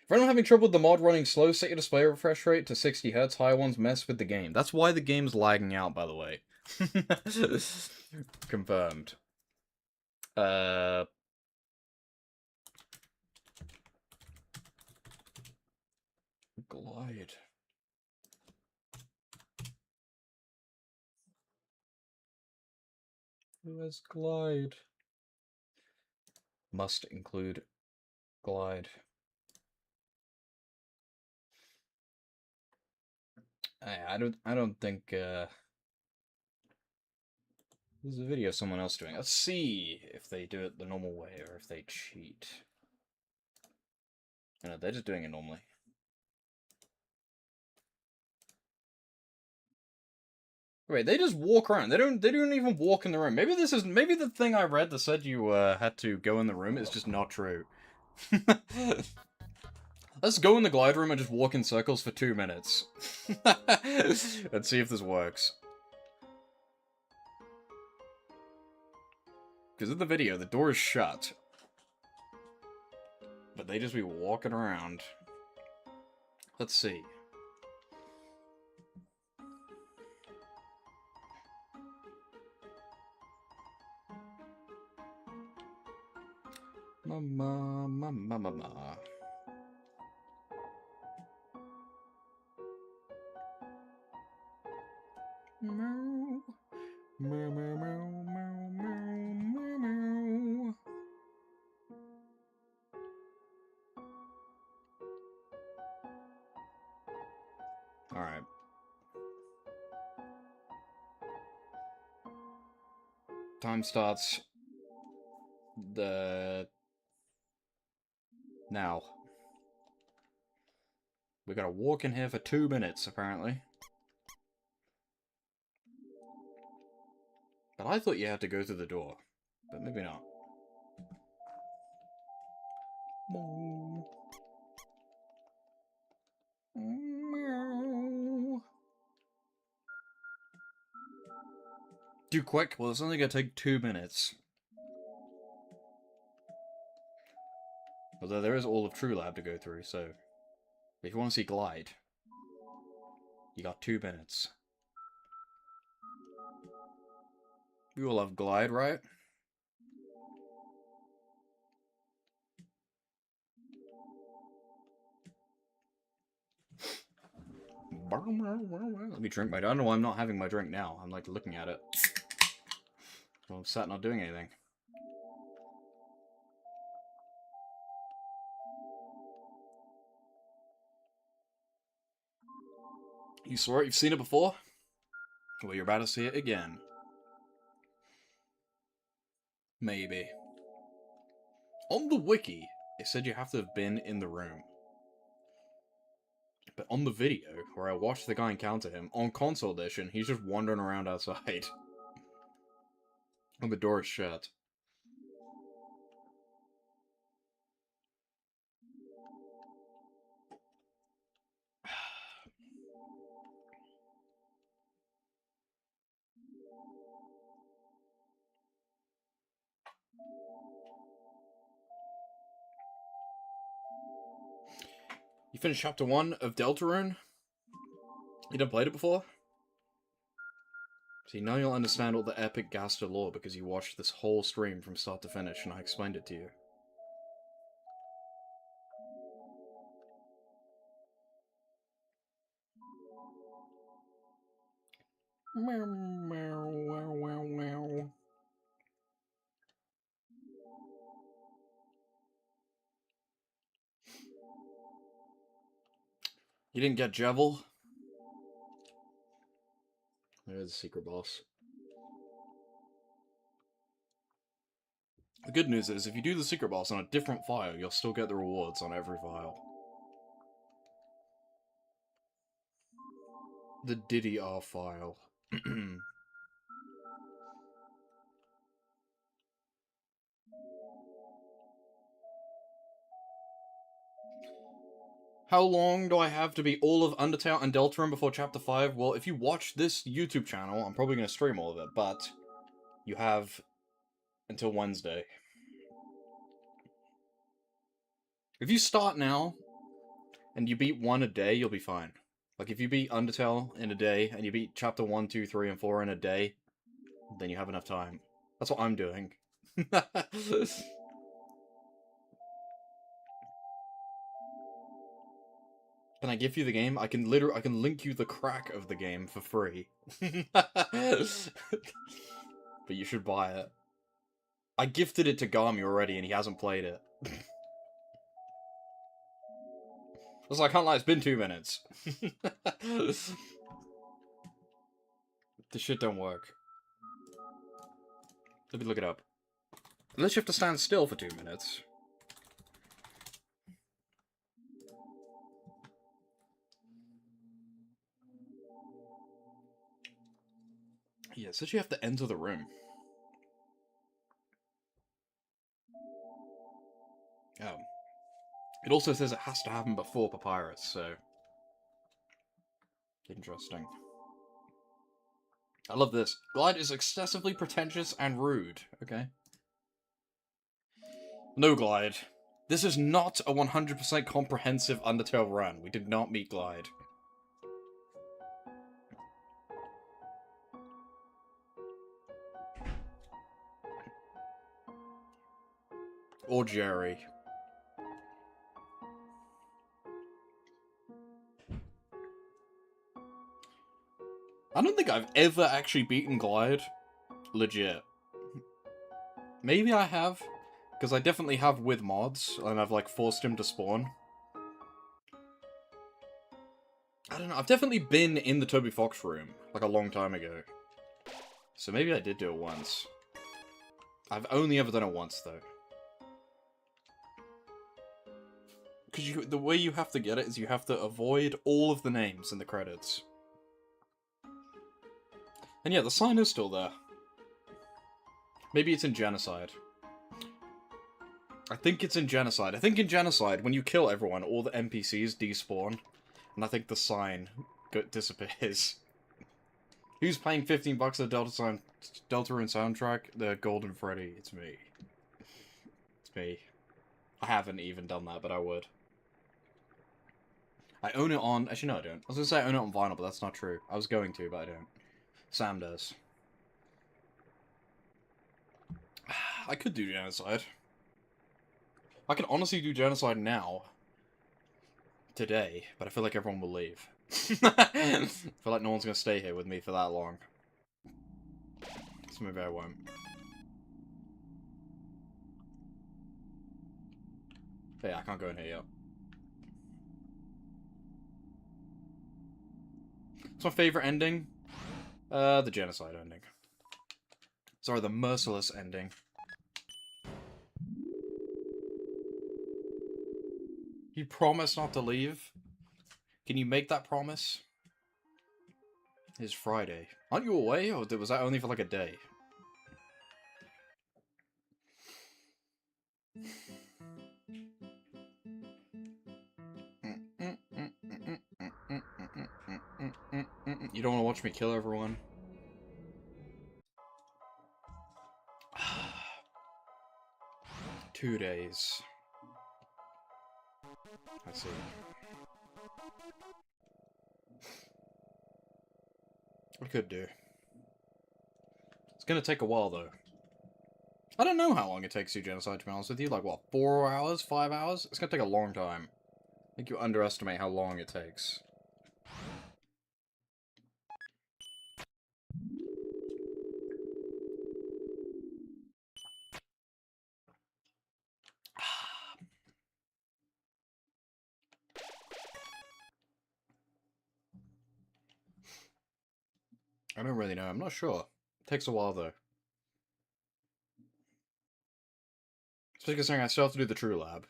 If anyone having trouble with the mod running slow, set your display refresh rate to 60 Hz. Higher ones mess with the game. That's why the game's lagging out, by the way. Confirmed. Glide. Who has glide? Must include glide. I don't think, there's a video of someone else doing. Let's see if they do it the normal way or if they cheat. No, they're just doing it normally. Wait, they just walk around. They don't even walk in the room. Maybe the thing I read that said you had to go in the room is just not true. Let's go in the glide room and just walk in circles for 2 minutes. Let's see if this works. Because in the video, the door is shut. But they just be walking around. Let's see. Mama, mama, mama. Meow. Meow, meow, meow, meow, meow, meow. Alright. Time starts. Now. We gotta walk in here for 2 minutes, apparently. But I thought you had to go through the door. But maybe not. Meow. Do quick? Well, it's only gonna take 2 minutes. Although there is all of True Lab to go through, so... If you want to see Glide, you got 2 minutes. We all love Glide, right? Let me drink my... I don't know why I'm not having my drink now. I'm, like, looking at it. Well, I'm sat not doing anything. You saw it? You've seen it before? Well, you're about to see it again. Maybe. On the wiki, it said you have to have been in the room. But on the video, where I watched the guy encounter him, on console edition, he's just wandering around outside. And the door is shut. You finished chapter 1 of Deltarune? You done played it before? See, now you'll understand all the epic Gaster lore because you watched this whole stream from start to finish and I explained it to you. Meow, meow, wow, wow, wow. You didn't get Jevil? There's the secret boss. The good news is, if you do the secret boss on a different file, you'll still get the rewards on every file. The Diddy R file. How long do I have to beat all of Undertale and Deltarune before Chapter 5? Well, if you watch this YouTube channel, I'm probably going to stream all of it, but you have until Wednesday. If you start now, and you beat 1 a day, you'll be fine. Like, if you beat Undertale in a day, and you beat Chapter 1, 2, 3, and 4 in a day, then you have enough time. That's what I'm doing. Can I give you the game? I can link you the crack of the game for free. But you should buy it. I gifted it to Gami already and he hasn't played it. Also, I can't lie, it's been 2 minutes. This shit don't work. Let me look it up. Unless you have to stand still for 2 minutes. Yeah, it says you have to enter the room. Oh. It also says it has to happen before Papyrus, so... Interesting. I love this. Glide is excessively pretentious and rude. Okay. No, Glide. This is not a 100% comprehensive Undertale run. We did not meet Glide. Or Jerry. I don't think I've ever actually beaten Glide. Legit. Maybe I have. Because I definitely have with mods, and I've, like, forced him to spawn. I don't know, I've definitely been in the Toby Fox room, like, a long time ago. So maybe I did do it once. I've only ever done it once, though. Because the way you have to get it is you have to avoid all of the names in the credits. And yeah, the sign is still there. Maybe it's in Genocide. I think it's in Genocide. I think in Genocide, when you kill everyone, all the NPCs despawn. And I think the sign disappears. Who's paying $15 at Delta Deltarune soundtrack, the Golden Freddy. It's me. It's me. I haven't even done that, but I would. I own it on... Actually, no, I don't. I was gonna say I own it on vinyl, but that's not true. I was going to, but I don't. Sam does. I could do Genocide. I can honestly do Genocide now. Today, but I feel like everyone will leave. I feel like no one's gonna stay here with me for that long. So maybe I won't. But yeah, I can't go in here yet. What's my favorite ending? The Genocide ending. Sorry, the Merciless ending. You promise not to leave? Can you make that promise? It's Friday. Aren't you away, or was that only for like a day? You don't want to watch me kill everyone? 2 days. Let's see. I could do. It's gonna take a while, though. I don't know how long it takes to do Genocide, to be honest with you. Like, what, 4 hours? 5 hours? It's gonna take a long time. I think you underestimate how long it takes. I don't really know. I'm not sure. It takes a while, though. Especially considering I still have to do the True Lab.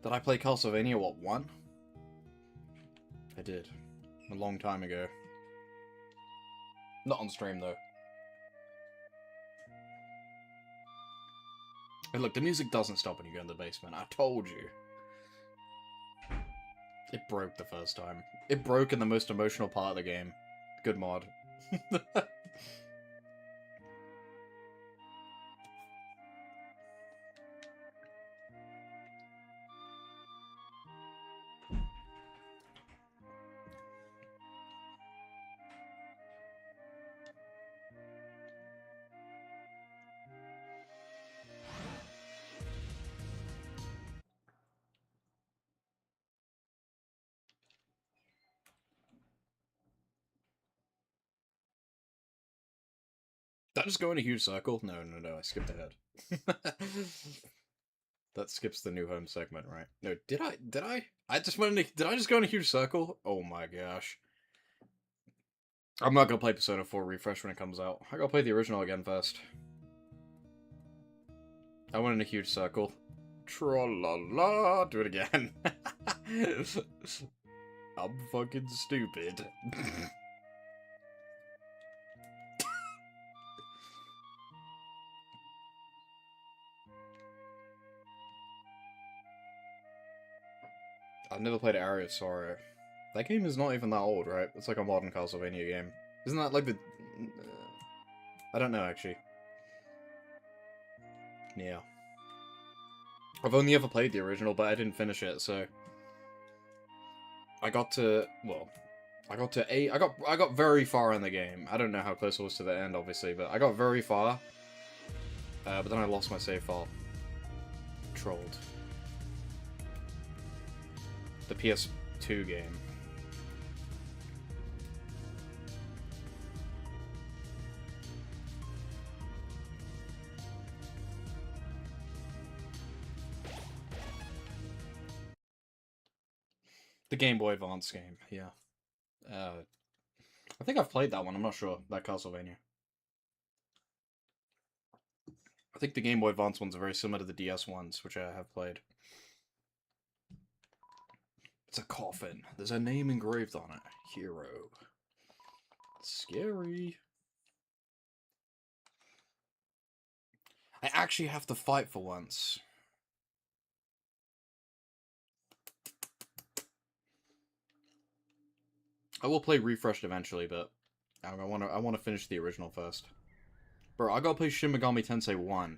Did I play Castlevania, what, 1? I did. A long time ago. Not on stream, though. Hey, look, the music doesn't stop when you go in the basement. I told you. It broke the first time. It broke in the most emotional part of the game. Good mod. Did I just go in a huge circle? No, I skipped ahead. That skips the new home segment, right? No, did I? I just went in did I just go in a huge circle? Oh my gosh. I'm not gonna play Persona 4 Refresh when it comes out. I gotta play the original again first. I went in a huge circle. Tra-la-la! Do it again. I'm fucking stupid. I've never played Area of Sorrow. That game is not even that old, right? It's like a modern Castlevania game. Isn't that like the... I don't know, actually. Yeah. I've only ever played the original, but I didn't finish it, so... I got to... Well... I got to 8... I got very far in the game. I don't know how close I was to the end, obviously, but I got very far. But then I lost my save file. Trolled. The PS2 game. The Game Boy Advance game, yeah. I think I've played that one, I'm not sure, that Castlevania. I think the Game Boy Advance ones are very similar to the DS ones, which I have played. It's a coffin. There's a name engraved on it. Hero. Scary. I actually have to fight for once. I will play Refreshed eventually, but I want to finish the original first. Bro, I gotta play Shin Megami Tensei 1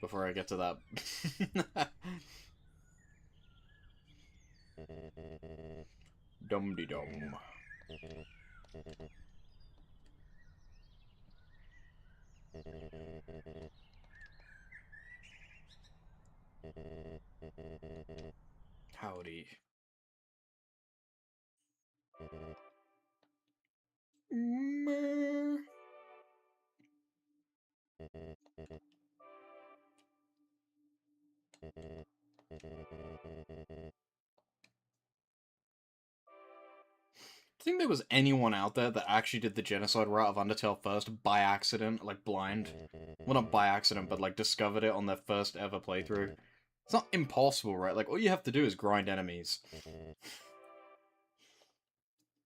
before I get to that. Dum-de-dum. Howdy. I think there was anyone out there that actually did the genocide route of Undertale first by accident, like blind. Well, not by accident, but like discovered it on their first ever playthrough. It's not impossible, right? Like, all you have to do is grind enemies. It's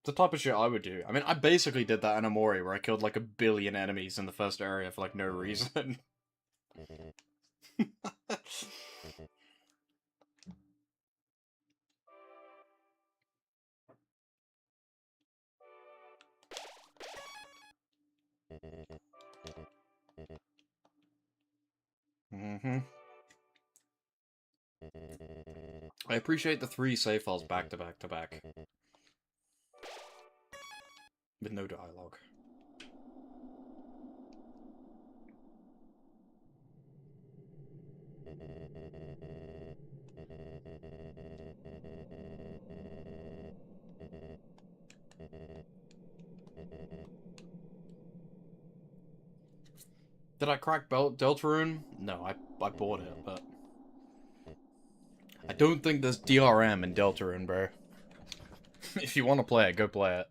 the type of shit I would do. I mean, I basically did that in Amori, where I killed like 1 billion enemies in the first area for like no reason. I appreciate the 3 save files back to back to back. With no dialogue. Did I crack Deltarune? No, I bought it, but... I don't think there's DRM in Deltarune, bro. If you want to play it, go play it.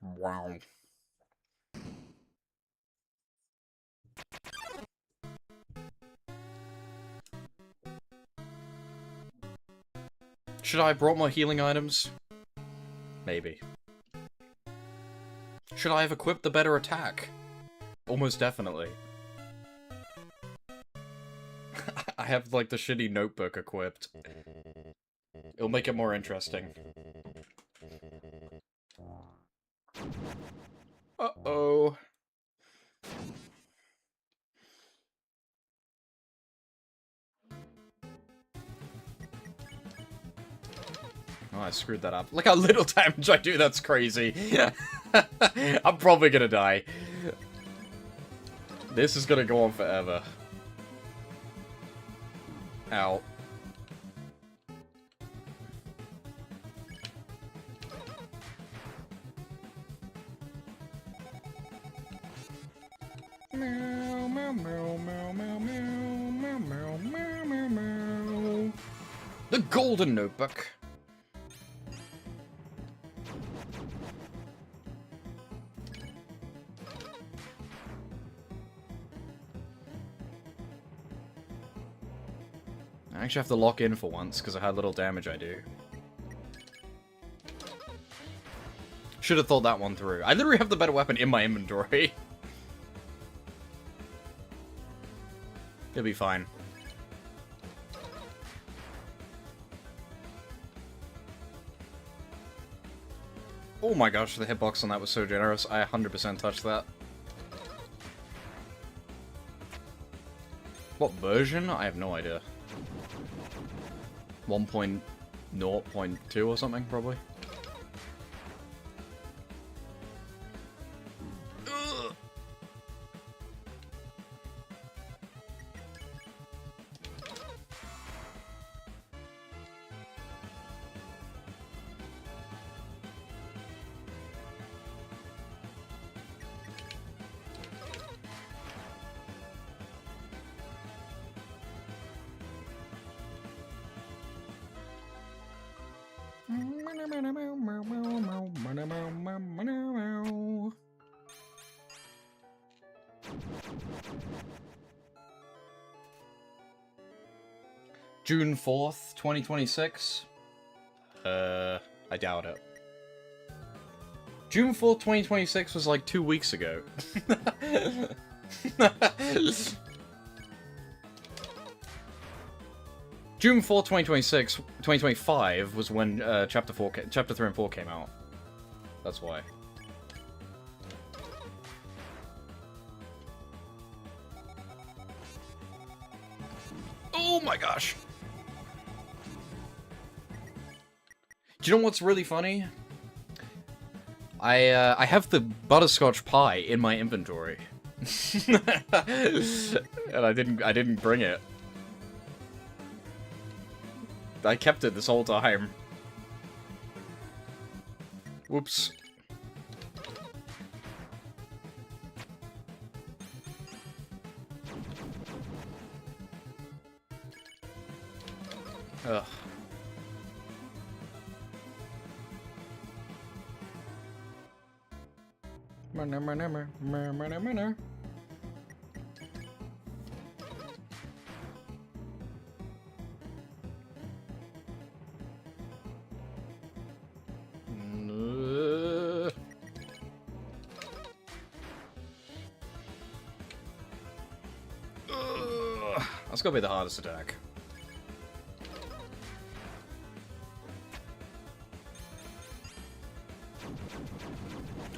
Wow. Should I have brought more healing items? Maybe. Should I have equipped the better attack? Almost definitely. I have, like, the shitty notebook equipped. It'll make it more interesting. Uh-oh. Oh, I screwed that up. Look how little damage I do, that's crazy. I'm probably gonna die. This is gonna go on forever. Ow. Meow, meow, meow, meow, meow, meow, meow, meow, meow, meow. The Golden Notebook. I actually have to lock in for once, because of how little damage I do. Should have thought that one through. I literally have the better weapon in my inventory. It'll be fine. Oh my gosh, the hitbox on that was so generous. I 100% touched that. What version? I have no idea. 1.0.2 or something, probably. Ugh. June 4th, 2026? I doubt it. June 4th, 2026 was like 2 weeks ago. June 4th, 2025 was when Chapter 3 and 4 came out. That's why. Oh my gosh! Do you know what's really funny? I have the butterscotch pie in my inventory. And I didn't bring it. I kept it this whole time. Whoops. Ugh. That's gotta be the hardest attack.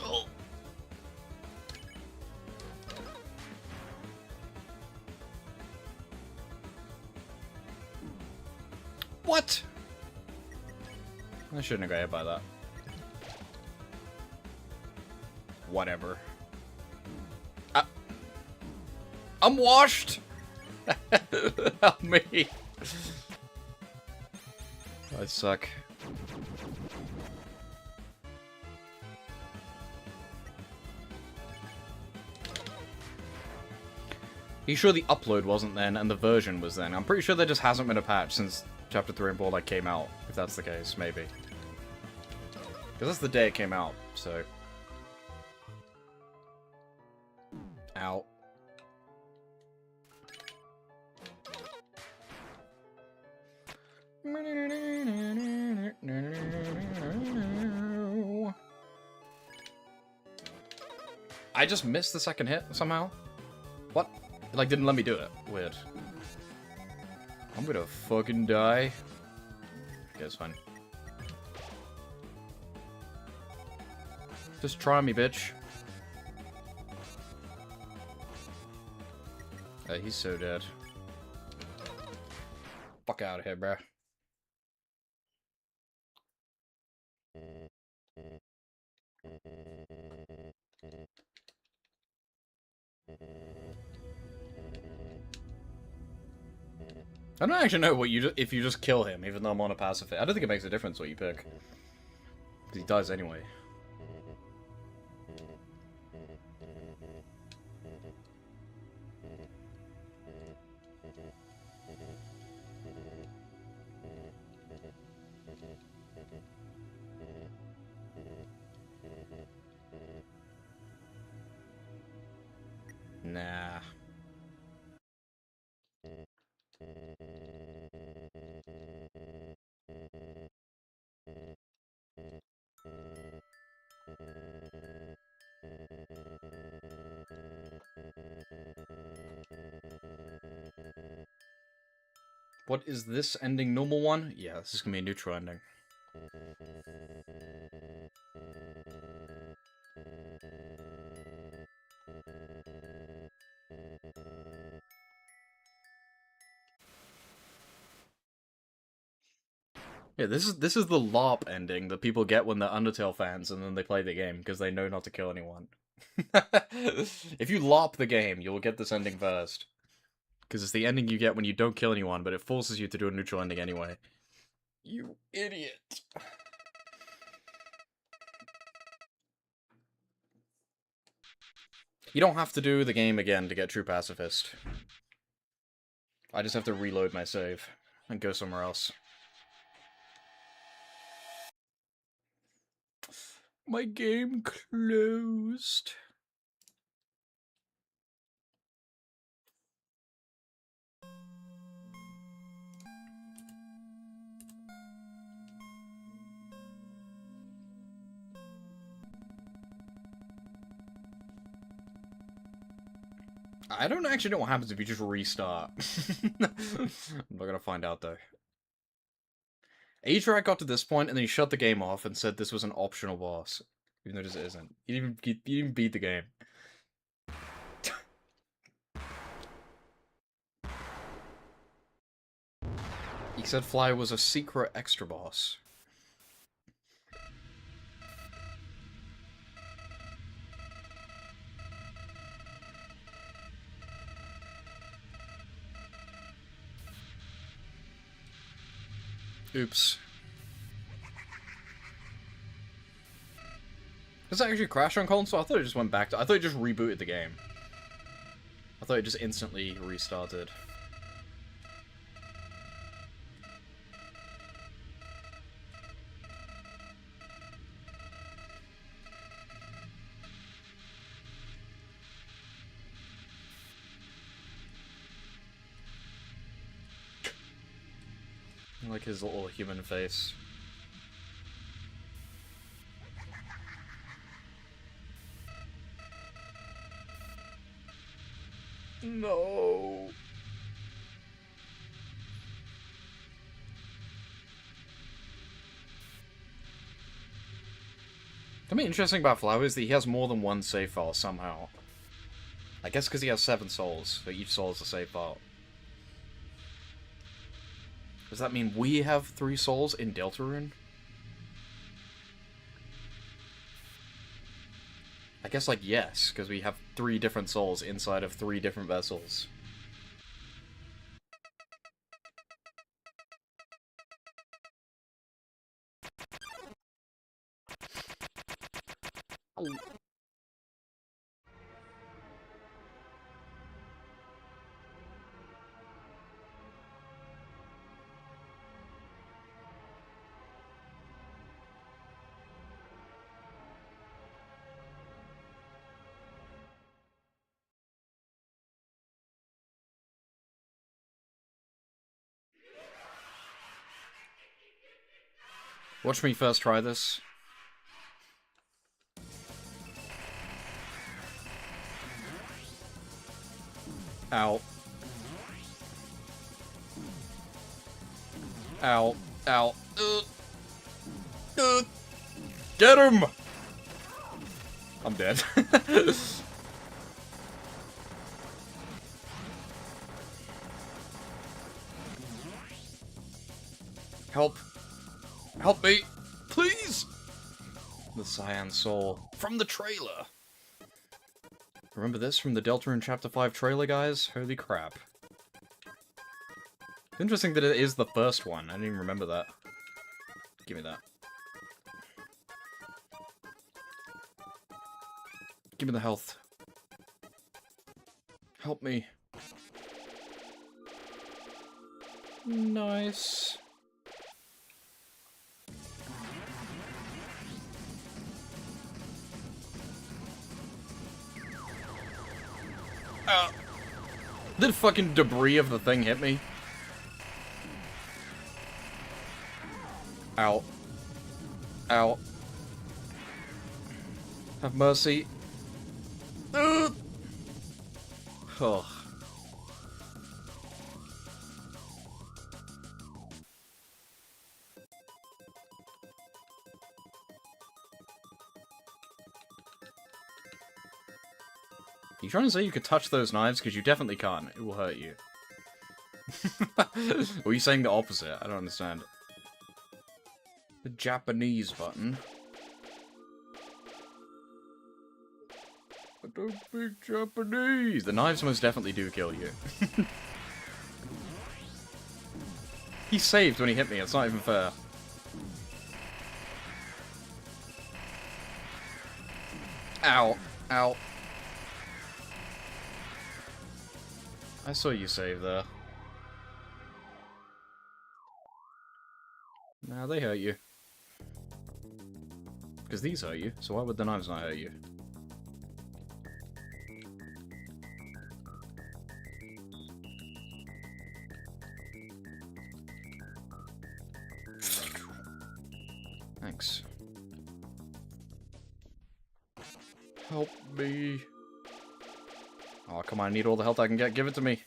Oh. What? I shouldn't have got hit by that. Whatever. I'm washed! Help me! I suck. Are you sure the upload wasn't then and the version was then? I'm pretty sure there just hasn't been a patch since Chapter 3 and 4 like came out, if that's the case, maybe. Because that's the day it came out, so... Ow. I just missed the second hit somehow. What? It, like, didn't let me do it. Weird. I'm gonna fucking die. Okay, it's fine. Just try me, bitch. He's so dead. Fuck out of here, bruh. I don't actually know what if you just kill him, even though I'm on a passive hit. I don't think it makes a difference what you pick. Because he dies anyway. Nah. What is this ending? Normal one? Yeah, this is gonna be a neutral ending. Yeah, this is the LARP ending that people get when they're Undertale fans and then they play the game because they know not to kill anyone. If you LARP the game, you'll get this ending first. Because it's the ending you get when you don't kill anyone, but it forces you to do a neutral ending anyway. You idiot. You don't have to do the game again to get True Pacifist. I just have to reload my save and go somewhere else. My game closed. I don't actually know what happens if you just restart. I'm not gonna find out, though. Atrak got to this point, and then he shut the game off and said this was an optional boss. Even though this isn't. He didn't even beat the game. He said Fly was a secret extra boss. Oops. Does that actually crash on console? I thought it just went back to... I thought it just rebooted the game. I thought it just instantly restarted. I like his little human face. No. Something interesting about Flower is that he has more than one save file somehow. I guess because he has 7 souls, so each soul is a save file. Does that mean we have 3 souls in Deltarune? I guess, like, yes, because we have 3 different souls inside of 3 different vessels. Watch me first try this. Ow. Ow. Ow. Get him! I'm dead. Help. Help me! Please! The Cyan Soul. From the trailer! Remember this from the Deltarune Chapter 5 trailer, guys? Holy crap. It's interesting that it is the first one. I didn't even remember that. Give me that. Give me the health. Help me. Nice. Did fucking debris of the thing hit me? Ow. Ow. Have mercy. Ugh. Ugh. You trying to say you could touch those knives? Because you definitely can't. It will hurt you. Or are you saying the opposite? I don't understand. The Japanese button. I don't speak Japanese. The knives most definitely do kill you. He saved when he hit me. It's not even fair. Ow. Ow. I saw you save there. Nah, they hurt you. Because these hurt you, so why would the knives not hurt you? Thanks. Help me. Oh, come on, I need all the health I can get. Give it to me.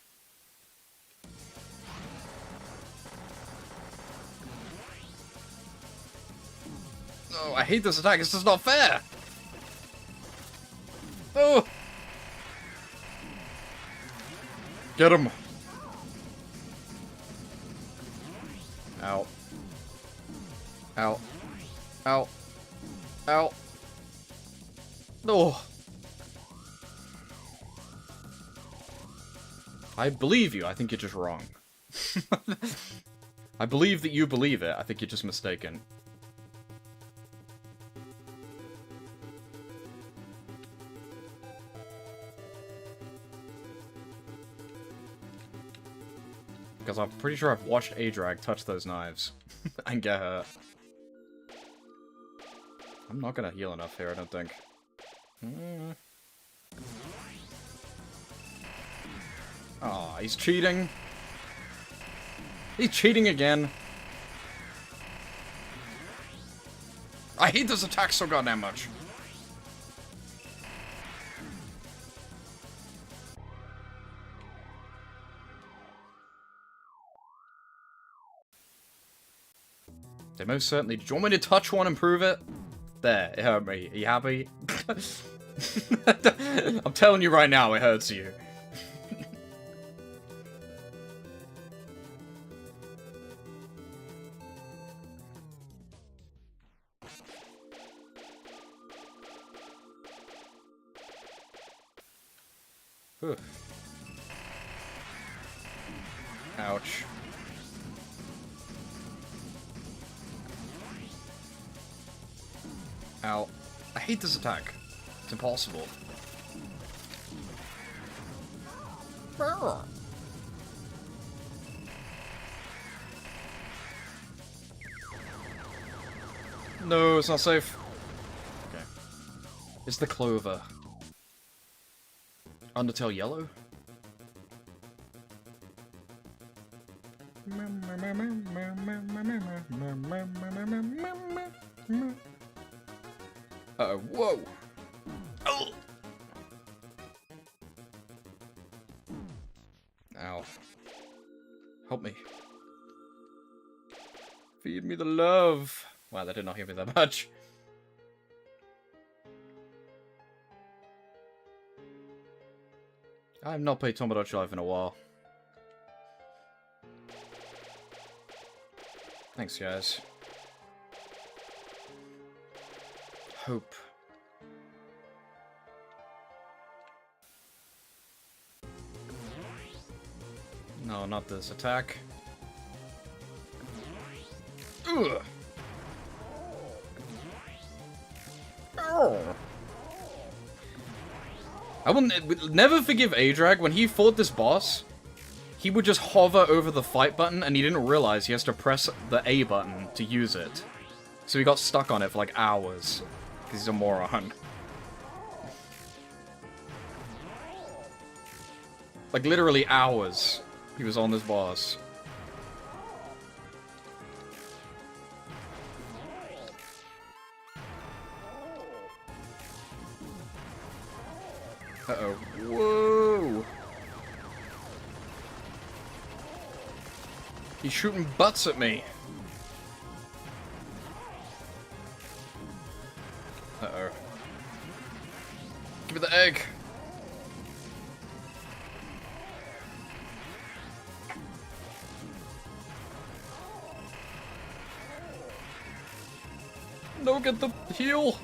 Oh, I hate this attack. It's just not fair. Oh! Get him. Ow. Ow. Ow. Ow. Oh. I believe you. I think you're just wrong. I believe that you believe it. I think you're just mistaken. Because I'm pretty sure I've watched Adrag touch those knives and get hurt. I'm not gonna heal enough here, I don't think. Aw, he's cheating. He's cheating again. I hate this attack so goddamn much. They most certainly... Do you want me to touch one and prove it? There, it hurt me. Are you happy? I'm telling you right now, it hurts you. Whew. Ouch. Ow. I hate this attack. It's impossible. No, it's not safe. Okay. It's the clover. Undertale yellow? Uh-oh, whoa! Oh! Ow. Help me. Feed me the love! Wow, that did not hit me that much. I've not played Tomodachi Life in a while. Thanks, guys. Hope. No, not this attack. Ugh. Oh. I will never forgive Adrag. When he fought this boss, he would just hover over the fight button and he didn't realize he has to press the A button to use it. So he got stuck on it for like hours. Because he's a moron. Like literally hours he was on this boss. Uh-oh. Whoa! He's shooting butts at me. Uh-oh. Give me the egg. No, get the heal.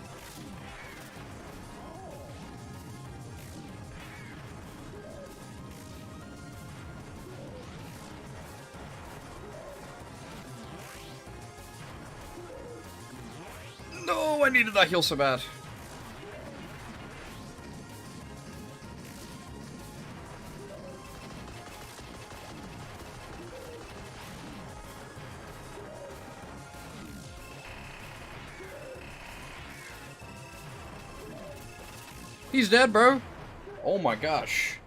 No, I needed that heal so bad. He's dead, bro. Oh my gosh.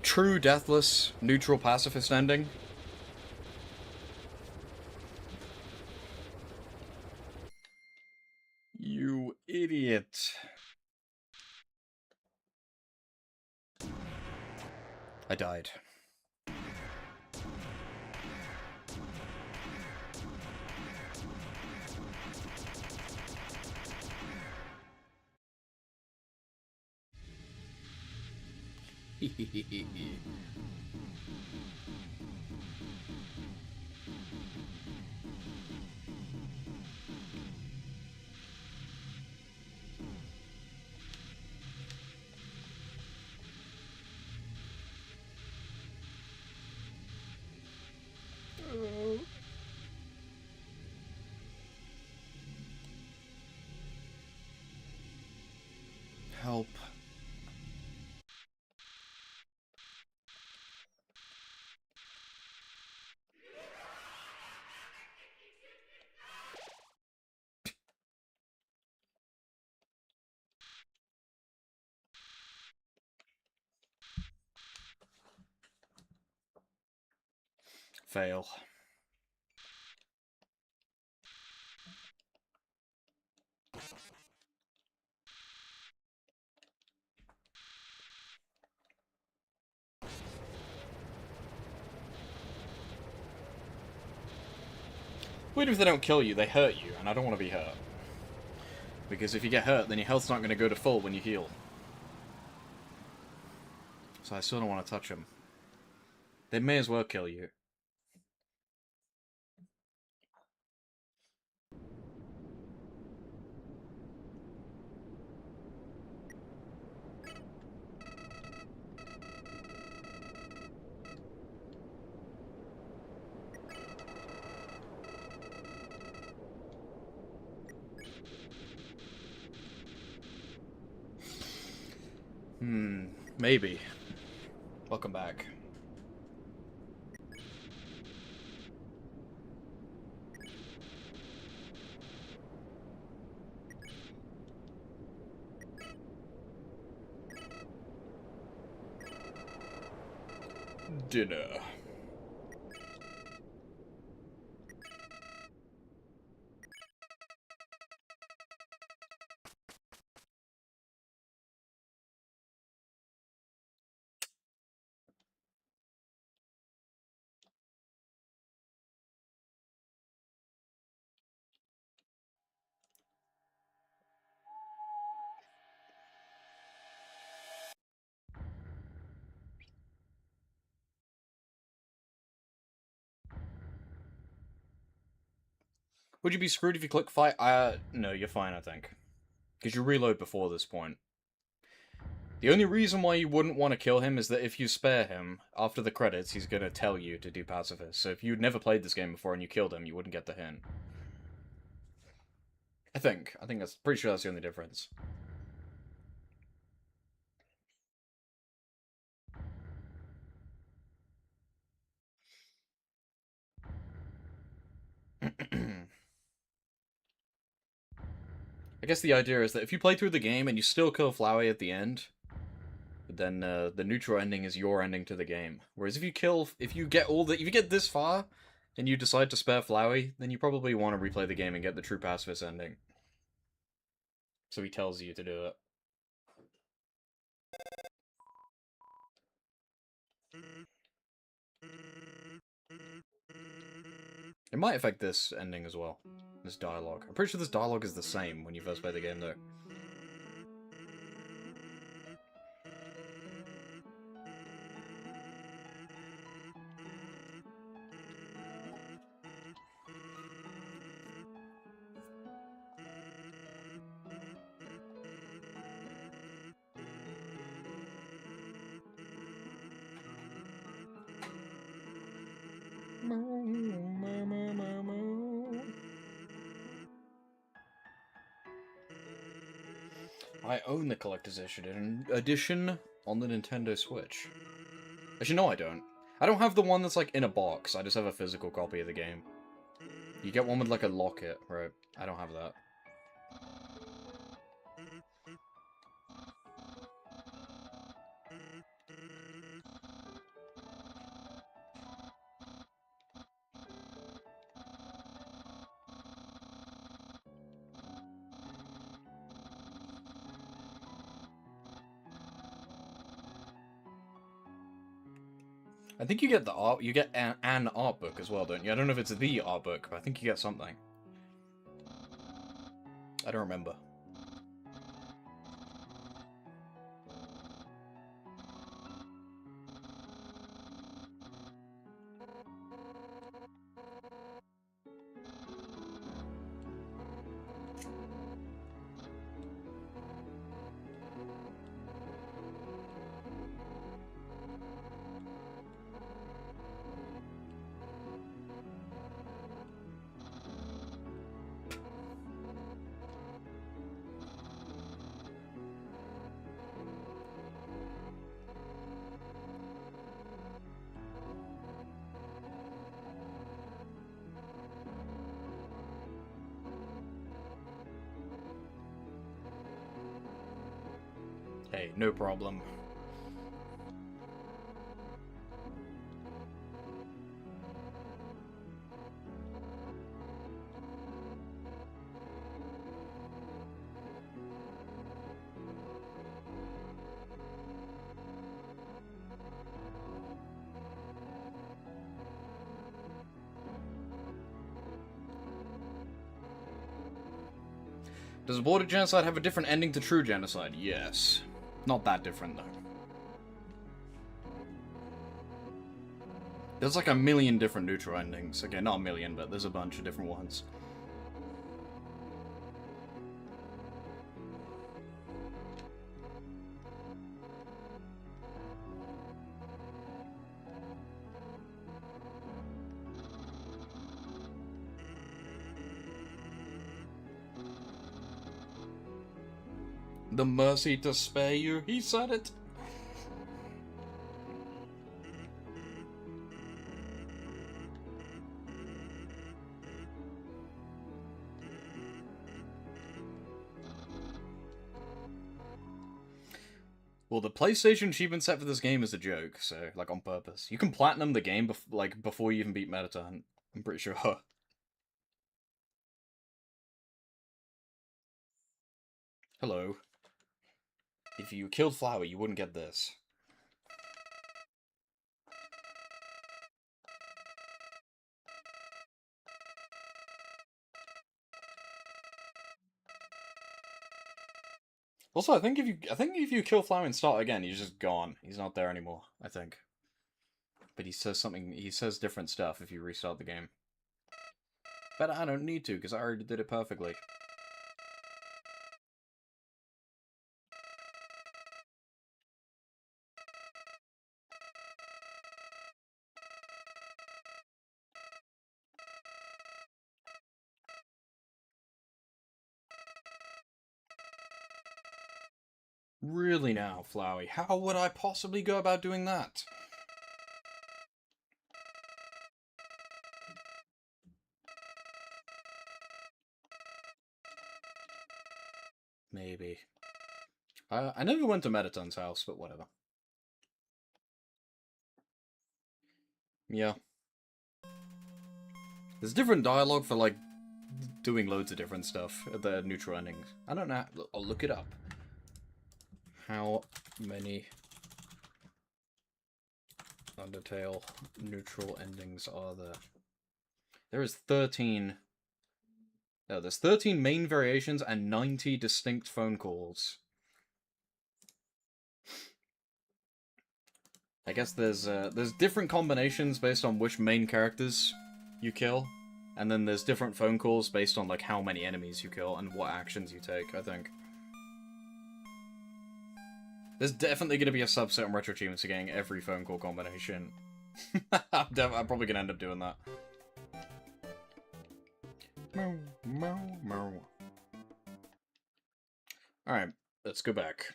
True deathless, neutral pacifist ending. You idiot. it. I died. Help. Fail. What if they don't kill you, they hurt you, and I don't want to be hurt. Because if you get hurt, then your health's not going to go to full when you heal. So I still don't want to touch them. They may as well kill you. Maybe. Welcome back. Dinner. Would you be screwed if you click fight? No, you're fine, I think. Because you reload before this point. The only reason why you wouldn't want to kill him is that if you spare him, after the credits, he's going to tell you to do pacifist. So if you'd never played this game before and you killed him, you wouldn't get the hint. I think that's pretty sure that's the only difference. I guess the idea is that if you play through the game and you still kill Flowey at the end, then the neutral ending is your ending to the game. Whereas if you get this far and you decide to spare Flowey, then you probably want to replay the game and get the true pacifist ending. So he tells you to do it. It might affect this ending as well. This dialogue. I'm pretty sure this dialogue is the same when you first play the game, though. I own the collector's edition on the Nintendo Switch. Actually, no, I don't. I don't have the one that's, like, in a box. I just have a physical copy of the game. You get one with, like, a locket, right? I don't have that. I think you get the art. You get an art book as well, don't you? I don't know if it's the art book, but I think you get something. I don't remember. Hey, no problem. Does Aborted Genocide have a different ending to True Genocide? Yes. Not that different, though. There's like a million different neutral endings. Okay, not a million, but there's a bunch of different ones. The mercy to spare you, he said it. Well, the PlayStation achievement set for this game is a joke, so, like, on purpose. You can platinum the game, before you even beat Mediton, I'm pretty sure. Hello. If you killed Flower, you wouldn't get this. Also, I think if you kill Flower and start again, he's just gone. He's not there anymore, I think. But he says different stuff if you restart the game. But I don't need to, because I already did it perfectly. Really now, Flowey, how would I possibly go about doing that? Maybe. I never went to Mediton's house, but whatever. Yeah. There's different dialogue for, like, doing loads of different stuff at the neutral endings. I don't know. I'll look it up. How many Undertale neutral endings are there? There is 13. No, there's 13 main variations and 90 distinct phone calls. I guess there's different combinations based on which main characters you kill, and then there's different phone calls based on like how many enemies you kill and what actions you take, I think. There's definitely going to be a subset in Retro Achievements for getting every phone call combination. I'm probably going to end up doing that. Alright, let's go back.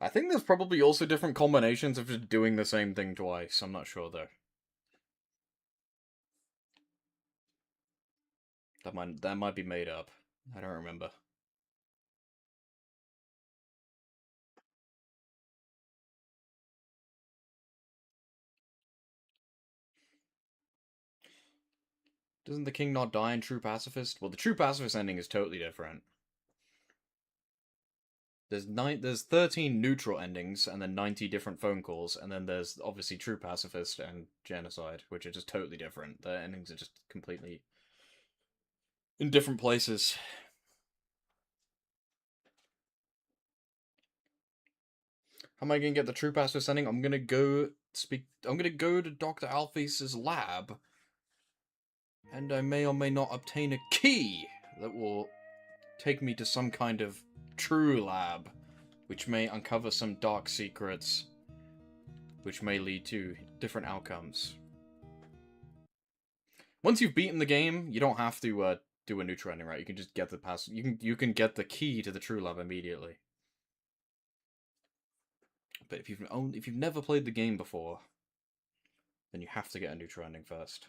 I think there's probably also different combinations of just doing the same thing twice. I'm not sure, though. That might be made up. I don't remember. Doesn't the king not die in True Pacifist? Well, the True Pacifist ending is totally different. There's 13 neutral endings, and then 90 different phone calls, and then there's obviously True Pacifist and Genocide, which are just totally different. The endings are just completely in different places. How am I gonna get the True Pacifist ending? I'm gonna go to Dr. Alphys' lab, and I may or may not obtain a key that will take me to some kind of true lab, which may uncover some dark secrets, which may lead to different outcomes. Once you've beaten the game, you don't have to do a neutral ending, right? You can just get the pass. You can get the key to the true lab immediately. But if you've never played the game before, then you have to get a neutral ending first.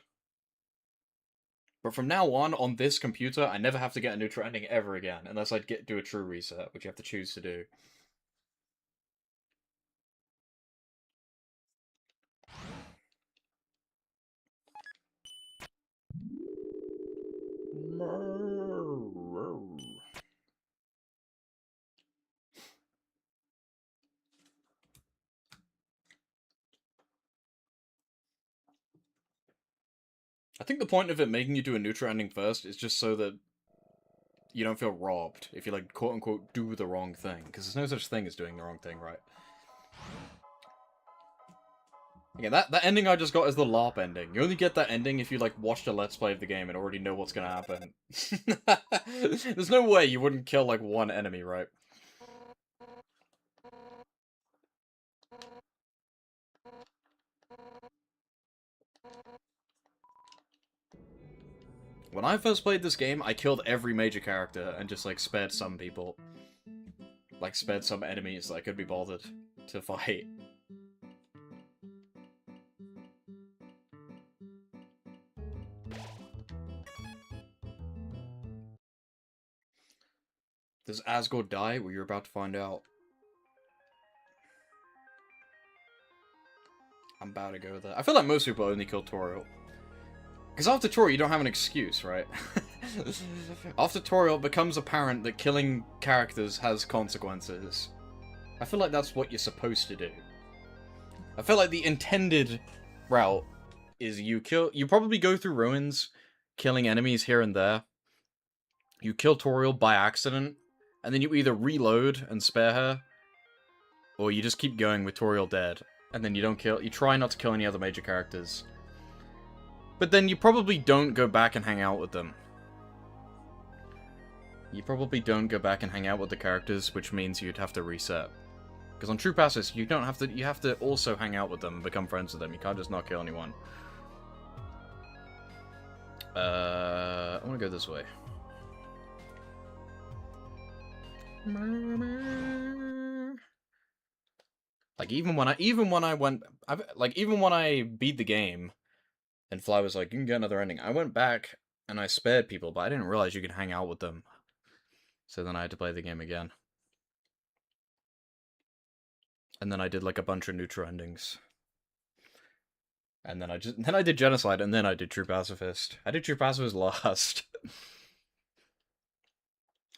But from now on this computer, I never have to get a neutral ending ever again, unless I do a true reset, which you have to choose to do. I think the point of it making you do a neutral ending first is just so that you don't feel robbed if you, like, quote-unquote do the wrong thing. Because there's no such thing as doing the wrong thing, right? Again, that ending I just got is the LARP ending. You only get that ending if you, like, watched a Let's Play of the game and already know what's gonna happen. There's no way you wouldn't kill, like, one enemy, right? When I first played this game, I killed every major character and just, like, spared some people. Like, spared some enemies that I could be bothered to fight. Does Asgore die? Well, you're about to find out. I'm about to go there. I feel like most people only kill Toriel. Because after Toriel, you don't have an excuse, right? After Toriel, it becomes apparent that killing characters has consequences. I feel like that's what you're supposed to do. I feel like the intended route is you probably go through ruins, killing enemies here and there. You kill Toriel by accident, and then you either reload and spare her, or you just keep going with Toriel dead, and then you try not to kill any other major characters. But then you probably don't go back and hang out with them. You probably don't go back and hang out with the characters, which means you'd have to reset. Because on True Pacifist, you have to also hang out with them and become friends with them. You can't just not kill anyone. I want to go this way. Like, even when I beat the game, and Fly was like, you can get another ending, I went back and I spared people, but I didn't realize you could hang out with them. So then I had to play the game again. And then I did, like, a bunch of neutral endings. And then I did Genocide, and then I did True Pacifist. I did True Pacifist last.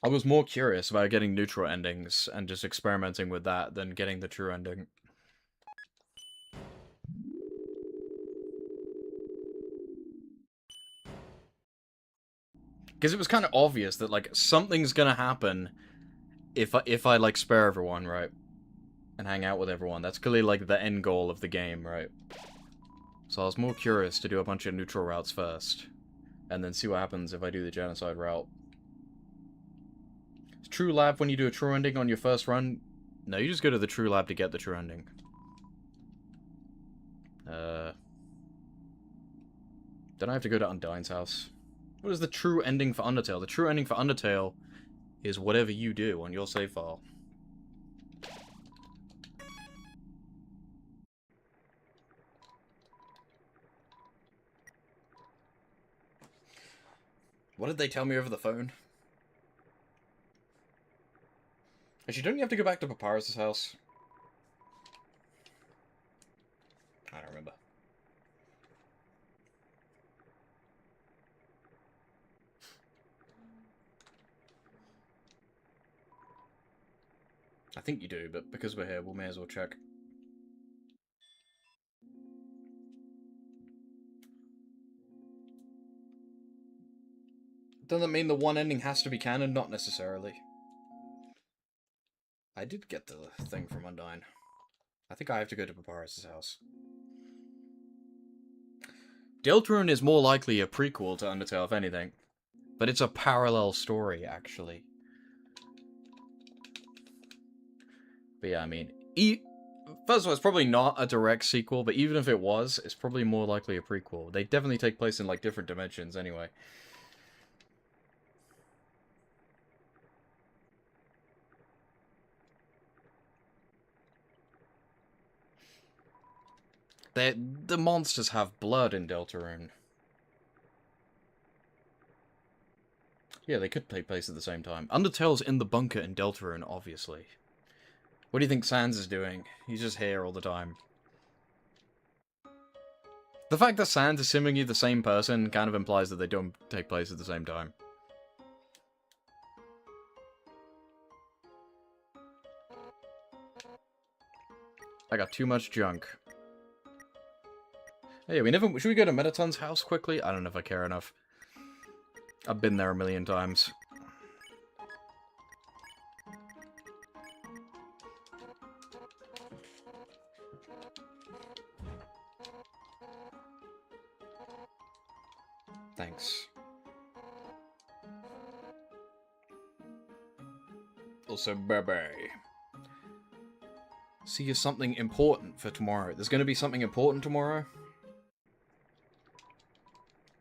I was more curious about getting neutral endings and just experimenting with that than getting the true ending. Because it was kind of obvious that, like, something's gonna happen if I like, spare everyone, right? And hang out with everyone. That's clearly, like, the end goal of the game, right? So I was more curious to do a bunch of neutral routes first. And then see what happens if I do the Genocide route. Is True Lab when you do a true ending on your first run? No, you just go to the True Lab to get the true ending. Then I have to go to Undyne's house. What is the true ending for Undertale? The true ending for Undertale is whatever you do on your save file. What did they tell me over the phone? Actually, don't you have to go back to Papyrus' house? I don't remember. I think you do, but because we're here, we may as well check. Doesn't mean the one ending has to be canon, not necessarily. I did get the thing from Undyne. I think I have to go to Papyrus's house. Deltarune is more likely a prequel to Undertale, if anything. But it's a parallel story, actually. But yeah, I mean, first of all, it's probably not a direct sequel, but even if it was, it's probably more likely a prequel. They definitely take place in, like, different dimensions, anyway. The monsters have blood in Deltarune. Yeah, they could take place at the same time. Undertale's in the bunker in Deltarune, obviously. What do you think Sans is doing? He's just here all the time. The fact that Sans is seemingly the same person kind of implies that they don't take place at the same time. I got too much junk. Hey, should we go to Metaton's house quickly? I don't know if I care enough. I've been there a million times. Thanks. Also, bye-bye. See you something important for tomorrow. There's going to be something important tomorrow?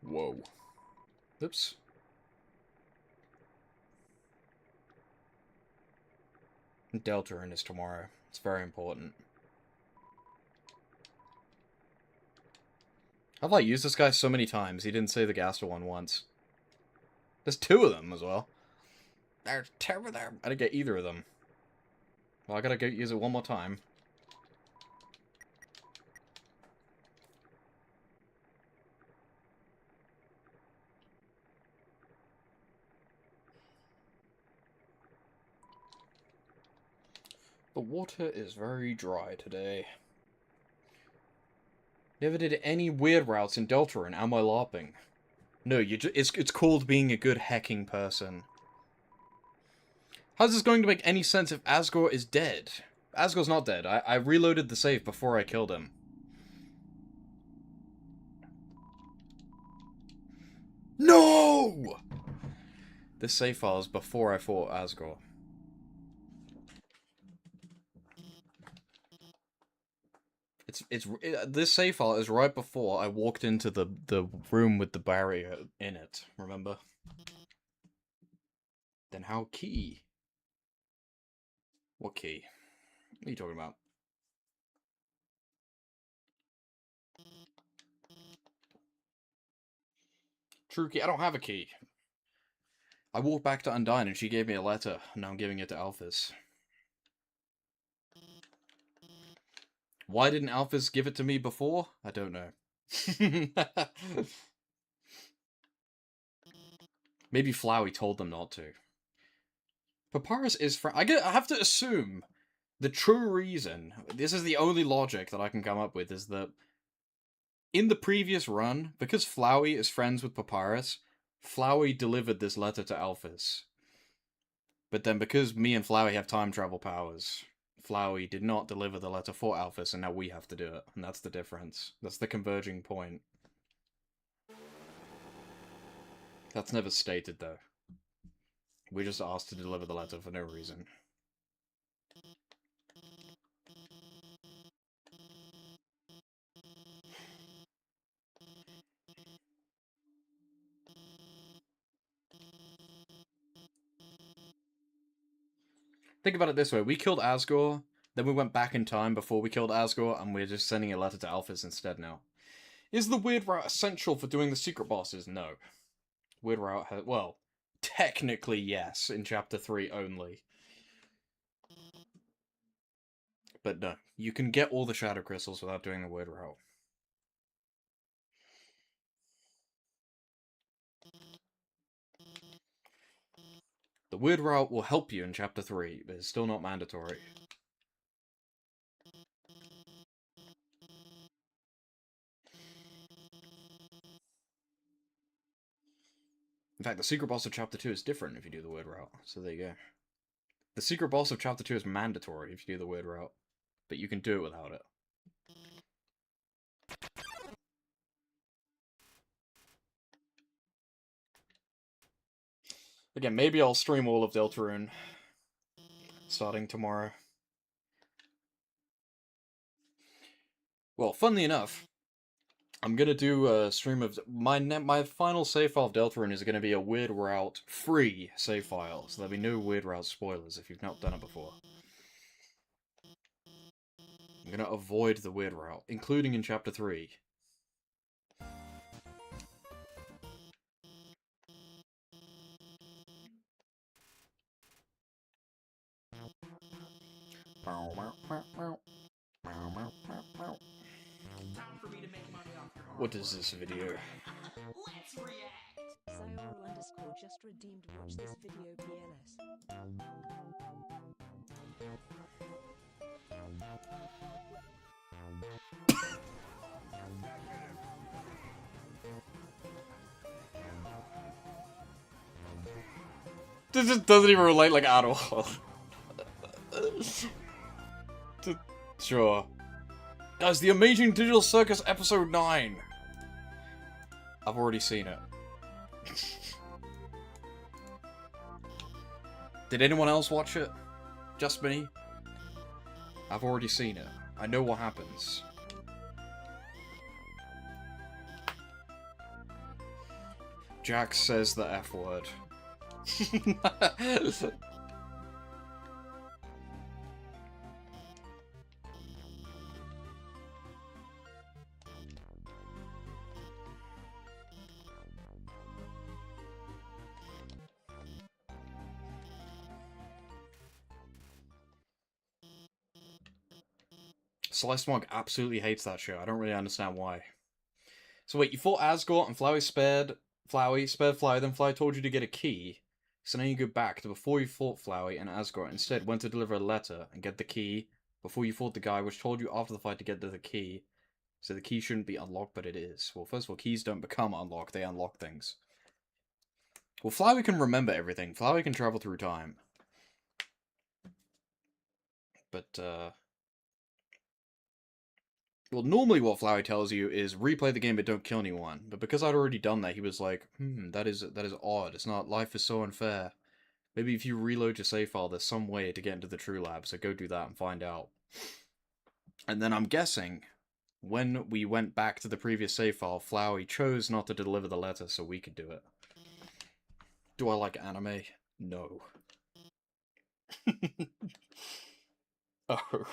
Whoa. Oops. Deltarune is tomorrow. It's very important. I've like used this guy so many times. He didn't say the Gaster one once. There's two of them as well. There's two of them. I didn't get either of them. Well, I gotta go use it one more time. The water is very dry today. Never did any weird routes in Deltarune, am I LARPing? No, it's called being a good hacking person. How's this going to make any sense if Asgore is dead? Asgore's not dead. I reloaded the save before I killed him. No! This save file is before I fought Asgore. This save file is right before I walked into the room with the barrier in it, remember? Then how key? What key? What are you talking about? True key? I don't have a key. I walked back to Undyne and she gave me a letter. Now I'm giving it to Alphys. Why didn't Alphys give it to me before? I don't know. Maybe Flowey told them not to. Papyrus is I have to assume the true reason, this is the only logic that I can come up with, is that in the previous run, because Flowey is friends with Papyrus, Flowey delivered this letter to Alphys. But then because me and Flowey have time travel powers, Flowey did not deliver the letter for Alphys, and now we have to do it. And that's the difference. That's the converging point. That's never stated, though. We're just asked to deliver the letter for no reason. Think about it this way. We killed Asgore, then we went back in time before we killed Asgore, and we're just sending a letter to Alphys instead now. Is the weird route essential for doing the secret bosses? No. Weird route has... well, technically yes, in Chapter 3 only. But no, you can get all the Shadow Crystals without doing the weird route. The weird route will help you in Chapter 3, but it's still not mandatory. In fact, the secret boss of Chapter 2 is different if you do the weird route, so there you go. The secret boss of Chapter 2 is mandatory if you do the weird route, but you can do it without it. Again, maybe I'll stream all of Deltarune starting tomorrow. Well, funnily enough, I'm gonna do a stream of my final save file of Deltarune is gonna be a weird route free save file, so there'll be no weird route spoilers if you've not done it before. I'm gonna avoid the weird route, including in Chapter 3. Time for me to make money off your hard What is work. this video? Let's react. Sayara _ just redeemed. Watch this video PLS. This just doesn't even relate, like, at all. Sure. Guys, The Amazing Digital Circus Episode 9! I've already seen it. Did anyone else watch it? Just me? I've already seen it. I know what happens. Jack says the F word. Celeste Monk absolutely hates that show. I don't really understand why. So wait, you fought Asgore and Flowey spared Flowey, then Flowey told you to get a key. So now you go back to before you fought Flowey and Asgore. Instead, went to deliver a letter and get the key before you fought the guy, which told you after the fight to get to the key. So the key shouldn't be unlocked, but it is. Well, first of all, keys don't become unlocked, they unlock things. Well, Flowey can remember everything. Flowey can travel through time. But, well, normally what Flowey tells you is replay the game but don't kill anyone. But because I'd already done that, he was like, that is odd. It's not, life is so unfair. Maybe if you reload your save file, there's some way to get into the True Lab, so go do that and find out. And then I'm guessing, when we went back to the previous save file, Flowey chose not to deliver the letter so we could do it. Do I like anime? No. Oh.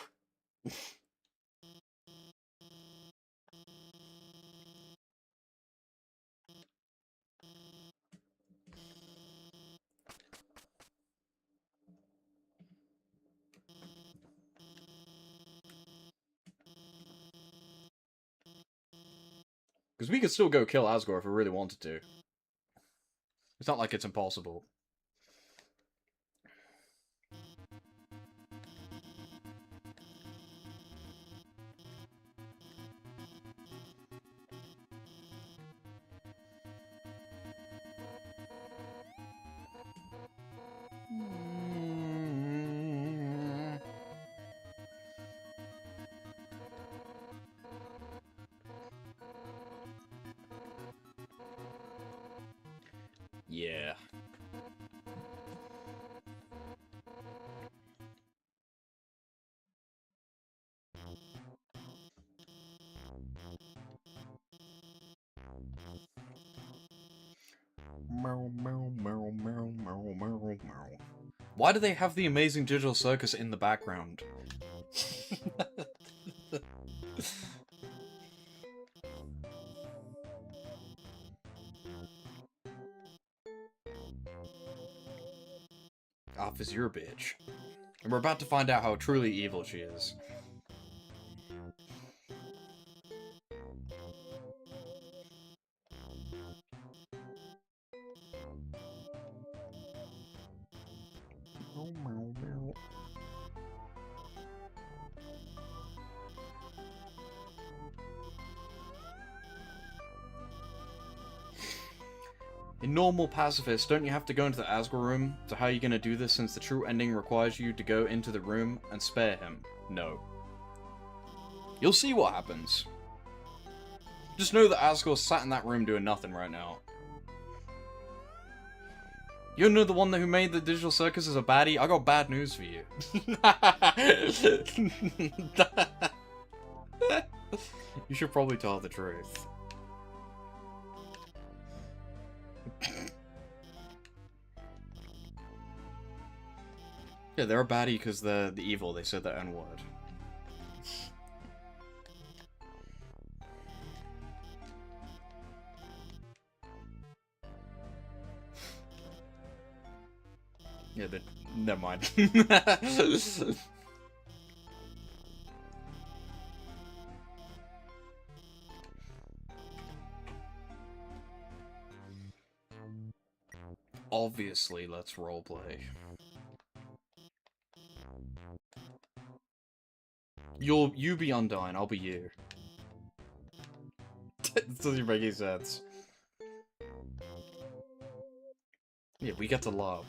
Because we could still go kill Asgore if we really wanted to. It's not like it's impossible. Yeah. Why do they have the Amazing Digital Circus in the background? Off is your bitch. And we're about to find out how truly evil she is. In normal pacifist, don't you have to go into the Asgore room? So how are you gonna do this since the true ending requires you to go into the room and spare him? No. You'll see what happens. Just know that Asgore sat in that room doing nothing right now. You know the one who made the digital circus as a baddie? I got bad news for you. You should probably tell the truth. Yeah, they're a baddie because they're the evil. They said the N-word. Yeah, never mind. Obviously, let's roleplay. You be Undyne, I'll be you. This doesn't make any sense. Yeah, we get to love.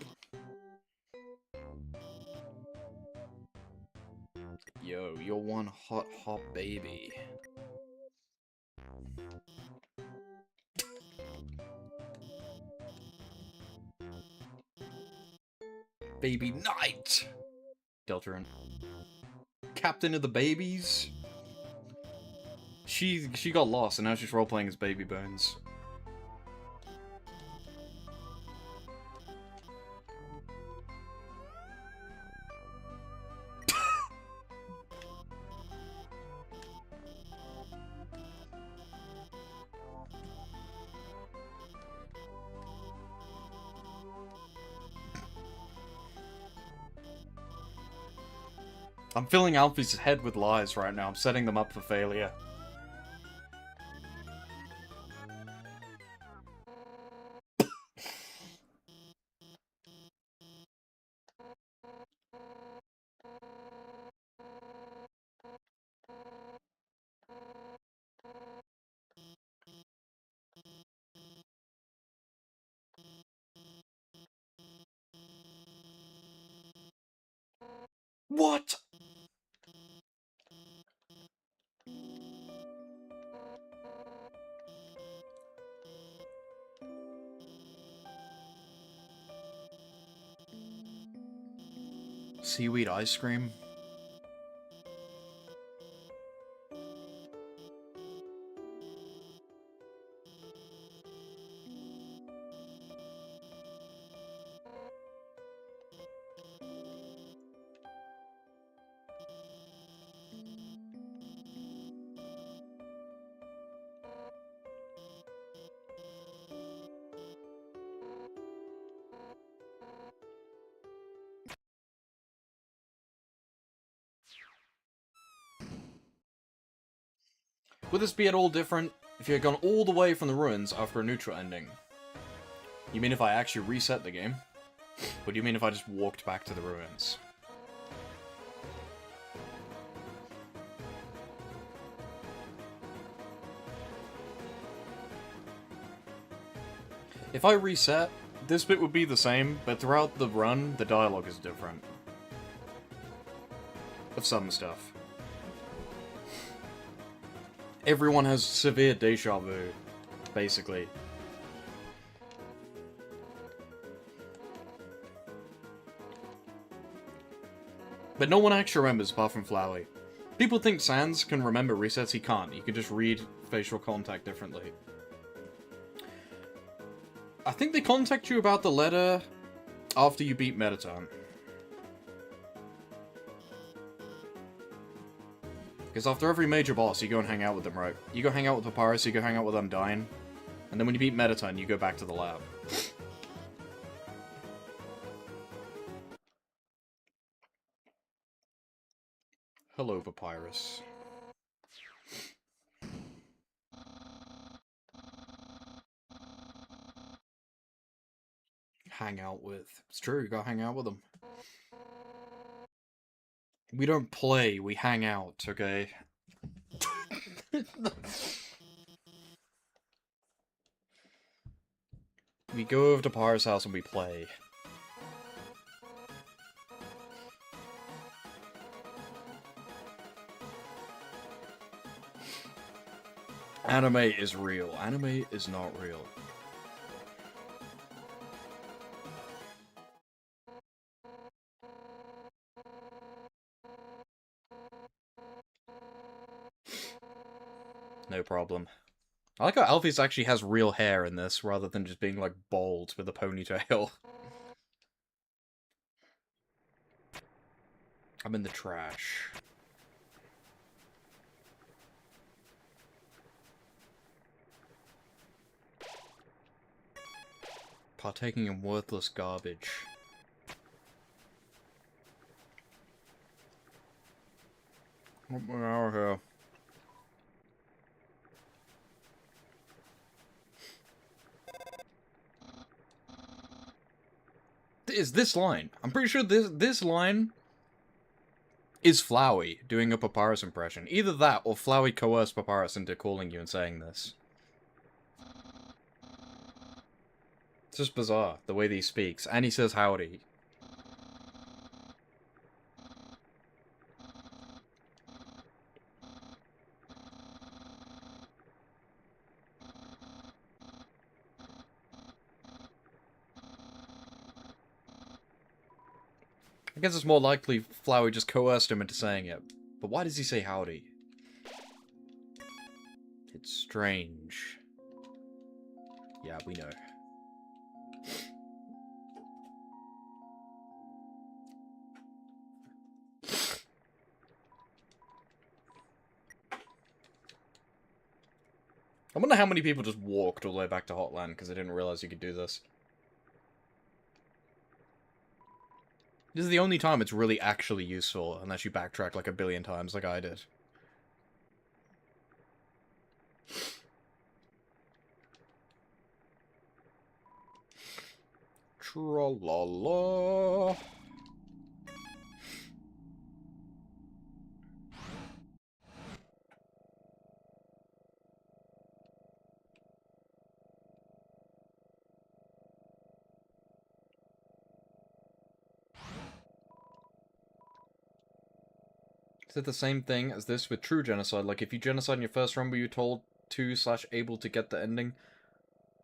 Yo, you're one hot baby. Baby Knight! Deltarune. Captain of the babies? She got lost and now she's roleplaying as Baby Bones. I'm filling Alfie's head with lies right now. I'm setting them up for failure. What? Seaweed ice cream? Would this be at all different if you had gone all the way from the ruins after a neutral ending? You mean if I actually reset the game? Or do you mean if I just walked back to the ruins? If I reset, this bit would be the same, but throughout the run, the dialogue is different. Of some stuff. Everyone has severe deja vu, basically. But no one actually remembers apart from Flowey. People think Sans can remember resets, he can't. He can just read facial contact differently. I think they contact you about the letter after you beat Mettaton. Because after every major boss, you go and hang out with them, right? You go hang out with Papyrus, you go hang out with Undyne, and then when you beat Mettaton, you go back to the lab. Hello, Papyrus. Hang out with. It's true, you gotta hang out with them. We don't play, we hang out, okay? We go over to Pyro's house and we play. Anime is real. Anime is not real. No problem. I like how Alphys actually has real hair in this, rather than just being, like, bald with a ponytail. I'm in the trash. Partaking in worthless garbage. What an hour here. Is this line? I'm pretty sure this line is Flowey doing a Papyrus impression. Either that, or Flowey coerced Papyrus into calling you and saying this. It's just bizarre, the way that he speaks. And he says howdy. I guess it's more likely Flowey just coerced him into saying it. But why does he say howdy? It's strange. Yeah, we know. I wonder how many people just walked all the way back to Hotland because they didn't realize you could do this. This is the only time it's really actually useful, unless you backtrack like a billion times like I did. Tra-la-la. Is it the same thing as this with true genocide? Like, if you genocide in your first run, were you told to/able to get the ending?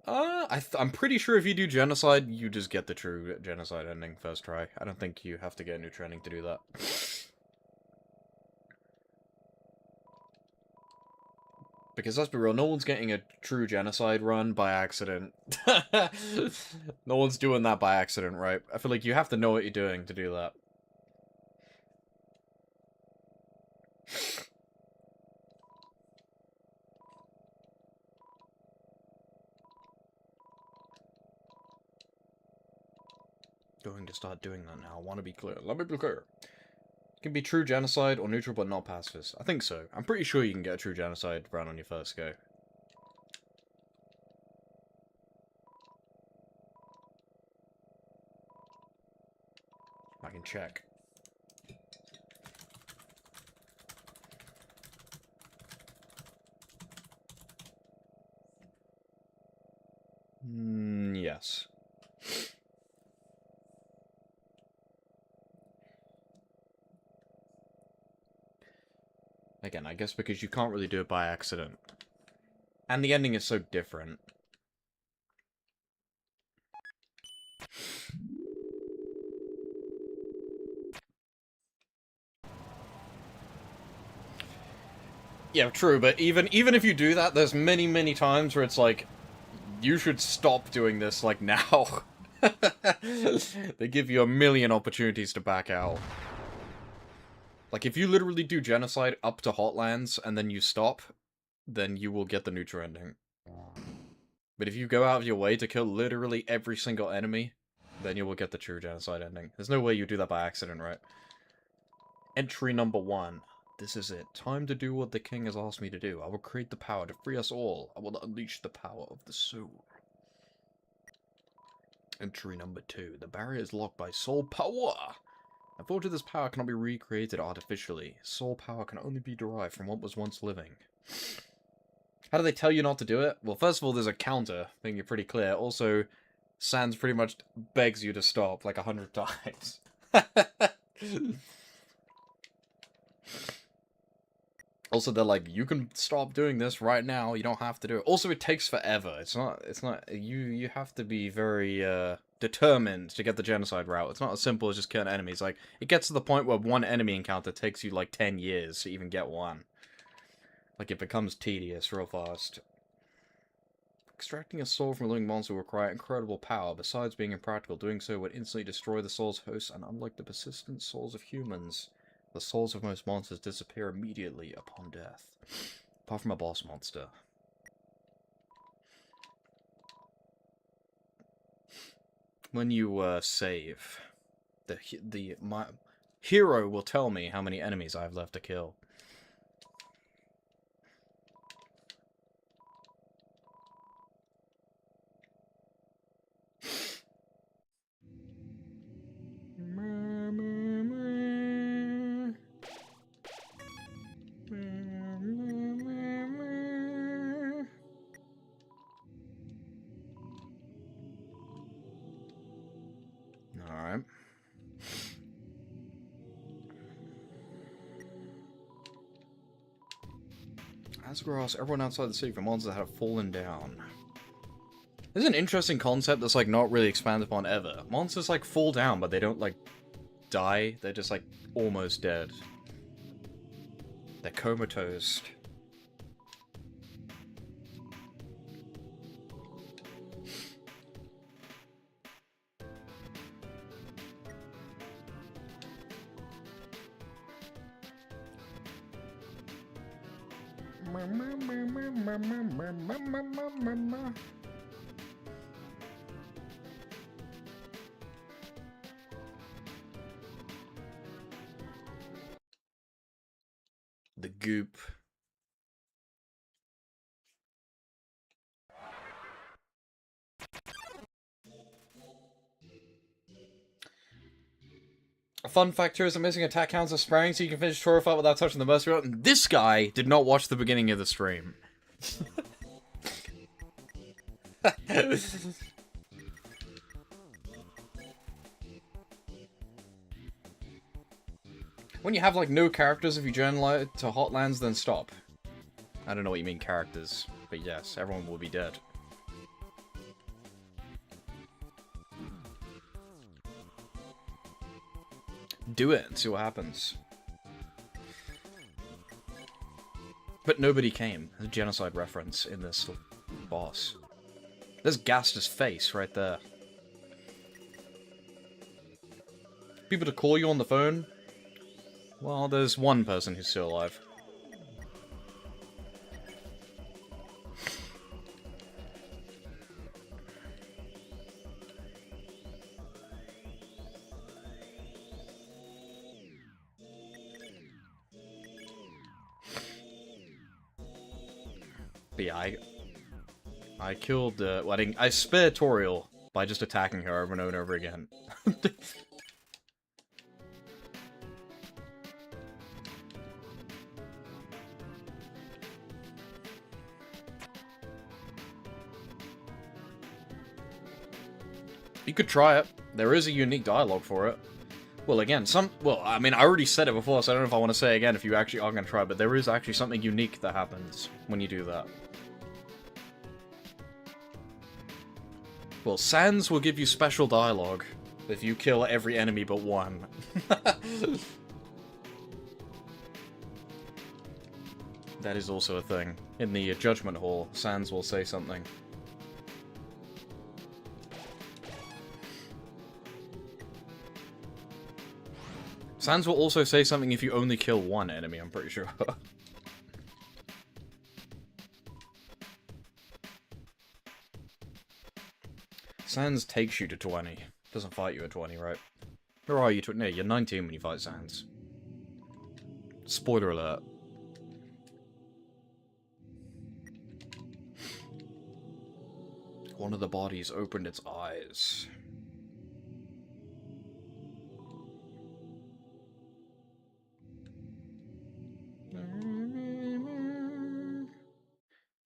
I'm pretty sure if you do genocide, you just get the true genocide ending first try. I don't think you have to get new training to do that. Because let's be real, no one's getting a true genocide run by accident. No one's doing that by accident, right? I feel like you have to know what you're doing to do that. Going to start doing that now. I want to be clear. Let me be clear. It can be true genocide or neutral but not pacifist. I think so. I'm pretty sure you can get a true genocide run on your first go. I can check. Yes. Again, I guess because you can't really do it by accident. And the ending is so different. Yeah, true, but even if you do that, there's many times where it's like, you should stop doing this, like, now. They give you a million opportunities to back out. Like, if you literally do genocide up to Hotlands, and then you stop, then you will get the neutral ending. But if you go out of your way to kill literally every single enemy, then you will get the true genocide ending. There's no way you do that by accident, right? Entry number 1. This is it. Time to do what the king has asked me to do. I will create the power to free us all. I will unleash the power of the soul. Entry number 2. The barrier is locked by soul power. A thought of this power cannot be recreated artificially. Soul power can only be derived from what was once living. How do they tell you not to do it? Well, first of all, there's a counter, making it pretty clear. Also, Sans pretty much begs you to stop like 100 times. Also, they're like, you can stop doing this right now. You don't have to do it. Also, it takes forever. It's not. You have to be very determined to get the genocide route. It's not as simple as just killing enemies. Like, it gets to the point where one enemy encounter takes you like 10 years to even get one. Like, it becomes tedious real fast. Extracting a soul from a living monster will require incredible power. Besides being impractical, doing so would instantly destroy the soul's host, and unlike the persistent souls of humans, the souls of most monsters disappear immediately upon death. Apart from a boss monster. When you, save, my hero will tell me how many enemies I have left to kill. Alright. Asgaros, everyone outside the city for monsters that have fallen down. This is an interesting concept that's, like, not really expanded upon ever. Monsters, like, fall down, but they don't, like, die. They're just, like, almost dead. They're comatose. The goop. A fun fact here is that missing attack counts are spraying, so you can finish Toro fight without touching the mercy button. This guy did not watch the beginning of the stream. When you have, like, no characters, if you join to Hotlands, then stop. I don't know what you mean, characters. But yes, everyone will be dead. Do it and see what happens. But nobody came. There's a genocide reference in this boss. There's Gaster's face right there. People to call you on the phone? Well, there's one person who's still alive. But yeah, I killed, well, I spared Toriel by just attacking her over and over and over again. You could try it. There is a unique dialogue for it. Well, again, I mean, I already said it before, so I don't know if I want to say it again if you actually are going to try it, but there is actually something unique that happens when you do that. Well, Sans will give you special dialogue if you kill every enemy but one. That is also a thing. In the Judgment Hall, Sans will say something. Sans will also say something if you only kill one enemy, I'm pretty sure. Sans takes you to 20. Doesn't fight you at 20, right? Where are you? No, you're 19 when you fight Sans. Spoiler alert. One of the bodies opened its eyes.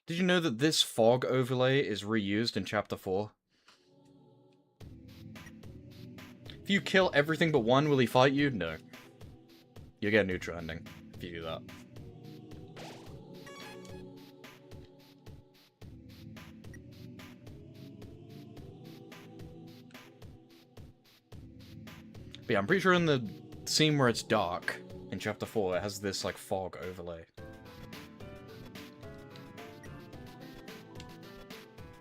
Did you know that this fog overlay is reused in Chapter 4? If you kill everything but one, will he fight you? No. You'll get a neutral ending if you do that. But yeah, I'm pretty sure in the scene where it's dark, in Chapter 4, it has this, like, fog overlay.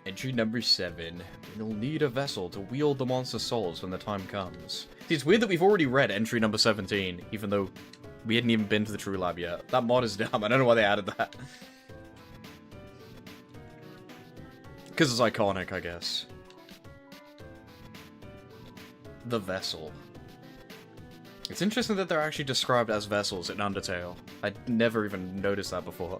Entry number 7. You'll need a vessel to wield the monster's souls when the time comes. See, it's weird that we've already read entry number 17, even though we hadn't even been to the True Lab yet. That mod is dumb. I don't know why they added that. Because it's iconic, I guess. The vessel. It's interesting that they're actually described as vessels in Undertale. I'd never even noticed that before.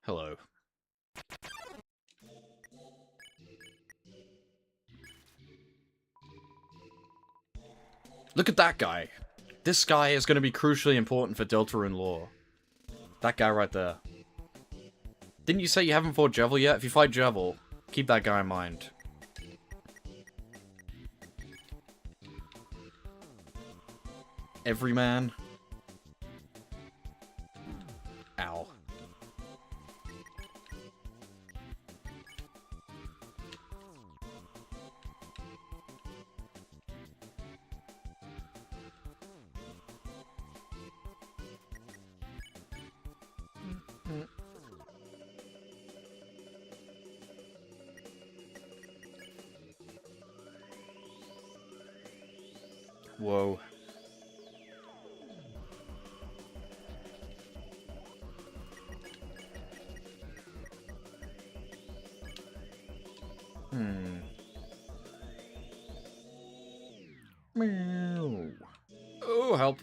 Hello. Look at that guy. This guy is going to be crucially important for Deltarune lore. That guy right there. Didn't you say you haven't fought Jevil yet? If you fight Jevil, keep that guy in mind. Everyman. Ow. Whoa. Meow. Oh, help.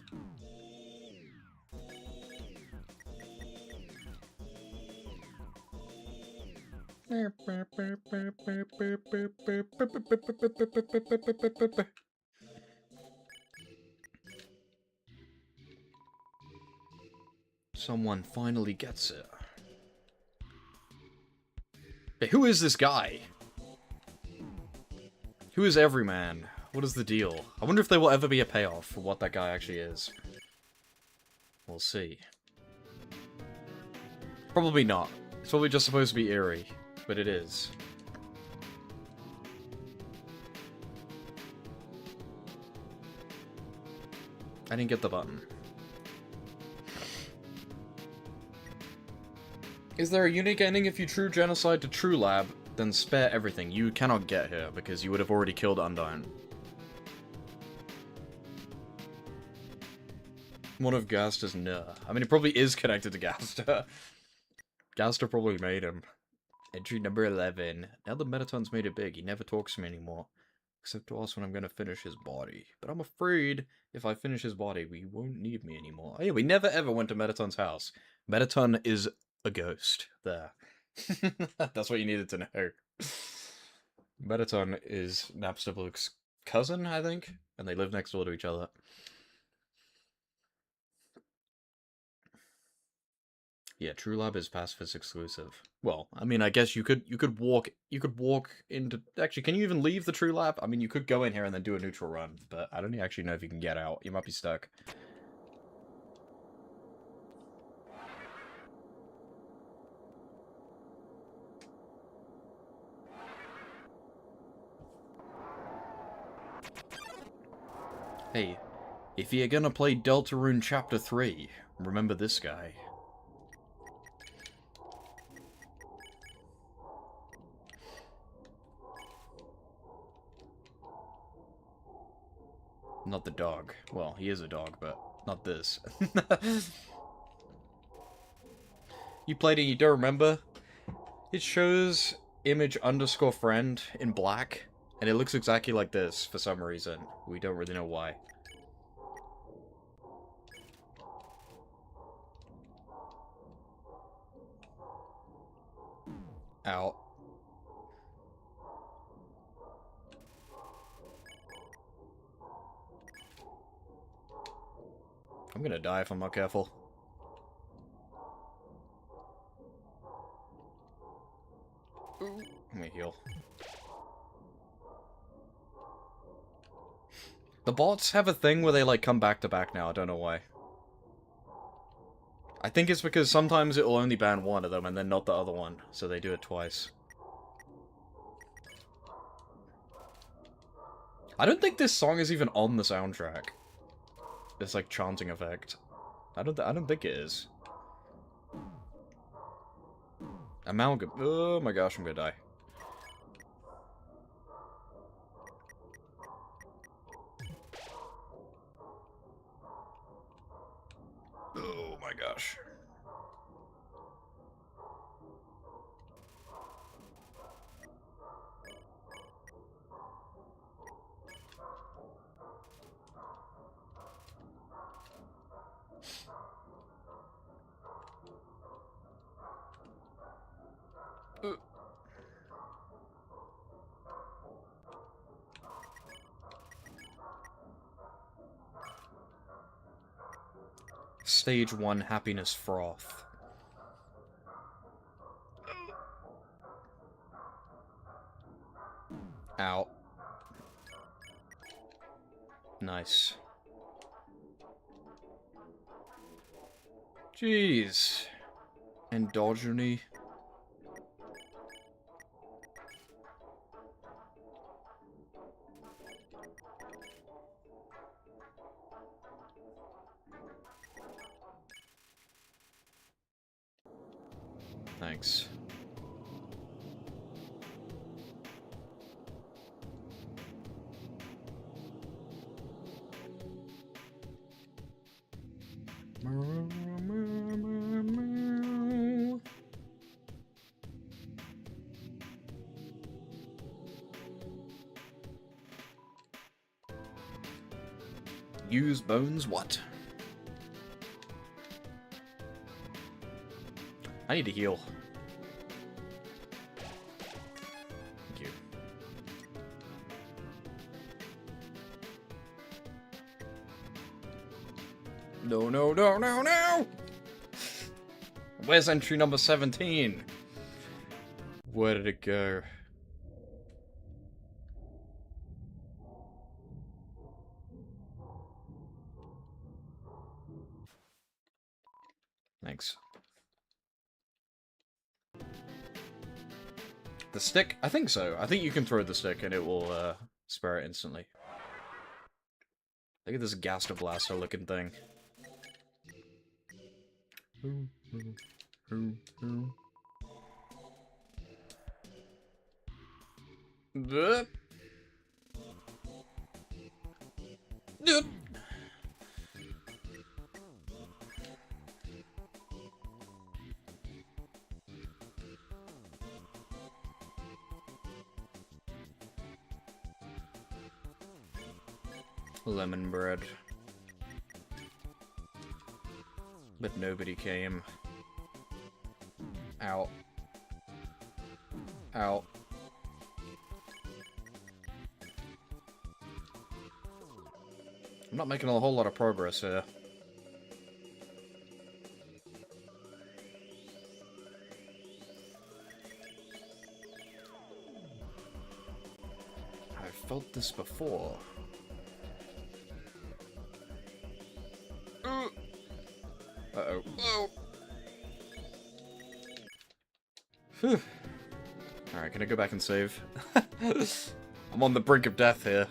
Someone finally gets it. Hey, who is this guy? Who is Everyman? What is the deal? I wonder if there will ever be a payoff for what that guy actually is. We'll see. Probably not. It's probably just supposed to be eerie, but it is. I didn't get the button. Is there a unique ending if you true genocide to True Lab? Then spare everything. You cannot get here because you would have already killed Undyne. One of Gaster's I mean, it probably is connected to Gaster. Gaster probably made him. Entry number 11. Now that Metaton's made it big, he never talks to me anymore. Except to ask when I'm gonna finish his body. But I'm afraid if I finish his body, we won't need me anymore. Oh yeah, we never ever went to Metaton's house. Metaton is a ghost. There. That's what you needed to know. Metaton is Napstablook's cousin, I think, and they live next door to each other. Yeah, True Lab is pacifist exclusive. Well, I mean, I guess you could walk into. Actually, can you even leave the True Lab? I mean, you could go in here and then do a neutral run, but I don't actually know if you can get out. You might be stuck. Hey, if you're gonna play Deltarune Chapter 3, remember this guy. Not the dog. Well, he is a dog, but not this. You played it, you don't remember? It shows image_friend in black, and it looks exactly like this for some reason. We don't really know why. Out. I'm gonna die if I'm not careful. Ooh. Let me heal. The bots have a thing where they, like, come back to back now. I don't know why. I think it's because sometimes it will only ban one of them and then not the other one. So they do it twice. I don't think this song is even on the soundtrack. This, like, chanting effect. I don't think it is. Amalgam. Oh my gosh, I'm gonna die. Oh my gosh. Stage 1 happiness froth. Ow. Nice. Jeez. Endogeny. Thanks. Use bones? What? I need to heal. Thank you. No, no, no, no, no! Where's entry number 17? Where did it go? Thanks. The stick? I think so. I think you can throw the stick and it will, spare it instantly. Look at this Gaster Blaster looking thing. Duh. Duh. Lemon bread. But nobody came. Ow. Ow. I'm not making a whole lot of progress here. I've felt this before. Uh-oh. Oh. Phew. Alright, can I go back and save? I'm on the brink of death here.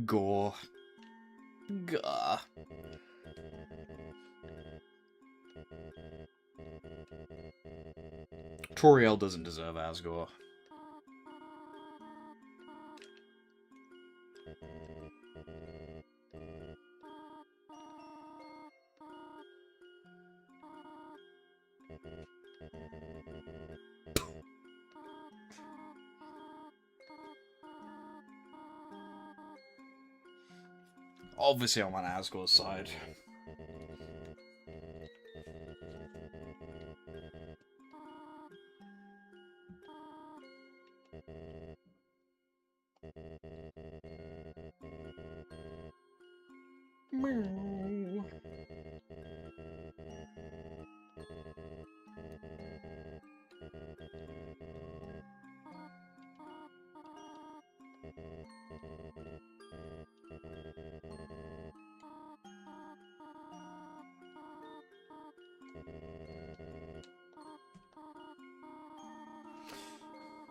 Gore. Gah. Toriel doesn't deserve Asgore. Obviously, I'm on Asgore's side.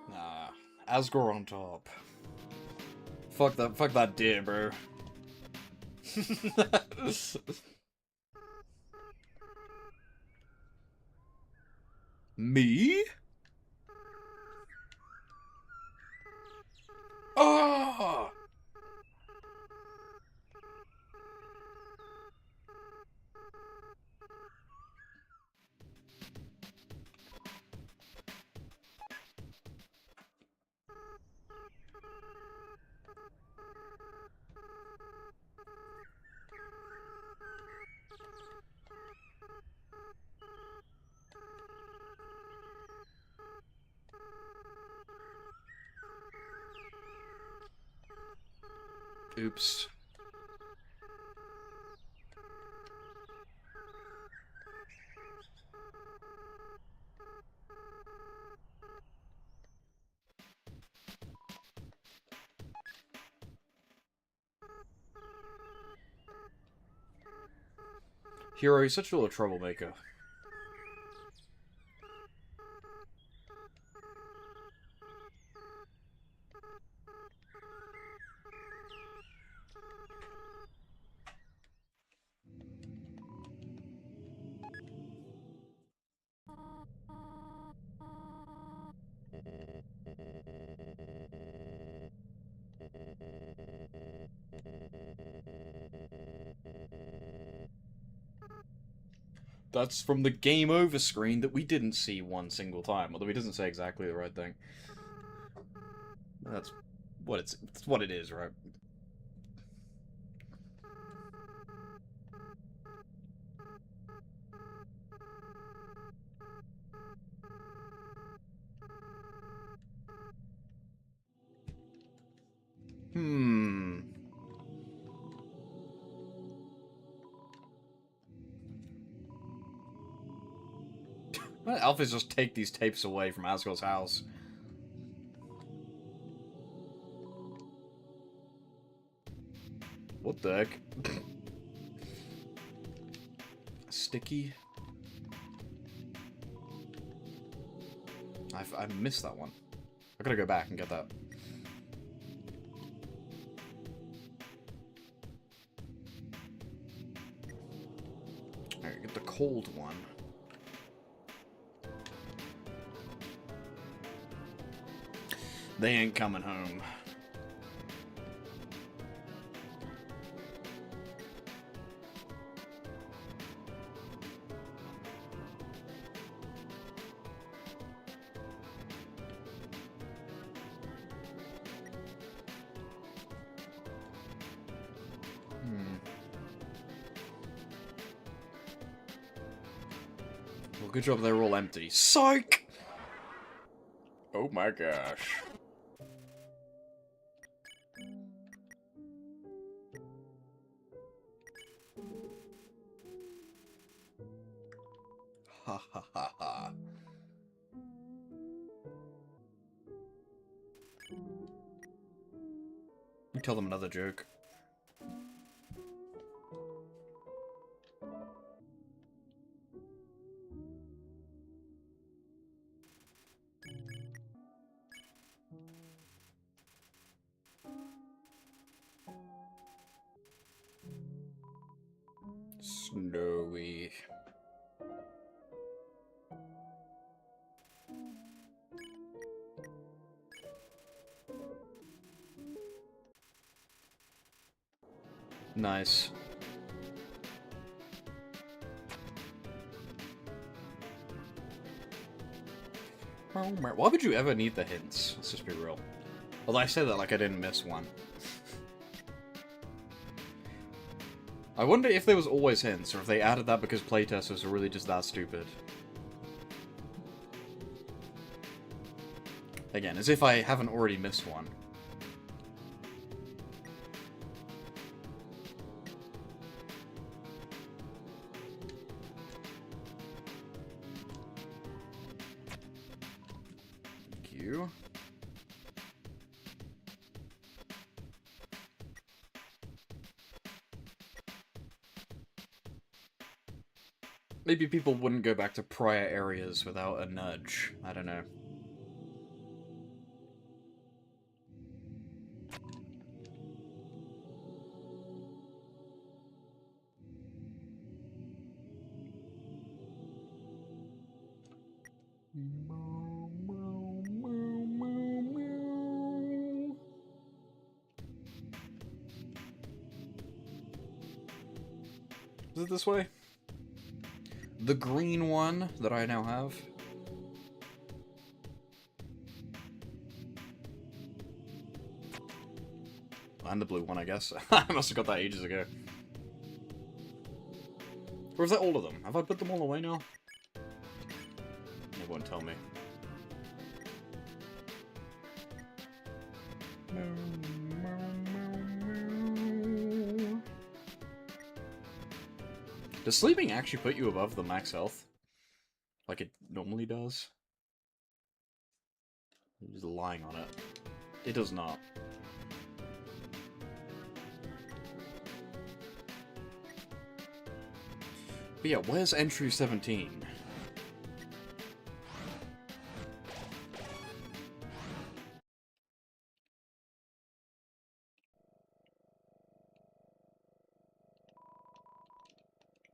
Nah, Asgore on top. Fuck that deer, bro. Me? Oh! Oops. Hero, you're such a little troublemaker. That's from the game over screen that we didn't see one single time, although he doesn't say exactly the right thing. That's what it is, right? Hmm. Why don't Alphys just take these tapes away from Asgore's house? What the heck? Sticky? I missed that one. I gotta go back and get that. Alright, get the cold one. They ain't coming home. Well, good job they're all empty. Psych! Oh my gosh. Ha ha ha ha. You tell them another joke. Snowy. Nice. Why would you ever need the hints? Let's just be real. Although I say that like I didn't miss one. I wonder if there was always hints, or if they added that because playtesters are really just that stupid. Again, as if I haven't already missed one. Thank you. Maybe people wouldn't go back to prior areas without a nudge. I don't know. Is it this way? The green one that I now have. And the blue one, I guess. I must have got that ages ago. Or is that all of them? Have I put them all away now? It won't tell me. Does sleeping actually put you above the max health? Like it normally does? I'm just lying on it. It does not. But yeah, where's entry 17?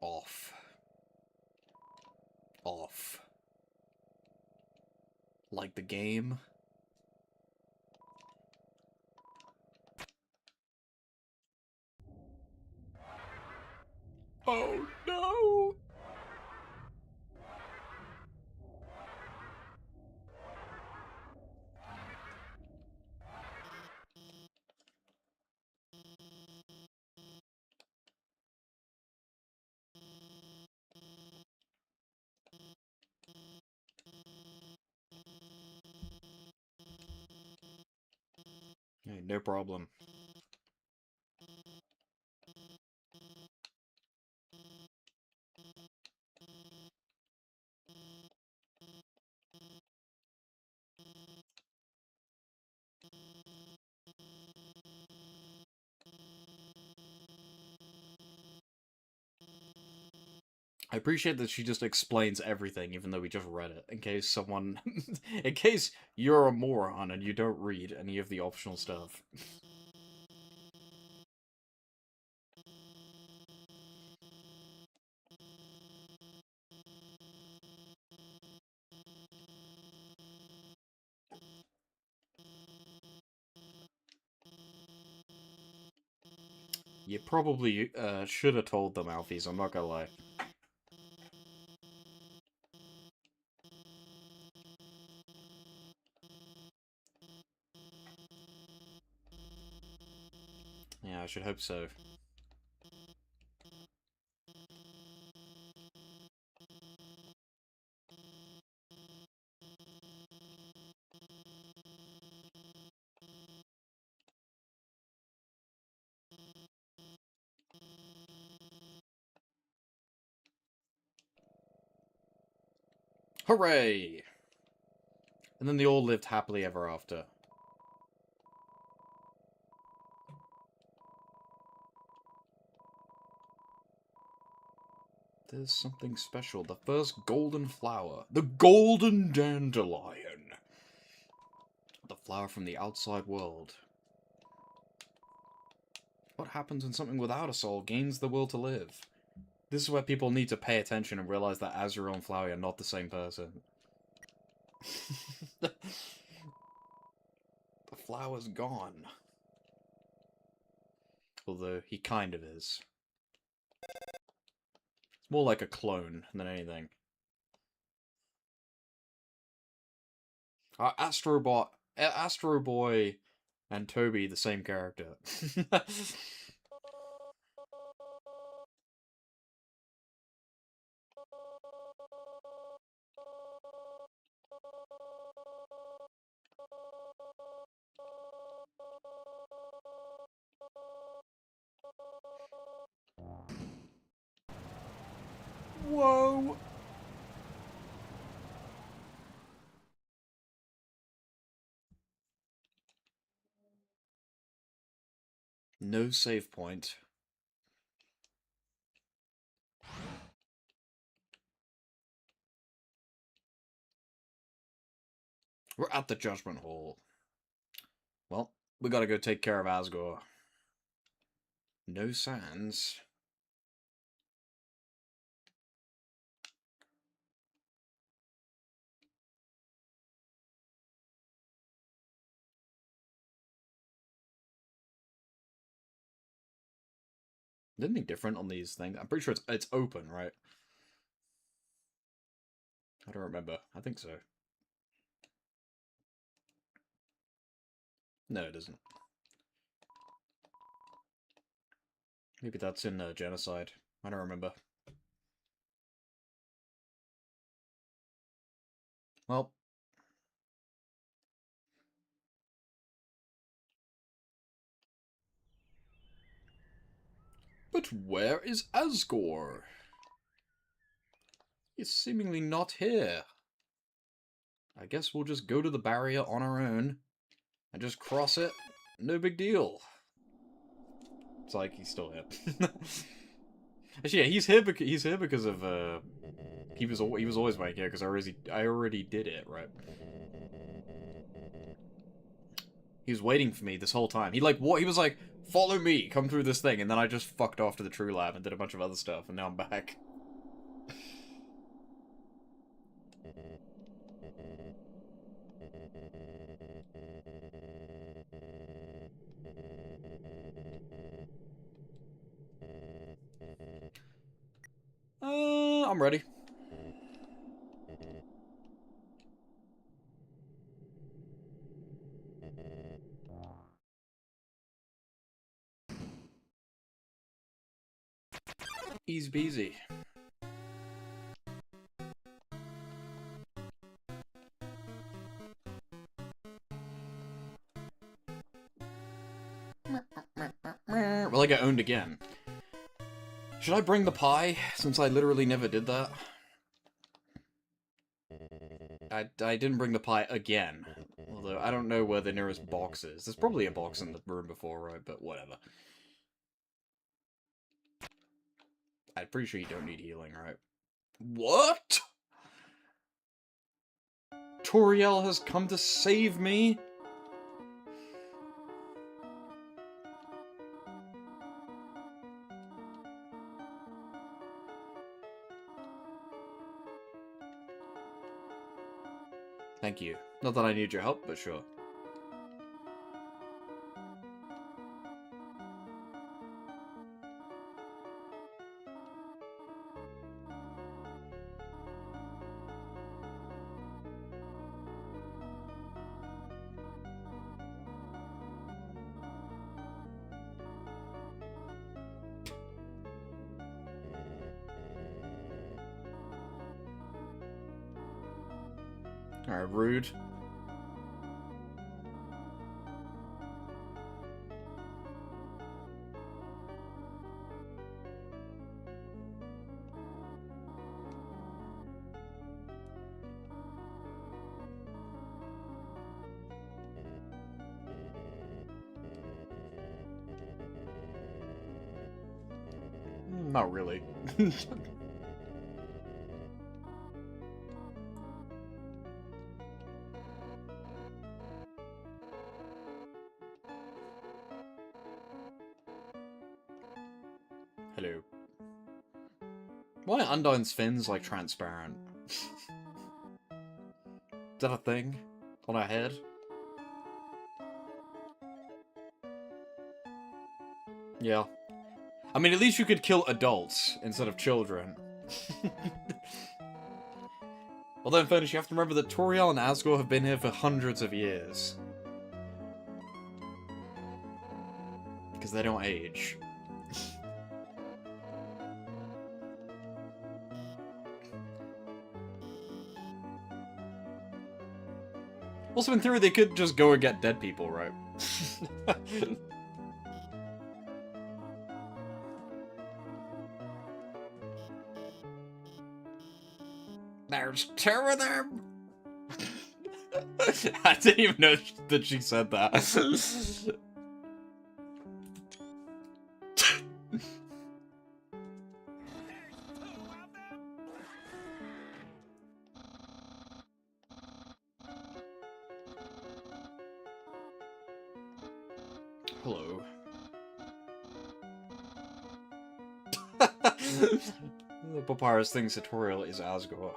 Off. Off. Like the game? Oh no! Hey, no problem. I appreciate that she just explains everything, even though we just read it, in case someone... in case you're a moron and you don't read any of the optional stuff. You probably should have told them, Alfies, I'm not gonna lie. Yeah, I should hope so. Hooray! And then they all lived happily ever after. There's something special. The first golden flower. The golden dandelion. The flower from the outside world. What happens when something without a soul gains the will to live? This is where people need to pay attention and realize that Azrael and Flowey are not the same person. The flower's gone. Although, he kind of is. It's more like a clone than anything. Astro Boy and Toby, the same character. Whoa! No save point. We're at the Judgment Hall. Well, we gotta go take care of Asgore. No Sans. Anything different on these things? I'm pretty sure it's open, right? I don't remember. I think so. No, it isn't. Maybe that's in Genocide. I don't remember. Well. But where is Asgore? He's seemingly not here. I guess we'll just go to the barrier on our own and just cross it. No big deal. It's like he's still here. Actually, yeah, he's here because of he was always my here because I already did it, right? He was waiting for me this whole time. He was like, follow me, come through this thing, and then I just fucked off to the True Lab and did a bunch of other stuff, and now I'm back. I'm ready. Easy peasy. Well, I get owned again. Should I bring the pie, since I literally never did that? I didn't bring the pie again. Although, I don't know where the nearest box is. There's probably a box in the room before, right? But whatever. I'm pretty sure you don't need healing, right? What? Toriel has come to save me? Thank you. Not that I need your help, but sure. Alright, rude. Not really. Hello. Why are Undyne's fins, like, transparent? Is that a thing? On her head? Yeah. I mean, at least you could kill adults instead of children. Although, in fairness, you have to remember that Toriel and Asgore have been here for hundreds of years. Because they don't age. Also, in theory, they could just go and get dead people, right? There's two of them. I didn't even know that she said that. Hello. The Papyrus Things tutorial is Asgore.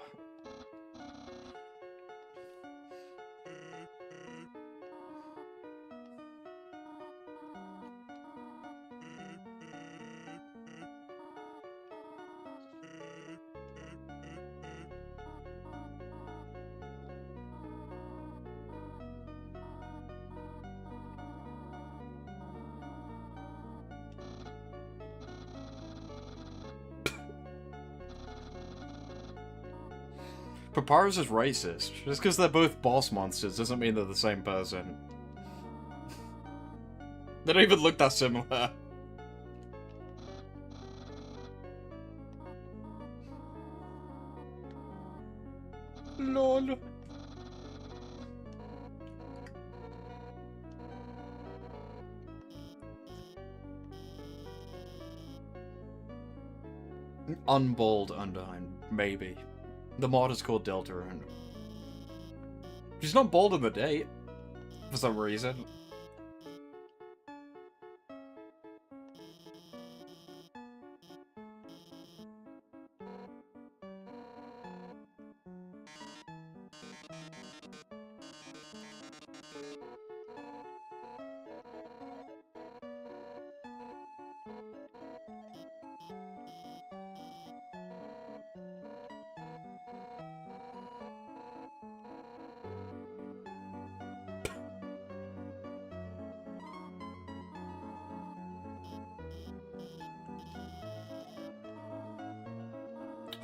Papyrus is racist. Just because they're both boss monsters doesn't mean they're the same person. They don't even look that similar. LOL. Unbold Undyne, maybe. The mod is called Deltarune. She's not bold in the date, for some reason.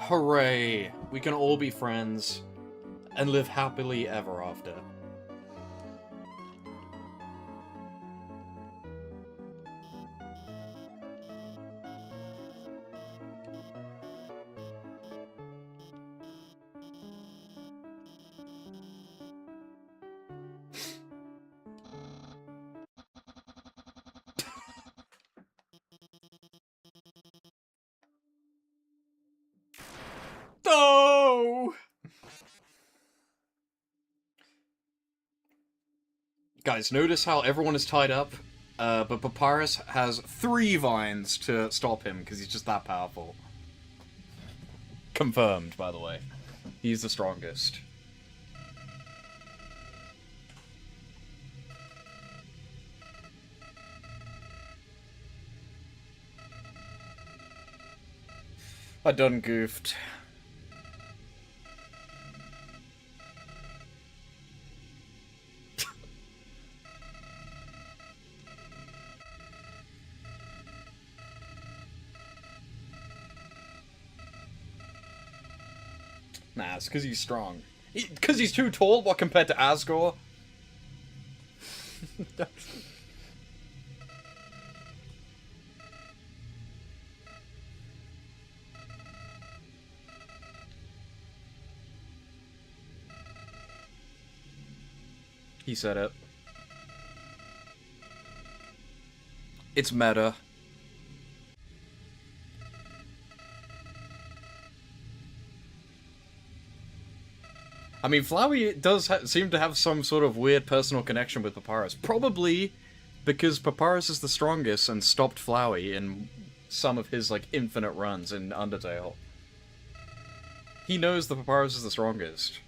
Hooray! We can all be friends and live happily ever after. No! Guys, notice how everyone is tied up, but Papyrus has 3 vines to stop him, because he's just that powerful. Confirmed, by the way. He's the strongest. I done goofed. Nah, it's because he's strong. Because he's too tall, what, compared to Asgore? He said it. It's meta. I mean, Flowey does seem to have some sort of weird personal connection with Papyrus. Probably because Papyrus is the strongest and stopped Flowey in some of his, like, infinite runs in Undertale. He knows the Papyrus is the strongest.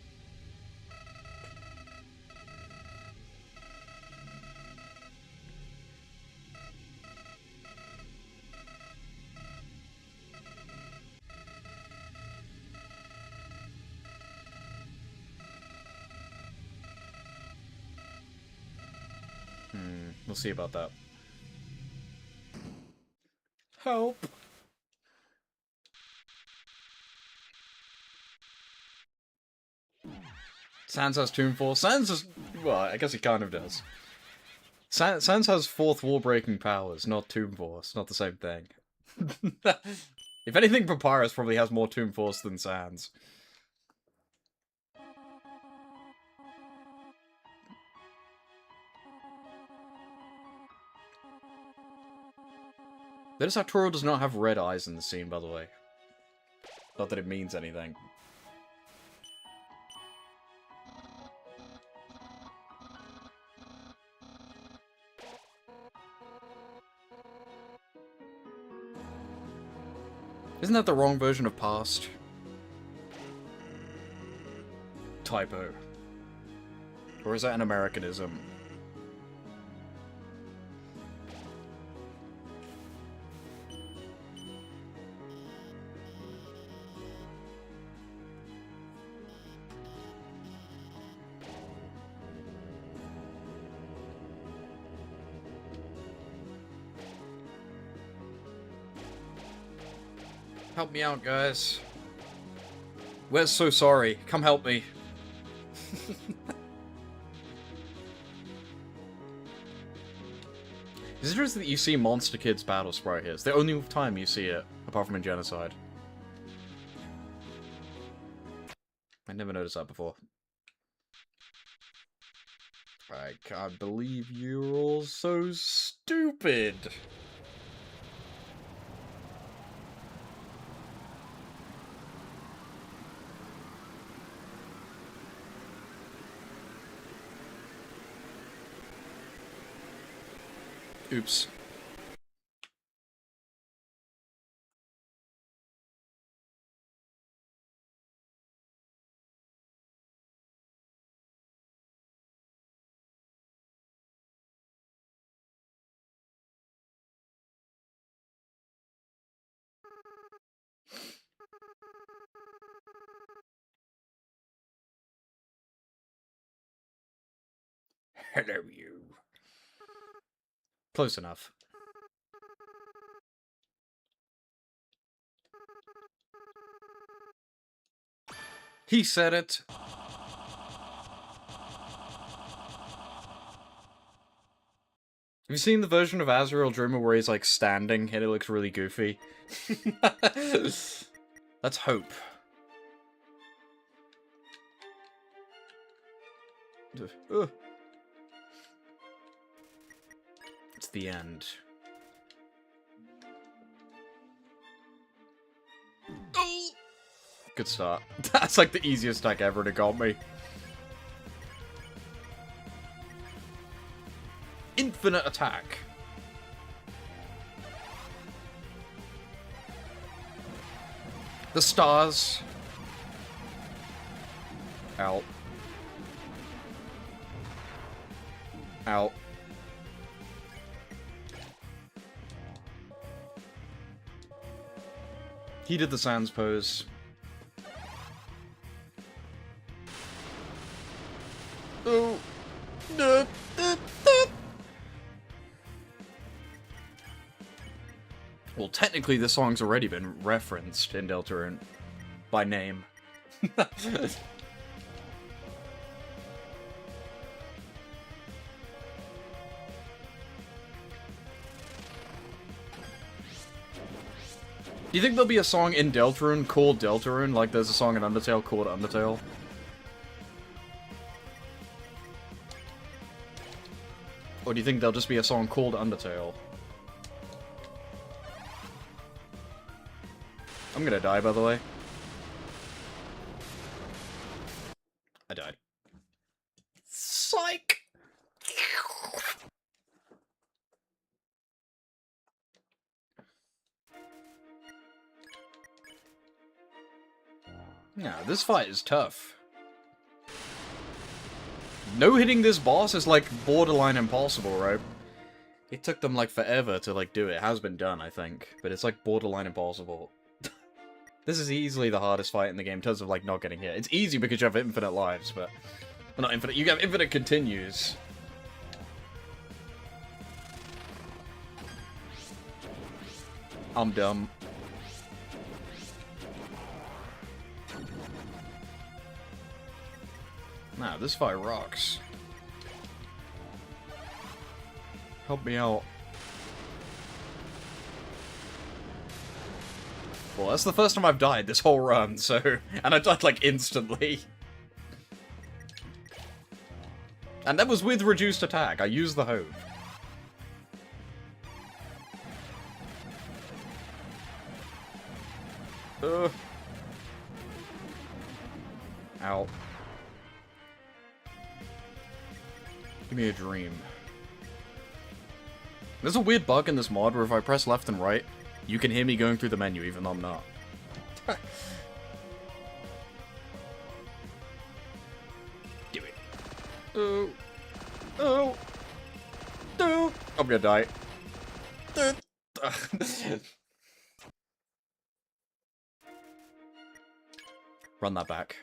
We'll see about that. Help! Sans has Tomb Force. Sans is... well, I guess he kind of does. Sans has 4th wall-breaking powers, not Tomb Force. Not the same thing. If anything, Papyrus probably has more Tomb Force than Sans. Notice how Toro does not have red eyes in the scene, by the way. Not that it means anything. Isn't that the wrong version of past? Typo. Or is that an Americanism? Help me out, guys. Where's So Sorry? Come help me. It's interesting that you see Monster Kid's battle sprite here. It's the only time you see it, apart from in Genocide. I never noticed that before. I can't believe you're all so stupid. Oops. Hello, you. Close enough. He said it. Have you seen the version of Azrael Dreamer where he's like standing and it looks really goofy? Let's hope. It's the end. Good start. That's like the easiest attack ever to got me. Infinite attack. The stars. Out. Out. He did the Sans pose. Oh. Well, technically, this song's already been referenced in Deltarune by name. Do you think there'll be a song in Deltarune called Deltarune, like there's a song in Undertale called Undertale? Or do you think there'll just be a song called Undertale? I'm gonna die, by the way. I died. Psych! Yeah, this fight is tough. No hitting this boss is like borderline impossible, right? It took them like forever to like do it. It has been done, I think, but it's like borderline impossible. This is easily the hardest fight in the game in terms of like not getting hit. It's easy because you have infinite lives, but well, not infinite. You have infinite continues. I'm dumb. Nah, this fight rocks. Help me out. Well, that's the first time I've died this whole run, so... And I died, like, instantly. And that was with reduced attack. I used the Hove. Ow. Give me a dream. There's a weird bug in this mod where if I press left and right, you can hear me going through the menu even though I'm not. Do it. Oh. Oh. No. I'm gonna die. Run that back.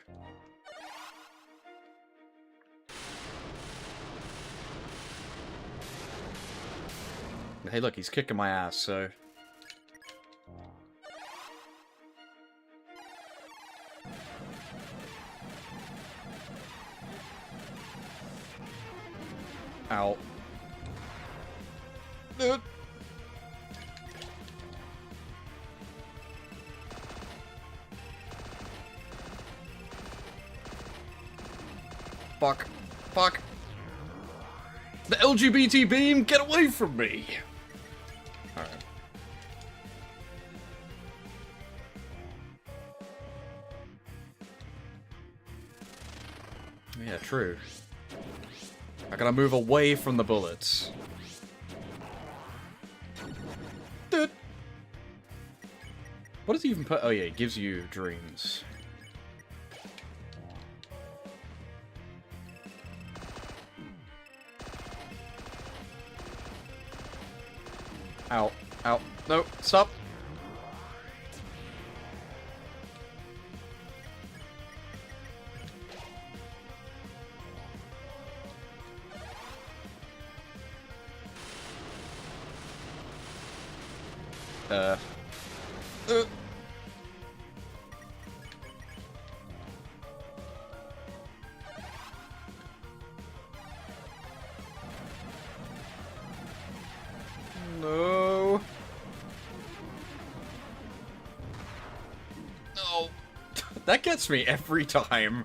Hey, look, he's kicking my ass, so... Ow. Fuck. Fuck. The LGBT beam, get away from me! Alright. Yeah, true. I gotta move away from the bullets. Dude. What does he even put? Oh yeah, it gives you dreams. Ow. Ow. No, stop. No. No. That gets me every time.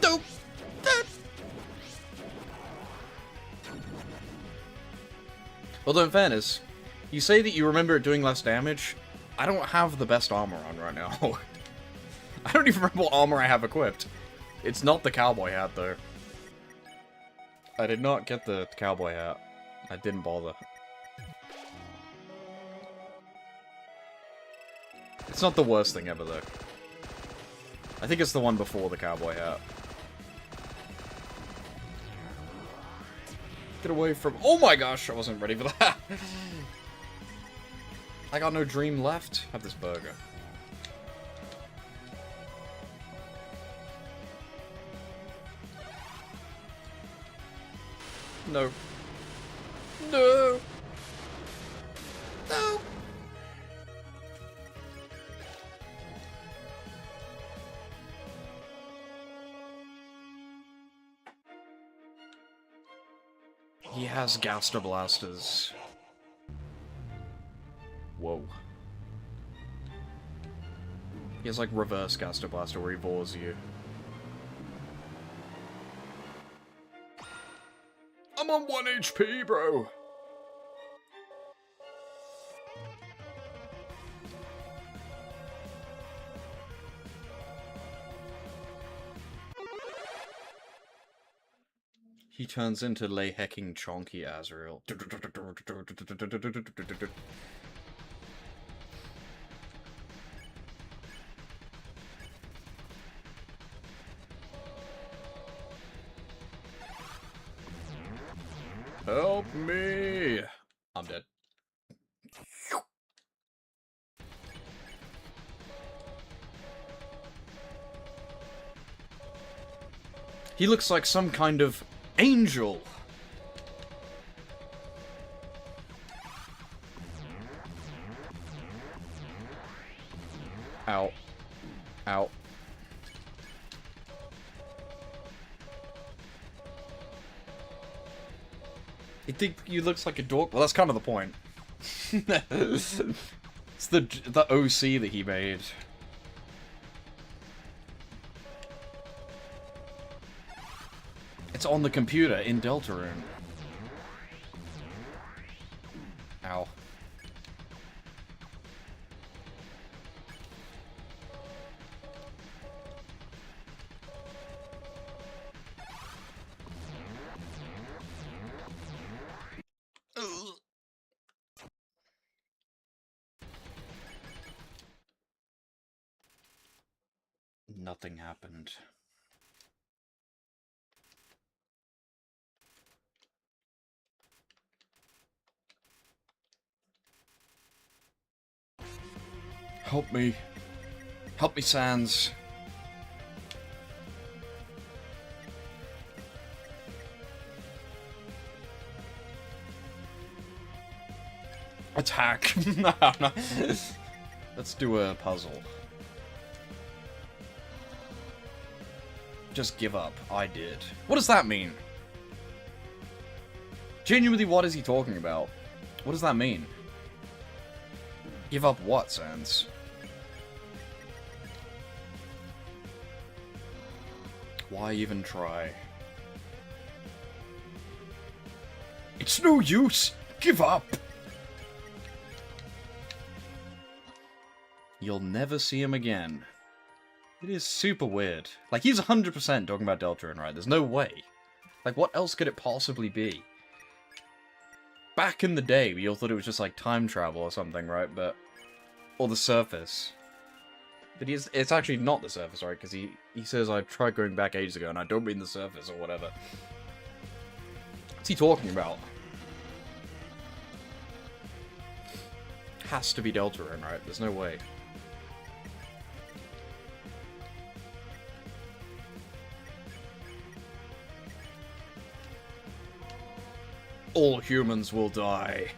Nope. Although in fairness, you say that you remember it doing less damage. I don't have the best armor on right now. I don't even remember what armor I have equipped. It's not the cowboy hat, though. I did not get the cowboy hat. I didn't bother. It's not the worst thing ever, though. I think it's the one before the cowboy hat. Get away from... Oh my gosh, I wasn't ready for that. I got no dream left. Have this burger. No. No. No. He has Gaster Blasters. Whoa. He has like reverse Gaster Blaster where he bores you. I'm on 1 HP, bro! He turns into lay hecking chonky Azrael. Help me! I'm dead. He looks like some kind of angel! Ow. Ow. You think he looks like a dork? Well, that's kind of the point. It's the OC that he made. It's on the computer in Deltarune. Ow. Nothing happened. Help me. Help me, Sans. Attack. No, no. Let's do a puzzle. Just give up. I did. What does that mean? Genuinely, what is he talking about? What does that mean? Give up what, Sans? Why even try? It's no use! Give up! You'll never see him again. It is super weird. Like, he's 100% talking about Deltarune, right? There's no way. Like, what else could it possibly be? Back in the day, we all thought it was just, like, time travel or something, right? But... or the surface. But it's actually not the surface, right? Because he says, I tried going back ages ago, and I don't mean the surface, or whatever. What's he talking about? Has to be Deltarune, right? There's no way. All humans will die.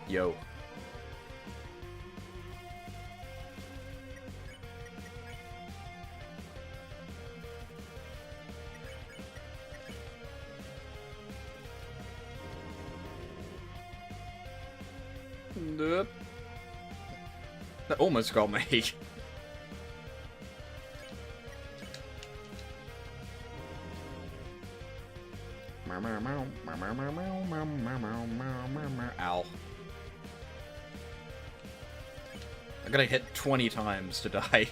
Yo. Nope. That almost got me. Ow. I gotta hit 20 times to die.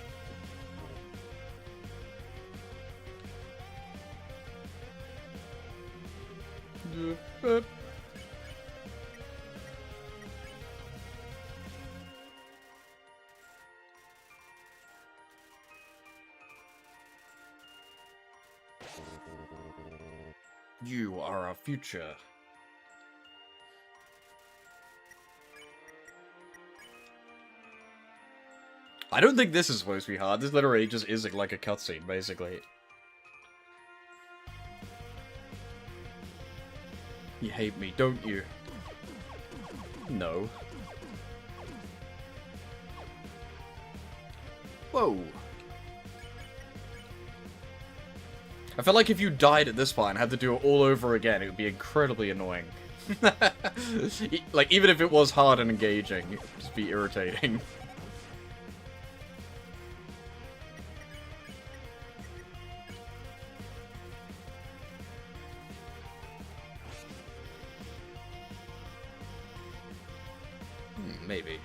You are our future. I don't think this is supposed to be hard. This literally just is like a cutscene, basically. You hate me, don't you? No. Whoa. I feel like if you died at this part and had to do it all over again, it would be incredibly annoying. Like, even if it was hard and engaging, it would just be irritating. Maybe.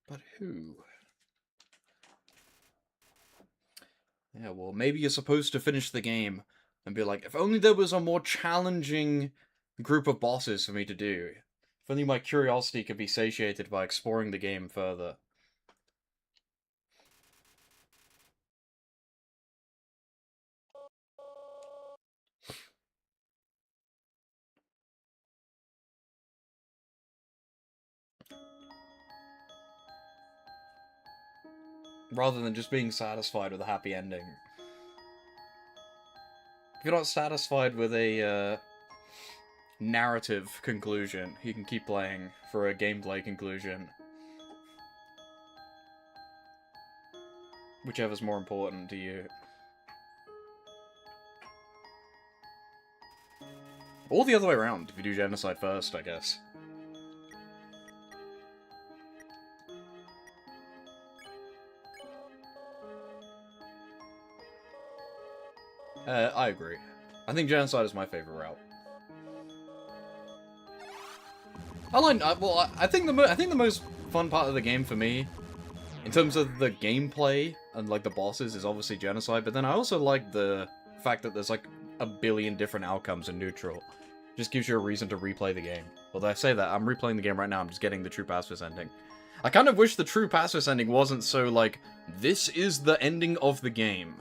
But who? Yeah, well, maybe you're supposed to finish the game and be like, if only there was a more challenging group of bosses for me to do. If only my curiosity could be satiated by exploring the game further. rather than just being satisfied with a happy ending. If you're not satisfied with a narrative conclusion, you can keep playing for a gameplay conclusion. Whichever's more important to you. Or the other way around, if you do genocide first, I guess. I agree. I think genocide is my favorite route. I think the most fun part of the game for me, in terms of the gameplay and like the bosses, is obviously genocide. But then I also like the fact that there's like a billion different outcomes in neutral. Just gives you a reason to replay the game. Although I say that, I'm replaying the game right now. I'm just getting the true pacifist ending. I kind of wish the true pacifist ending wasn't so like, this is the ending of the game.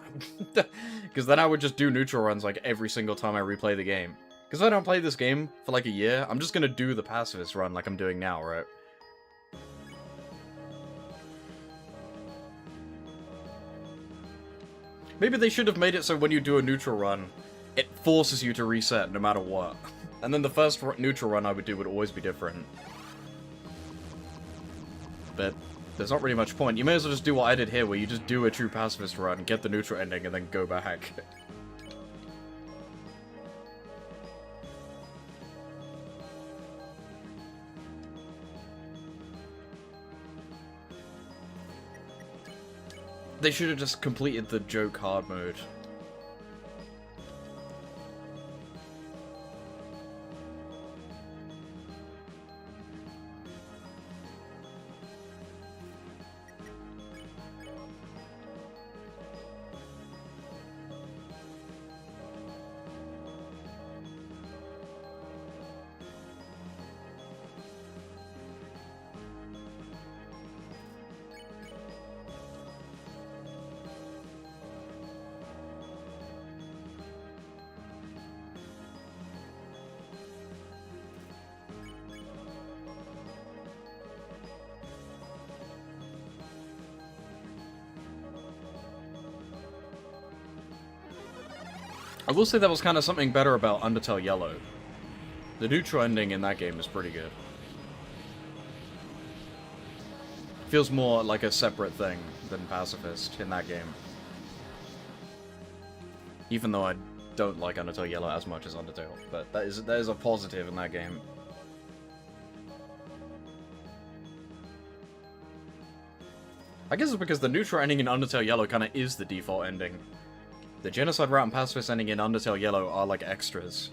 Because then I would just do neutral runs like every single time I replay the game. Because if I don't play this game for like a year, I'm just gonna do the pacifist run like I'm doing now, right? Maybe they should have made it so when you do a neutral run, it forces you to reset no matter what. And then the first neutral run I would do would always be different. But there's not really much point. You may as well just do what I did here, where you just do a true pacifist run, get the neutral ending, and then go back. They should have just completed the joke hard mode. I will say that was kind of something better about Undertale Yellow. The neutral ending in that game is pretty good. Feels more like a separate thing than Pacifist in that game. Even though I don't like Undertale Yellow as much as Undertale, but that is a positive in that game. I guess it's because the neutral ending in Undertale Yellow kind of is the default ending. The genocide route and pacifist ending in Undertale Yellow are like extras.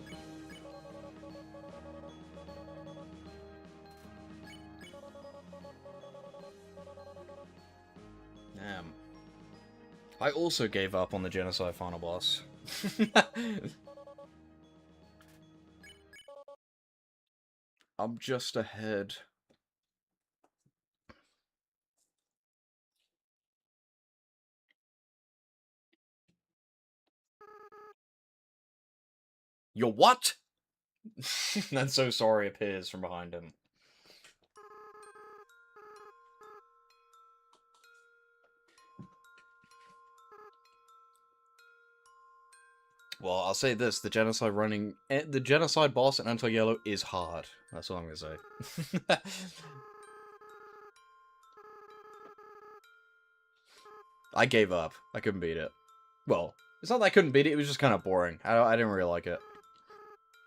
Damn. I also gave up on the genocide final boss. I'm just ahead. You're what? And so sorry appears from behind him. Well, I'll say this: the genocide boss in Undertale Yellow is hard. That's all I'm gonna say. I gave up. I couldn't beat it. Well, it's not that I couldn't beat it. It was just kind of boring. I didn't really like it.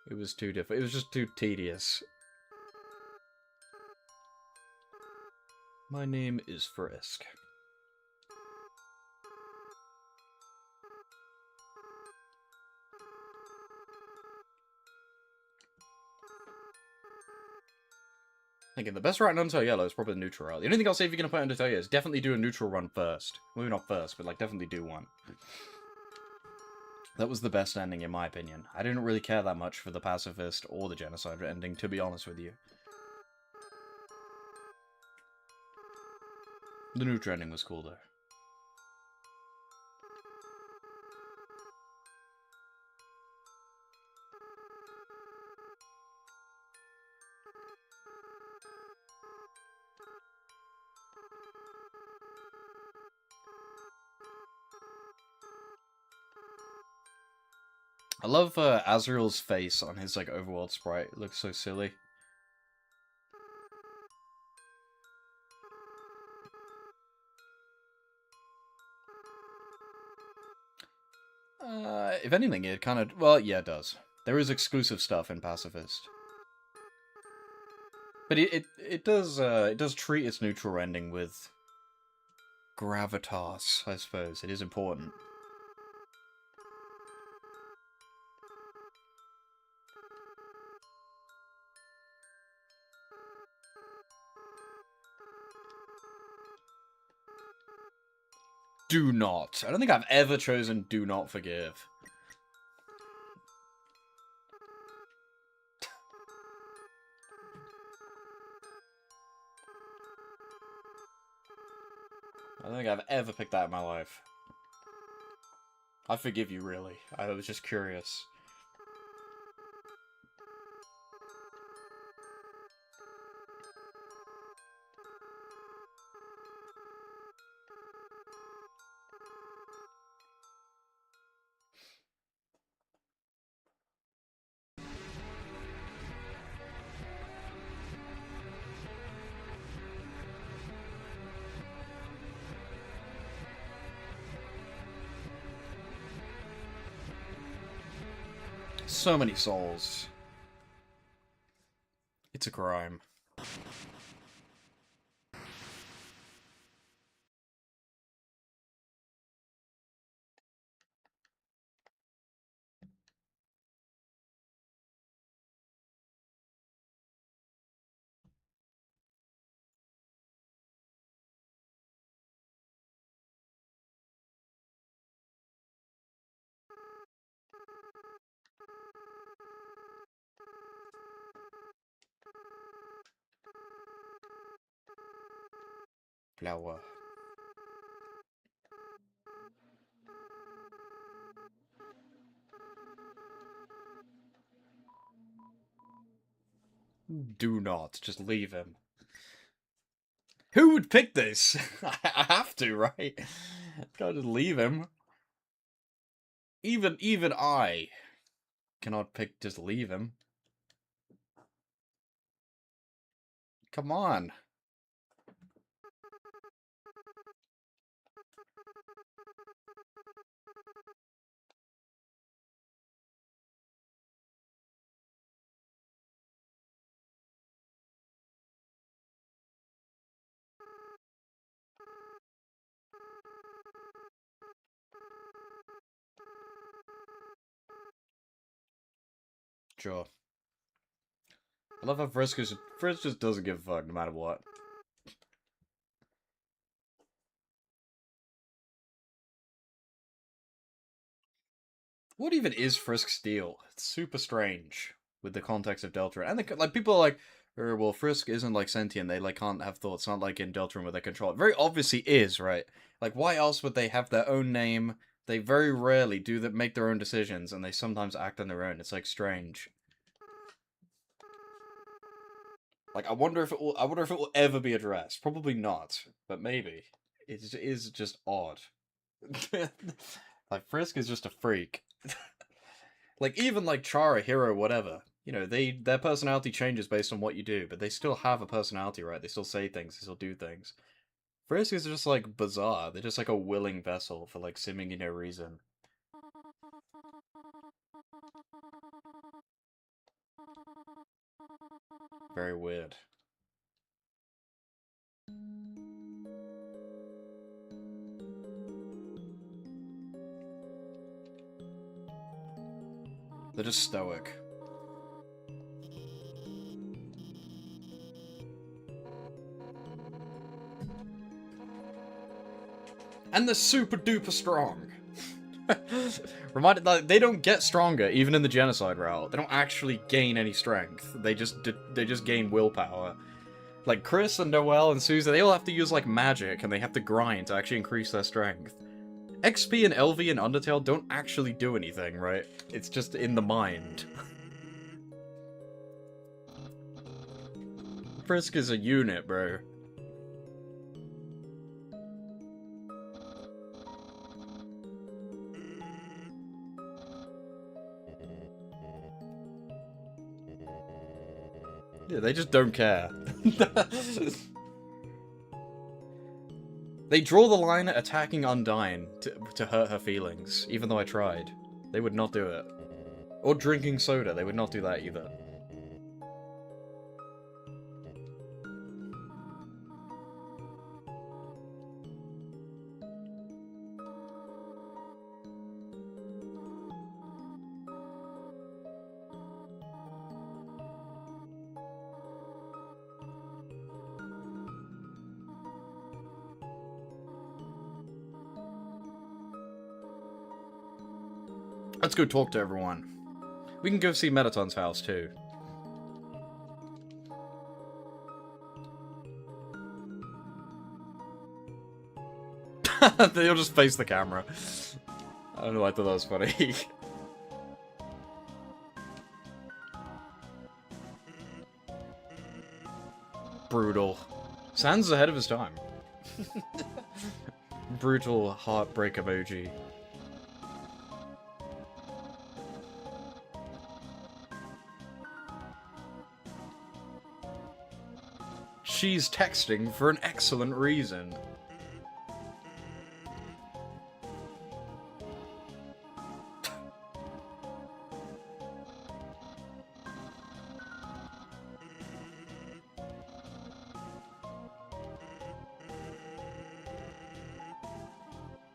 It was too difficult. It was just too tedious. My name is Frisk. Again, the best route in Undertale Yellow is probably the neutral route. The only thing I'll say if you're going to play Undertale Yellow is definitely do a neutral run first. Maybe not first, but like definitely do one. That was the best ending in my opinion. I didn't really care that much for the pacifist or the genocide ending, to be honest with you. The neutral ending was cool though. I love Azrael's face on his like overworld sprite. It looks so silly. If anything, it kind of... Well, yeah, it does. There is exclusive stuff in Pacifist. But it does treat its neutral ending with gravitas, I suppose. It is important. Do not. I don't think I've ever chosen do not forgive. I don't think I've ever picked that in my life. I forgive you, really. I was just curious. So many souls. It's a crime. Flower. Do not. Just leave him. Who would pick this? I have to, right? Gotta just leave him. Even I cannot pick just leave him. Come on. Sure. I love how Frisk just doesn't give a fuck no matter what. What even is Frisk's deal? It's super strange with the context of Deltarune. And like people are like, well, Frisk isn't like sentient. They like can't have thoughts. Not like in Deltarune where they control it. Very obviously is, right? Like why else would they have their own name? They very rarely do that, make their own decisions, and they sometimes act on their own. It's like strange. Like I wonder if it will ever be addressed. Probably not, but maybe. It is just odd. Like Frisk is just a freak. Like even like Chara, Hero, whatever. You know, their personality changes based on what you do, but they still have a personality, right? They still say things, they still do things. Frisk is just like bizarre. They're just like a willing vessel for like seemingly no reason. Very weird. They're just stoic. And they're super duper strong. Reminded like they don't get stronger even in the genocide route. They don't actually gain any strength. They just gain willpower. Like Chris and Noelle and Susan, they all have to use like magic and they have to grind to actually increase their strength. XP and LV and Undertale don't actually do anything, right? It's just in the mind. Frisk is a unit, bro. Yeah, they just don't care. They draw the line at attacking Undyne to hurt her feelings, even though I tried. They would not do it. Or drinking soda, they would not do that either. Let's go talk to everyone. We can go see Metaton's house, too. They'll just face the camera. I don't know, I thought that was funny. Brutal. Sans is ahead of his time. Brutal heartbreak emoji. She's texting for an excellent reason.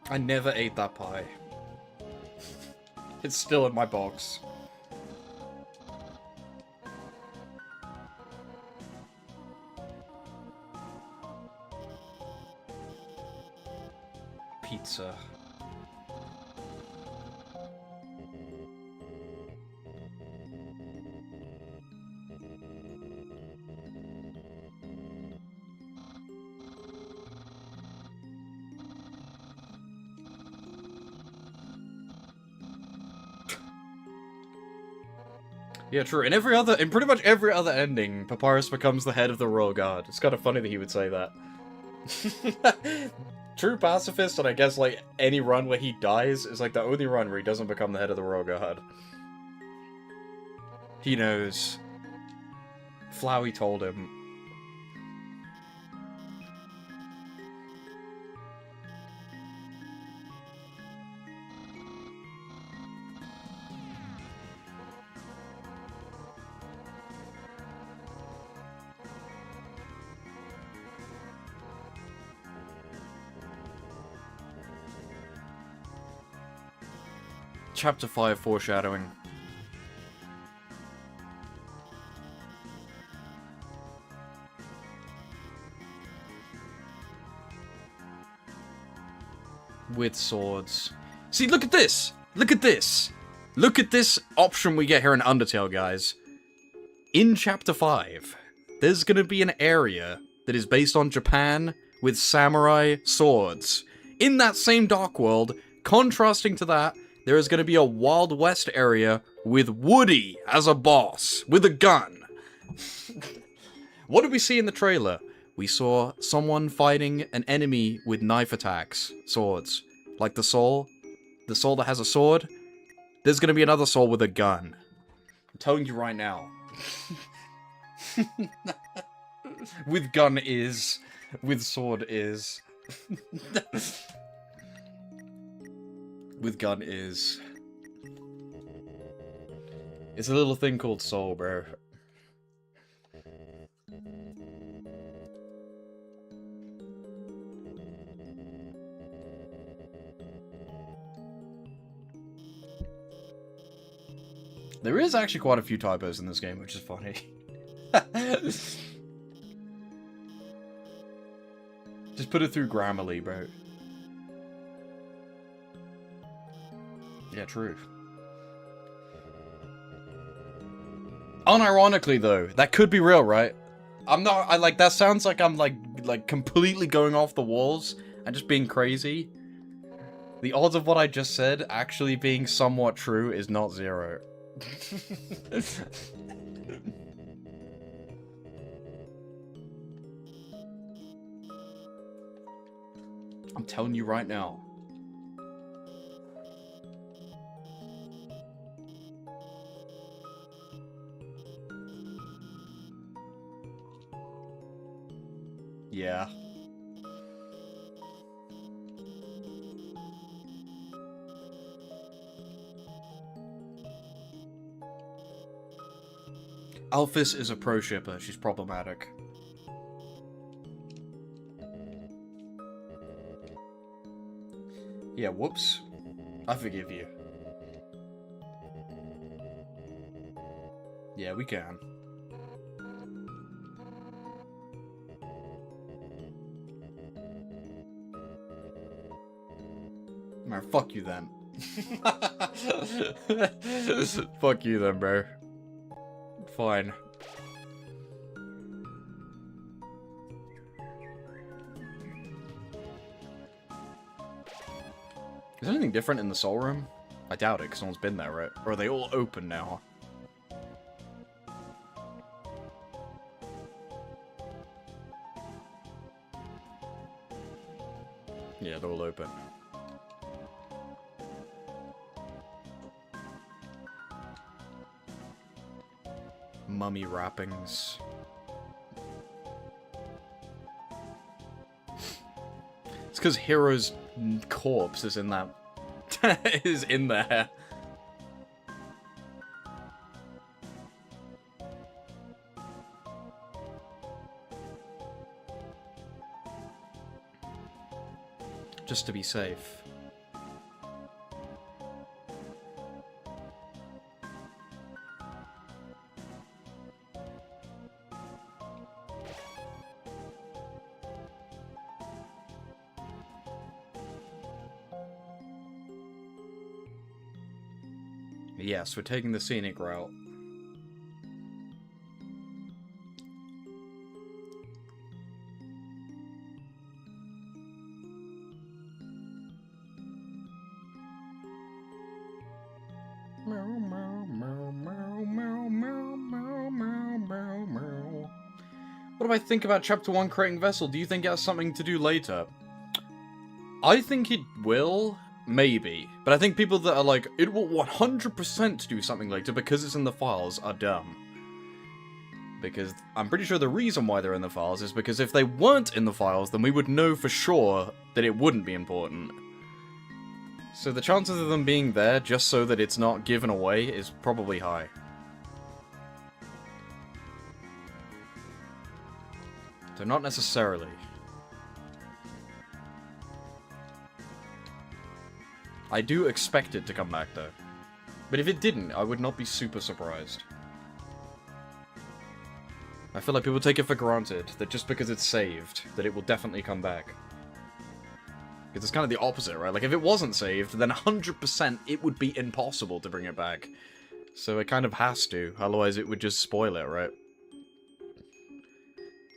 I never ate that pie. It's still in my box. Pizza. Yeah, true. In pretty much every other ending, Papyrus becomes the head of the Royal Guard. It's kind of funny that he would say that. True pacifist, and I guess, like, any run where he dies is, like, the only run where he doesn't become the head of the Royal Guard. He knows. Flowey told him. Chapter 5 foreshadowing. With swords. See, look at this! Look at this! Look at this option we get here in Undertale, guys. In Chapter 5, there's gonna be an area that is based on Japan with samurai swords. In that same Dark World, contrasting to that, there is going to be a Wild West area with Woody as a boss, with a gun. What did we see in the trailer? We saw someone fighting an enemy with knife attacks, swords. Like the soul that has a sword. There's going to be another soul with a gun. I'm telling you right now. With gun is. With sword is. With gun is. It's a little thing called soul, bro. There is actually quite a few typos in this game, which is funny. Just put it through Grammarly, bro. Yeah, true. Unironically, though, that could be real, right? That sounds like I'm, like, completely going off the walls and just being crazy. The odds of what I just said actually being somewhat true is not zero. I'm telling you right now. Yeah. Alphys is a pro shipper. She's problematic. Yeah, whoops. I forgive you. Yeah, we can. Man, fuck you then. Fuck you then, bro. Fine. Is there anything different in the soul room? I doubt it, because no one's been there, right? Or are they all open now? Yeah, they're all open. Mummy wrappings. It's because Hero's corpse is in that... is in there. Just to be safe. Yes, we're taking the scenic route. What do I think about Chapter 1 creating Vessel? Do you think it has something to do later? I think it will, maybe. But I think people that are like, it will 100% do something later because it's in the files are dumb. Because I'm pretty sure the reason why they're in the files is because if they weren't in the files, then we would know for sure that it wouldn't be important. So the chances of them being there just so that it's not given away is probably high. So not necessarily. I do expect it to come back though. But if it didn't, I would not be super surprised. I feel like people take it for granted that just because it's saved, that it will definitely come back. Because it's kind of the opposite, right? Like, if it wasn't saved, then 100% it would be impossible to bring it back. So it kind of has to, otherwise it would just spoil it, right?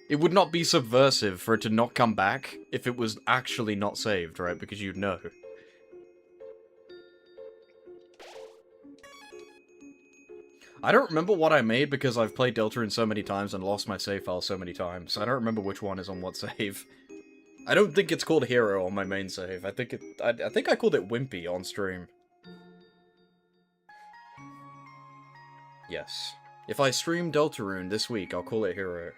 It would not be subversive for it to not come back if it was actually not saved, right? Because you'd know. I don't remember what I made because I've played Deltarune so many times and lost my save file so many times. I don't remember which one is on what save. I don't think it's called Hero on my main save. I think I called it Wimpy on stream. Yes. If I stream Deltarune this week, I'll call it Hero.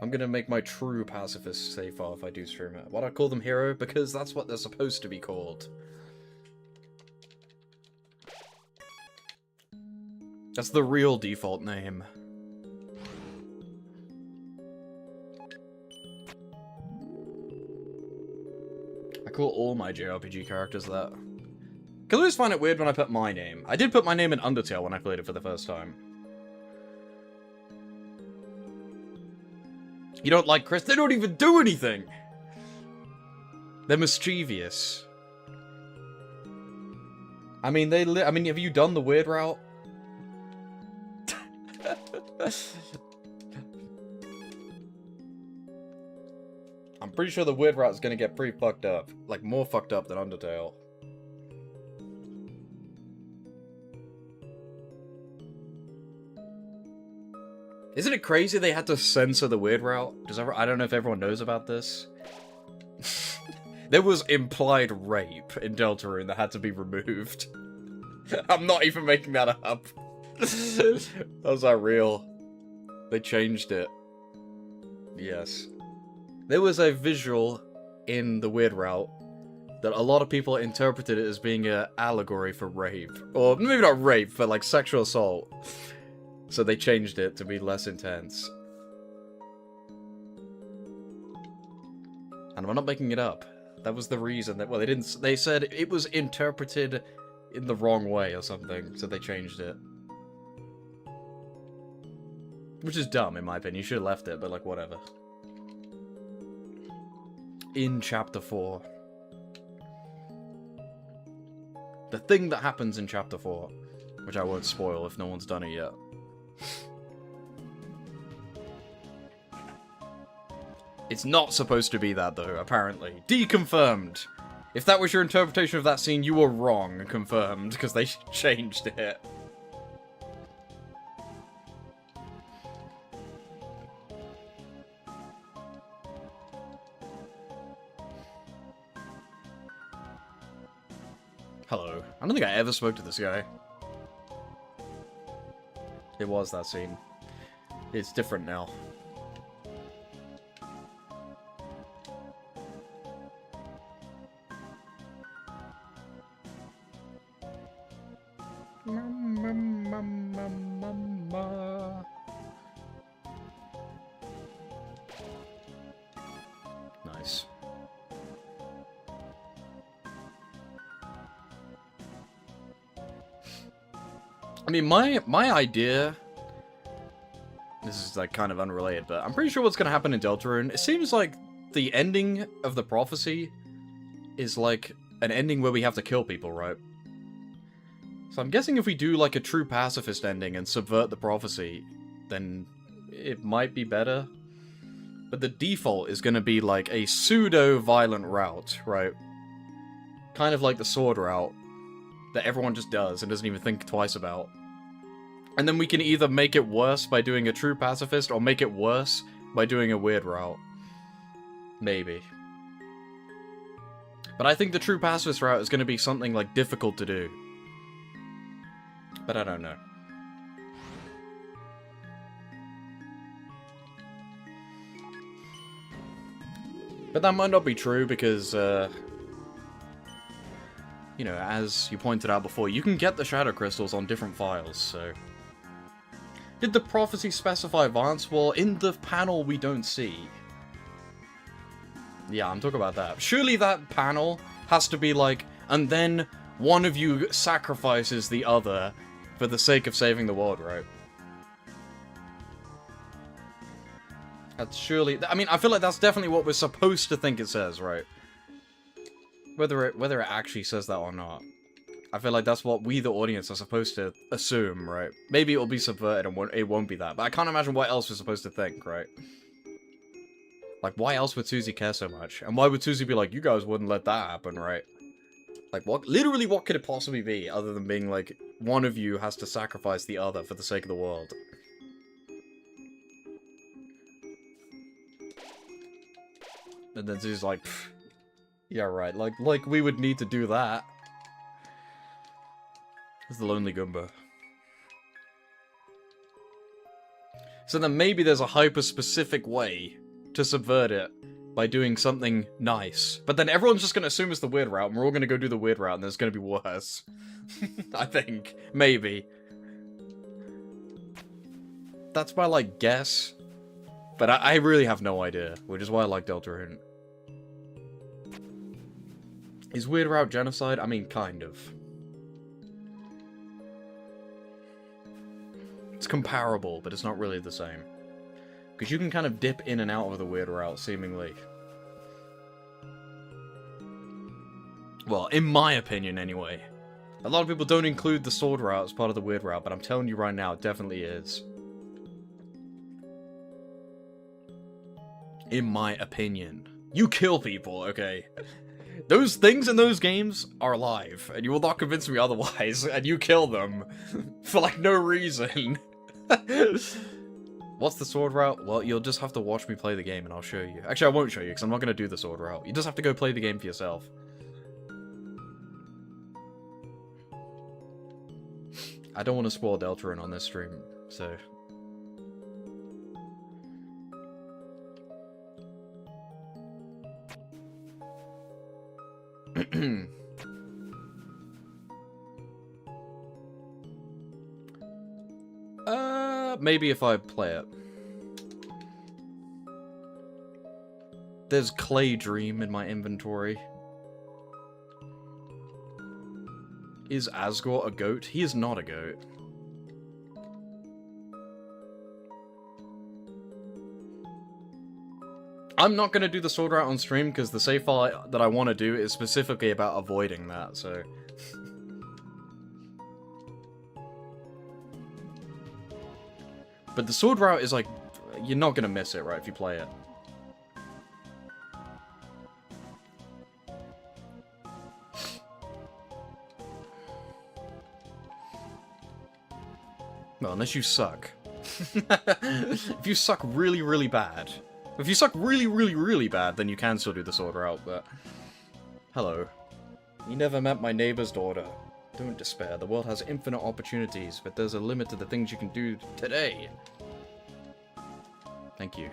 I'm gonna make my true pacifist save file if I do stream it. Why'd I call them Hero? Because that's what they're supposed to be called. That's the real default name. I call all my JRPG characters that. I always find it weird when I put my name. I did put my name in Undertale when I played it for the first time. You don't like Chris? They don't even do anything! They're mischievous. I mean, have you done the weird route? I'm pretty sure the weird route's gonna get pretty fucked up. Like, more fucked up than Undertale. Isn't it crazy they had to censor the weird route? I don't know if everyone knows about this. There was implied rape in Deltarune that had to be removed. I'm not even making that up. How's that real? They changed it. Yes. There was a visual in the Weird Route that a lot of people interpreted it as being an allegory for rape. Or maybe not rape, but like sexual assault. So they changed it to be less intense. And I'm not making it up. That was the reason that, well, they said it was interpreted in the wrong way or something, so they changed it. Which is dumb, in my opinion. You should have left it, but like, whatever. In Chapter 4. The thing that happens in Chapter 4, which I won't spoil if no one's done it yet. It's not supposed to be that, though, apparently. Deconfirmed! If that was your interpretation of that scene, you were wrong, confirmed, because they changed it. Hello. I don't think I ever spoke to this guy. It was that scene. It's different now. Nice. I mean, my idea... This is, like, kind of unrelated, but I'm pretty sure what's gonna happen in Deltarune, it seems like the ending of the prophecy is, like, an ending where we have to kill people, right? So I'm guessing if we do, like, a true pacifist ending and subvert the prophecy, then it might be better. But the default is gonna be, like, a pseudo-violent route, right? Kind of like the sword route that everyone just does and doesn't even think twice about. And then we can either make it worse by doing a true pacifist, or make it worse by doing a weird route. Maybe. But I think the true pacifist route is going to be something, like, difficult to do. But I don't know. But that might not be true, because, you know, as you pointed out before, you can get the shadow crystals on different files, so... Did the prophecy specify violence? Well, in the panel we don't see. Yeah, I'm talking about that. Surely that panel has to be like, and then one of you sacrifices the other for the sake of saving the world, right? That's surely... I mean, I feel like that's definitely what we're supposed to think it says, right? Whether it actually says that or not. I feel like that's what we, the audience, are supposed to assume, right? Maybe it'll be subverted and it won't be that, but I can't imagine what else we're supposed to think, right? Like, why else would Susie care so much? And why would Susie be like, you guys wouldn't let that happen, right? Like, what? Literally, what could it possibly be, other than being like, one of you has to sacrifice the other for the sake of the world? And then Susie's like, yeah, right, like we would need to do that. It's the Lonely Goomba. So then maybe there's a hyper-specific way to subvert it by doing something nice. But then everyone's just going to assume it's the weird route, and we're all going to go do the weird route, and then it's going to be worse. I think. Maybe. That's my, like, guess. But I really have no idea, which is why I like Deltarune. Is weird route genocide? I mean, kind of. It's comparable, but it's not really the same. Because you can kind of dip in and out of the weird route, seemingly. Well, in my opinion, anyway. A lot of people don't include the sword route as part of the weird route, but I'm telling you right now, it definitely is. In my opinion. You kill people, okay? Those things in those games are alive, and you will not convince me otherwise, and you kill them. For, like, no reason. What's the sword route? Well, you'll just have to watch me play the game, and I'll show you. Actually, I won't show you, because I'm not going to do the sword route. You just have to go play the game for yourself. I don't want to spoil Deltarune on this stream, so... Maybe if I play it. There's Clay Dream in my inventory. Is Asgore a goat? He is not a goat. I'm not going to do the sword route on stream because the save file that I want to do is specifically about avoiding that, so... But the sword route is like, you're not going to miss it, right, if you play it. Well, unless you suck. If you suck really, really bad. If you suck really, really, really bad, then you can still do the sword route, but... Hello. You never met my neighbor's daughter. Don't despair. The world has infinite opportunities, but there's a limit to the things you can do today. Thank you.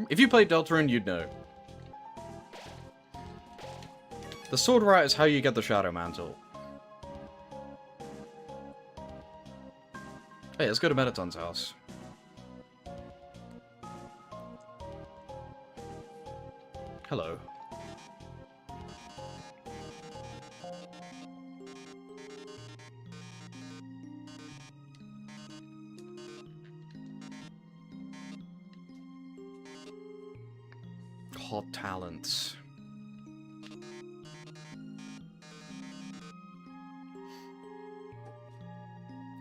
If you played Deltarune, you'd know. The sword route is how you get the Shadow Mantle. Hey, let's go to Mettaton's house. Hello. Hot talents.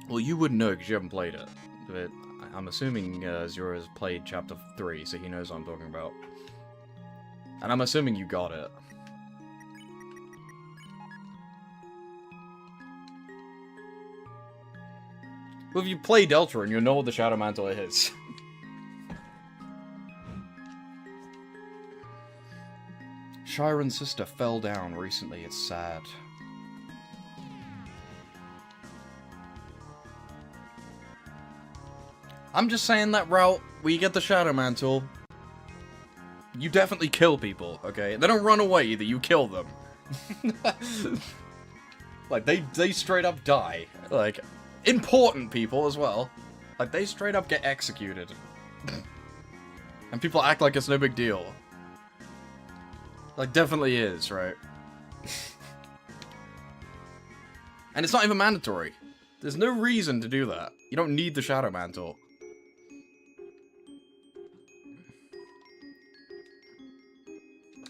Well, you wouldn't know because you haven't played it, but I'm assuming Zero has played Chapter 3, so he knows what I'm talking about. And I'm assuming you got it. Well, if you play Deltarune, you'll know what the Shadow Mantle is. Chiron's sister fell down recently, it's sad. I'm just saying that route where you get the Shadow Mantle, you definitely kill people, okay? They don't run away either, you kill them. Like, they straight up die. Like, important people as well. Like, they straight up get executed. And people act like it's no big deal. Like, definitely is, right? And it's not even mandatory. There's no reason to do that. You don't need the Shadow Mantle.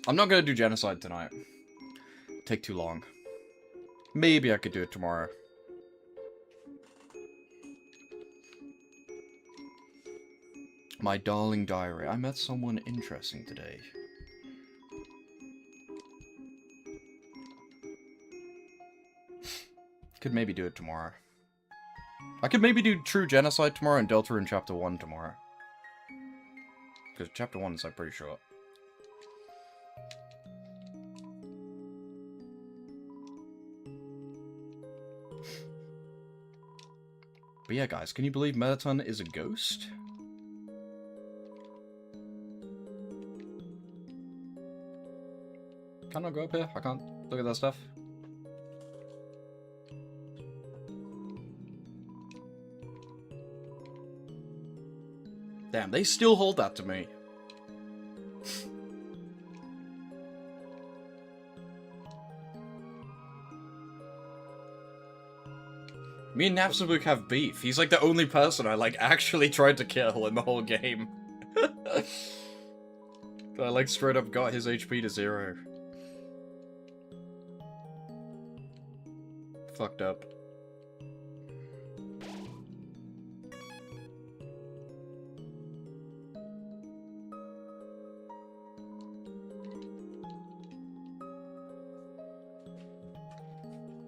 I'm not gonna do Genocide tonight. Take too long. Maybe I could do it tomorrow. My darling diary, I met someone interesting today. Could maybe do it tomorrow. I could maybe do True Genocide tomorrow and Deltarune Chapter 1 tomorrow. Because Chapter 1 is like pretty short. But yeah, guys, can you believe Mettaton is a ghost? Can I go up here? I can't look at that stuff. Damn, they still hold that to me. Me and Napstablook have beef. He's like the only person I like actually tried to kill in the whole game. I like straight up got his HP to 0. Fucked up.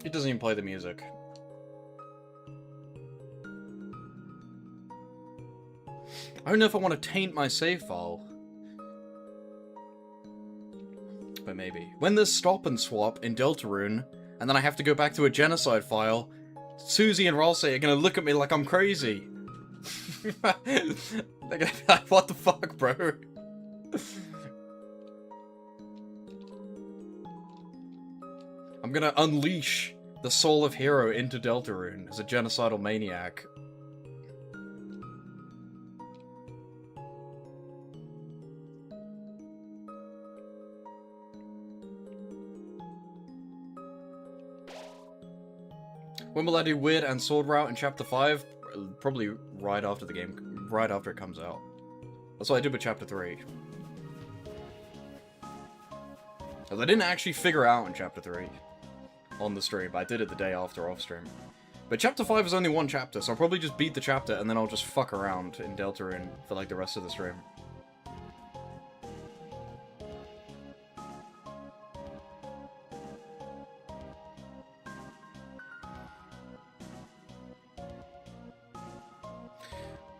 It doesn't even play the music. I don't know if I want to taint my save file. But maybe. When there's stop and swap in Deltarune, and then I have to go back to a genocide file, Susie and Ralsei are gonna look at me like I'm crazy. They're gonna be like, what the fuck, bro? I'm gonna unleash the soul of Hero into Deltarune as a genocidal maniac. When will I do Weird and Sword Route in Chapter 5? Probably right after the game, right after it comes out. That's what I did with Chapter 3. Because I didn't actually figure out in Chapter 3 on the stream, but I did it the day after off stream. But Chapter 5 is only one chapter, so I'll probably just beat the chapter and then I'll just fuck around in Deltarune for like the rest of the stream.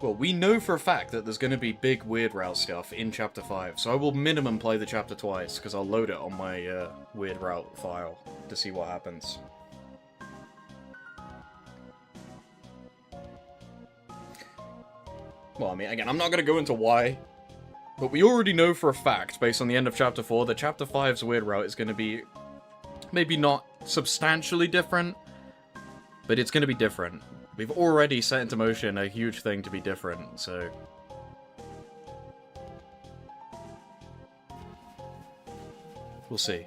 Well, we know for a fact that there's going to be big Weird Route stuff in Chapter 5, so I will minimum play the chapter twice, because I'll load it on my Weird Route file to see what happens. Well, I mean, again, I'm not going to go into why, but we already know for a fact, based on the end of Chapter 4, that Chapter 5's Weird Route is going to be maybe not substantially different, but it's going to be different. We've already set into motion a huge thing to be different, so... we'll see.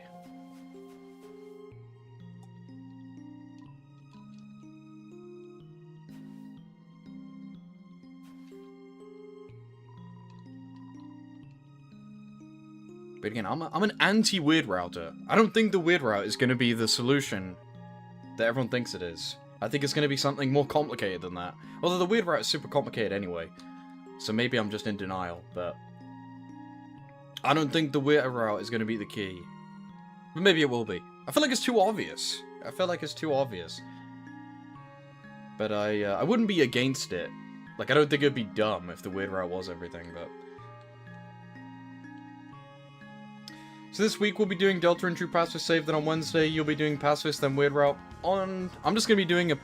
But again, I'm an anti-Weird Router. I don't think the Weird Route is going to be the solution that everyone thinks it is. I think it's going to be something more complicated than that. Although the Weird Route is super complicated anyway. So maybe I'm just in denial, but... I don't think the Weird Route is going to be the key. But maybe it will be. I feel like it's too obvious. I feel like it's too obvious. But I wouldn't be against it. Like, I don't think it'd be dumb if the Weird Route was everything, but... So this week we'll be doing Deltarune True Pacifist Save, then on Wednesday you'll be doing Pacifist, then Weird Route. I'm just going to be doing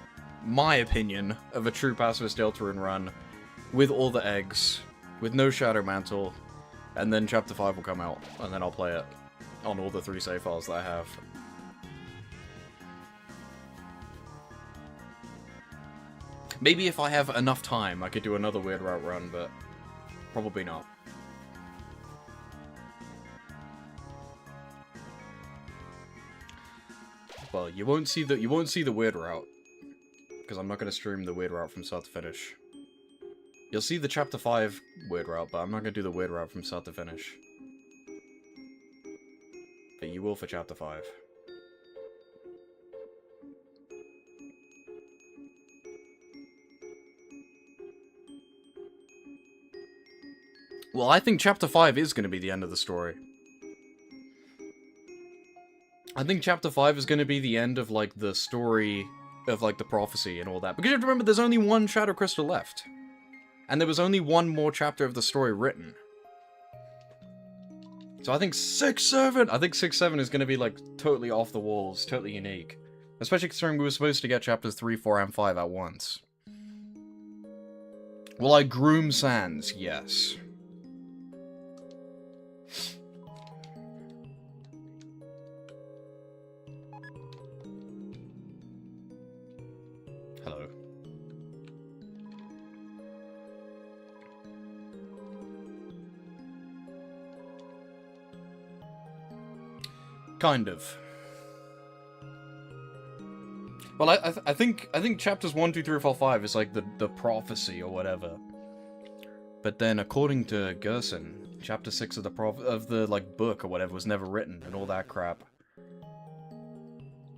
my opinion of a True Pacifist Deltarune run with all the eggs, with no Shadow Mantle, and then Chapter 5 will come out, and then I'll play it on all the 3 save files that I have. Maybe if I have enough time I could do another Weird Route run, but probably not. Well, you won't see the Weird Route, because I'm not going to stream the Weird Route from start to finish. You'll see the Chapter 5 Weird Route, but I'm not going to do the Weird Route from start to finish. But you will for Chapter 5. Well, I think Chapter 5 is going to be the end of the story. I think Chapter 5 is going to be the end of, like, the story of, like, the prophecy and all that. Because you have to remember, there's only one Shadow Crystal left. And there was only one more chapter of the story written. So I think 6-7... I think 6-7 is going to be, like, totally off the walls, totally unique. Especially considering we were supposed to get Chapters 3, 4, and 5 at once. Will I groom Sans? Yes. Hello. Kind of. Well, I think chapters 1, 2, 3, 4, 5 is like the prophecy or whatever. But then, according to Gerson, chapter 6 of the like book or whatever was never written and all that crap.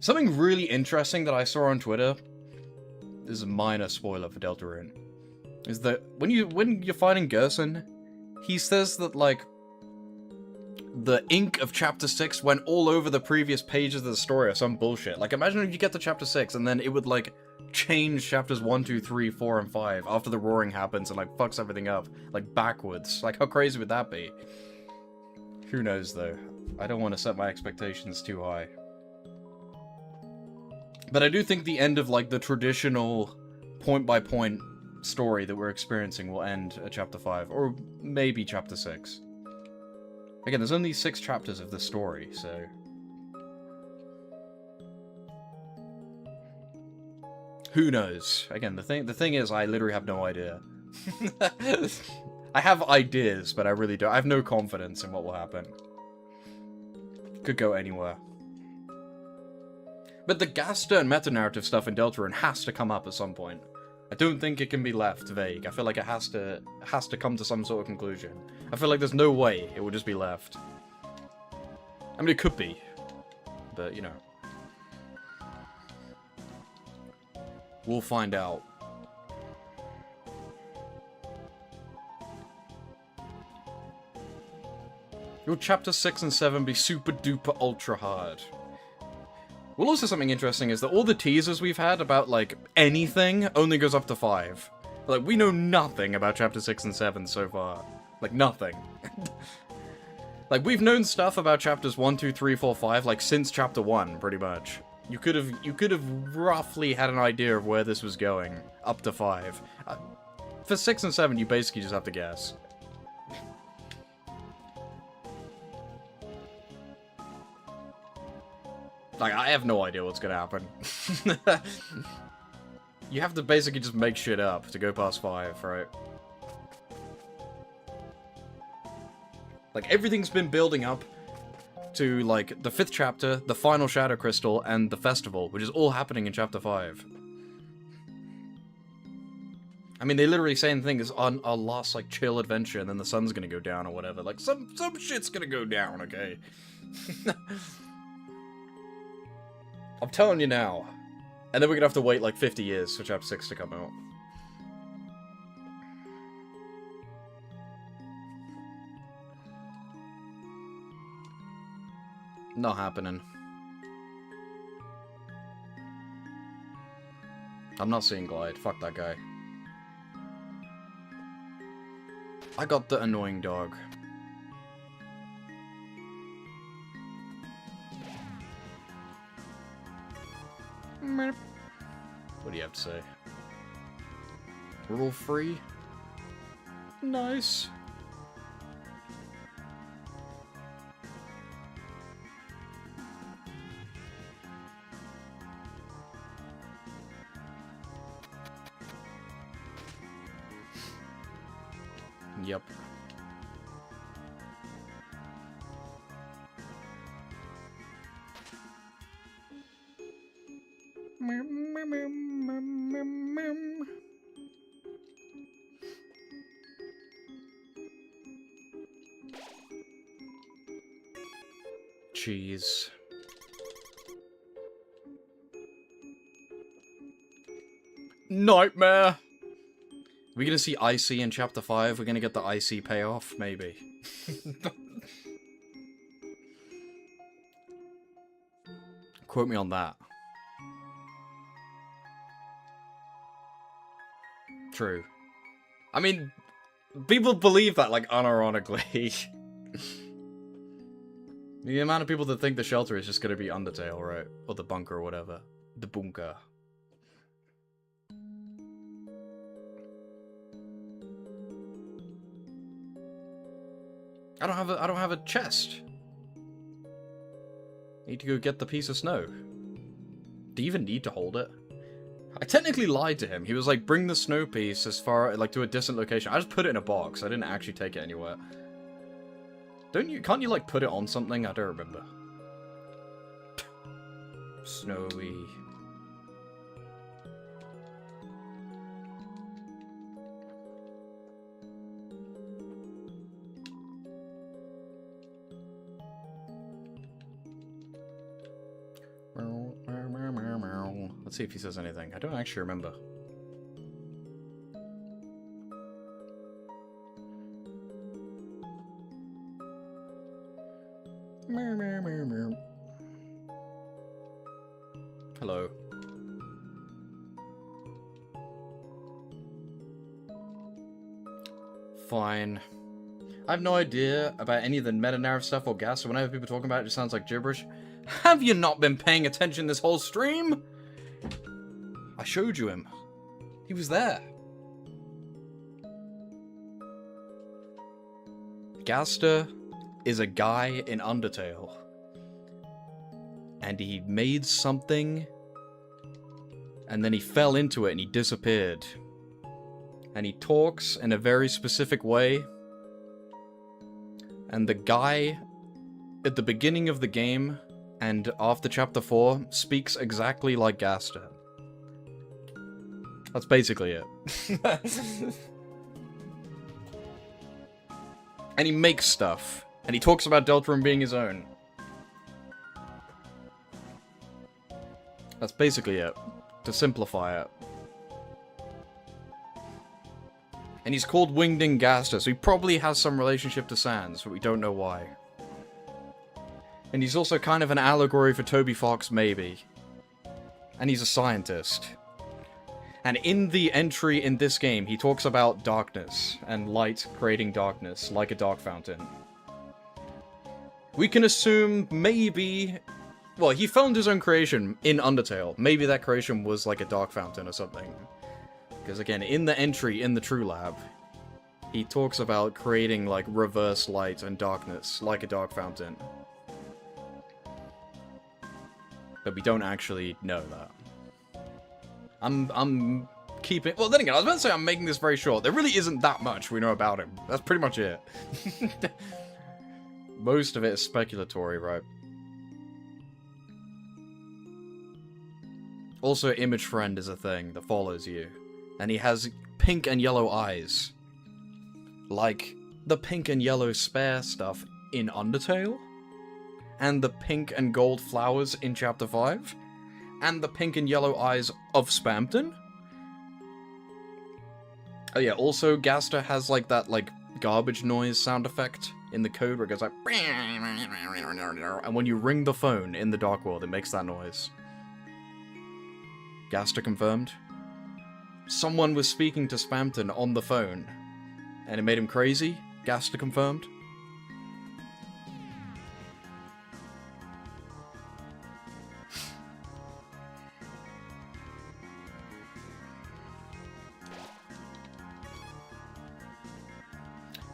Something really interesting that I saw on Twitter. This is a minor spoiler for Deltarune. Is that when you're fighting Gerson, he says that like the ink of chapter 6 went all over the previous pages of the story or some bullshit. Like, imagine if you get to chapter 6 and then it would, like, change chapters 1, 2, 3, 4, and 5 after the roaring happens and, like, fucks everything up. Like, backwards. Like, how crazy would that be? Who knows, though. I don't want to set my expectations too high. But I do think the end of, like, the traditional point-by-point story that we're experiencing will end at chapter 5, or maybe chapter 6. Again, there's only 6 chapters of this story, so... Who knows? Again, the thing is, I literally have no idea. I have ideas, but I really don't. I have no confidence in what will happen. Could go anywhere. But the Gaster and meta-narrative stuff in Deltarune has to come up at some point. I don't think it can be left vague. I feel like it has to come to some sort of conclusion. I feel like there's no way it will just be left. I mean, it could be. But, you know. We'll find out. Will chapter 6 and 7 be super duper ultra hard? Well, also something interesting is that all the teasers we've had about, like, anything only goes up to 5. Like, we know nothing about chapter 6 and 7 so far. Like, nothing. Like, we've known stuff about chapters 1, 2, 3, 4, 5, like, since chapter 1, pretty much. You could have roughly had an idea of where this was going, up to 5. For 6 and 7, you basically just have to guess. Like, I have no idea what's gonna happen. You have to basically just make shit up to go past 5, right? Like, everything's been building up to, like, the 5th chapter, the final Shadow Crystal, and the festival, which is all happening in chapter 5. I mean, they literally say in the thing is on our last, like, chill adventure, and then the sun's gonna go down or whatever. Like, some shit's gonna go down, okay? I'm telling you now. And then we're gonna have to wait like 50 years for chapter 6 to come out. Not happening. I'm not seeing Glide. Fuck that guy. I got the annoying dog. What do you have to say? Rule free? Nice. Yep. Jeez. Nightmare! Are we gonna see Icy in chapter 5? We're gonna get the Icy payoff? Maybe. Quote me on that. True. I mean, people believe that, like, unironically. The amount of people that think the shelter is just gonna be Undertale, right? Or the bunker or whatever. The bunker. I don't have a chest. Need to go get the piece of snow. Do you even need to hold it? I technically lied to him. He was like, bring the snow piece as far, like, to a distant location. I just put it in a box. I didn't actually take it anywhere. Can't you, like, put it on something? I don't remember. Snowy. Let's see if he says anything. I don't actually remember. Hello. Fine. I have no idea about any of the meta-narrative stuff or gas, so whenever people talk about it, it just sounds like gibberish. Have you not been paying attention this whole stream? I showed you him. He was there. Gaster is a guy in Undertale. And he made something, and then he fell into it and he disappeared. And he talks in a very specific way. And the guy at the beginning of the game and after chapter 4 speaks exactly like Gaster. That's basically it. And he makes stuff. And he talks about Deltarune being his own. That's basically it. To simplify it. And he's called Wingding Gaster, so he probably has some relationship to Sans, but we don't know why. And he's also kind of an allegory for Toby Fox, maybe. And he's a scientist. And in the entry in this game, he talks about darkness, and light creating darkness, like a dark fountain. We can assume maybe... Well, he filmed his own creation in Undertale. Maybe that creation was like a dark fountain or something. Because again, in the entry in the True Lab, he talks about creating like reverse light and darkness, like a dark fountain. But we don't actually know that. I'm keeping... Well, then again, I was about to say I'm making this very short. There really isn't that much we know about him. That's pretty much it. Most of it is speculatory, right? Also, Image Friend is a thing that follows you. And he has pink and yellow eyes. Like the pink and yellow spare stuff in Undertale. And the pink and gold flowers in Chapter 5. And the pink and yellow eyes of Spamton. Oh yeah, also Gaster has like that like garbage noise sound effect in the code where it goes like... And when you ring the phone in the Dark World, it makes that noise. Gaster confirmed. Someone was speaking to Spamton on the phone, and it made him crazy. Gaster confirmed.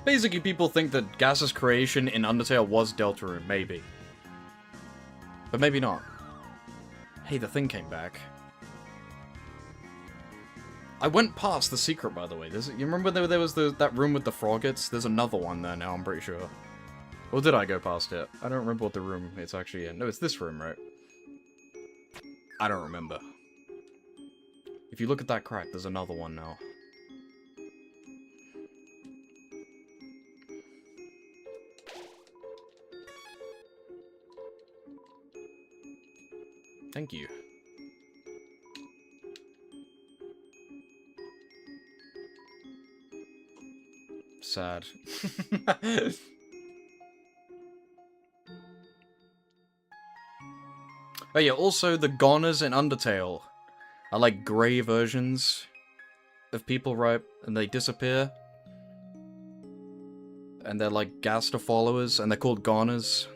Basically, people think that Gaster's creation in Undertale was Deltarune, maybe. But maybe not. Hey, the thing came back. I went past the secret, by the way. You remember there was that room with the froggets? There's another one there now, I'm pretty sure. Or did I go past it? I don't remember what the room it's actually in. No, it's this room, right? I don't remember. If you look at that crack, there's another one now. Thank you. Sad. Oh yeah, also the Goners in Undertale are like grey versions of people, right? And they disappear. And they're like Gaster followers, and they're called Goners.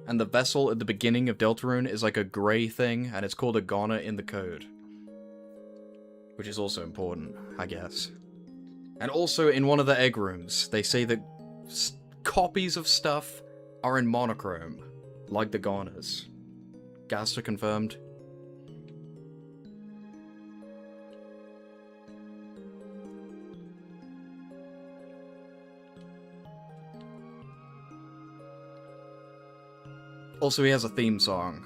And the vessel at the beginning of Deltarune is like a grey thing, and it's called a Goner in the code. Which is also important, I guess. And also, in one of the egg rooms, they say that copies of stuff are in monochrome, like the Goners. Gaster confirmed. Also, he has a theme song.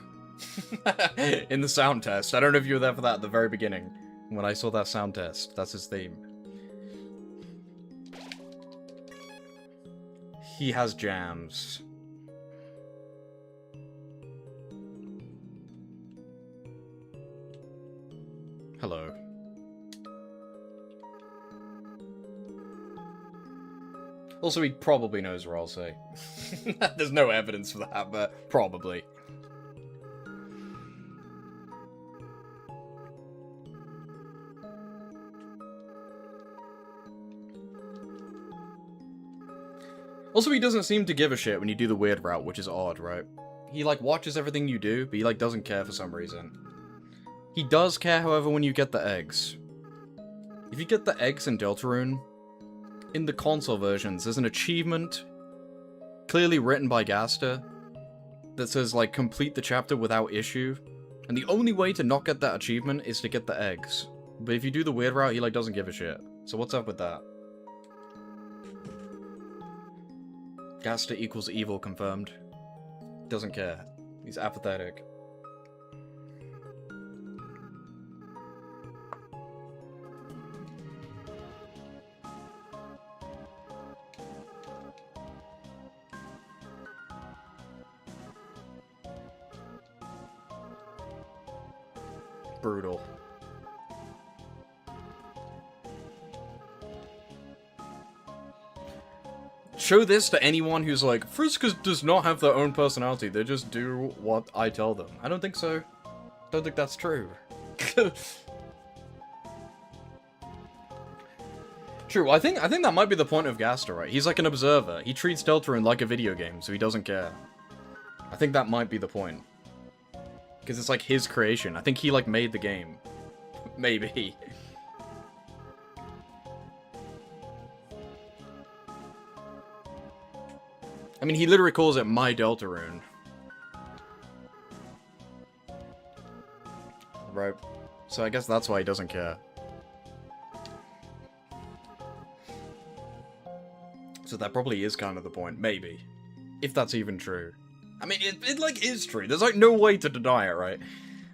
In the sound test. I don't know if you were there for that at the very beginning. When I saw that sound test, that's his theme. He has jams. Hello. Also, he probably knows where I'll say. There's no evidence for that, but probably. Also, he doesn't seem to give a shit when you do the weird route, which is odd, right? He, like, watches everything you do, but he, like, doesn't care for some reason. He does care, however, when you get the eggs. If you get the eggs in Deltarune, in the console versions, there's an achievement clearly written by Gaster that says, like, complete the chapter without issue. And the only way to not get that achievement is to get the eggs. But if you do the weird route, he, like, doesn't give a shit. So what's up with that? Gaster equals evil confirmed. Doesn't care. He's apathetic. Brutal. Show this to anyone who's like, Friskas does not have their own personality, they just do what I tell them. I don't think so. Don't think that's true. True, I think that might be the point of Gaster, right? He's like an observer. He treats Deltarune like a video game, so he doesn't care. I think that might be the point. Because it's like his creation. I think he like made the game. Maybe. I mean, he literally calls it my Deltarune. Right. So I guess that's why he doesn't care. So that probably is kind of the point. Maybe. If that's even true. I mean, it like is true. There's like no way to deny it, right?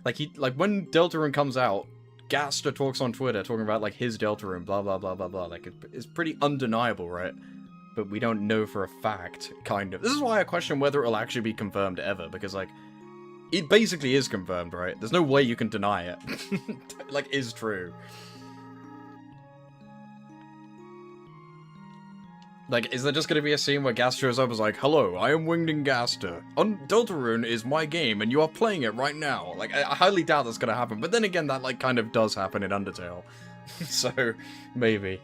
Like when Deltarune comes out, Gaster talks on Twitter talking about like his Deltarune, blah blah blah blah blah. Like it's pretty undeniable, right? But we don't know for a fact, kind of. This is why I question whether it'll actually be confirmed ever, because like it basically is confirmed, right? There's no way you can deny it. Like is true. Like, is there just gonna be a scene where Gaster shows up and is like, hello, I am Wingding Gaster. Deltarune is my game, and you are playing it right now. Like, I highly doubt that's gonna happen. But then again, that, like, kind of does happen in Undertale. So, maybe.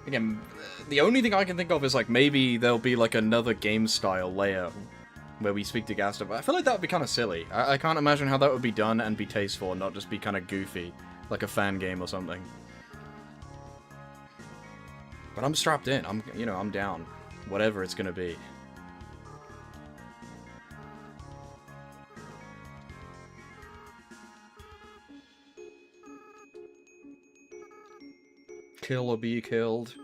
Again, the only thing I can think of is, like, maybe there'll be, like, another game-style layer where we speak to Gaster, but I feel like that would be kind of silly. I can't imagine how that would be done and be tasteful and not just be kind of goofy, like a fan game or something. But I'm strapped in. I'm down. Whatever it's gonna be. Kill or be killed.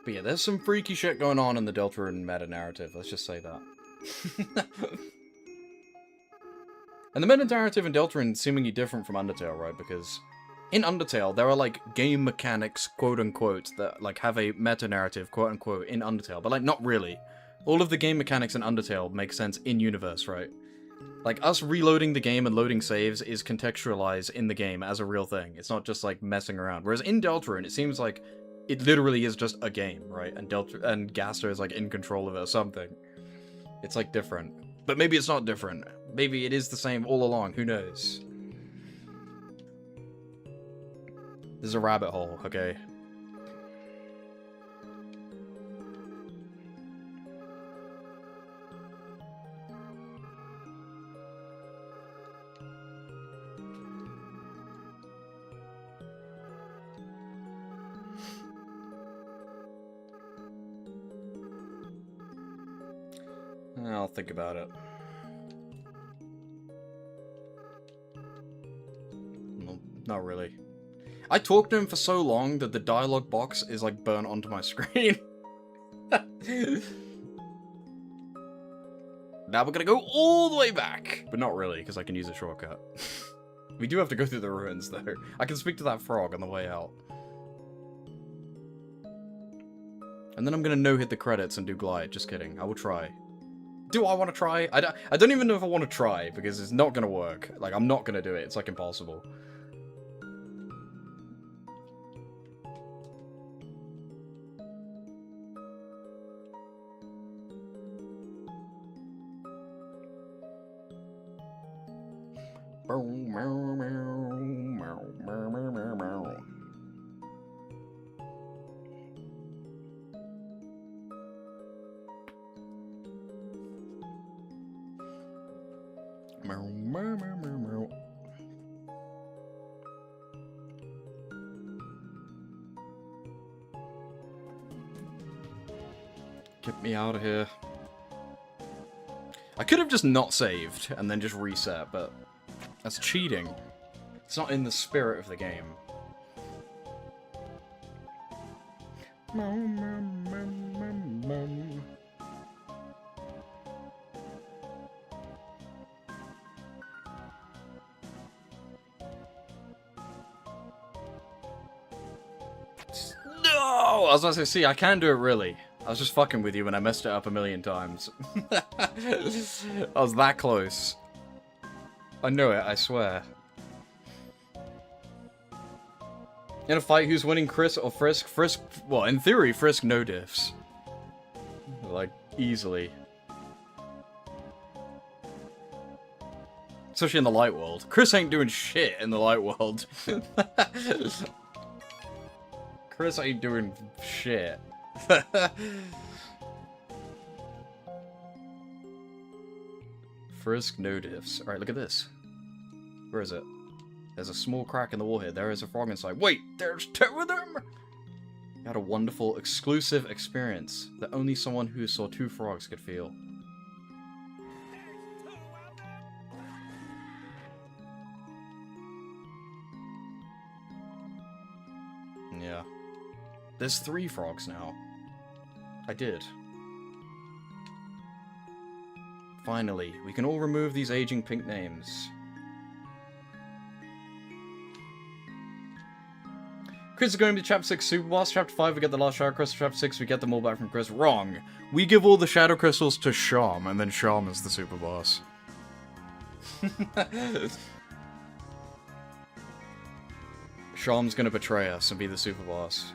But yeah, there's some freaky shit going on in the Deltarune meta-narrative, let's just say that. And the meta-narrative in Deltarune is seemingly different from Undertale, right? Because in Undertale, there are, like, game mechanics, quote-unquote, that, like, have a meta-narrative, quote-unquote, in Undertale. But, like, not really. All of the game mechanics in Undertale make sense in-universe, right? Like, us reloading the game and loading saves is contextualized in the game as a real thing. It's not just, like, messing around. Whereas in Deltarune, it seems like it literally is just a game, right? And Gaster is, like, in control of it or something. It's, like, different. But maybe it's not different. Maybe it is the same all along. Who knows? There's a rabbit hole, okay? I'll think about it. Well, not really. I talked to him for so long that the dialogue box is like burnt onto my screen. Now we're gonna go all the way back! But not really, because I can use a shortcut. We do have to go through the ruins, though. I can speak to that frog on the way out. And then I'm gonna no-hit the credits and do glide. Just kidding. I will try. Do I want to try? I don't even know if I want to try, because it's not going to work. Like, I'm not going to do it. It's, like, impossible. Get me out of here. I could have just not saved and then just reset, but that's cheating. It's not in the spirit of the game. No! I was about to say, see, I can do it really. I was just fucking with you when I messed it up a million times. I was that close. I know it, I swear. In a fight, who's winning, Chris or Frisk? Frisk, well, in theory, Frisk no diffs. Like, easily. Especially in the light world. Chris ain't doing shit in the light world. Chris ain't doing shit. Frisk no diffs. Alright, look at this. Where is it? There's a small crack in the wall here. There is a frog inside. Wait, there's 2 of them? You had a wonderful, exclusive experience that only someone who saw 2 frogs could feel. Yeah. There's 3 frogs now. I did. Finally, we can all remove these aging pink names. Chris is going to be Chapter 6 Super Boss. Chapter 5 we get the last Shadow Crystal. Chapter 6 we get them all back from Chris. Wrong. We give all the Shadow Crystals to Sham, and then Sham is the Super Boss. Sham's gonna betray us and be the Super Boss.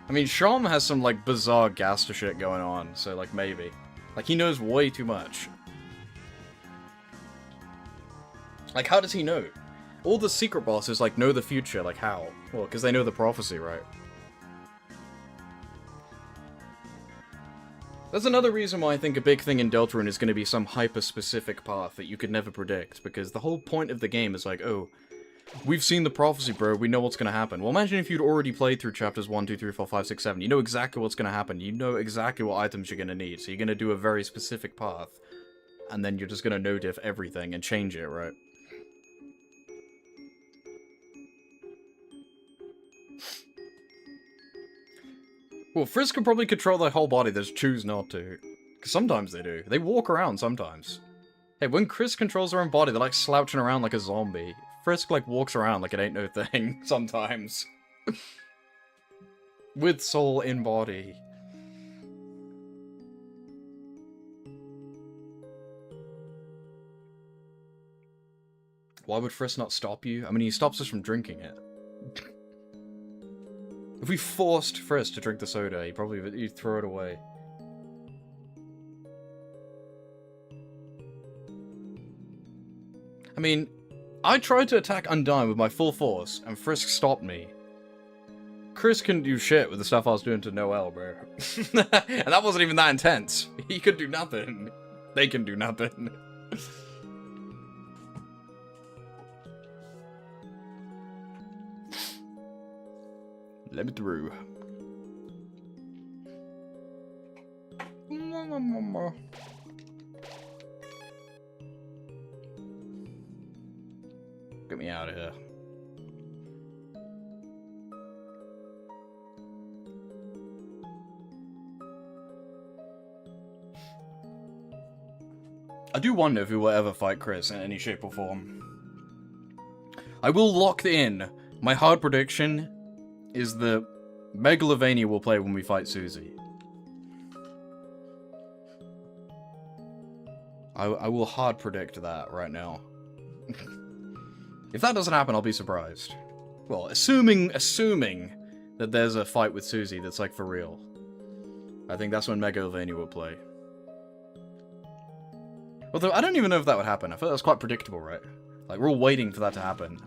I mean, Sham has some, like, bizarre Gaster shit going on, so, like, maybe. Like, he knows way too much. Like, how does he know? All the secret bosses, like, know the future. Like, how? Well, because they know the prophecy, right? That's another reason why I think a big thing in Deltarune is going to be some hyper-specific path that you could never predict, because the whole point of the game is like, oh, we've seen the prophecy, bro, we know what's going to happen. Well, imagine if you'd already played through chapters 1, 2, 3, 4, 5, 6, 7. You know exactly what's going to happen. You know exactly what items you're going to need, so you're going to do a very specific path. And then you're just going to no-diff everything and change it, right? Well, Frisk could probably control their whole body, they just choose not to. Because sometimes they do. They walk around sometimes. Hey, when Chris controls her own body, they're like slouching around like a zombie. Frisk like walks around like it ain't no thing, sometimes. With soul in body. Why would Frisk not stop you? I mean, he stops us from drinking it. If we forced Frisk to drink the soda, he'd throw it away. I mean, I tried to attack Undyne with my full force, and Frisk stopped me. Chris couldn't do shit with the stuff I was doing to Noelle, bro. And that wasn't even that intense. He could do nothing. They can do nothing. Let me through. Get me out of here. I do wonder if we will ever fight Chris in any shape or form. I will lock in. My hard prediction is that Megalovania will play when we fight Susie. I will hard predict that right now. If that doesn't happen, I'll be surprised. Well, assuming that there's a fight with Susie that's like for real. I think that's when Megalovania will play. Although, I don't even know if that would happen. I thought that was quite predictable, right? Like, we're all waiting for that to happen.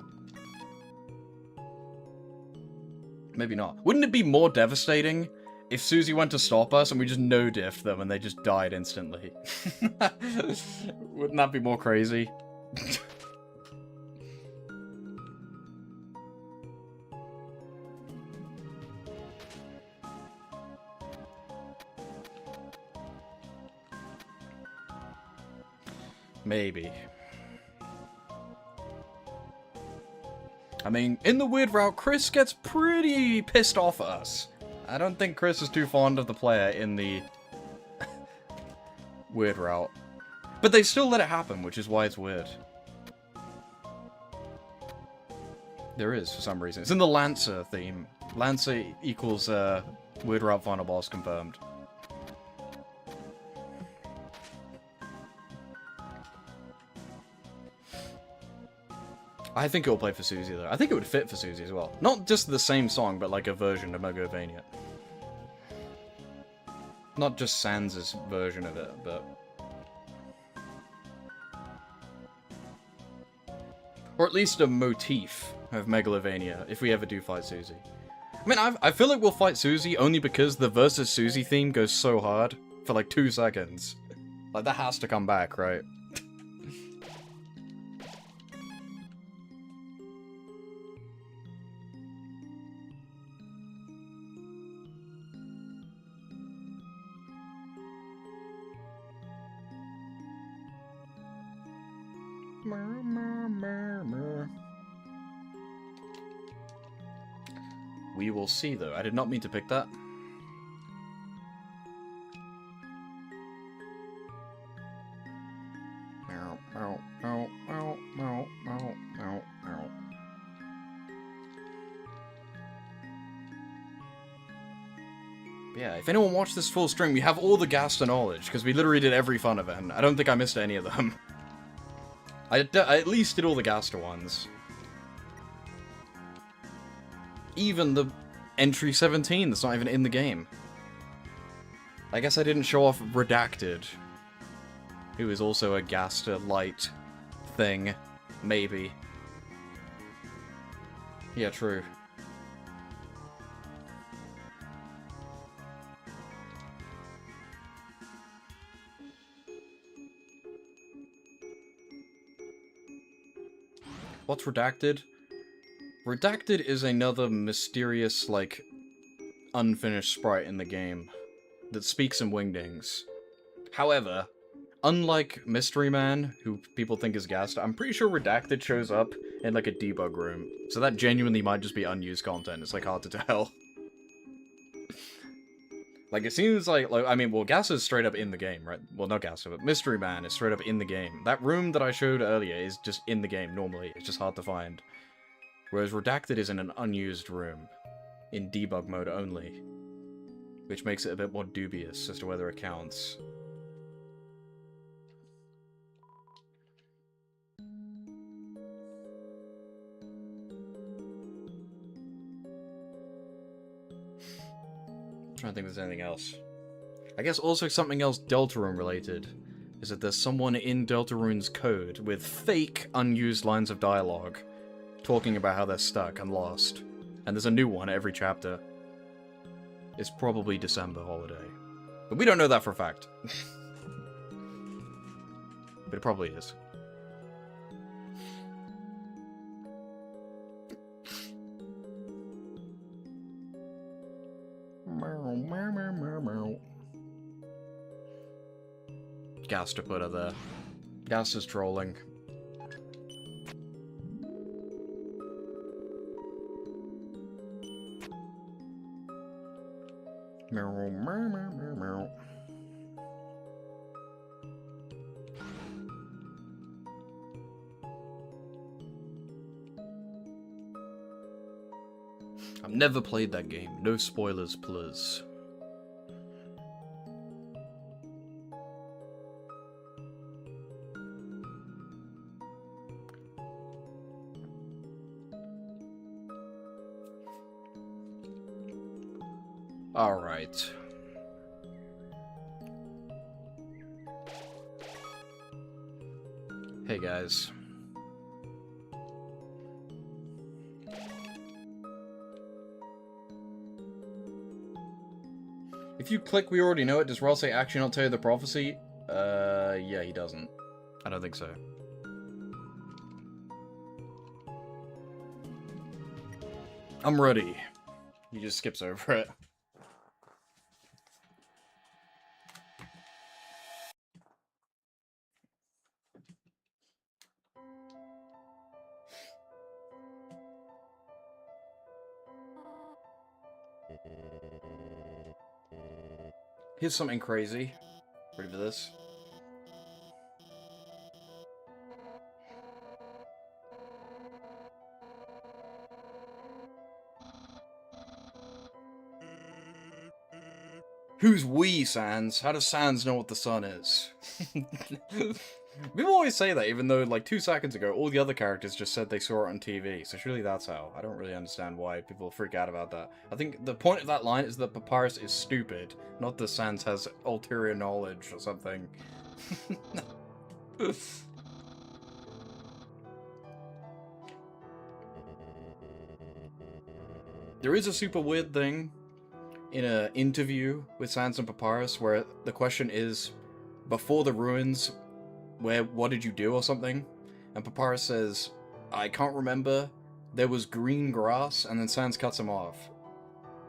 Maybe not. Wouldn't it be more devastating if Susie went to stop us and we just no-diffed them and they just died instantly? Wouldn't that be more crazy? Maybe. I mean, in the weird route, Chris gets pretty pissed off at us. I don't think Chris is too fond of the player in the weird route. But they still let it happen, which is why it's weird. There is, for some reason. It's in the Lancer theme. Lancer equals weird route final boss confirmed. I think it'll play for Susie, though. I think it would fit for Susie as well. Not just the same song, but like a version of Megalovania. Not just Sans' version of it, but... Or at least a motif of Megalovania, if we ever do fight Susie. I mean, I feel like we'll fight Susie only because the versus Susie theme goes so hard for like 2 seconds. Like, that has to come back, right? We will see, though. I did not mean to pick that. Yeah, if anyone watched this full stream, we have all the Gaster knowledge, because we literally did every fun event. I don't think I missed any of them. I at least did all the Gaster ones. Even the entry 17 that's not even in the game. I guess I didn't show off Redacted, who is also a Gaster light thing. Maybe. Yeah, true. What's Redacted? Redacted is another mysterious, like, unfinished sprite in the game that speaks in Wingdings. However, unlike Mystery Man, who people think is Gaster, I'm pretty sure Redacted shows up in, like, a debug room. So that genuinely might just be unused content. It's, like, hard to tell. Like, it seems like, I mean, well, Gaster's straight up in the game, right? Well, not Gaster, but Mystery Man is straight up in the game. That room that I showed earlier is just in the game normally. It's just hard to find. Whereas Redacted is in an unused room, in debug mode only, which makes it a bit more dubious as to whether it counts. I'm trying to think if there's anything else. I guess also something else Deltarune related is that there's someone in Deltarune's code with fake unused lines of dialogue talking about how they're stuck and lost. And there's a new one every chapter. It's probably December holiday. But we don't know that for a fact. But it probably is. Gaster put her there. Gaster's trolling. I've never played that game. No spoilers, please. Alright. Hey guys. If you click we already know it, does Ross say actually not tell you the prophecy? Yeah, he doesn't. I don't think so. I'm ready. He just skips over it. Here's something crazy. Ready for this? Who's we, Sans? How does Sans know what the sun is? People always say that, even though, like, 2 seconds ago, all the other characters just said they saw it on TV, so surely that's how. I don't really understand why people freak out about that. I think the point of that line is that Papyrus is stupid, not that Sans has ulterior knowledge or something. There is a super weird thing in an interview with Sans and Papyrus where the question is, before the ruins, what did you do or something? And Papyrus says, I can't remember, there was green grass, and then Sans cuts him off.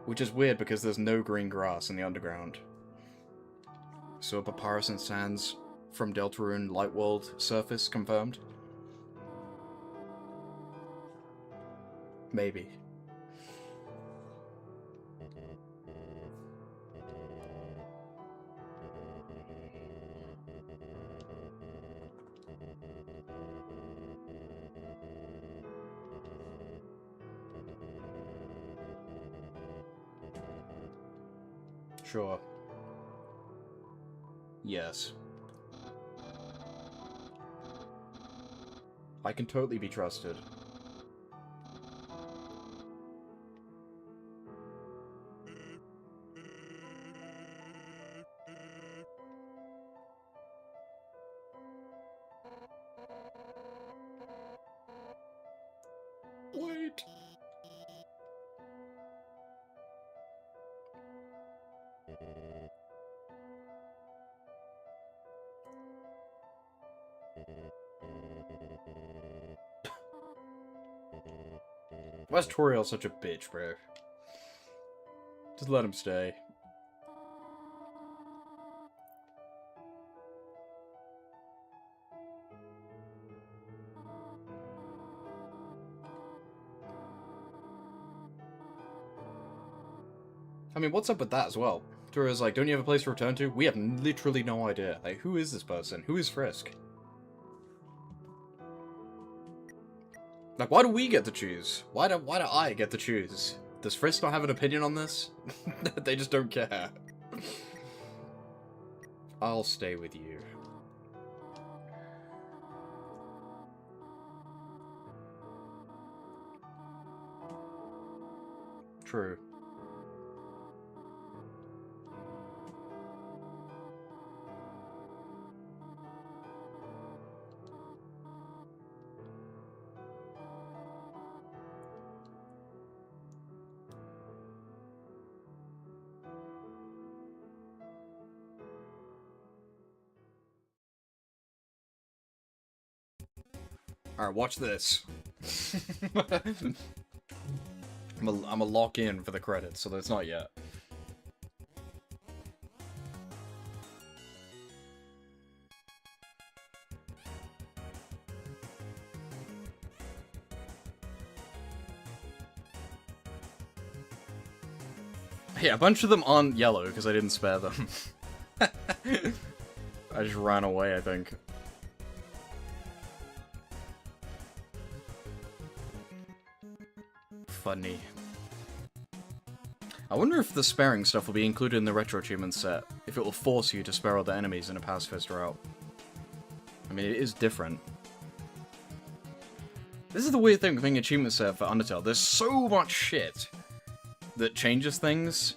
Which is weird because there's no green grass in the underground. So Papyrus and Sans from Deltarune Lightworld surface confirmed? Maybe. Sure. Yes. I can totally be trusted. Wait. Why is Toriel such a bitch, bro? Just let him stay. I mean, what's up with that as well? Toriel's like, don't you have a place to return to? We have literally no idea. Like, who is this person? Who is Frisk? Like, why do we get to choose? Why do I get to choose? Does Frisk not have an opinion on this? They just don't care. I'll stay with you. True. Alright, watch this. I'm a lock in for the credits, so it's not yet. Yeah, a bunch of them aren't yellow because I didn't spare them. I just ran away, I think. Funny. I wonder if the sparing stuff will be included in the retro achievement set. If it will force you to spare all the enemies in a pacifist route. I mean, it is different. This is the weird thing with being achievement set for Undertale. There's so much shit that changes things,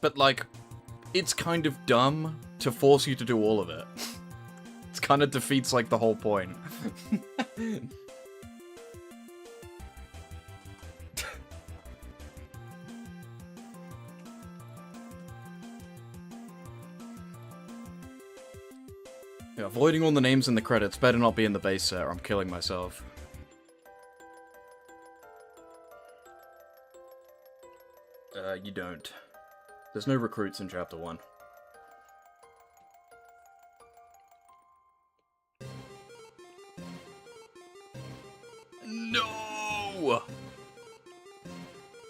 but like, it's kind of dumb to force you to do all of it. It kind of defeats like the whole point. Yeah, avoiding all the names in the credits. Better not be in the base set or I'm killing myself. You don't. There's no recruits in Chapter 1. No!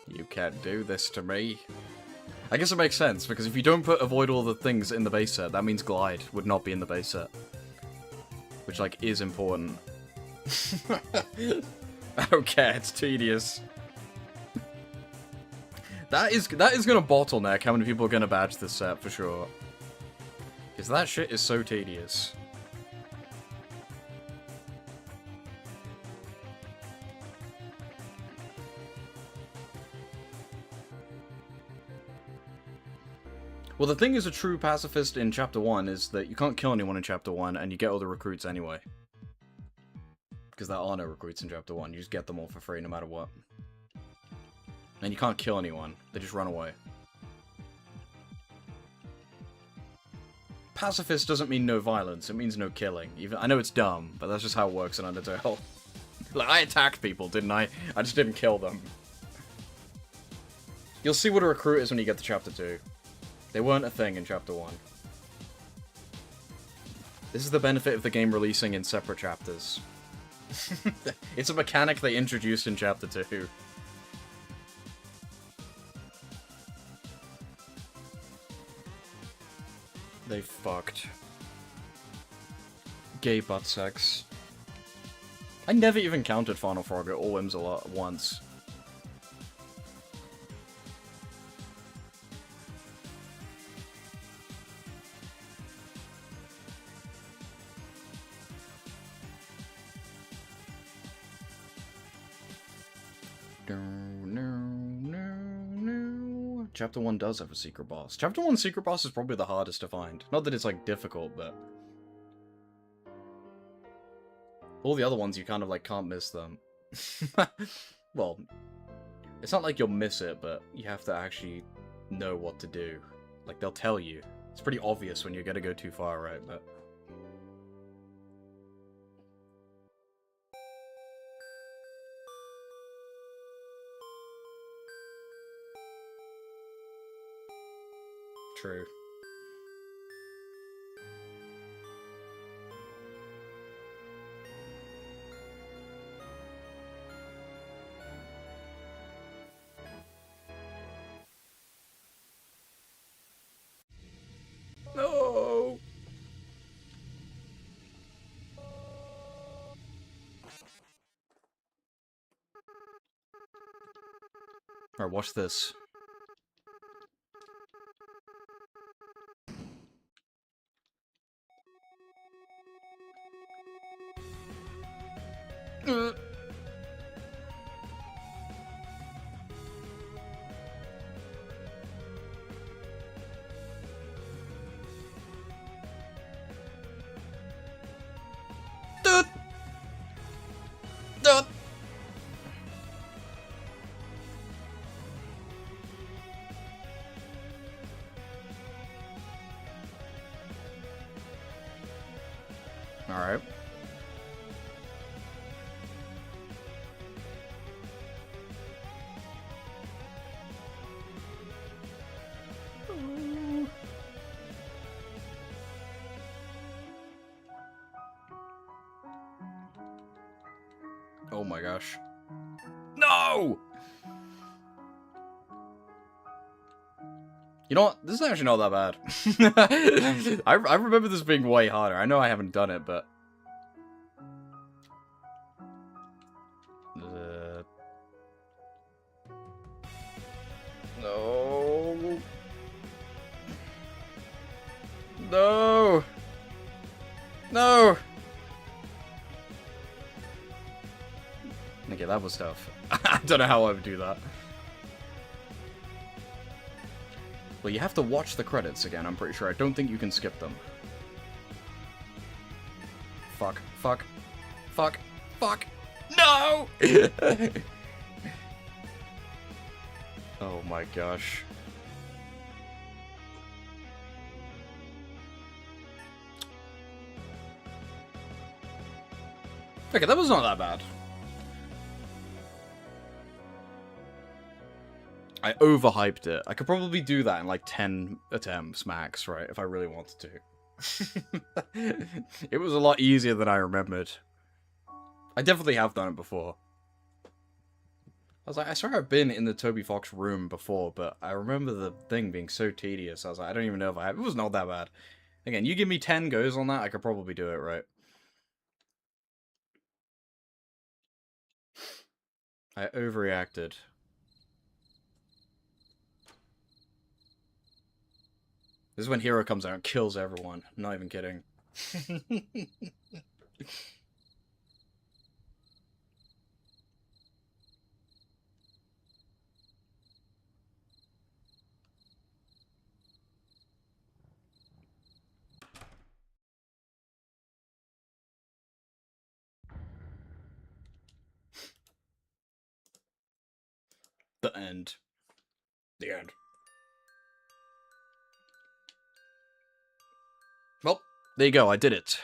You can't do this to me. I guess it makes sense, because if you don't avoid all the things in the base set, that means Glide would not be in the base set. Which, like, is important. I don't care, it's tedious. That is gonna bottleneck how many people are gonna badge this set, for sure. Because that shit is so tedious. Well, the thing is a true pacifist in Chapter 1 is that you can't kill anyone in Chapter 1, and you get all the recruits anyway. Because there are no recruits in Chapter 1, you just get them all for free no matter what. And you can't kill anyone, they just run away. Pacifist doesn't mean no violence, it means no killing. Even I know it's dumb, but that's just how it works in Undertale. Like, I attacked people, didn't I? I just didn't kill them. You'll see what a recruit is when you get to Chapter 2. They weren't a thing in Chapter 1. This is the benefit of the game releasing in separate chapters. It's a mechanic they introduced in Chapter 2. They fucked. Gay butt sex. I never even counted Final Frogger or Whimsel at once. Chapter 1 does have a secret boss. Chapter 1's secret boss is probably the hardest to find. Not that it's, like, difficult, but... all the other ones, you kind of, like, can't miss them. Well, it's not like you'll miss it, but you have to actually know what to do. Like, they'll tell you. It's pretty obvious when you're gonna go too far, right? But... true. No! Alright, watch this. Alright. Oh my gosh. No! You know what? This is actually not that bad. I remember this being way harder. I know I haven't done it, but... No. No. No. Okay, that was tough. I don't know how I would do that. Well, you have to watch the credits again, I'm pretty sure. I don't think you can skip them. Fuck. Fuck. Fuck. Fuck. No! Oh my gosh. Okay, that was not that bad. I overhyped it. I could probably do that in like 10 attempts max, right? If I really wanted to. It was a lot easier than I remembered. I definitely have done it before. I was like, I swear I've been in the Toby Fox room before, but I remember the thing being so tedious. I was like, I don't even know if I have. It was not that bad. Again, you give me 10 goes on that, I could probably do it, right? I overreacted. This is when Hero comes out and kills everyone. I'm not even kidding. The end. The end. Well, there you go, I did it.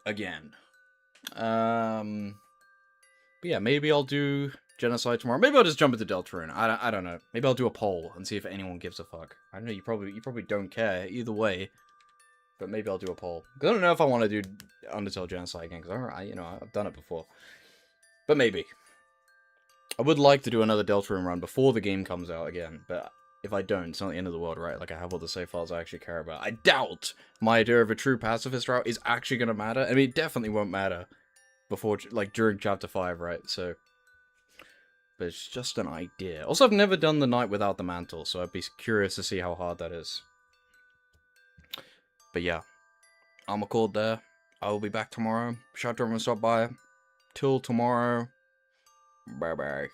Again. But yeah, maybe I'll do Genocide tomorrow. Maybe I'll just jump into Deltarune. I don't know. Maybe I'll do a poll and see if anyone gives a fuck. I don't know, you probably don't care either way. But maybe I'll do a poll. 'Cause I don't know if I want to do Undertale Genocide again, because I've done it before. But maybe. I would like to do another Deltarune run before the game comes out again, but if I don't, it's not the end of the world, right? Like, I have all the save files I actually care about. I doubt my idea of a true pacifist route is actually going to matter. I mean, it definitely won't matter before, like, during Chapter 5, right? So, but it's just an idea. Also, I've never done the Night Without the Mantle, so I'd be curious to see how hard that is. But yeah, I'm record there. I will be back tomorrow. Shout out to everyone stop by. Till tomorrow. Bye-bye.